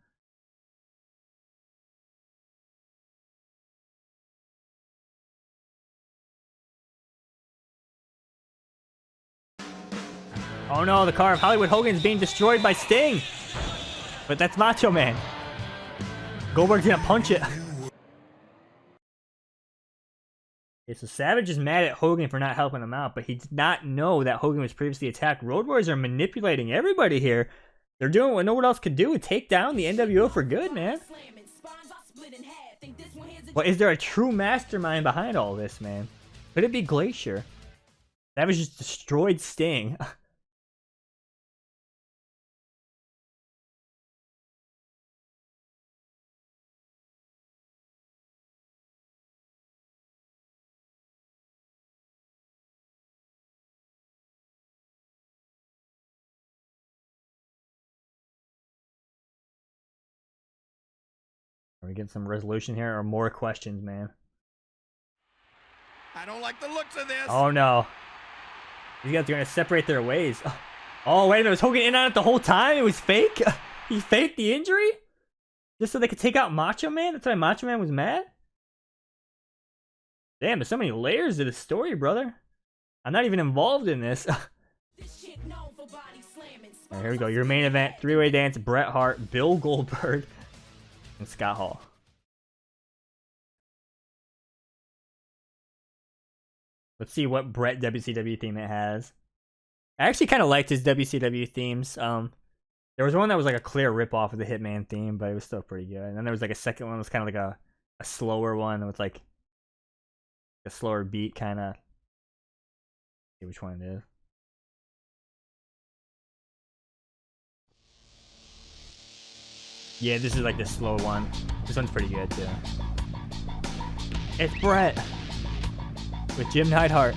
Oh no, the car of Hollywood Hogan's being destroyed by Sting! But that's Macho Man. Goldberg's gonna punch it. Okay, so Savage is mad at Hogan for not helping him out, but he did not know that Hogan was previously attacked. Road Warriors are manipulating everybody here. They're doing what no one else could do and take down the NWO for good, man. But is there a true mastermind behind all this, man? Could it be Glacier? Savage just destroyed Sting. Are we getting some resolution here or more questions, man? I don't like the looks of this. Oh no. These guys are gonna separate their ways. Oh, wait a minute. Was Hogan in and out the whole time? It was fake? He faked the injury? Just so they could take out Macho Man? That's why Macho Man was mad? Damn, there's so many layers to the story, brother. I'm not even involved in this. Right, here we go. Your main event. Three-way dance. Bret Hart, Bill Goldberg, and Scott Hall. Let's see what Bret WCW theme it has. I actually kind of liked his WCW themes. There was one that was like a clear ripoff of the Hitman theme, but it was still pretty good. And then there was like a second one that was kind of like a slower one with like a slower beat, kind of. See which one it is. Yeah, this is like the slow one. This one's pretty good too. It's Bret with Jim Neidhart.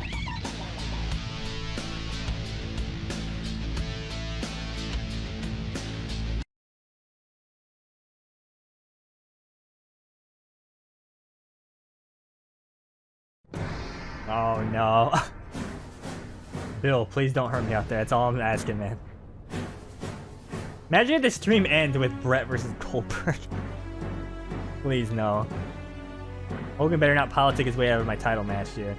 Oh no. Bill, please don't hurt me out there. That's all I'm asking, man. Imagine if the stream ends with Bret versus Goldberg. Please, no. Hogan better not politic his way out of my title match, dude.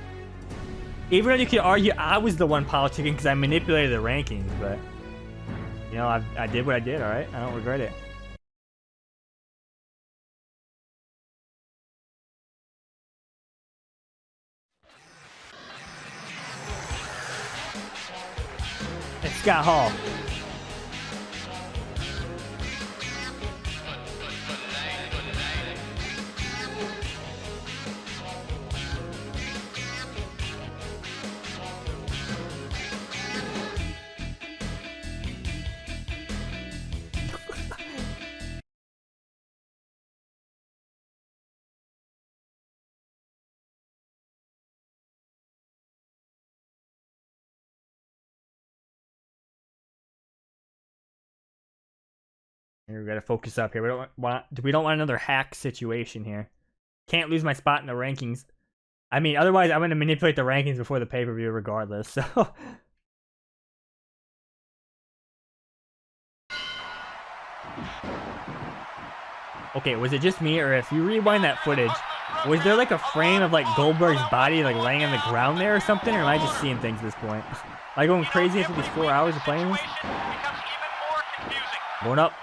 Even though you could argue I was the one politicking because I manipulated the rankings, but... You know, I did what I did, alright? I don't regret it. It's Scott Hall. Here, we gotta focus up here. We don't want another hack situation here. Can't lose my spot in the rankings. I mean, otherwise I'm gonna manipulate the rankings before the pay-per-view regardless, so... Okay, was it just me, or if you rewind that footage, was there like a frame of like Goldberg's body like laying on the ground there or something, or am I just seeing things at this point? Am I going crazy after these 4 hours of playing this? Going up.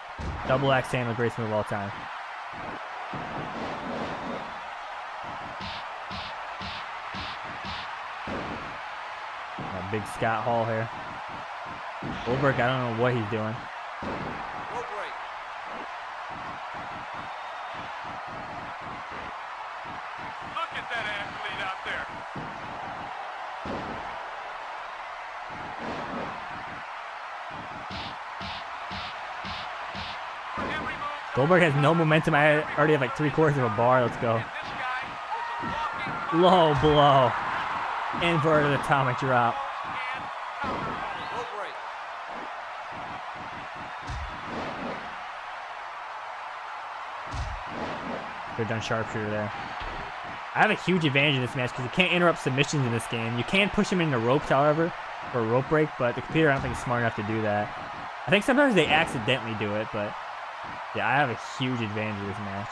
Double axe handle, greatest move of all time. Got big Scott Hall here. Goldberg, I don't know what he's doing. Look at that athlete out there. For every move, Goldberg has no momentum. I already have like 3/4 of a bar. Let's go. and this guy is a walking Low blow. Inverted atomic drop. and counter move. Rope break. Good done sharpshooter there. I have a huge advantage in this match because you can't interrupt submissions in this game. You can push them into ropes, however, for a rope break, but the computer I don't think is smart enough to do that. I think sometimes they accidentally do it, but yeah, I have a huge advantage in this match.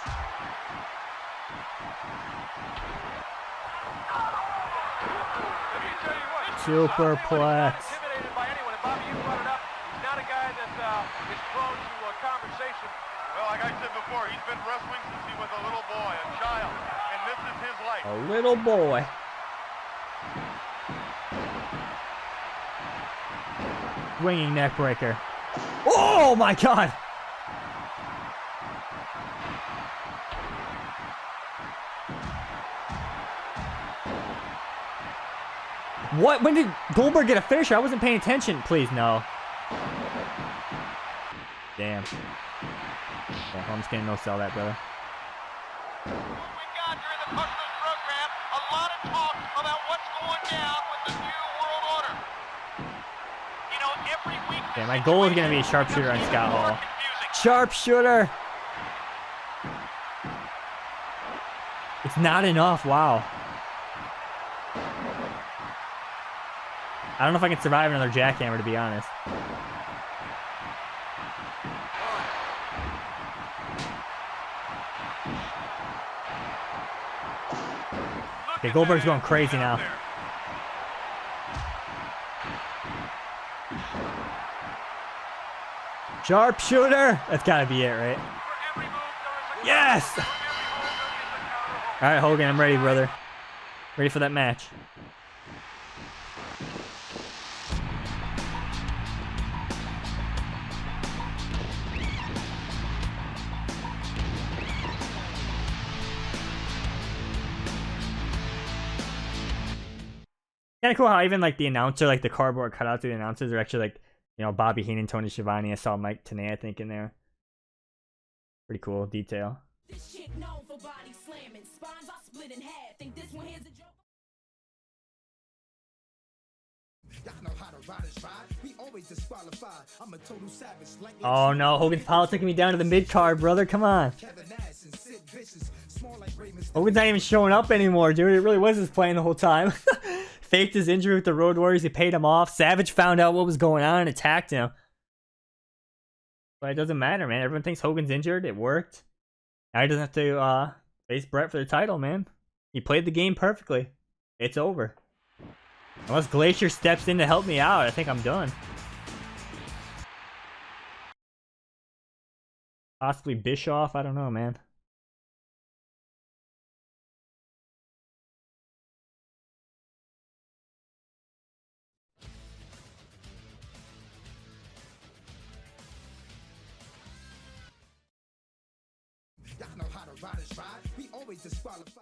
Let me tell you what, Superplex. he's not intimidated by anyone. And Bobby, you brought it up. He's not a guy that is prone to conversation. Well, like I said before, he's been wrestling since he was a little boy, a child, and this is his life. A little boy. Swinging neck breaker. Oh my god! What? When did Goldberg get a finisher? I wasn't paying attention. Please, no. Damn. Yeah, I'm just gonna no sell that, brother. We've got during the course of this program a lot of talk about what's going down with the new world order. You know, every week. Yeah, my goal is gonna be a sharpshooter on Scott Hall. Sharpshooter! It's not enough, wow. I don't know if I can survive another jackhammer, to be honest. Okay, Goldberg's going crazy now. Sharpshooter! That's gotta be it, right? Yes! Alright, Hogan, I'm ready, brother. Ready for that match. Kind of cool how even like the announcer, like the cardboard cutouts of the announcers are actually like, you know, Bobby Heenan, Tony Schiavone. I saw Mike Tenay, I think, in there. Pretty cool detail. This chick known for body slamming. Spines are split in half. Think this one here's a joke? Y'all know how to ride is ride. We always disqualify. I'm a total savage. Like Oh no, Hogan's politicking me down to the mid card, brother. Come on. Kevin Nash and Sid Vicious. Small like Rey Mysterio. Hogan's not even showing up anymore, dude. It really was his plan the whole time. Faked his injury with the Road Warriors. He paid him off. Savage found out what was going on and attacked him. But it doesn't matter, man. Everyone thinks Hogan's injured. It worked. Now he doesn't have to face Brett for the title, man. He played the game perfectly. It's over. Unless Glacier steps in to help me out, I think I'm done. Possibly Bischoff. I don't know, man. Y'all know how to ride is ride. We always disqualify.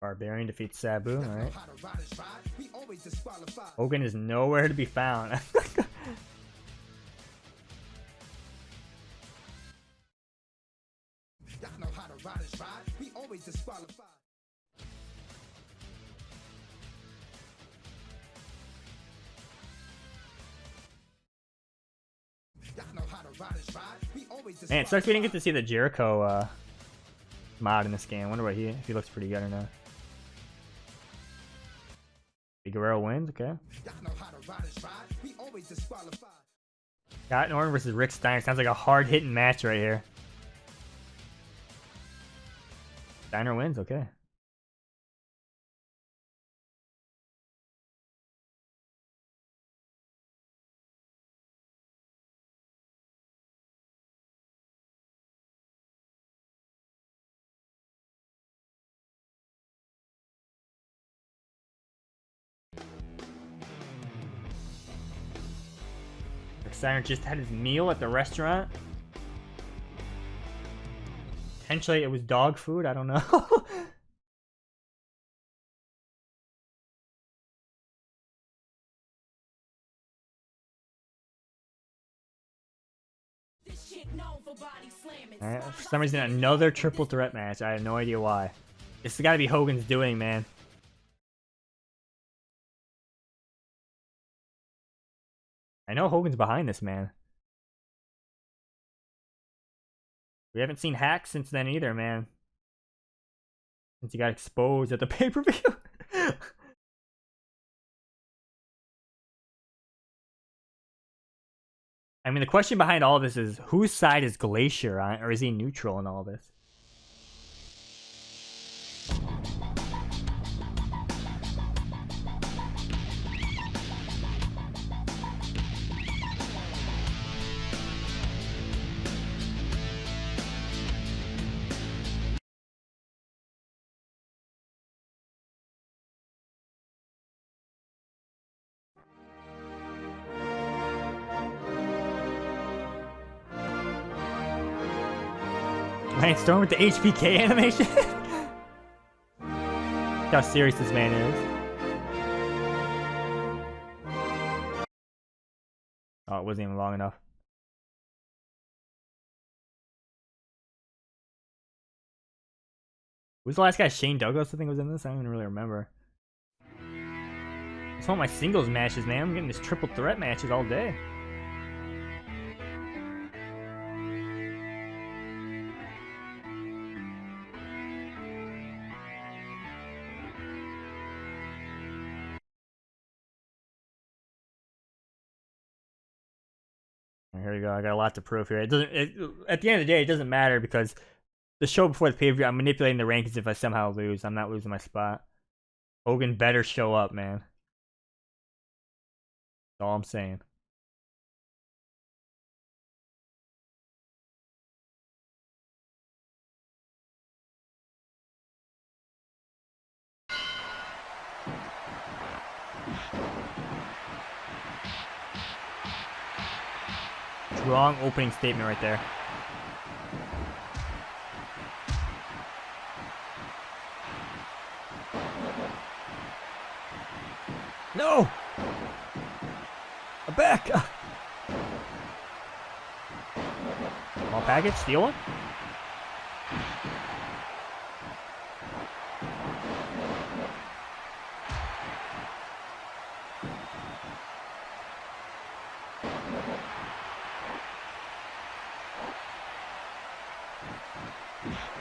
Barbarian defeats Sabu, Y'all know alright. how to ride is ride. We always disqualify. Hogan is nowhere to be found. Y'all know how to ride is ride. We always disqualify. Y'all know how to ride is ride. We always Man, it sucks we didn't get to see the Jericho mod in this game. I wonder what if he looks pretty good or not. Big Guerrero wins, okay. Y'all know how to ride is ride. We always disqualify. Scott Norton versus Rick Steiner. Sounds like a hard-hitting match right here. Steiner wins, okay. Steiner just had his meal at the restaurant. Potentially it was dog food, I don't know. Alright, for some reason another triple threat match. I have no idea why. This has got to be Hogan's doing, man. I know Hogan's behind this, man. We haven't seen Hack since then either, man. Since he got exposed at the pay-per-view. I mean, the question behind all this is, whose side is Glacier on, or is he neutral in all this? Lance Storm with the HBK animation? Look how serious this man is. Oh, it wasn't even long enough. Who's the last guy? Shane Douglas, I think, was in this? I don't even really remember. It's one of my singles matches, man. I'm getting this triple threat matches all day. Here we go. I got a lot to prove here. It doesn't. At the end of the day, it doesn't matter because the show before the pay-per-view, I'm manipulating the rankings. If I somehow lose, I'm not losing my spot. Hogan better show up, man. That's all I'm saying. Strong opening statement right there. No! I'm back! Small package, steal one?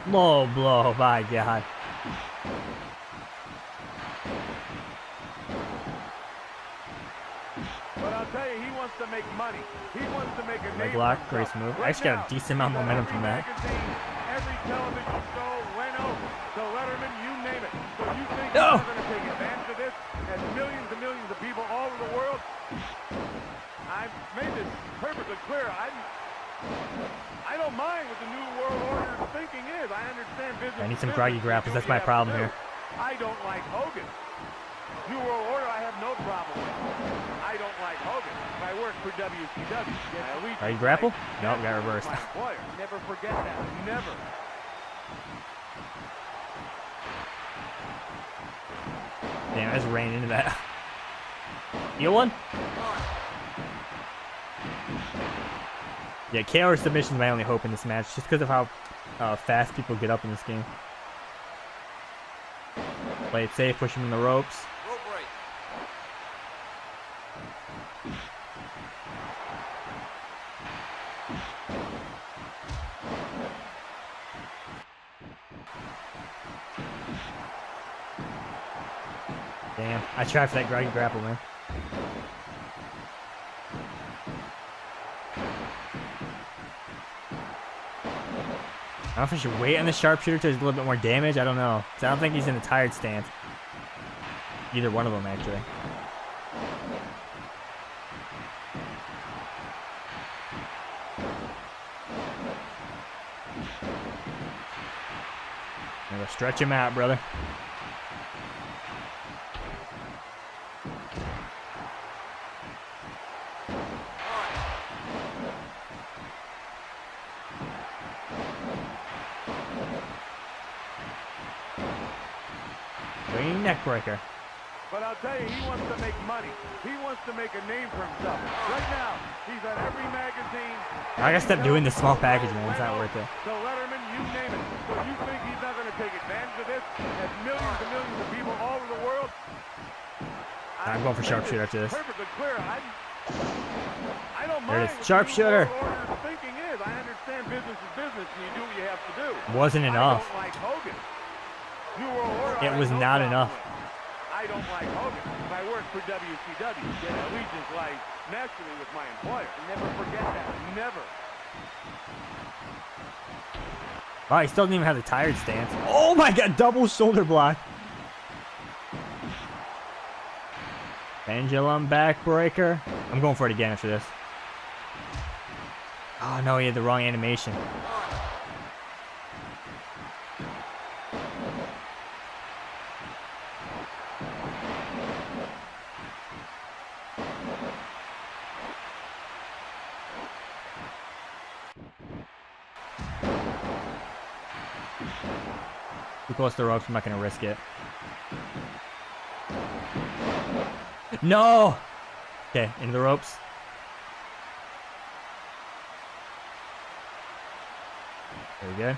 Low blow, my God. But I'll tell you, he wants to make money. He wants to make a name. Leg lock, great move. I actually got a decent amount of momentum from that. Every television show went over. The Letterman, you name it. So you think No. you're going to take advantage of this? As millions and millions of people all over the world. I've made this perfectly clear. I don't mind what the New World Order thinking is. I understand business. I need some groggy grapples. That's my problem here. I don't like Hogan. New World Order, I have no problem with. I don't like Hogan. I work for WCW. Are you grapple? No, got reversed. Never forget that. Never. Damn, I just ran into that. Heal one? Yeah, KO or submission is my only hope in this match, just because of how fast people get up in this game. Play it safe, push him in the ropes. Rope break. Damn, I tried for that groggy grapple, man. I don't know if I should wait on the sharpshooter to do a little bit more damage. I don't know. I don't think he's in a tired stance. Either one of them, actually. I'm gonna stretch him out, brother. Spring neck breaker. But I'll tell you, he wants to make money. He wants to make a name for himself. Right now, he's on every magazine. I gotta stop doing this small package, man. It's not worth it. The Letterman, you name it. So you think he's not going to take advantage of this? As millions and millions of people all over the world. I'm going for sharpshooter after this. Perfectly clear. I don't There mind. it is. Sharpshooter. What thinking is. I understand business is business, and you do what you have to do. Wasn't enough. I don't like Hogan. New World Order. It was not enough. I don't like Hogan. If I worked for WCW, then allegiance lies naturally with my employer. Never forget that. Never. Wow, he still didn't even have the tired stance. Oh my god, double shoulder block. Pendulum backbreaker. I'm going for it again after this. Oh no, he had the wrong animation. Too close to the ropes, I'm not gonna risk it. No! Okay, into the ropes. Very good.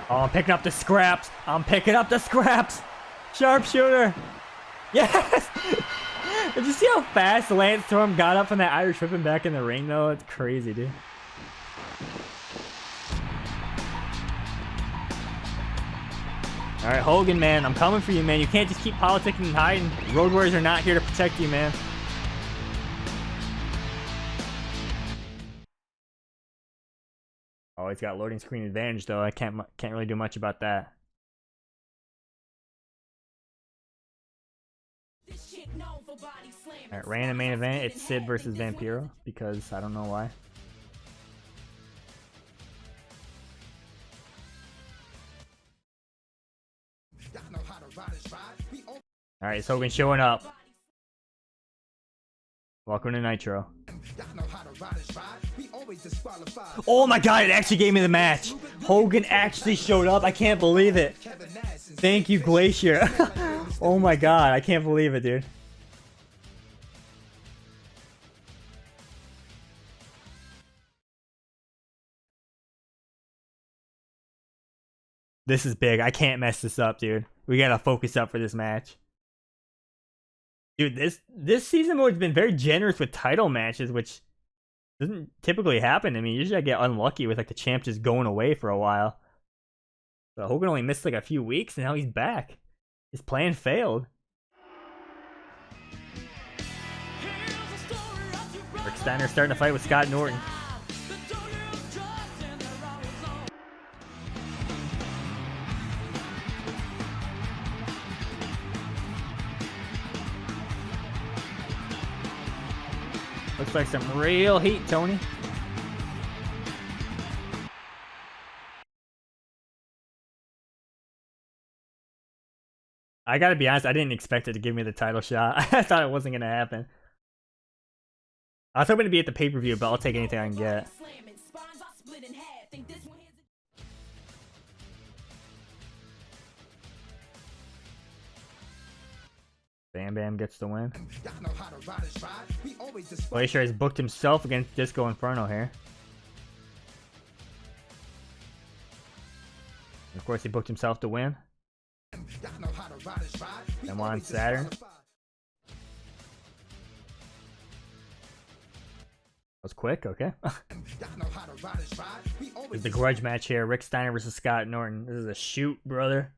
Oh, I'm picking up the scraps. I'm picking up the scraps. Sharpshooter. Yes! Did you see how fast Lance Storm got up from that Irish whip and back in the ring, though? It's crazy, dude. All right, Hogan, man, I'm coming for you, man. You can't just keep politicking and hiding. Road Warriors are not here to protect you, man. Oh, he's got loading screen advantage, though. I can't really do much about that. All right, random main event. It's Sid versus Vampiro because I don't know why. All right, it's Hogan showing up. Welcome to Nitro. Oh my god, it actually gave me the match. Hogan actually showed up. I can't believe it. Thank you, Glacier. Oh my god, I can't believe it, dude. This is big. I can't mess this up, dude. We gotta focus up for this match. Dude, this season mode's been very generous with title matches, which doesn't typically happen to me. Usually I get unlucky with like the champ just going away for a while. But Hogan only missed like a few weeks and now he's back. His plan failed. Rick Steiner starting to fight with Scott Norton. Looks like some real heat, Tony. I gotta be honest, I didn't expect it to give me the title shot. I thought it wasn't gonna happen. I was hoping to be at the pay-per-view, but I'll take anything I can get. Bam Bam gets the win. Glacier has booked himself against Disco Inferno here. And of course, he booked himself to win. And on Saturn. That was quick, okay. It's the grudge match here. Rick Steiner versus Scott Norton. This is a shoot, brother.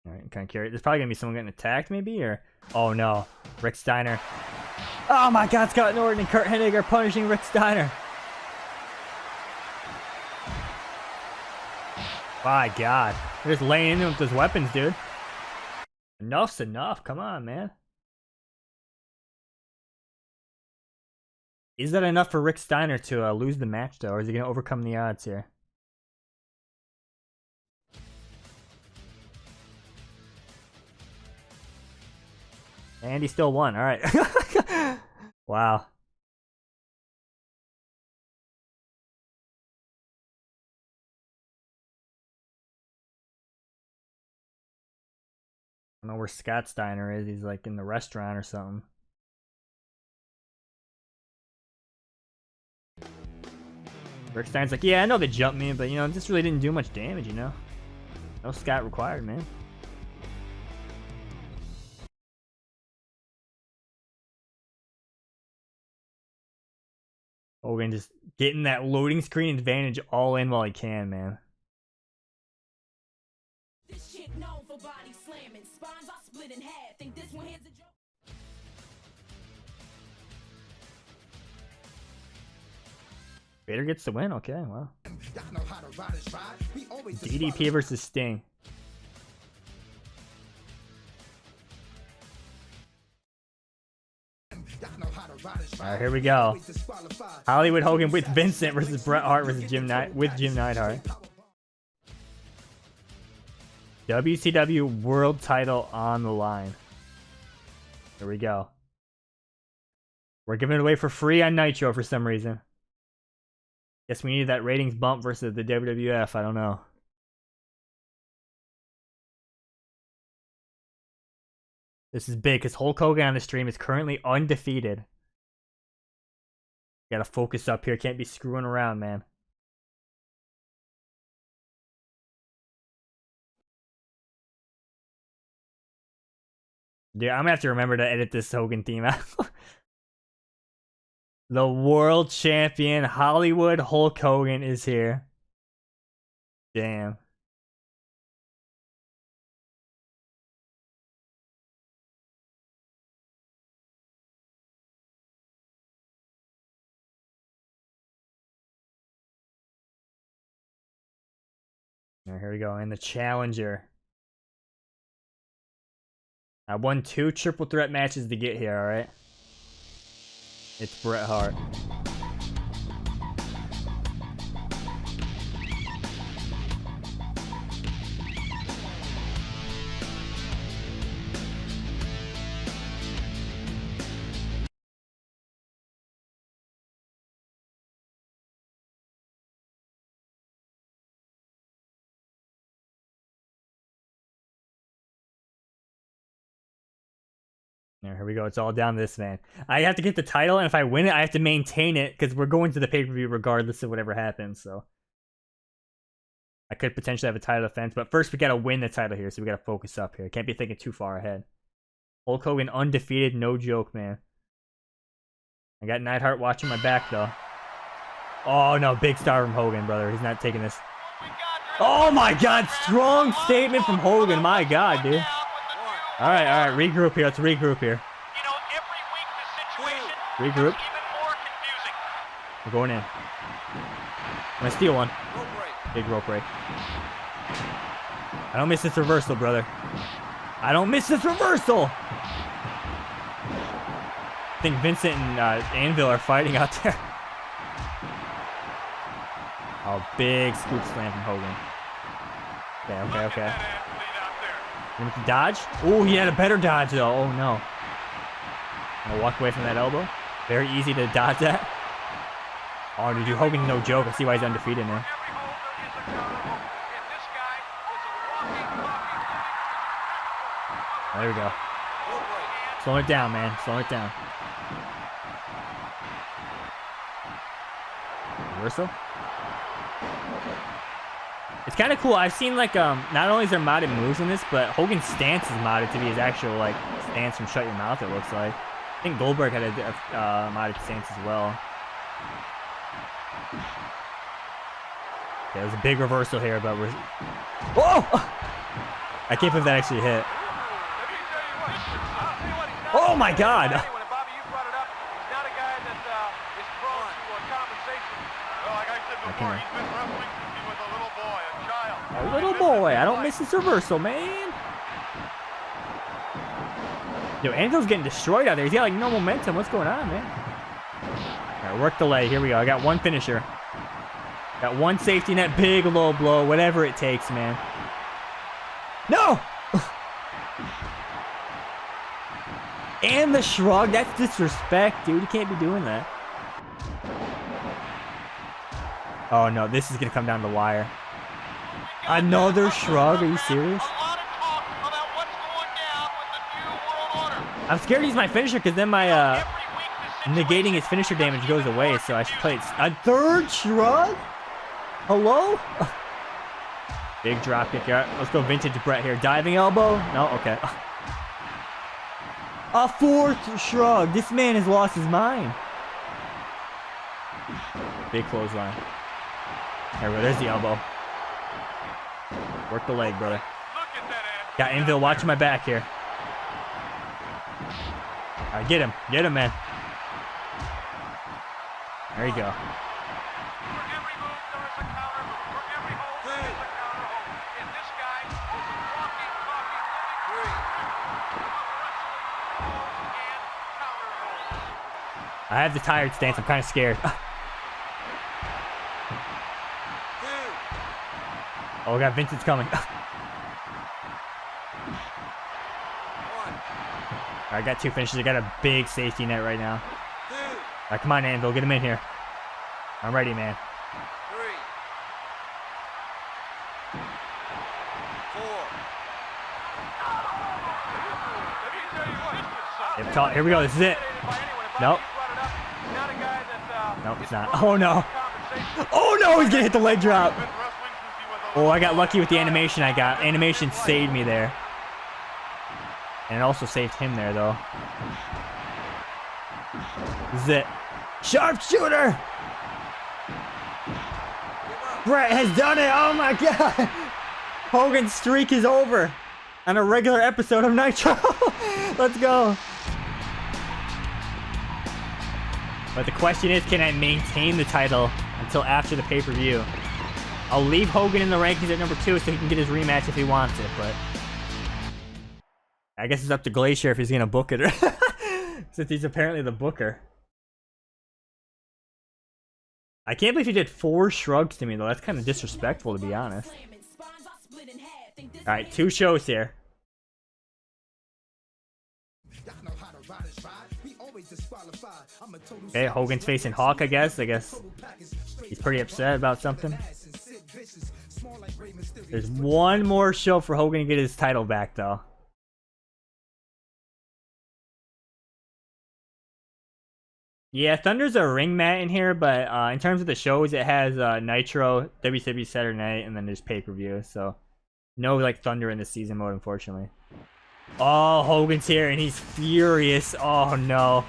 Alright, kind of carry. There's probably gonna be someone getting attacked, maybe, or oh no, Rick Steiner. Oh my God, Scott Norton and Kurt Hennig are punishing Rick Steiner. My God, they're just laying into him with those weapons, dude. Enough's enough. Come on, man. Is that enough for Rick Steiner to lose the match, though? Or is he going to overcome the odds here? And he still won. All right. Wow. I don't know where Scott Steiner is. He's like in the restaurant or something. Rick Steiner's like, yeah, I know they jumped me, but you know, this really didn't do much damage, you know? No Scott required, man. Hogan just getting that loading screen advantage all in while he can, man. This chick known for body slamming. Spines are split in half. Think this one here's a joke. Vader gets the win. Okay, wow. Y'all know how to ride and ride. We always DDP versus Sting. Alright, here we go. Hollywood Hogan with Vincent versus Bret Hart versus Jim Neidhart. WCW World title on the line. Here we go. We're giving it away for free on Nitro for some reason. Guess we needed that ratings bump versus the WWF. I don't know. This is big because Hulk Hogan on the stream is currently undefeated. Gotta focus up here. Can't be screwing around, man. Dude, I'm gonna have to remember to edit this Hogan theme out. The world champion Hollywood Hulk Hogan is here. Damn. Now, here we go. And the challenger. I won 2 triple threat matches to get here, alright? It's Bret Hart. There, here we go. It's all down to this, man. I have to get the title, and if I win it, I have to maintain it, because we're going to the pay-per-view regardless of whatever happens, so. I could potentially have a title defense, but first we gotta win the title here, so we gotta focus up here. Can't be thinking too far ahead. Hulk Hogan undefeated, no joke, man. I got Neidhart watching my back, though. Oh, no, big star from Hogan, brother. He's not taking this. Oh, my God, strong statement from Hogan. My God, dude. All right, regroup here. Let's regroup here. You know, every week the situation Regroup. is even more confusing. We're going in. I'm gonna steal one. Rope break. Big rope break. I don't miss this reversal, brother. I don't miss this reversal. I think Vincent and Anvil are fighting out there. Oh, big scoop slam from Hogan. Okay. You want to dodge? Oh, he had a better dodge, though. Oh, no. I'll walk away from that elbow. Very easy to dodge that. Oh, dude, Hogan's no joke. I see why he's undefeated now. There we go. Slow it down, man. Slow it down. Reversal. It's kind of cool. I've seen, like, not only is there modded moves in this, but Hogan's stance is modded to be his actual, like, stance from Shut Your Mouth, it looks like. I think Goldberg had a modded stance as well. Yeah, there's a big reversal here, but we're... Whoa! I can't believe that actually hit. Oh, my God! A little boy. I don't miss this reversal, man. Yo, Angel's getting destroyed out there. He's got like no momentum. What's going on, man? Alright, work the leg. Here we go. I got one finisher. Got one safety net, big low blow, whatever it takes, man. No! And the shrug. That's disrespect, dude. You can't be doing that. Oh, no. This is going to come down the wire. Another shrug? Are you serious? I'm scared to use my finisher because then my negating his finisher damage goes away, so I should play it. A third shrug? Hello? Big drop kick. All right, let's go vintage Brett here. Diving elbow? No? Okay. A fourth shrug. This man has lost his mind. Big clothesline. There we go. There's the elbow. Work the leg, brother. Got Anvil watching my back here. All right, get him. Get him, man. There you go. I have the tired stance. I'm kind of scared. Oh, we got Vincent's coming. I got two finishes. I got a big safety net right now. Alright, come on, Anvil. Get him in here. I'm ready, man. 3, 4. Here we go. This is it. Nope. Nope, it's not. Oh, no. Oh, no. He's going to hit the leg drop. Oh, I got lucky with the animation I got. Animation saved me there. And it also saved him there, though. This is it. Sharpshooter! Brett has done it! Oh my god! Hogan's streak is over on a regular episode of Nitro. Let's go. But the question is, can I maintain the title until after the pay-per-view? I'll leave Hogan in the rankings at number 2 so he can get his rematch if he wants it, but I guess it's up to Glacier if he's gonna book it, since he's apparently the booker. I can't believe he did 4 shrugs to me, though. That's kind of disrespectful, to be honest. Alright, 2 shows here. Okay, Hogan's facing Hawk, I guess. He's pretty upset about something. There's one more show for Hogan to get his title back, though. Yeah, Thunder's a ring mat in here, but in terms of the shows, it has Nitro, WCW Saturday Night, and then there's pay-per-view. So no like Thunder in the season mode, unfortunately. Oh, Hogan's here and he's furious. Oh no.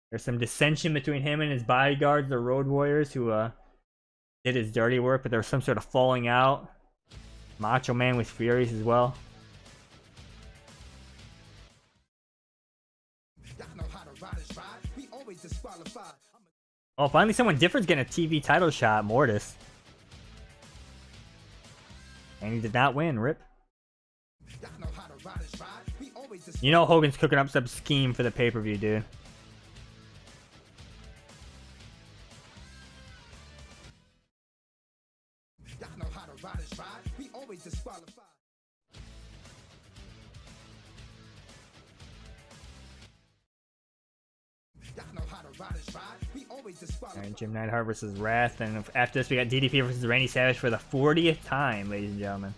There's some dissension between him and his bodyguards, the Road Warriors, who did his dirty work, but there was some sort of falling out. Macho Man was furious as well. Oh, finally someone different's getting a TV title shot, Mortis. And he did not win, rip. You know Hogan's cooking up some scheme for the pay-per-view, dude. Alright, Jim Neidhart versus Wrath, and after this we got DDP versus Randy Savage for the 40th time, ladies and gentlemen.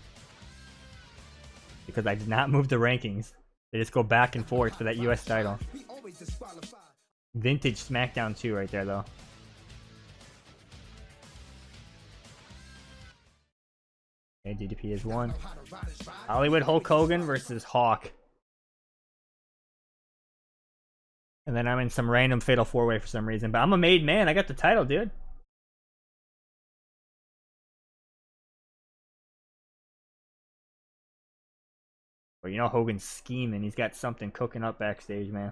Because I did not move the rankings. They just go back and forth for that US title. Vintage SmackDown 2 right there, though. Okay, DDP is 1. Hollywood Hulk Hogan versus Hawk. And then I'm in some random fatal 4-way for some reason. But I'm a made man. I got the title, dude. Well, you know Hogan's scheming. He's got something cooking up backstage, man.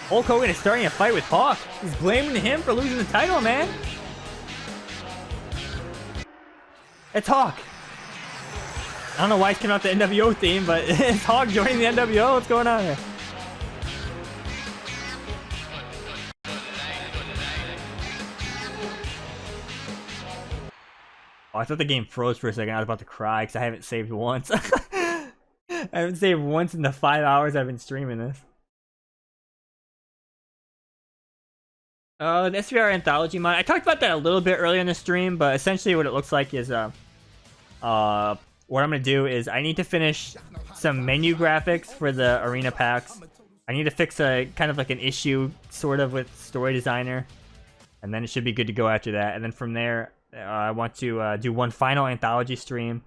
Hulk Hogan is starting a fight with Hawk. He's blaming him for losing the title, man. It's Hawk. I don't know why he's coming out the NWO theme, but it's Hawk joining the NWO. What's going on here? Oh, I thought the game froze for a second. I was about to cry because I haven't saved once. I haven't saved once in the 5 hours I've been streaming this. The SVR Anthology mod. I talked about that a little bit earlier in the stream, but essentially what it looks like is what I'm gonna do is I need to finish some menu graphics for the arena packs. I need to fix a kind of like an issue sort of with Story Designer, and then it should be good to go after that. And then from there, I want to do one final Anthology stream.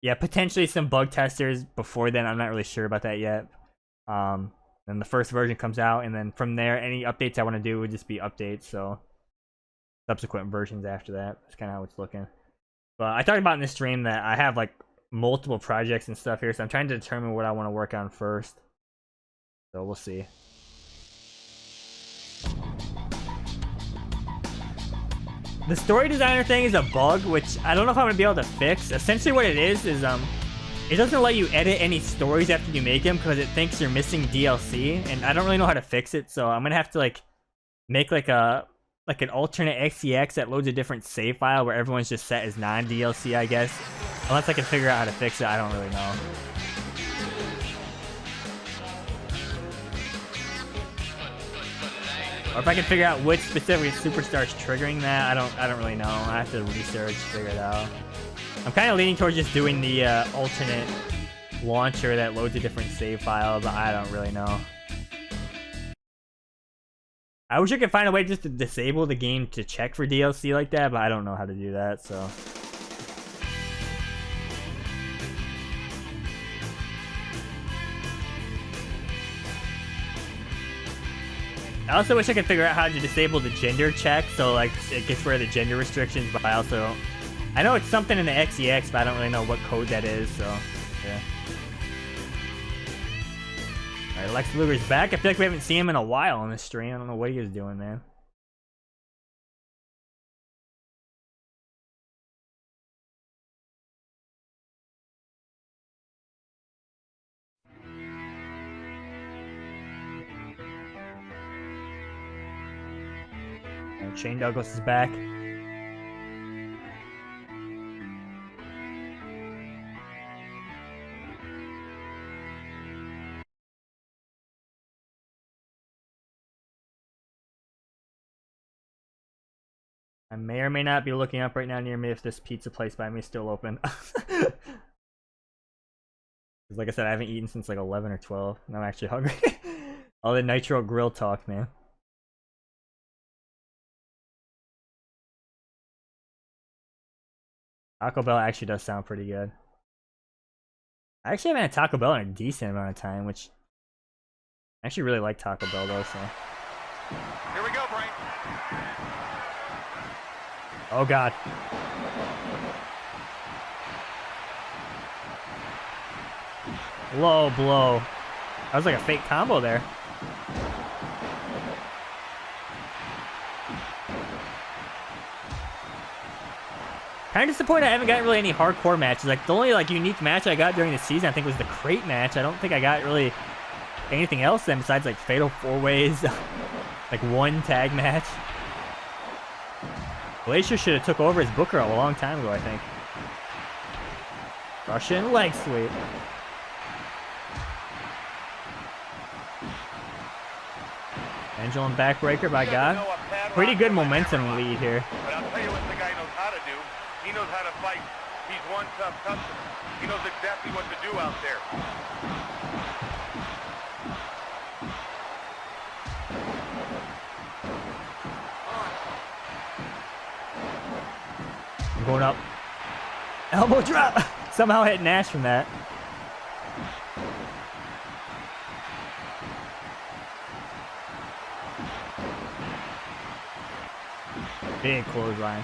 Yeah, potentially some bug testers before then. I'm not really sure about that yet. Then the first version comes out, and then from there, any updates I want to do would just be updates. So subsequent versions after that. That's kind of how it's looking. But I talked about in this stream that I have like multiple projects and stuff here, so I'm trying to determine what I want to work on first. So we'll see. The Story Designer thing is a bug, which I don't know if I'm going to be able to fix. Essentially what it is it doesn't let you edit any stories after you make them because it thinks you're missing DLC, and I don't really know how to fix it, so I'm going to have to like make like an alternate XEX that loads a different save file where everyone's just set as non-DLC, I guess. Unless I can figure out how to fix it, I don't really know. Or if I can figure out which specific superstar's triggering that, I don't really know. I have to research, figure it out. I'm kind of leaning towards just doing the alternate launcher that loads a different save file, but I don't really know. I wish I could find a way just to disable the game to check for DLC like that, but I don't know how to do that, so. I also wish I could figure out how to disable the gender check, so like it gets rid of the gender restrictions, but I know it's something in the XEX, but I don't really know what code that is, so yeah. Alright, Lex Luger's back. I feel like we haven't seen him in a while on this stream. I don't know what he was doing, man. And Shane Douglas is back. I may or may not be looking up right now near me if this pizza place by me is still open. Like I said, I haven't eaten since like 11 or 12, and I'm actually hungry. All the Nitro Grill talk, man. Taco Bell actually does sound pretty good. I actually haven't had Taco Bell in a decent amount of time, which I actually really like Taco Bell though, so. Here we go, Brian. Oh god. Low blow. That was like a fake combo there. Kind of disappointed I haven't gotten really any hardcore matches. Like the only like unique match I got during the season I think was the crate match. I don't think I got really anything else then besides like fatal 4-ways. Like one tag match. Glacier should have took over as Booker a long time ago, I think. Russian leg sweep. Pendulum backbreaker by God. Pretty good momentum lead here. But I'll tell you what the guy knows how to do. He knows how to fight. He's one tough customer. He knows exactly what to do out there. I'm going up. Elbow drop! Somehow hit Nash from that. Big clothesline.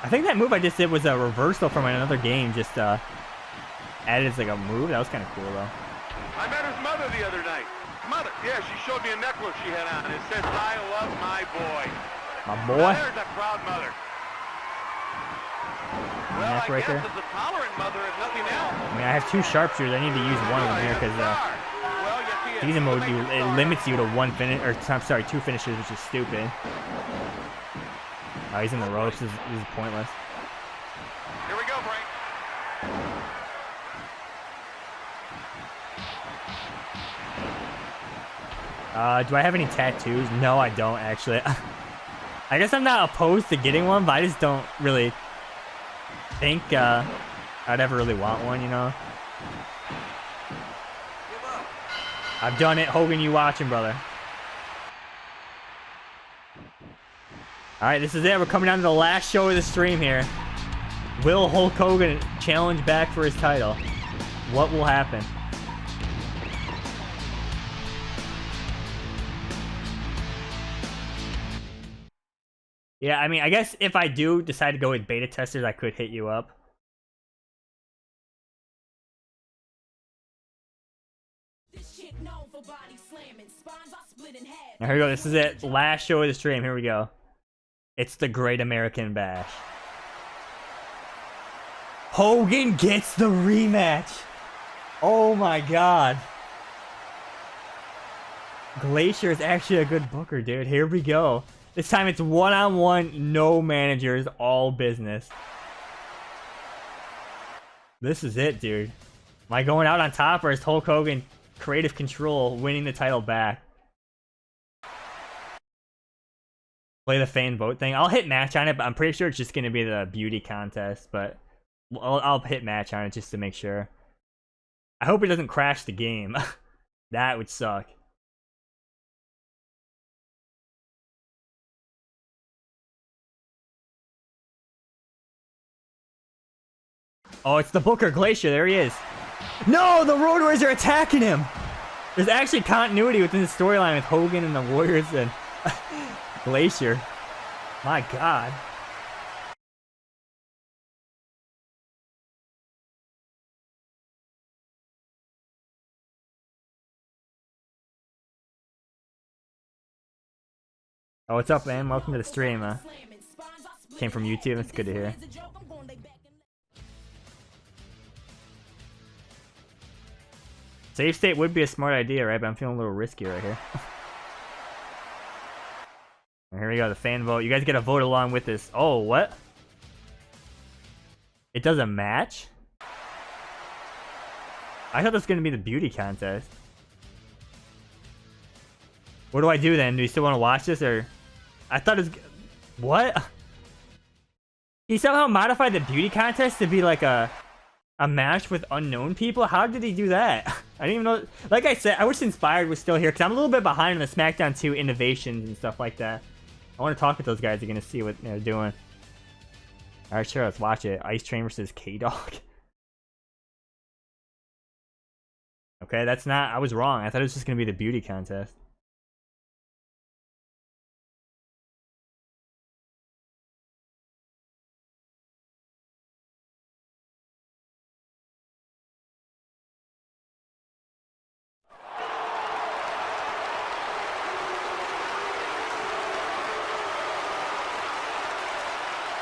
I think that move I just did was a reversal from another game, just added as like a move. That was kind of cool though. I met his mother the other night. Mother. Yeah, she showed me a necklace she had on. It says, I love my boy. My Now, boy. there's a proud mother. Well, I Neckbreaker. guess as a tolerant mother, if nothing else. I mean, I have 2 sharpshooters. I need to use one of them here because Well, you see it. season mode it limits you to 1 finish, or I'm sorry, 2 finishes, which is stupid. Oh, he's in the ropes. This is pointless. Here we go, Frank. Do I have any tattoos? No, I don't actually. I guess I'm not opposed to getting one, but I just don't really think I'd ever really want one, you know? Give up. I've done it. Hogan, you watching, brother. Alright, this is it. We're coming down to the last show of the stream here. Will Hulk Hogan challenge back for his title? What will happen? Yeah, I mean, I guess if I do decide to go with beta testers, I could hit you up. This chick known for body slamming. Spines are split in half. Now, here we go. This is it. Last show of the stream. Here we go. It's the Great American Bash. Hogan gets the rematch. Oh my god. Glacier is actually a good booker, dude. Here we go. This time it's one-on-one, no managers, all business. This is it, dude. Am I going out on top, or is Hulk Hogan creative control winning the title back? Play the fan vote thing. I'll hit match on it, but I'm pretty sure it's just going to be the beauty contest, but I'll hit match on it just to make sure. I hope it doesn't crash the game. That would suck. Oh, it's the Booker Glacier. There he is. No, the Road Warriors are attacking him. There's actually continuity within the storyline with Hogan and the Warriors and Glacier. My god. Oh, what's up, man? Welcome to the stream. Came from YouTube. That's good to hear. Save state would be a smart idea, right? But I'm feeling a little risky right here. Here we go, the fan vote. You guys get a vote along with this. Oh, what? It does a match? I thought this was going to be the beauty contest. What do I do then? Do you still want to watch this, or... I thought it was... What? He somehow modified the beauty contest to be like a match with unknown people? How did he do that? I didn't even know... Like I said, I wish Inspired was still here, because I'm a little bit behind on the SmackDown 2 innovations and stuff like that. I want to talk with those guys again to see what they're doing. Alright, sure, let's watch it. Ice Train versus K-Dog. Okay, that's not... I was wrong. I thought it was just going to be the beauty contest.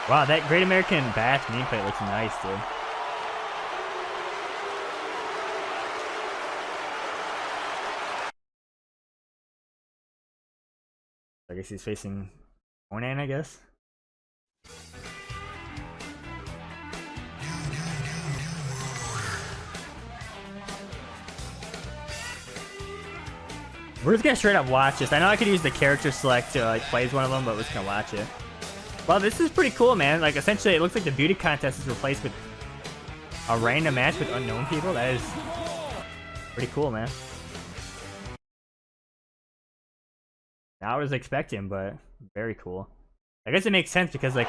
Wow, that Great American Bash nameplate looks nice, dude. I guess he's facing Conan, I guess. We're just gonna straight up watch this. I know I could use the character select to like play as one of them, but we're just gonna watch it. Well, this is pretty cool, man. Like, essentially, it looks like the beauty contest is replaced with a random match with unknown people. That is pretty cool, man. Not what I was expecting, but very cool. I guess it makes sense because, like,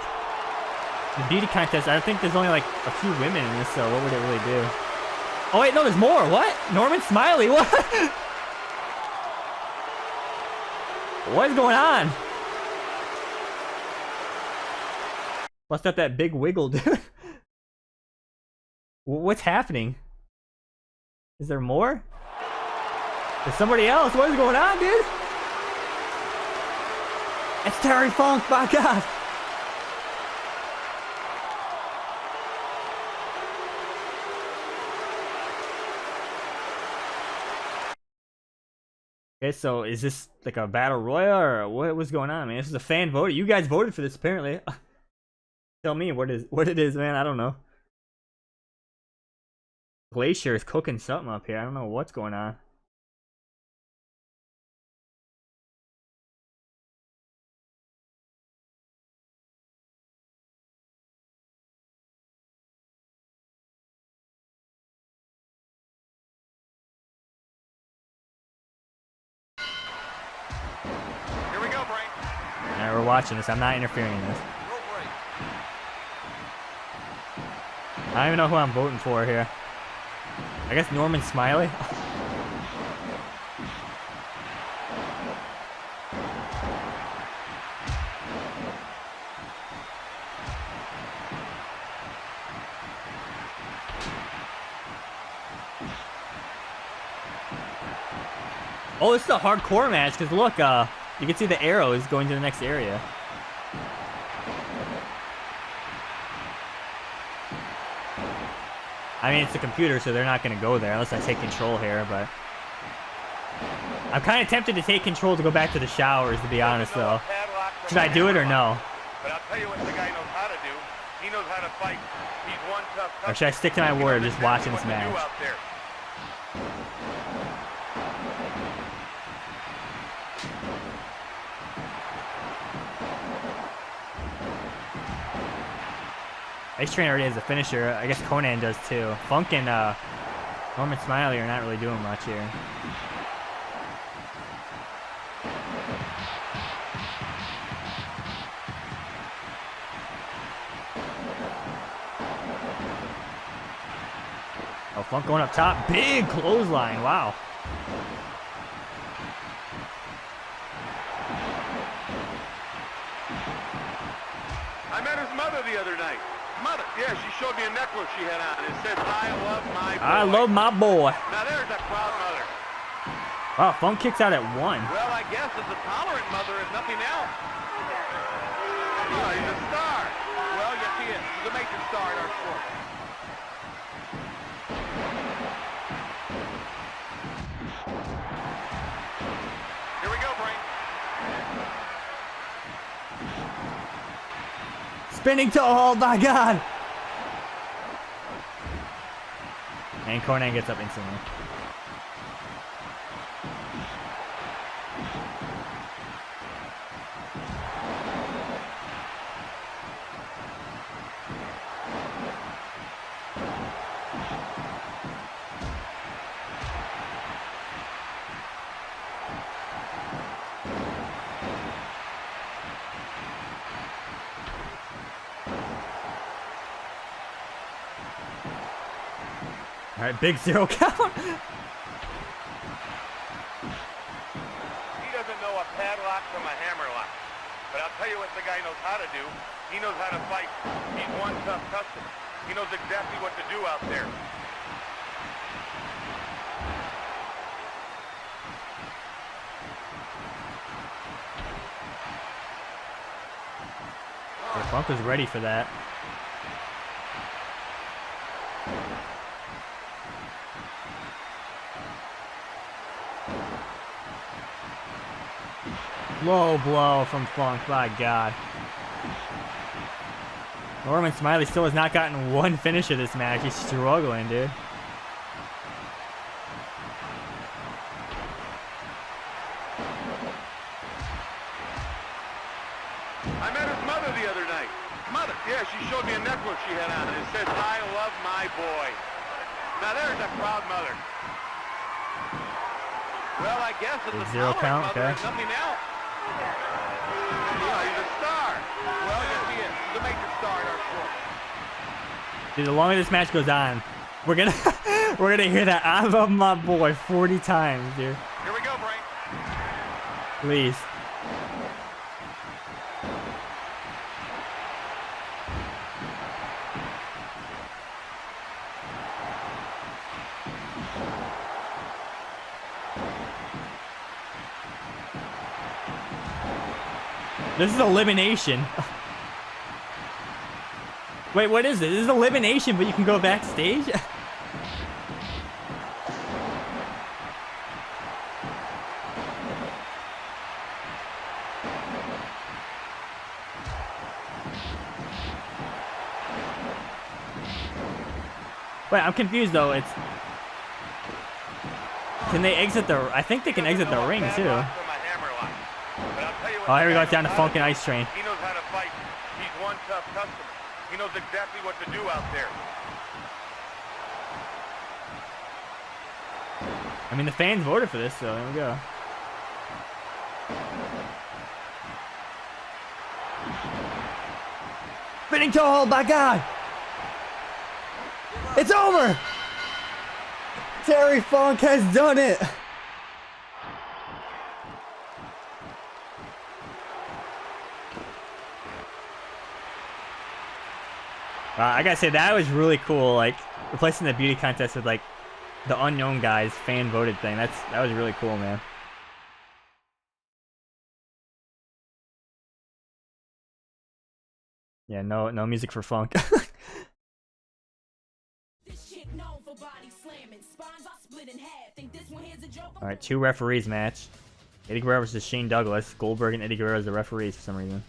the beauty contest, I think there's only, like, a few women in this, so what would it really do? Oh, wait, no, there's more. What? Norman Smiley, what? What is going on? Bust out that big wiggle, dude. What's happening? Is there more? There's somebody else. What is going on, dude? It's Terry Funk, my God. Okay, so is this like a battle royal or what was going on, man? This is a fan vote. You guys voted for this, apparently. Tell me what it is, man. I don't know. Glacier is cooking something up here. I don't know what's going on. Here we go, Brain. Alright, we're watching this. I'm not interfering in this. Rope break. I don't even know who I'm voting for here. I guess Norman Smiley. Oh, this is a hardcore match because look, you can see the arrows going to the next area. I mean, it's a computer, so they're not going to go there unless I take control here, but... I'm kind of tempted to take control to go back to the showers, to be honest, though. Should I do it or no? But I'll tell you what the guy knows how to do. He knows how to fight. He's one tough customer. Or should I stick to my word, just watching this match? Ice Train already has a finisher. I guess Conan does too. Funk and Norman Smiley are not really doing much here. Oh, Funk going up top. Big clothesline. Wow. I met his mother the other night. Mother? Yeah, she showed me a necklace she had on. It says, I love my boy. I love my boy. Now there's a proud mother. Wow, Funk kicks out at 1. Well, I guess as a tolerant mother, if nothing else. Oh, he's a star. Well, yes, he is. He's a major star in our sport. Here we go, Brain. Spinning toe hold, my God. And Conan gets up instantly. All right, big 0 count. He doesn't know a padlock from a hammerlock. But I'll tell you what the guy knows how to do. He knows how to fight. He's one tough customer. He knows exactly what to do out there. Funk was ready for that. Low blow from Funk, my God. Norman Smiley still has not gotten one finish of this match. He's struggling, dude. I met his mother the other night. Mother? Yeah, she showed me a necklace she had on. It says, I love my boy. Now there's a proud mother. Well, I guess it's a 0 count, mother, okay. if nothing else. Yeah, he's a star. Well, yes, he is. He's a major star in our sport. Dude, the longer this match goes on, we're gonna hear that I love my boy 40 times, dude. Here we go, Brain. Please. this is elimination. Wait, what is it? This is elimination, but you can go backstage? Wait, I'm confused though. It's... Can they exit the... I think they can exit the ring too. Oh, here we go. It's down to Funk and Ice Train. He knows how to fight. He's one tough customer. He knows exactly what to do out there. I mean, the fans voted for this, so there we go. Spinning toe hold, my God! It's over! Terry Funk has done it! I gotta say, that was really cool, like, replacing the beauty contest with, like, the unknown guys fan voted thing. That was really cool, man. Yeah, no music for Funk. Alright, 2 referees match. Eddie Guerrero versus Shane Douglas. Goldberg and Eddie Guerrero as the referees for some reason.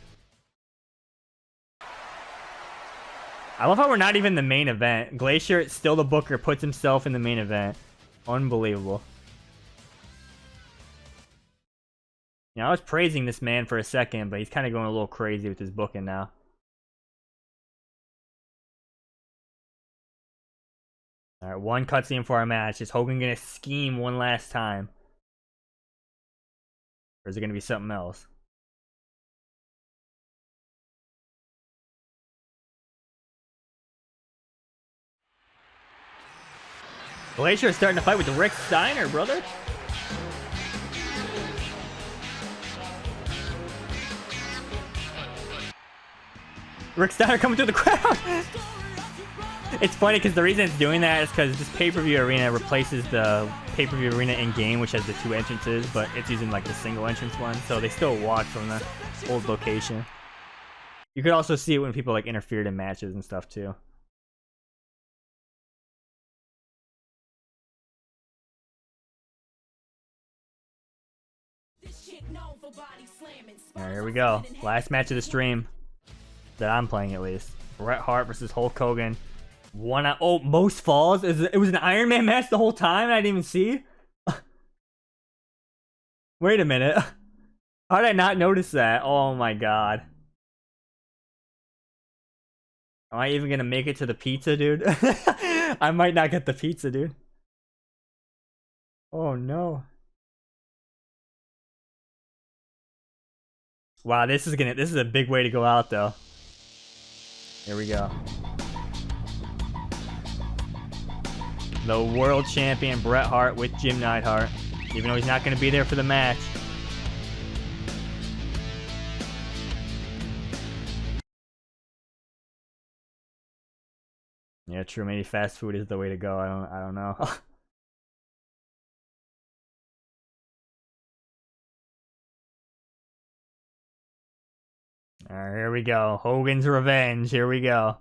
I love how we're not even the main event. Glacier, still the booker, puts himself in the main event. Unbelievable. Yeah, I was praising this man for a second, but he's kind of going a little crazy with his booking now. Alright, 1 cutscene for our match. Is Hogan gonna scheme one last time? Or is it gonna be something else? Glacier is starting to fight with Rick Steiner, brother. Rick Steiner coming through the crowd. It's funny because the reason it's doing that is because this pay-per-view arena replaces the pay-per-view arena in-game, which has the 2 entrances, but it's using like the single entrance one, so they still watch from the old location. You could also see it when people like interfered in matches and stuff too. Alright, here we go. Last match of the stream that I'm playing, at least. Bret Hart versus Hulk Hogan. Oh, most falls. It was an Iron Man match the whole time. I didn't even see. Wait a minute. How did I not notice that? Oh my God. Am I even gonna make it to the pizza, dude? I might not get the pizza, dude. Oh no. Wow, this is a big way to go out though. Here we go. The world champion Bret Hart with Jim Neidhart, even though he's not going to be there for the match. Yeah, true. Maybe fast food is the way to go. I don't know. Alright, here we go. Hogan's Revenge. Here we go.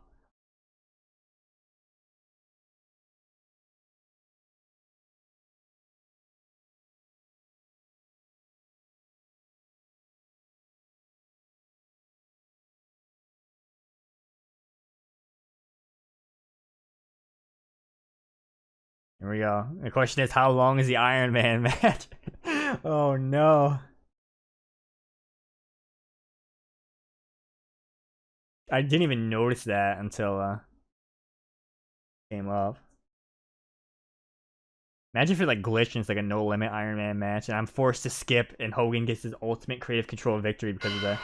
Here we go. The question is, how long is the Iron Man match? Oh no. I didn't even notice that until came up. Imagine if it like glitched and it's like a no limit Iron Man match and I'm forced to skip and Hogan gets his ultimate creative control victory because of that.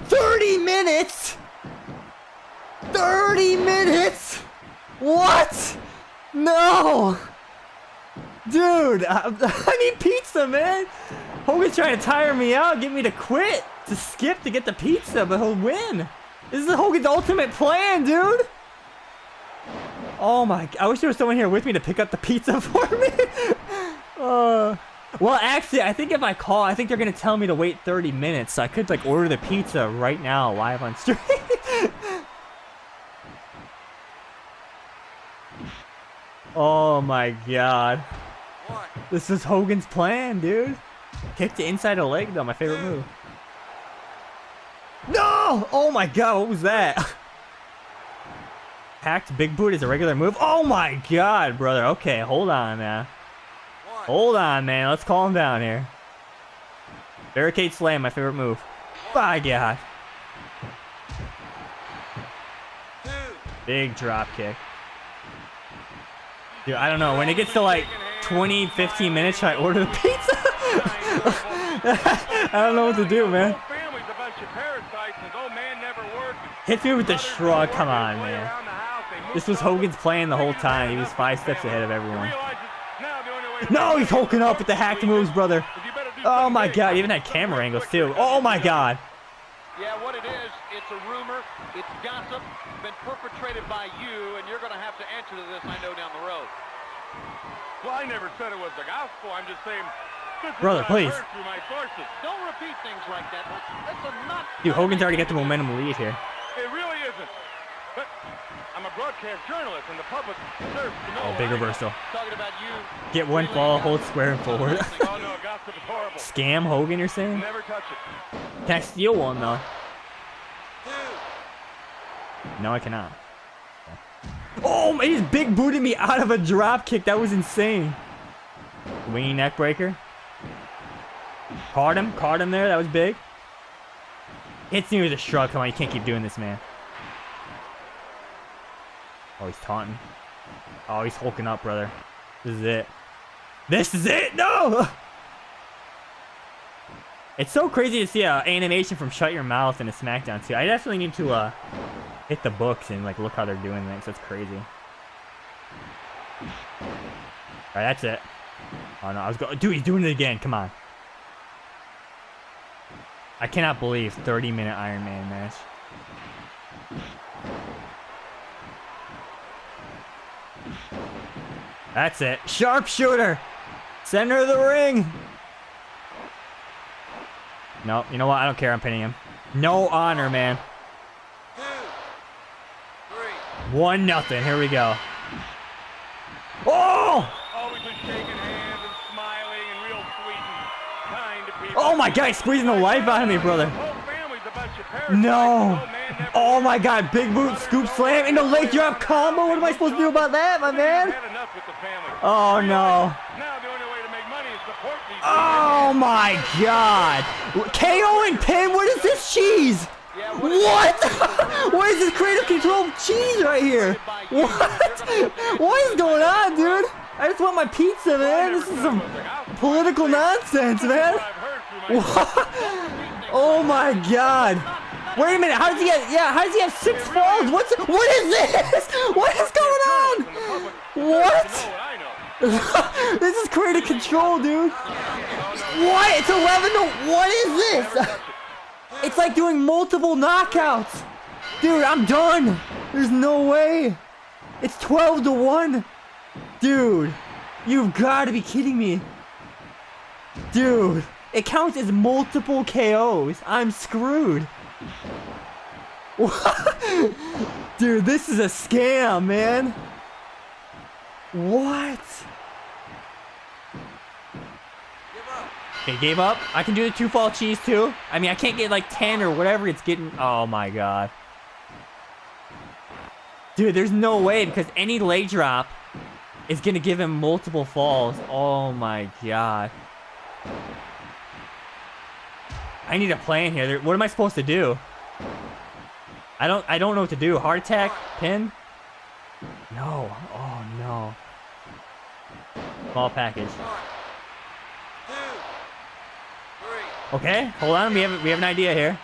30 minutes! 30 minutes! What? No! Dude, I need pizza, man! Hogan's trying to tire me out, get me to quit, to skip to get the pizza, but he'll win! This is Hogan's ultimate plan, dude! Oh my, I wish there was someone here with me to pick up the pizza for me! Well, actually, I think if I call, I think they're gonna tell me to wait 30 minutes. So I could like order the pizza right now, live on stream. Oh my god. This is Hogan's plan, dude. Kick the inside of the leg, though. My favorite move. No! Oh my god, what was that? Hacked big boot is a regular move. Oh my god, brother. Okay, hold on, man. Hold on, man. Let's calm down here. Barricade slam, my favorite move. My god. Big drop kick. Dude, I don't know. When it gets to like 20, 15 minutes, should I order the pizza? I don't know what to do, man. Hits me with the shrug. Come on, man. This was Hogan's plan the whole time. He was 5 steps ahead of everyone. No, he's hulking up with the hacked moves, brother. Oh my god, he even had camera angles too. Oh my god. Yeah, what it is, it's a rumor, it's gossip, been perpetrated by you, and you're going to have to answer to this, I know, down the road. Well, I never said it was the gospel. I'm just saying, this is Brother, what please. I've heard through my sources. Don't repeat things like that. That's a not... Dude, Hogan's already got the momentum lead here. It really isn't. But I'm a broadcast journalist, and the public deserves to know. Oh, big reversal. Talking about you. Get one fall, hold square and forward. Oh, no, gossip is horrible. Scam Hogan, you're saying? Never touch it. Can I steal one, though? No, I cannot. Oh, man, he's big booted me out of a drop kick. That was insane. Wingy neck breaker. Caught him there. That was big. Hits me with a shrug. Come on, you can't keep doing this, man. Oh, he's taunting. Oh, he's hulking up, brother. This is it. This is it. No! It's so crazy to see an animation from Shut Your Mouth in a SmackDown, too. I definitely need to hit the books and like look how they're doing things. That's crazy. Alright, that's it. Oh, no, I was going... Dude, he's doing it again. Come on. I cannot believe 30-minute Iron Man match. That's it. Sharpshooter! Center of the ring! No, you know what? I don't care. I'm pinning him. No honor, man. 1-0. Here we go. Oh! Always been shaking hands and smiling and real sweet and kind to people. Oh my god, he's squeezing the life out of me, brother. No. Oh my god, big boot, scoop slam, into leg drop combo. What am I supposed to do about that, my man? Oh no. Oh my god. KO and pin? What is this cheese? What? What is this creative control cheese right here? What? What is going on, dude? I just want my pizza, man. This is some political nonsense, man. What? Oh my god. Wait a minute, how does he have, how does he have 6 falls? What is this? What is going on? What? This is creative control, dude. What? It's 11 to, what is this? It's like doing multiple knockouts. Dude, I'm done. There's no way. It's 12 to 1. Dude, you've got to be kidding me. Dude, it counts as multiple KOs. I'm screwed. Dude, this is a scam, man. What? Okay, gave up. I can do the 2-fall cheese too. I mean, I can't get like 10 or whatever it's getting. Oh my god. Dude, there's no way, because any leg drop is gonna give him multiple falls. Oh my god. I need a plan here. What am I supposed to do? I don't know what to do. Heart attack? Pin? No. Oh no. Small package. Okay, hold on. We have an idea here.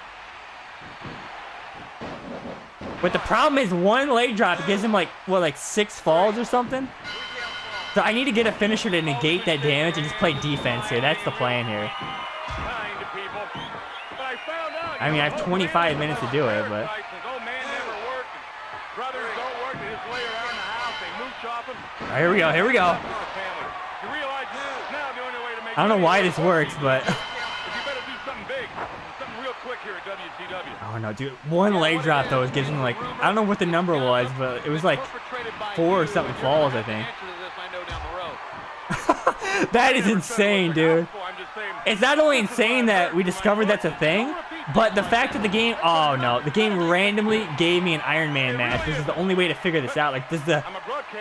But the problem is one leg drop, it gives him like, what, like 6 falls or something? So I need to get a finisher to negate that damage and just play defense here. That's the plan here. I mean, I have 25 minutes to do it, but... Alright, here we go, here we go. make I don't know money, why it's this works, but... But you better do something big, something real quick here at WCW. Oh no, dude. One leg drop though gives him like, I don't know what the number was, but it was like 4 or something falls, I think. That is insane, dude. It's not only insane that we discovered that's a thing, but the fact that the game, oh no, the game randomly gave me an Iron Man match. This is the only way to figure this out. Like, does the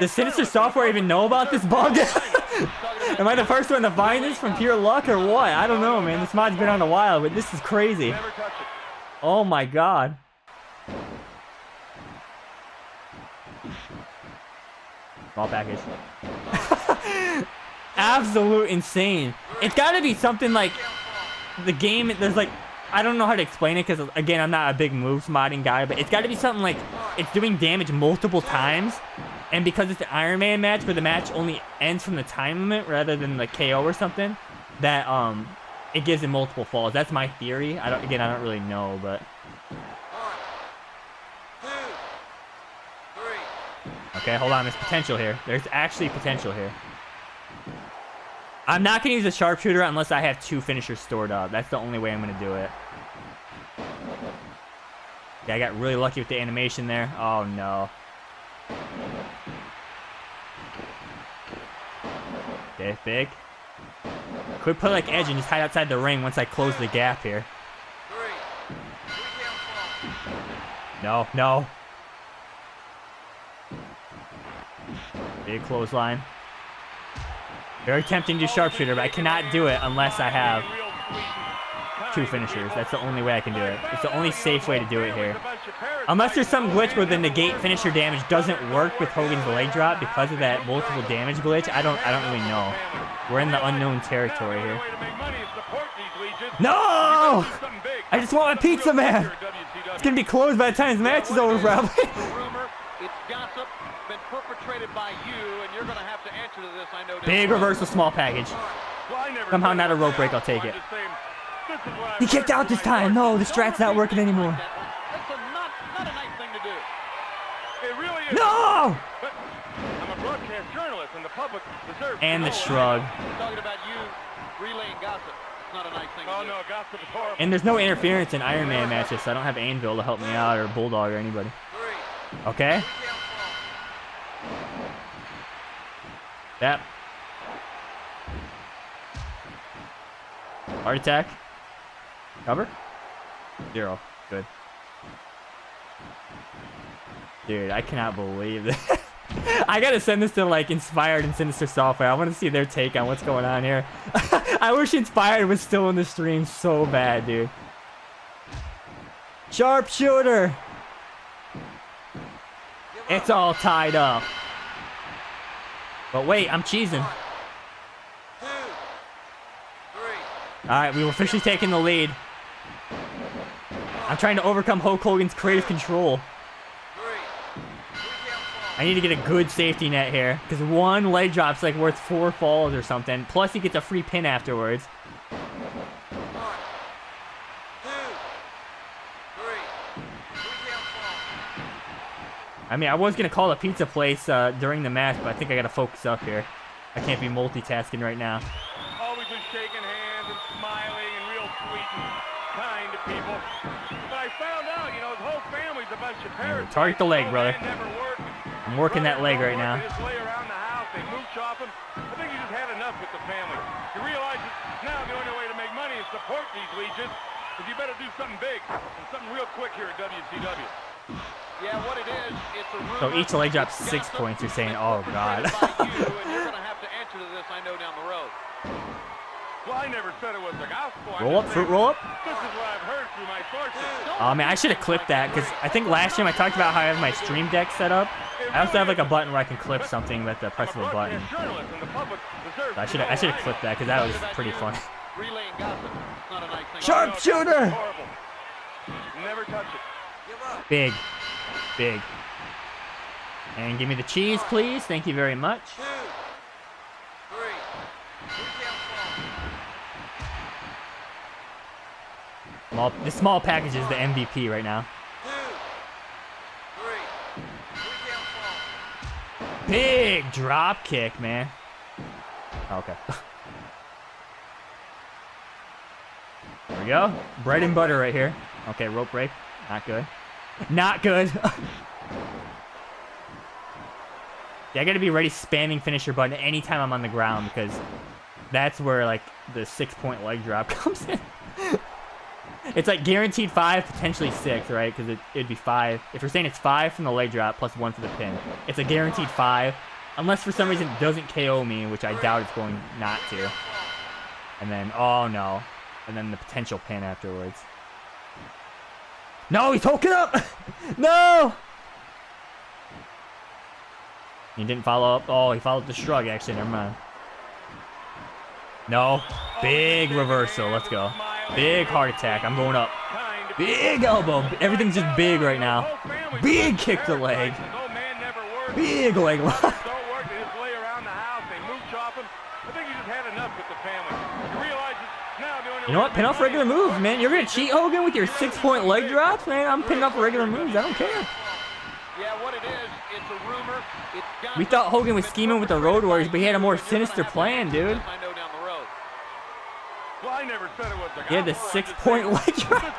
Sinister software even know about this bug? Am I the first one to find this from pure luck or what? I don't know, man. This mod's been on a while, but this is crazy. Oh my god. Small package. Absolute insane. It's got to be something like the game. There's like, I don't know how to explain it because again, I'm not a big moves modding guy, but it's got to be something like it's doing damage multiple times, and because it's an Iron Man match where the match only ends from the time limit rather than the KO or something, that it gives it multiple falls. That's my theory. I don't really know, but okay, hold on. There's potential here. There's actually potential here. I'm not going to use a sharpshooter unless I have 2 finishers stored up. That's the only way I'm going to do it. Yeah, I got really lucky with the animation there. Oh, no. Okay, big. Could put like edge and just hide outside the ring once I close the gap here. No, no. Big clothesline. Very tempting to do sharpshooter, but I cannot do it unless I have 2 finishers. That's the only way I can do it. It's the only safe way to do it here. Unless there's some glitch where the negate finisher damage doesn't work with Hogan's leg drop because of that multiple damage glitch. I don't really know. We're in the unknown territory here. No! I just want my pizza, man. It's gonna be closed by the time this match is over, probably. It's gossip been perpetrated by you, and you're going to have to answer to this, I know. Big reversal, small package. Somehow not a rope break, I'll take it. He kicked out this time. No, the strat's not working anymore. That's not a nice thing to do. It really is. No! But I'm a broadcast journalist, and the public deserves And to the know. shrug. Talking about you relaying gossip. It's not a nice thing to Oh do. no, gossip is horrible. And there's no interference in Iron Man matches, so I don't have Anvil to help me out or Bulldog or anybody. Okay. Yep. Heart attack. Cover. 0. Good. Dude, I cannot believe this. I gotta send this to like Inspired and Sinister Software. I want to see their take on what's going on here. I wish Inspired was still in the stream so bad, dude. Sharpshooter. It's all tied up. But wait, I'm cheesing. Alright, we've officially taken the lead. I'm trying to overcome Hulk Hogan's creative control. I need to get a good safety net here, because 1 leg drop's like worth 4 falls or something. Plus he gets a free pin afterwards. I mean, I was going to call a pizza place during the match, but I think I got to focus up here. I can't be multitasking right now. Always been shaking hands and smiling and real sweet and kind to people. But I found out, you know, his whole family's a bunch of parents. Target the leg, brother. Never worked. I'm working that leg right now. They just lay around the house, they mooch off him. I think he just had enough with the family. He realizes now the only way to make money is support these legions. But you better do something big and something real quick here at WCW. Yeah, what it is, it's a rumor. So each leg drops 6 points. You're saying, oh god. You're gonna have to answer to this, I know, down the road. Well, I never said it was the gospel. Roll up, fruit roll up. This is what I've heard through my sources. Oh man, I should have clipped that, because I think last time I talked about how I have my stream deck set up. I also have like a button where I can clip something with the press of a button. So I should have clipped that, because that was pretty fun. Relaying gossip. It's not a nice thing. Sharpshooter! Never touch it. Big. Big. And give me the cheese, please. Thank you very much. This small package is the MVP right now. Big drop kick, man. Okay. There we go. Bread and butter right here. Okay, rope break. Not good. Not good. Yeah, I gotta be ready spamming finisher button anytime I'm on the ground because that's where like the 6-point leg drop comes in. It's like guaranteed 5, potentially 6, right? Because it'd be 5. If you're saying it's 5 from the leg drop plus 1 for the pin, it's a guaranteed 5. Unless for some reason it doesn't KO me, which I doubt it's going not to. And then, oh no. And then the potential pin afterwards. No, he's hooking up! No! He didn't follow up. Oh, he followed the shrug, actually. Never mind. No. Big reversal. Let's go. Big heart attack. I'm going up. Big elbow. Everything's just big right now. Big kick to leg. Big leg lock. You know what? Pin off regular moves, man. You're going to cheat Hogan with your 6-point leg drops? Man, I'm pinning off regular moves. I don't care. Yeah, what it is, it's a rumor. We thought Hogan was scheming with the Road Warriors, but he had a more sinister plan, dude. He had the 6-point leg drop.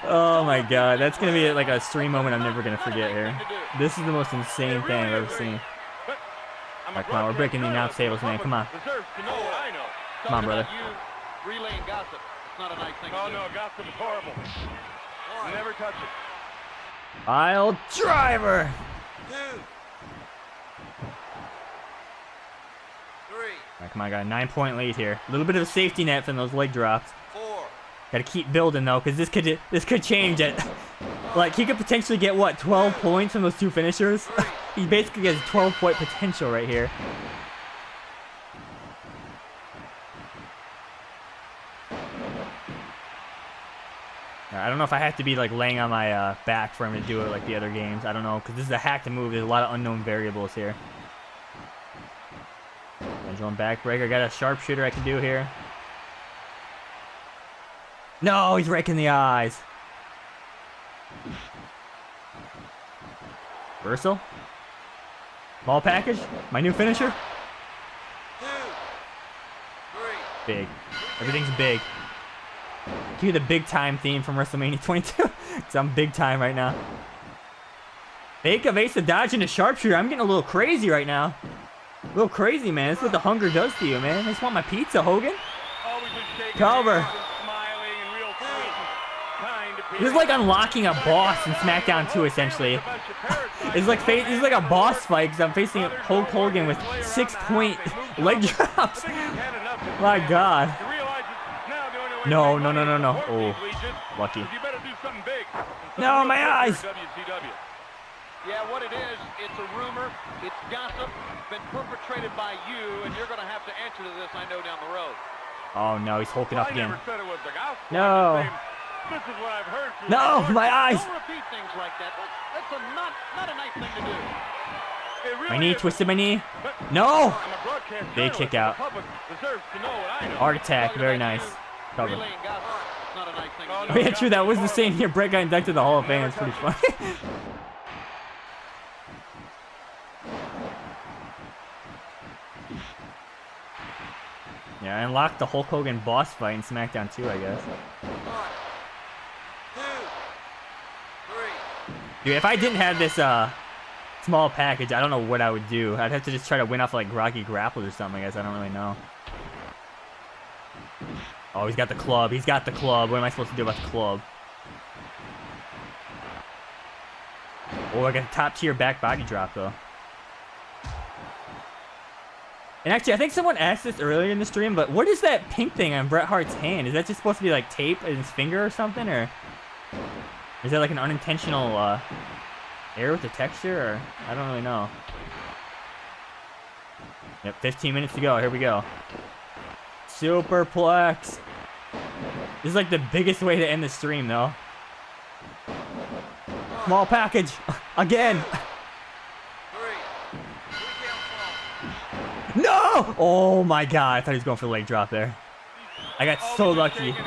Oh my god, that's going to be like a stream moment I'm never going to forget here. This is the most insane thing I've ever seen. Alright, come on, we're breaking the announce tables, man. Come on. Come on, brother. Relaying gossip. It's not a nice thing to do. No, gossip is horrible. Never touch it. Pile driver. 2, 3, Alright, come on, I got a 9-point lead here. A little bit of a safety net from those leg drops. 4. Gotta keep building though, because this could change it. Like he could potentially get what, 12 points from those 2 finishers? He basically has 12-point potential right here. I don't know if I have to be like laying on my back for him to do it like the other games. I don't know, because this is a hack to move. There's a lot of unknown variables here. Pendulum backbreaker. Got a sharpshooter I can do here. No, he's raking the eyes. Reversal. Small package. My new finisher. 2, 3. Big. Everything's big. Cue the big time theme from WrestleMania 22. Because I'm big time right now. Fake evasive dodge into sharpshooter. I'm getting a little crazy right now. A little crazy, man. That's what the hunger does to you, man. I just want my pizza, Hogan. Cover. This is like unlocking a boss in SmackDown 2, essentially. It's like a boss fight because I'm facing Hulk Hogan with 6-point leg drops. My God. No. Oh, lucky. No, my eyes. Yeah, what it is, it's a rumor, it's gossip, been perpetrated by you, and you're going to have to answer to this, I know, down the road. Oh, no, he's hulking up again. No. No, my eyes. Don't repeat things like that. That's not a nice thing to do. My knee, twisted my knee. No. Big kick out. Heart attack, very nice. Cover. Oh yeah, true, that was the same year Brett got inducted to the Hall of Fame. It's pretty funny. Yeah, I unlocked the Hulk Hogan boss fight in SmackDown 2, I guess. 1, 2, 3. Dude, if I didn't have this small package, I don't know what I would do. I'd have to just try to win off like Rocky Grapples or something, I guess. I don't really know. Oh, he's got the club. He's got the club. What am I supposed to do about the club? Oh, I got a top tier back body drop, though. And actually, I think someone asked this earlier in the stream, but what is that pink thing on Bret Hart's hand? Is that just supposed to be like tape in his finger or something? Or is that like an unintentional error with the texture? Or I don't really know. Yep, 15 minutes to go. Here we go. Superplex. This is like the biggest way to end the stream, though. Small package. Again. No! Oh my God. I thought he was going for the leg drop there. I got so lucky. Right,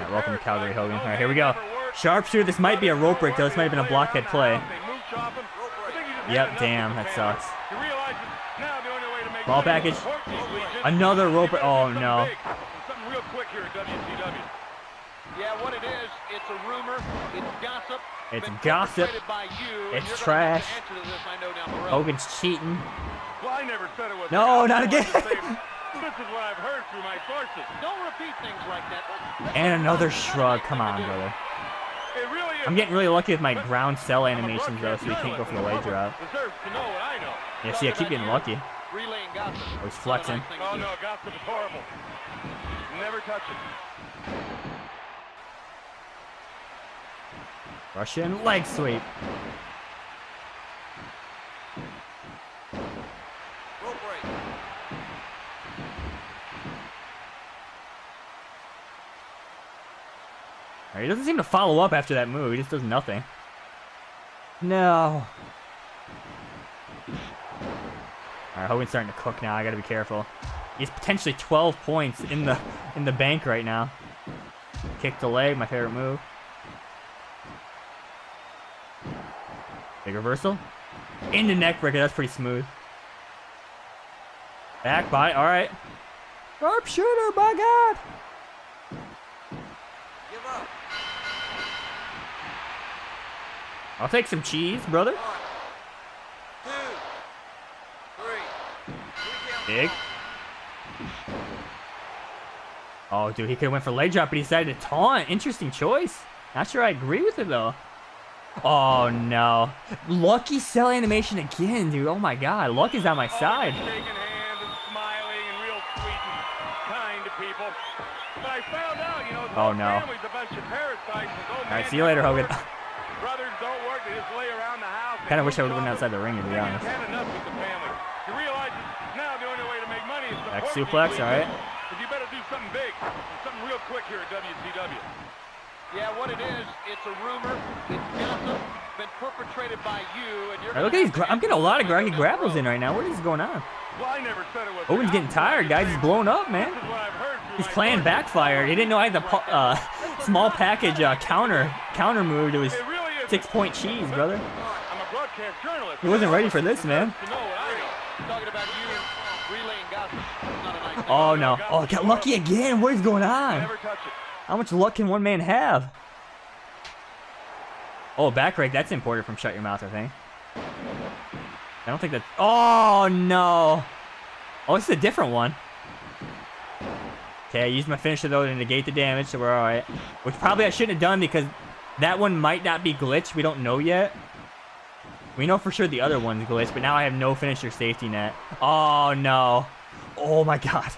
welcome to Calgary, Hogan. All right, here we go. Sharpshooter. This might be a rope break, though. This might have been a blockhead play. Yep, damn. That sucks. Small package. Another rope. Oh, no. Something real quick here at WCW. Yeah, what it is, it's a rumor, it's gossip. It's been gossip. perpetrated by you, and It's you're gonna have trash. to answer to this, I know, down the road. Hogan's cheating. Well, I never said it was. No, not again. This is what I've heard through my sources. Don't repeat things like that. And another shrug. Come on, brother. It really is. I'm getting really lucky with my ground cell animations, though, so you can't go for the leg drop. Deserves to know what I know. Yeah, see, I keep getting lucky. Relaying gossip. I was flexing. Oh no, gossip is horrible. Never touch it. Russian leg sweep. Rope break. Alright, he doesn't seem to follow up after that move. He just does nothing. No. Alright, Hogan's starting to cook now. I gotta be careful. He's potentially 12 points in the bank right now. Kick the leg, my favorite move. Big reversal. Into neck breaker, that's pretty smooth. Back by, alright. Sharpshooter, by God! Give up. I'll take some cheese, brother. 1, 2, 3. Big. Oh, dude, he could have went for leg drop, but he decided to taunt. Interesting choice. Not sure I agree with it, though. Oh, no. Lucky cell animation again, dude. Oh, my God. Luck is on my side. Shaking hands and smiling and real sweet and kind to people. But I found out, you know, the Oh, whole no. family's a bunch of parasites. And All right, see you later, Hogan. Brothers don't work, they just lay around the house. Kind of wish I would have went outside the ring, to be honest. Had enough with the family. You realize that now the only way to make money is Back support suplex, these all right. leagues. But you better do something big, something real quick here at WCW. Yeah, what it is, it's a rumor, it's gossip, been perpetrated by you, and you're All right, look at these. I'm getting a lot of he grapples in right now. What is going on? Well, I never said it was. Hogan's getting tired, guys. He's blowing up, man. This is what I've heard through His my plan sources. backfired. He didn't know I had the small package counter move to his It really is. 6-point cheese, brother. I'm a broadcast journalist. He wasn't ready for this, man. To know what I know. talking about you relaying gossip. It's not a nice thing. Oh, no. Oh, got lucky again. What is going on? Never touch it. How much luck can one man have? Oh, back rake. That's imported from Shut Your Mouth, I think. I don't think that's... Oh, no. Oh, this is a different one. Okay, I used my finisher, though, to negate the damage, so we're all right. Which probably I shouldn't have done because that one might not be glitched. We don't know yet. We know for sure the other one's glitched, but now I have no finisher safety net. Oh, no. Oh, my God.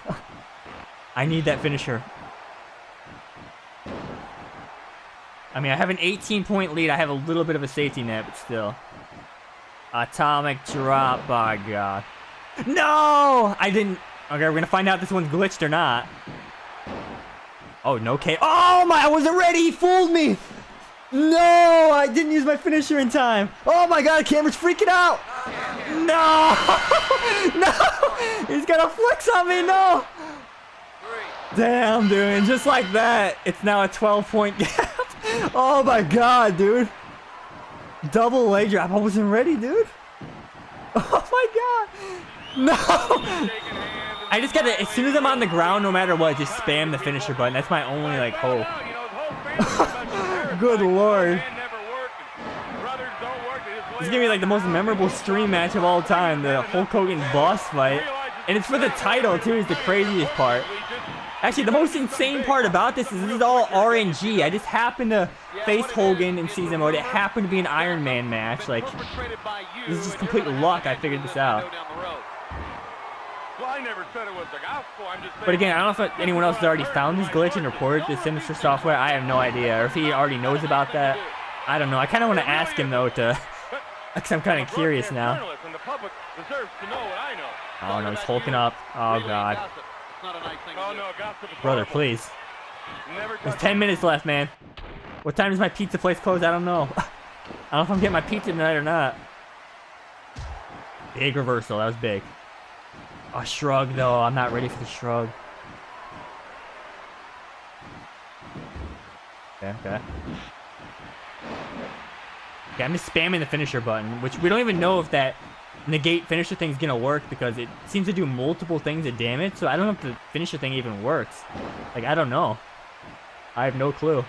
I need that finisher. I mean, I have an 18-point lead. I have a little bit of a safety net, but still. Atomic drop, by God. No! I didn't... Okay, we're going to find out if this one's glitched or not. Oh, no K. Oh, my... I wasn't ready. He fooled me. No! I didn't use my finisher in time. Oh, my God. The camera's freaking out. No! No! He's got a flex on me. No! Damn, dude. And just like that, it's now a 12-point gap. Oh, my God, dude. Double leg drop. I wasn't ready, dude. Oh, my God. No! I just gotta, as soon as I'm on the ground, no matter what, just spam the finisher button. That's my only, like, hope. Good Lord. This is gonna be, like, the most memorable stream match of all time. The Hulk Hogan boss fight. And it's for the title, too, is the craziest part. Actually, the most insane part about this is all RNG. I just happened to face Hogan in season mode. It happened to be an Iron Man match. Like, this is just complete luck. I figured this out. But again, I don't know if anyone else has already found this glitch and reported the Synyster software. I have no idea. Or if he already knows about that. I don't know. I kind of want to ask him, though, because I'm kind of curious now. Oh, no, he's hulking up. Oh, God. Brother, please. There's 10 minutes left, man. What time does my pizza place close? I don't know. I don't know if I'm getting my pizza tonight or not. Big reversal. That was big. Oh, shrug, though. I'm not ready for the shrug. Okay, okay. Okay, I'm just spamming the finisher button, which we don't even know if that negate finisher thing is gonna work because it seems to do multiple things of damage. So I don't know if the finisher thing even works. Like, I don't know. I have no clue.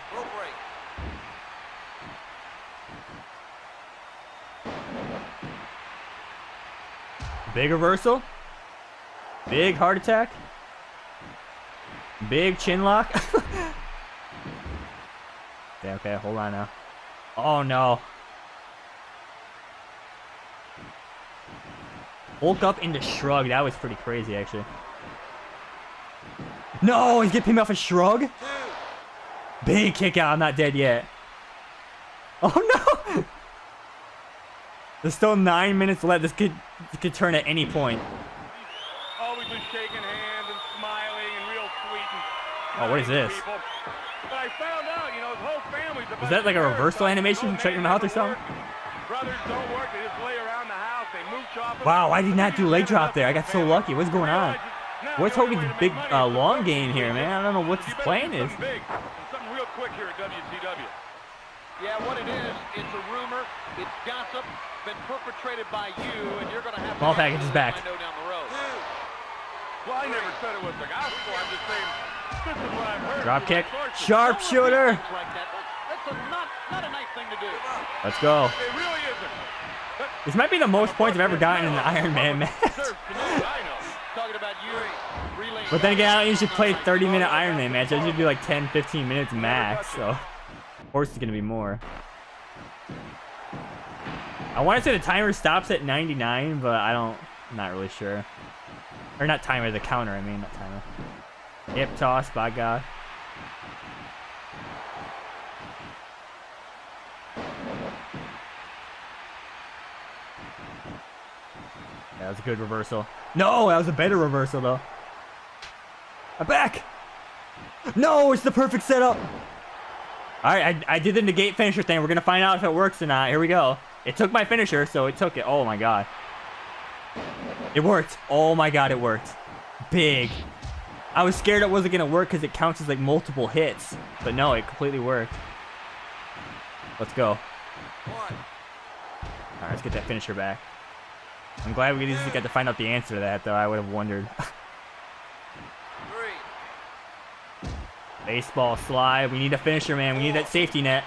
Big reversal. Big heart attack. Big chin lock. Okay, hold on now. Oh no. Hulk up into shrug. That was pretty crazy, actually. No, he's getting me off a shrug. Big kick out. I'm not dead yet. Oh no. There's still 9 minutes left. This could turn at any point. Always been shaking hands and smiling and real sweet. And oh, what is this? people. But I found out, you know, his whole family's Is that like a reversal animation from Check Your Mouth or something? Brothers don't work. They just lay around the house. They mooch off. Wow, I did not do leg drop there. I got so lucky. What's going on? What's Hogan's big long game here, man? I don't know what his plan is. Something real quick here at WCW. Yeah, what it is, it's a rumor, it's gossip, been perpetrated by you, and you're going to have to... Small package is back. I know down the road. Well, I never said it was the gospel. I'm just saying, this is what I've heard. Drop kick. Sharpshooter. Like that. That's not a nice thing to do. Let's go. It really isn't. This might be the most points I've ever gotten in an Iron Man match. Talking about you, relaying... But then again, I don't usually play 30-minute Iron Man matches. I usually do like 10, 15 minutes max, so... Of course it's gonna be more. I want to say the timer stops at 99, but I'm not really sure. Or not timer, the counter, I mean, not timer. Hip toss, by God. That was a good reversal. No, that was a better reversal, though. I'm back! No, it's the perfect setup! Alright, I did the negate finisher thing. We're going to find out if it works or not. Here we go. It took my finisher, so it took it. Oh, my God. It worked. Oh, my God, it worked. Big. I was scared it wasn't going to work because it counts as, like, multiple hits. But no, it completely worked. Let's go. Alright, let's get that finisher back. I'm glad we just got to find out the answer to that, though. I would have wondered. Baseball slide. We need a finisher, man. We need that safety net.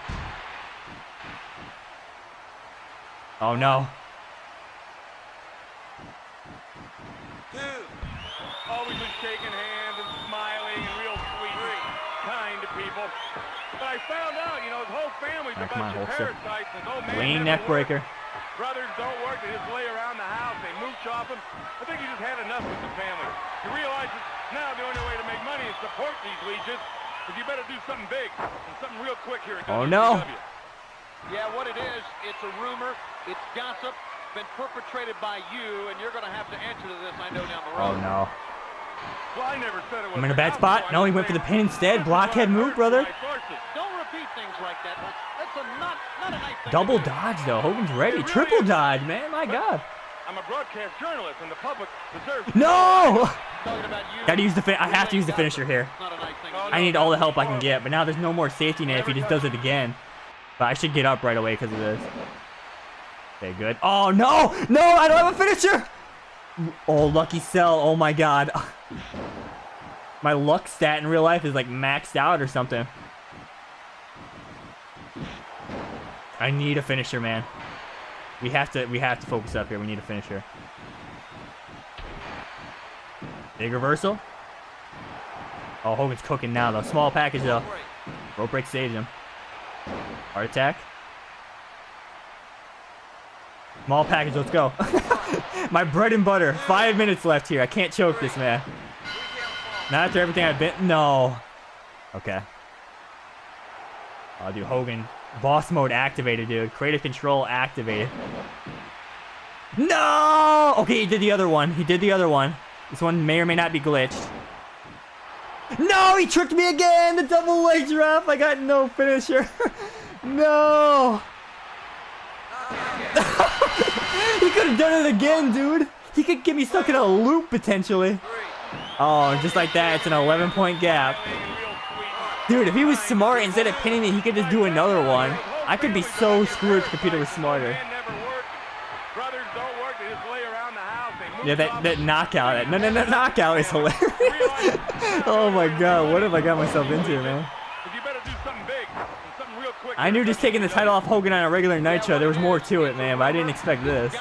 Oh, no. Always been shaking hands and smiling and real sweet and kind to people. But I found out, you know, his whole family's a bunch of parasites. And oh, man, Lean neck breaker. Brothers don't work. They just lay around the house. They mooch off them. I think he just had enough with the family. He realizes now the only way to make money is support these leeches. But you better do something big and something real quick here at WCW. No. Yeah, what it is, it's a rumor, it's gossip, been perpetrated by you, and you're going to have to answer to this, I know, down the road. Oh, no. Well, I never said it was I'm in a bad spot. No, he went for the pin instead. Blockhead move, brother. Don't repeat things like that. That's not a nice thing. Double dodge, though. Hogan's ready. Triple dodge, man. My God. I'm a broadcast journalist, and the public deserves... No! About you. Gotta use I have to use the finisher here. I need all the help I can get, but now there's no more safety net if he just does it again. But I should get up right away because of this. Okay, good. Oh, no! No, I don't have a finisher! Oh, lucky cell. Oh, my God. My luck stat in real life is like maxed out or something. I need a finisher, man. We have to focus up here. We need a finisher. Big reversal. Oh, Hogan's cooking now, though. Small package, though. Rope break stage him. Heart attack. Small package, let's go. My bread and butter. 5 minutes left here. I can't choke this, man. Not after everything I've been... No. Okay. Oh, dude, Hogan. Boss mode activated, dude. Creative control activated. No! Okay, he did the other one. He did the other one. This one may or may not be glitched. No! He tricked me again! The double leg drop! I got no finisher. No! He could have done it again, dude. He could get me stuck in a loop, potentially. Oh, just like that, it's an 11-point gap. Dude, if he was smart, instead of pinning me, he could just do another one. I could be so screwed if the computer was smarter. Brothers don't work, they just lay around Yeah, that knockout, that knockout is hilarious. Oh my god, what have I got myself into, man? You better do something big, something real quick. I knew just taking the title off Hogan on a regular Nitro, there was more to it, man, but I didn't expect this.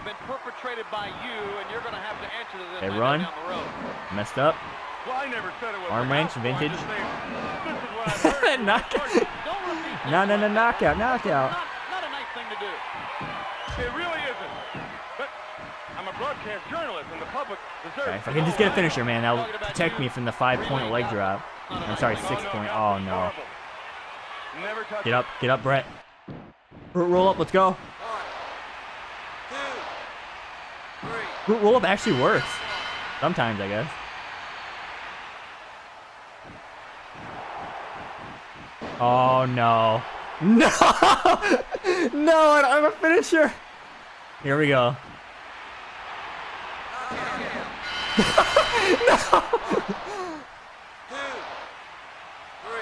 Been perpetrated by you, and you're going to have to answer to this. Okay, run. Down the road. Messed up. Well, I never said it was Arm wrench, vintage. This is what I've heard. Knockout. Don't repeat No, this. knockout. Not a nice thing to do. It really isn't. But I'm a broadcast journalist, and the public deserves. Okay, if I can just get a finisher, man, that'll protect me from the 5-point leg drop. I'm sorry, 6-point. Oh no. Never touch Get up, Brett. Brute roll up, let's go. 1, 2, 3. Brute roll up actually works. Sometimes, I guess. Oh no. No! No, I don't have a finisher! Here we go. No! 2, 3.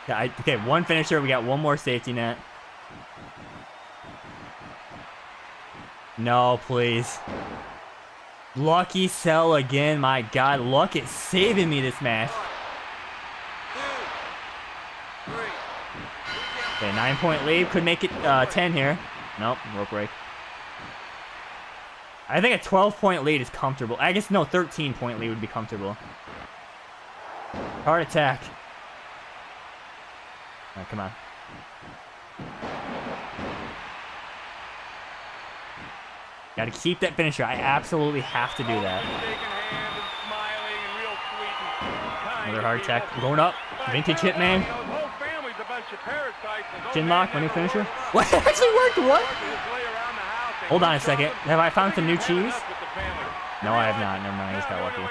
Yeah, okay, one finisher. We got one more safety net. No, please. Lucky Cell again. My God, Luck is saving me this match. 2, 3. Okay, 9-point lead. Could make it 10 here. Nope, rope break. I think a 12-point lead is comfortable. I guess no, 13-point lead would be comfortable. Heart attack. All right, come on. Gotta keep that finisher. I absolutely have to do that. Another heart attack. We're going up. Vintage Hitman. Chin lock, my new finisher. What? It actually worked? What? Hold on a second. Have I found some new cheese? No, I have not. Never mind. I just got lucky.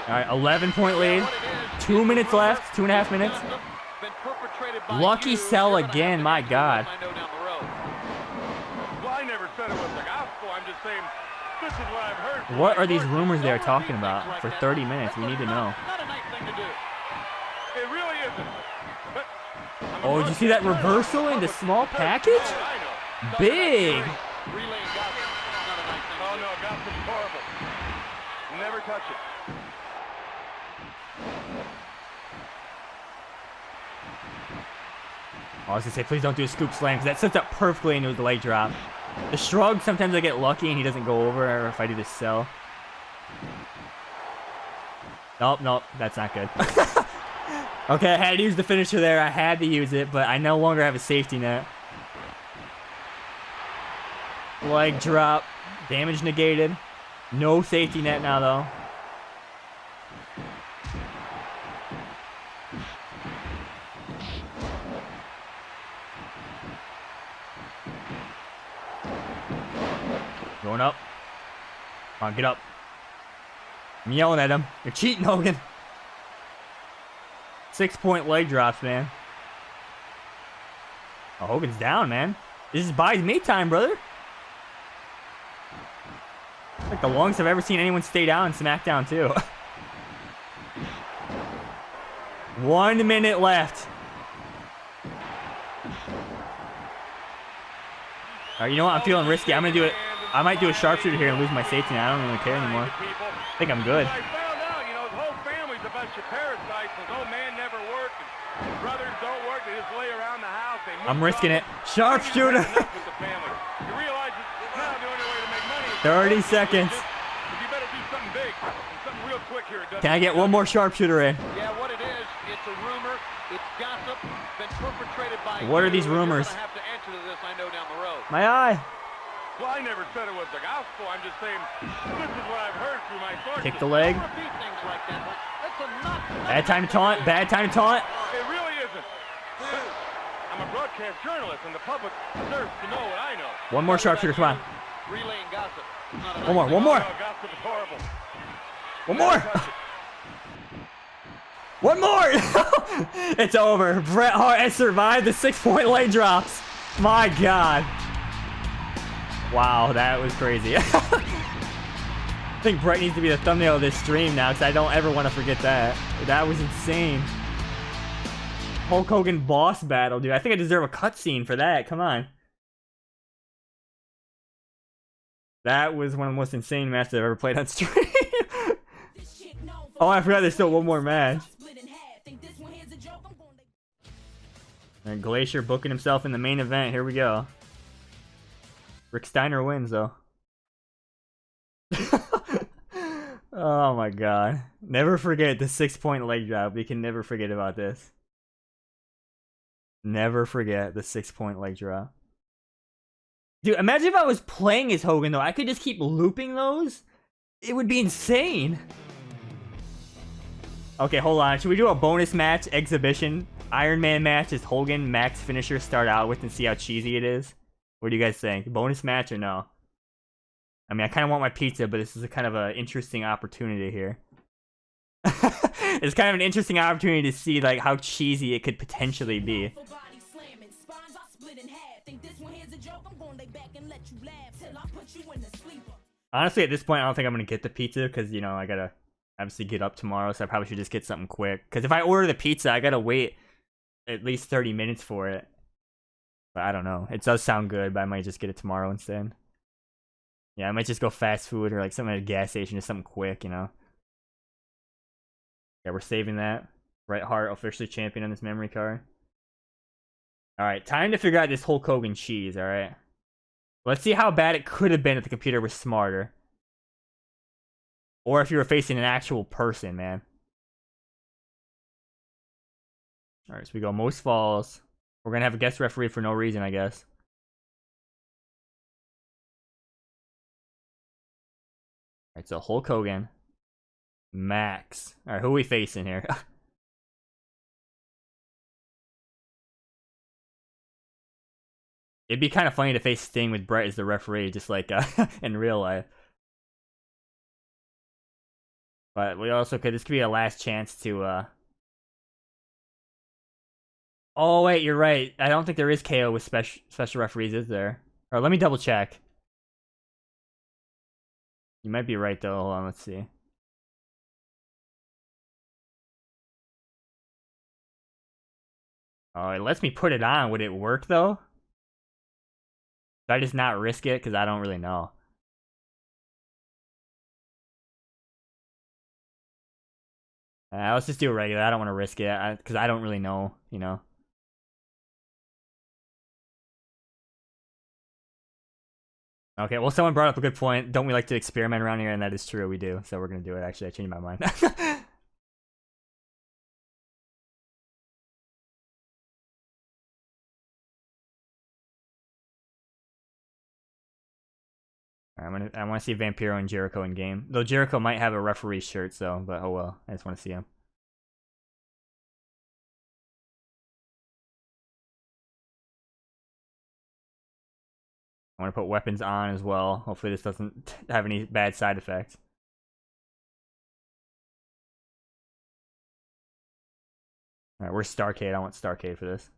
Alright, 11-point lead. 2 minutes left. 2.5 minutes. Lucky Cell again. My God. What are these rumors they're talking about for 30 minutes? We need to know. It really isn't. Oh, did you see that reversal in the small package? Big. Oh no, Gotham's horrible. Never touch it. Oh, I was gonna say, please don't do a scoop slam, because that sets up perfectly into the leg drop. The shrug, sometimes I get lucky and he doesn't go over, or if I do the cell. Nope, that's not good. Okay, I had to use the finisher there. I had to use it, but I no longer have a safety net. Leg drop. Damage negated. No safety net now, though. Going up. Come on, get up. I'm yelling at him. You're cheating, Hogan. 6-point leg drops, man. Oh, Hogan's down, man. This is buys me time, brother. It's like the longest I've ever seen anyone stay down in SmackDown, too. 1 minute left. Alright, you know what? I'm feeling risky. I'm gonna do it. I might do a sharpshooter here and lose my safety net. I don't really care anymore. I think I'm good. I found out, you know, his whole family's a bunch of parasites. His old man never worked. His brothers don't work. They just lay around the house. I'm risking it. Sharpshooter. You realize it's now the only way to make money. 30 seconds. You better do something big. Something real quick here. Can I get one more sharpshooter in? Yeah, what it is, it's a rumor. It's gossip. Been perpetrated by What are these rumors? You're gonna have to answer to this, I know, down the road. My eye. Well, I never said it was the gospel. I'm just saying this is what I've heard through my sources. Kick the leg. Don't repeat things like that. That's a not. Bad time to taunt. Bad time to taunt. It really isn't. I'm a broadcast journalist, and the public deserves to know what I know. One more sharpshooter. Come on. Relaying gossip. One more. One more. Oh, gossip is horrible. One more. One more. It's over. Bret Hart has survived the 6-point leg drops. My God. Wow, that was crazy. I think Bret needs to be the thumbnail of this stream now, because I don't ever want to forget that. That was insane. Hulk Hogan boss battle, dude. I think I deserve a cutscene for that. Come on. That was one of the most insane matches I've ever played on stream. Oh, I forgot there's still one more match. And Glacier booking himself in the main event. Here we go. Rick Steiner wins, though. Oh my god. Never forget the 6-point leg drop. We can never forget about this. Never forget the 6-point leg drop. Dude, imagine if I was playing as Hogan, though. I could just keep looping those. It would be insane. Okay, hold on. Should we do a bonus match exhibition? Iron Man match is Hogan max finisher start out with and see how cheesy it is? What do you guys think? Bonus match or no? I mean, I kind of want my pizza, but this is a kind of an interesting opportunity here. It's kind of an interesting opportunity to see like how cheesy it could potentially be. Honestly, at this point, I don't think I'm gonna get the pizza because, you know, I gotta obviously get up tomorrow, so I probably should just get something quick. Because if I order the pizza, I gotta wait at least 30 minutes for it. But I don't know. It does sound good, but I might just get it tomorrow instead. Yeah, I might just go fast food or like something at a gas station, just something quick, you know. Yeah, we're saving that. Bret Hart officially champion on this memory card. Alright, time to figure out this Hulk Hogan cheese, alright? Let's see how bad it could have been if the computer was smarter. Or if you were facing an actual person, man. Alright, so we go most falls. We're gonna have a guest referee for no reason, I guess. Alright, so Hulk Hogan. Max. Alright, who are we facing here? It'd be kind of funny to face Sting with Bret as the referee, just like in real life. But we also could, this could be a last chance to, Oh, wait, you're right. I don't think there is KO with special referees, is there? Alright, let me double check. You might be right, though. Hold on, let's see. Oh, it lets me put it on. Would it work, though? Should I just not risk it? Because I don't really know. Let's just do it regular. I don't want to risk it. Because I don't really know, you know. Okay, well, someone brought up a good point. Don't we like to experiment around here? And that is true, we do. So we're going to do it. Actually, I changed my mind. I want to see Vampiro and Jericho in game. Though Jericho might have a referee shirt, so, but oh well. I just want to see him. I want to put weapons on as well. Hopefully this doesn't have any bad side effects. Alright, where's Starcade? I want Starcade for this.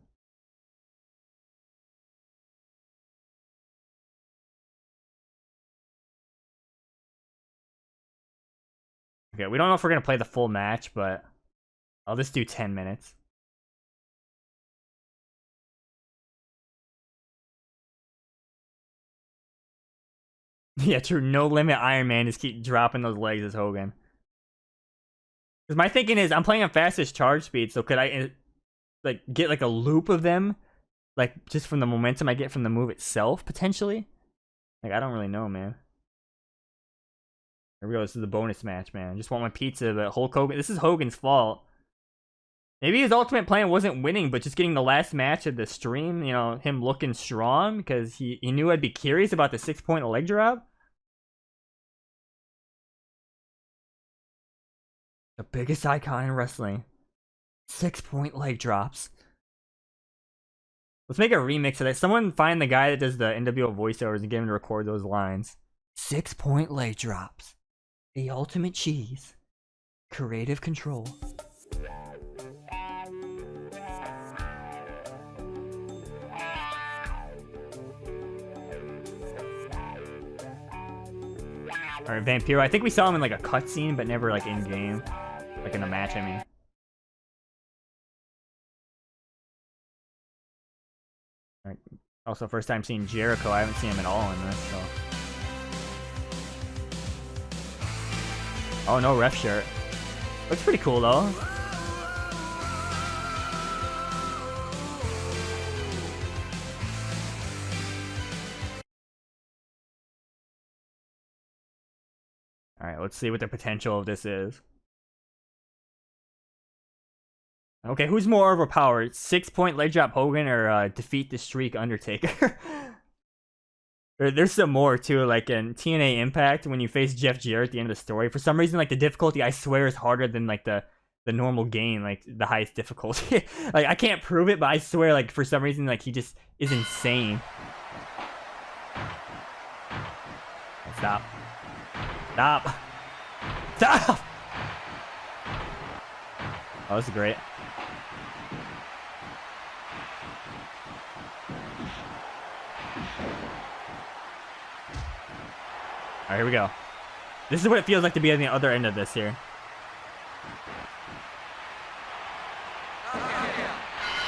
Okay, we don't know if we're going to play the full match, but I'll just do 10 minutes. Yeah, true. No limit Iron Man. Just keep dropping those legs as Hogan. Because my thinking is, I'm playing on fastest charge speed, so could I like get like a loop of them? Like, just from the momentum I get from the move itself, potentially? Like, I don't really know, man. Here we go. This is the bonus match, man. I just want my pizza, but Hulk Hogan... This is Hogan's fault. Maybe his ultimate plan wasn't winning, but just getting the last match of the stream, you know, him looking strong, because he knew I'd be curious about the 6-point leg drop. The biggest icon in wrestling. 6-point leg drops. Let's make a remix of that. Someone find the guy that does the NWO voiceovers and get him to record those lines. 6-point leg drops. The ultimate cheese. Creative control. Alright, Vampiro. I think we saw him in like a cutscene, but never like in game. Like in a match, I mean. Also, first time seeing Jericho. I haven't seen him at all in this, so. Oh, no ref shirt. Looks pretty cool, though. Alright, let's see what the potential of this is. Okay, who's more overpowered? 6-point leg drop Hogan or defeat the streak Undertaker? There's some more too, like in TNA Impact when you face Jeff Jarrett at the end of the story. For some reason, like the difficulty I swear is harder than like the normal game, like the highest difficulty. Like I can't prove it, but I swear like for some reason like he just is insane. Stop. Stop. Stop! Oh, this is great. Alright, here we go. This is what it feels like to be on the other end of this here.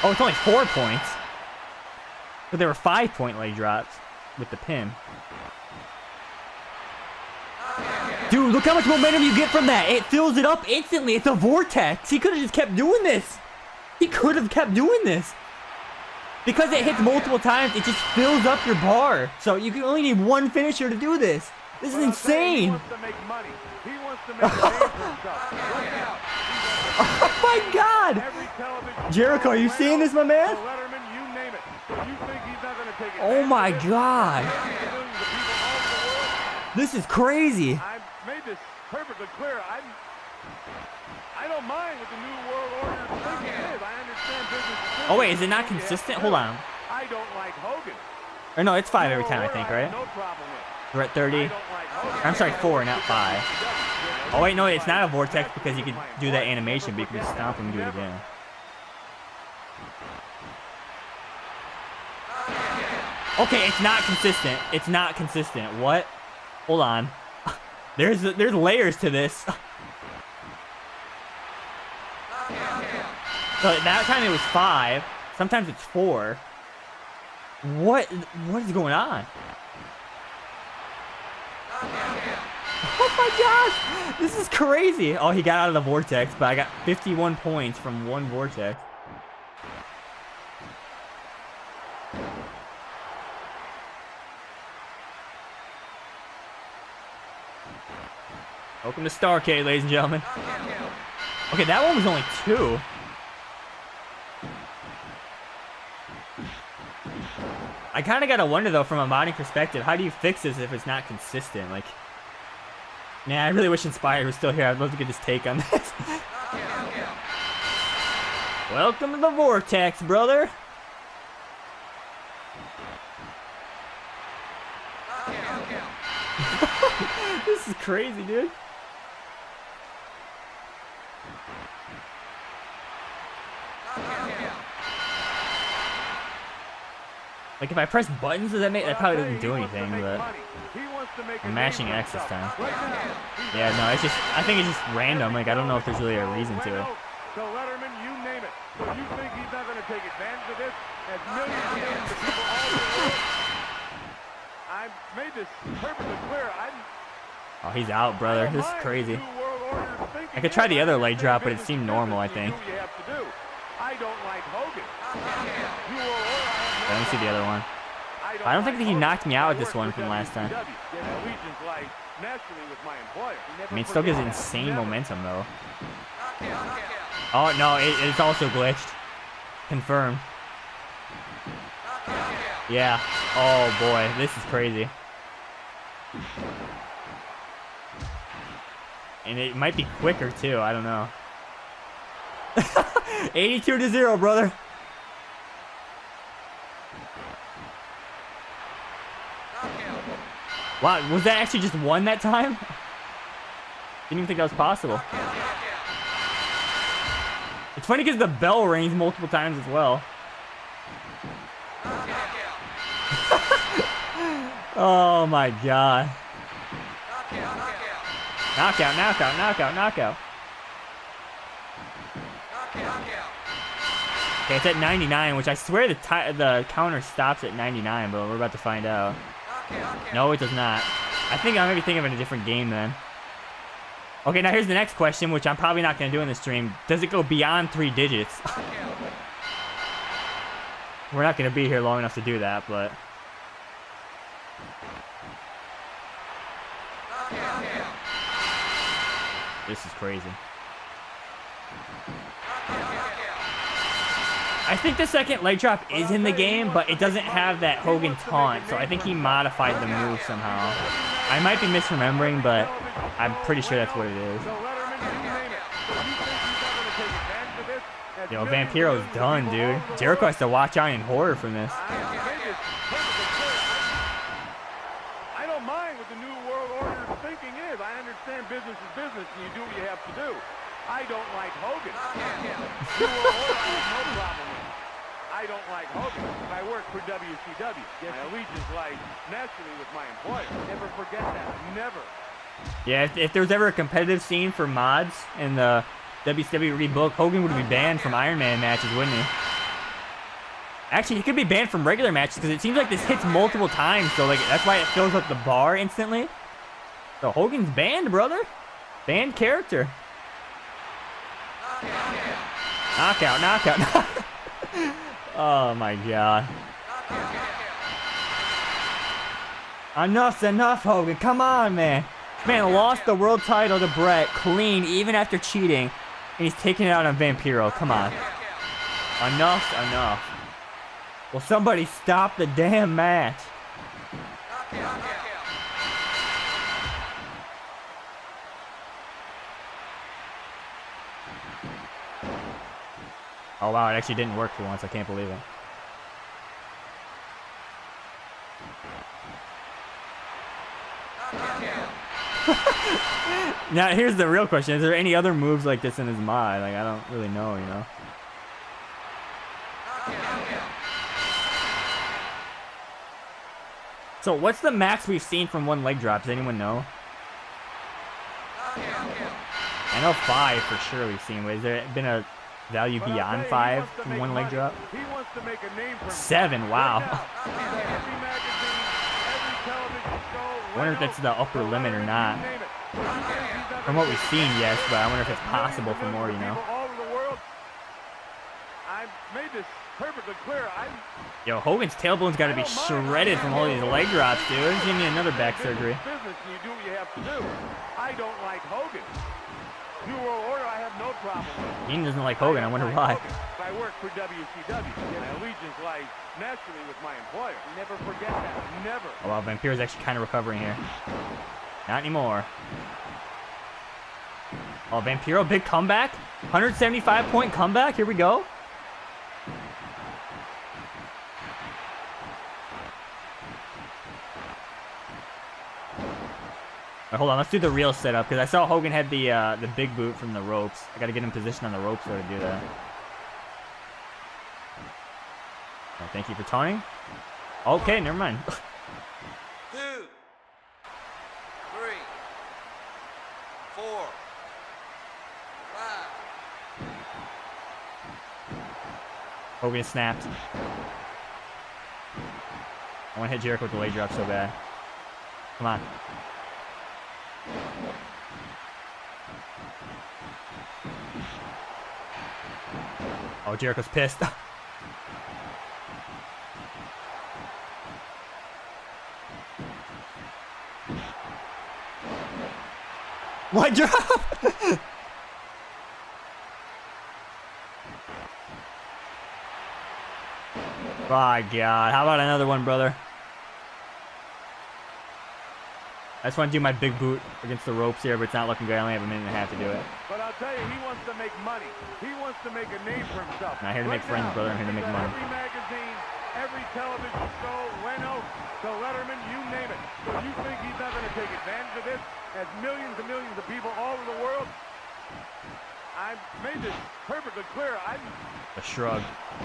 Oh, it's only 4 points. But there were 5-point leg drops with the pin. Dude, look how much momentum you get from that. It fills it up instantly. It's a vortex. He could have just kept doing this. He could have kept doing this. Because it hits multiple times, it just fills up your bar. So you can only need one finisher to do this. This is insane. He wants to make money. He wants to make a name for himself. Look out. Oh my God. Jericho, are you seeing this, my man? Letterman, you name it. So you think he's not going to take it? Oh my God. This is crazy. I made this perfectly clear. I don't mind what the New World Order thinking is. I understand business. Oh wait, is it not consistent? Hold on. I don't like Hogan. Or no, it's 5 every time, I think, right? No problem with. We're at 30. I'm sorry, 4, not 5. Oh wait, no, it's not a vortex because you could do that animation, but you can just stomp him and do it again. Okay, it's not consistent. It's not consistent. What? Hold on. There's layers to this. So that time it was 5. Sometimes it's 4. What is going on? Oh my gosh! This is crazy! Oh, he got out of the vortex, but I got 51 points from one vortex. Welcome to Starcade, ladies and gentlemen. Okay, that one was only 2. I kind of gotta wonder though, from a modding perspective, how do you fix this if it's not consistent? Like, man, I really wish Inspired was still here. I'd love to get his take on this. Welcome to the Vortex, brother. This is crazy, dude. Like if I press buttons, does that make that probably doesn't do anything, but I'm mashing X this time. Yeah, no, it's just I think it's just random. Like I don't know if there's really a reason to it. So Letterman, you name it. So you think he's not going to take advantage of this? As millions and millions of people all over the world. I made this perfectly clear. Oh, he's out, brother. This is crazy. I could try the other leg drop, but it seemed normal, I think. I don't like Hogan. Let me see the other one. I don't think that he knocked me out with this one from last time. I mean, it still gives insane momentum, though. Oh, no, it's also glitched. Confirmed. Yeah. Oh, boy. This is crazy. And it might be quicker, too. I don't know. 82-0, brother. Wow, was that actually just 1 that time? Didn't even think that was possible. It's funny because the bell rings multiple times as well. Oh my god. Knockout, knockout, knockout, knockout. Okay, it's at 99, which I swear the counter stops at 99, but we're about to find out. No, it does not. I think I might be thinking of a different game then. Okay, now here's the next question, which I'm probably not going to do in the stream. Does it go beyond 3 digits? We're not going to be here long enough to do that, but... This is crazy. I think the second leg drop is in the game, but it doesn't have that Hogan taunt, so I think he modified the move somehow. I might be misremembering, but I'm pretty sure that's what it is. Yo, Vampiro's done, dude. Jericho has to watch out in horror from this. I don't mind what the New World Order thinking is. I understand business is business, and you do what you have to do. I don't like Hogan. New World Order, I have no problem with. I don't like Hogan. I work for WCW. My allegiance lies naturally with my employer. Never forget that. Never. Yeah, if there was ever a competitive scene for mods in the WCW Rebooked, Hogan would be banned from Iron Man matches, wouldn't he? Actually, he could be banned from regular matches because it seems like this hits multiple times, so like that's why it fills up the bar instantly. So Hogan's banned, brother. Banned character. Knockout, knockout. Oh my god. Enough's enough, Hogan. Come on, man. Man lost the world title to Brett clean even after cheating. And he's taking it out on Vampiro. Come on. Enough's enough. Will somebody stop the damn match? Oh wow, it actually didn't work for once. I can't believe it. Now here's the real question. Is there any other moves like this in his mod? Like, I don't really know, you know. So what's the max we've seen from one leg drop? Does anyone know? I know 5 for sure we've seen. Has there been a value beyond 5 from one leg drop? 7, wow. I wonder if that's the upper limit or not. From what we've seen, yes, but I wonder if it's possible for more, you know. I made this perfectly clear. Yo, Hogan's tailbone's got to be shredded from all these leg drops, dude. He's gonna need another back surgery. Business, and you do what you have to do. I don't like Hogan. New World Order, I have no problem with. He doesn't like Hogan. I wonder why. I work for WCW. My allegiance lies naturally with my employer. Never forget that. Never. Oh wow, Vampiro's actually kind of recovering here. Not anymore. Oh, Vampiro, big comeback. 175-point comeback. Here we go. Right, hold on, let's do the real setup because I saw Hogan had the big boot from the ropes. I got to get in position on the ropes so to do that. Oh, thank you for taunting. Okay, never mind. 2, 3, 4, 5. Hogan snapped. I want to hit Jericho with the leg drop so bad. Come on. Oh, Jericho's pissed. Leg drop! My God, how about another one, brother? I just want to do my big boot against the ropes here, but it's not looking good. I only have a minute and a half to do it. But I'll tell you, he wants to make money. He wants to make a name for himself. I'm not here to make friends, brother. I'm here to make money. Every magazine, every television show, Leno, to Letterman, you name it. So you think he's not going to take advantage of this? As millions and millions of people all over the world? I made this perfectly clear. A shrug.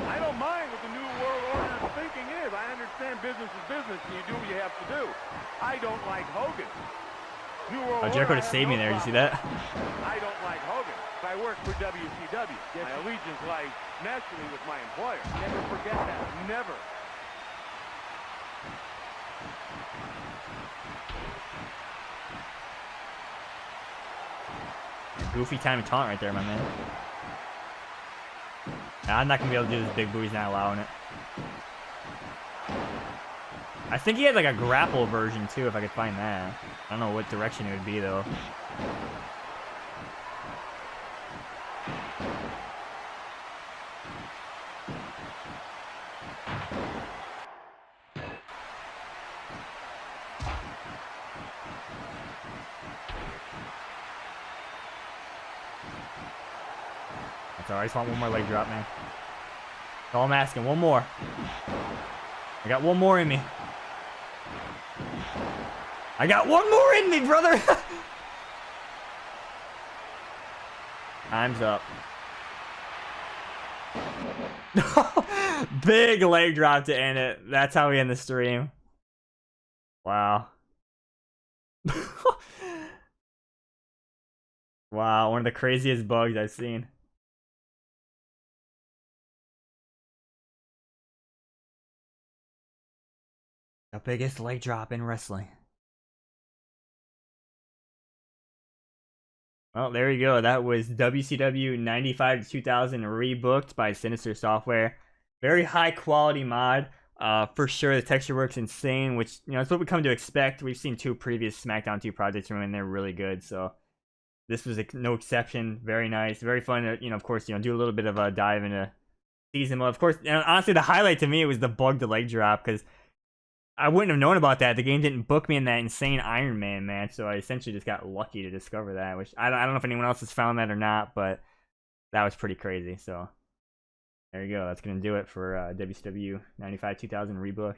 I don't mind what the New World Order thinking is. I understand business is business, and you do what you have to do. I don't like Hogan. New World Oh, Jericho Order, just saved me there. Did you see that? I don't like Hogan. I work for WCW. My allegiance lies naturally with my employer. Never forget that. Never. Goofy time to taunt right there, my man. Nah, I'm not gonna be able to do this big boo. He's not allowing it. I think he had like a grapple version too, if I could find that. I don't know what direction it would be though. That's alright, I just want one more leg drop, man. That's all I'm asking, one more. I got one more in me. I got one more in me, brother! Time's up. Big leg drop to end it. That's how we end the stream. Wow. Wow, one of the craziest bugs I've seen. The biggest leg drop in wrestling. Well, there you go. That was WCW 95 to 2000 Rebooked by Sinister Software. Very high quality mod. For sure, the texture work's insane, which, you know, it's what we come to expect. We've seen two previous SmackDown 2 projects from him, and they're really good. So this was no exception. Very nice. Very fun to, you know, of course, you know, do a little bit of a dive into season mode. Of course, you know, honestly, the highlight to me was the bug to leg drop, because I wouldn't have known about that. The game didn't book me in that insane Iron Man match, so I essentially just got lucky to discover that, which I don't know if anyone else has found that or not, but that was pretty crazy. So there you go. That's going to do it for WCW 95 2000 Rebooked.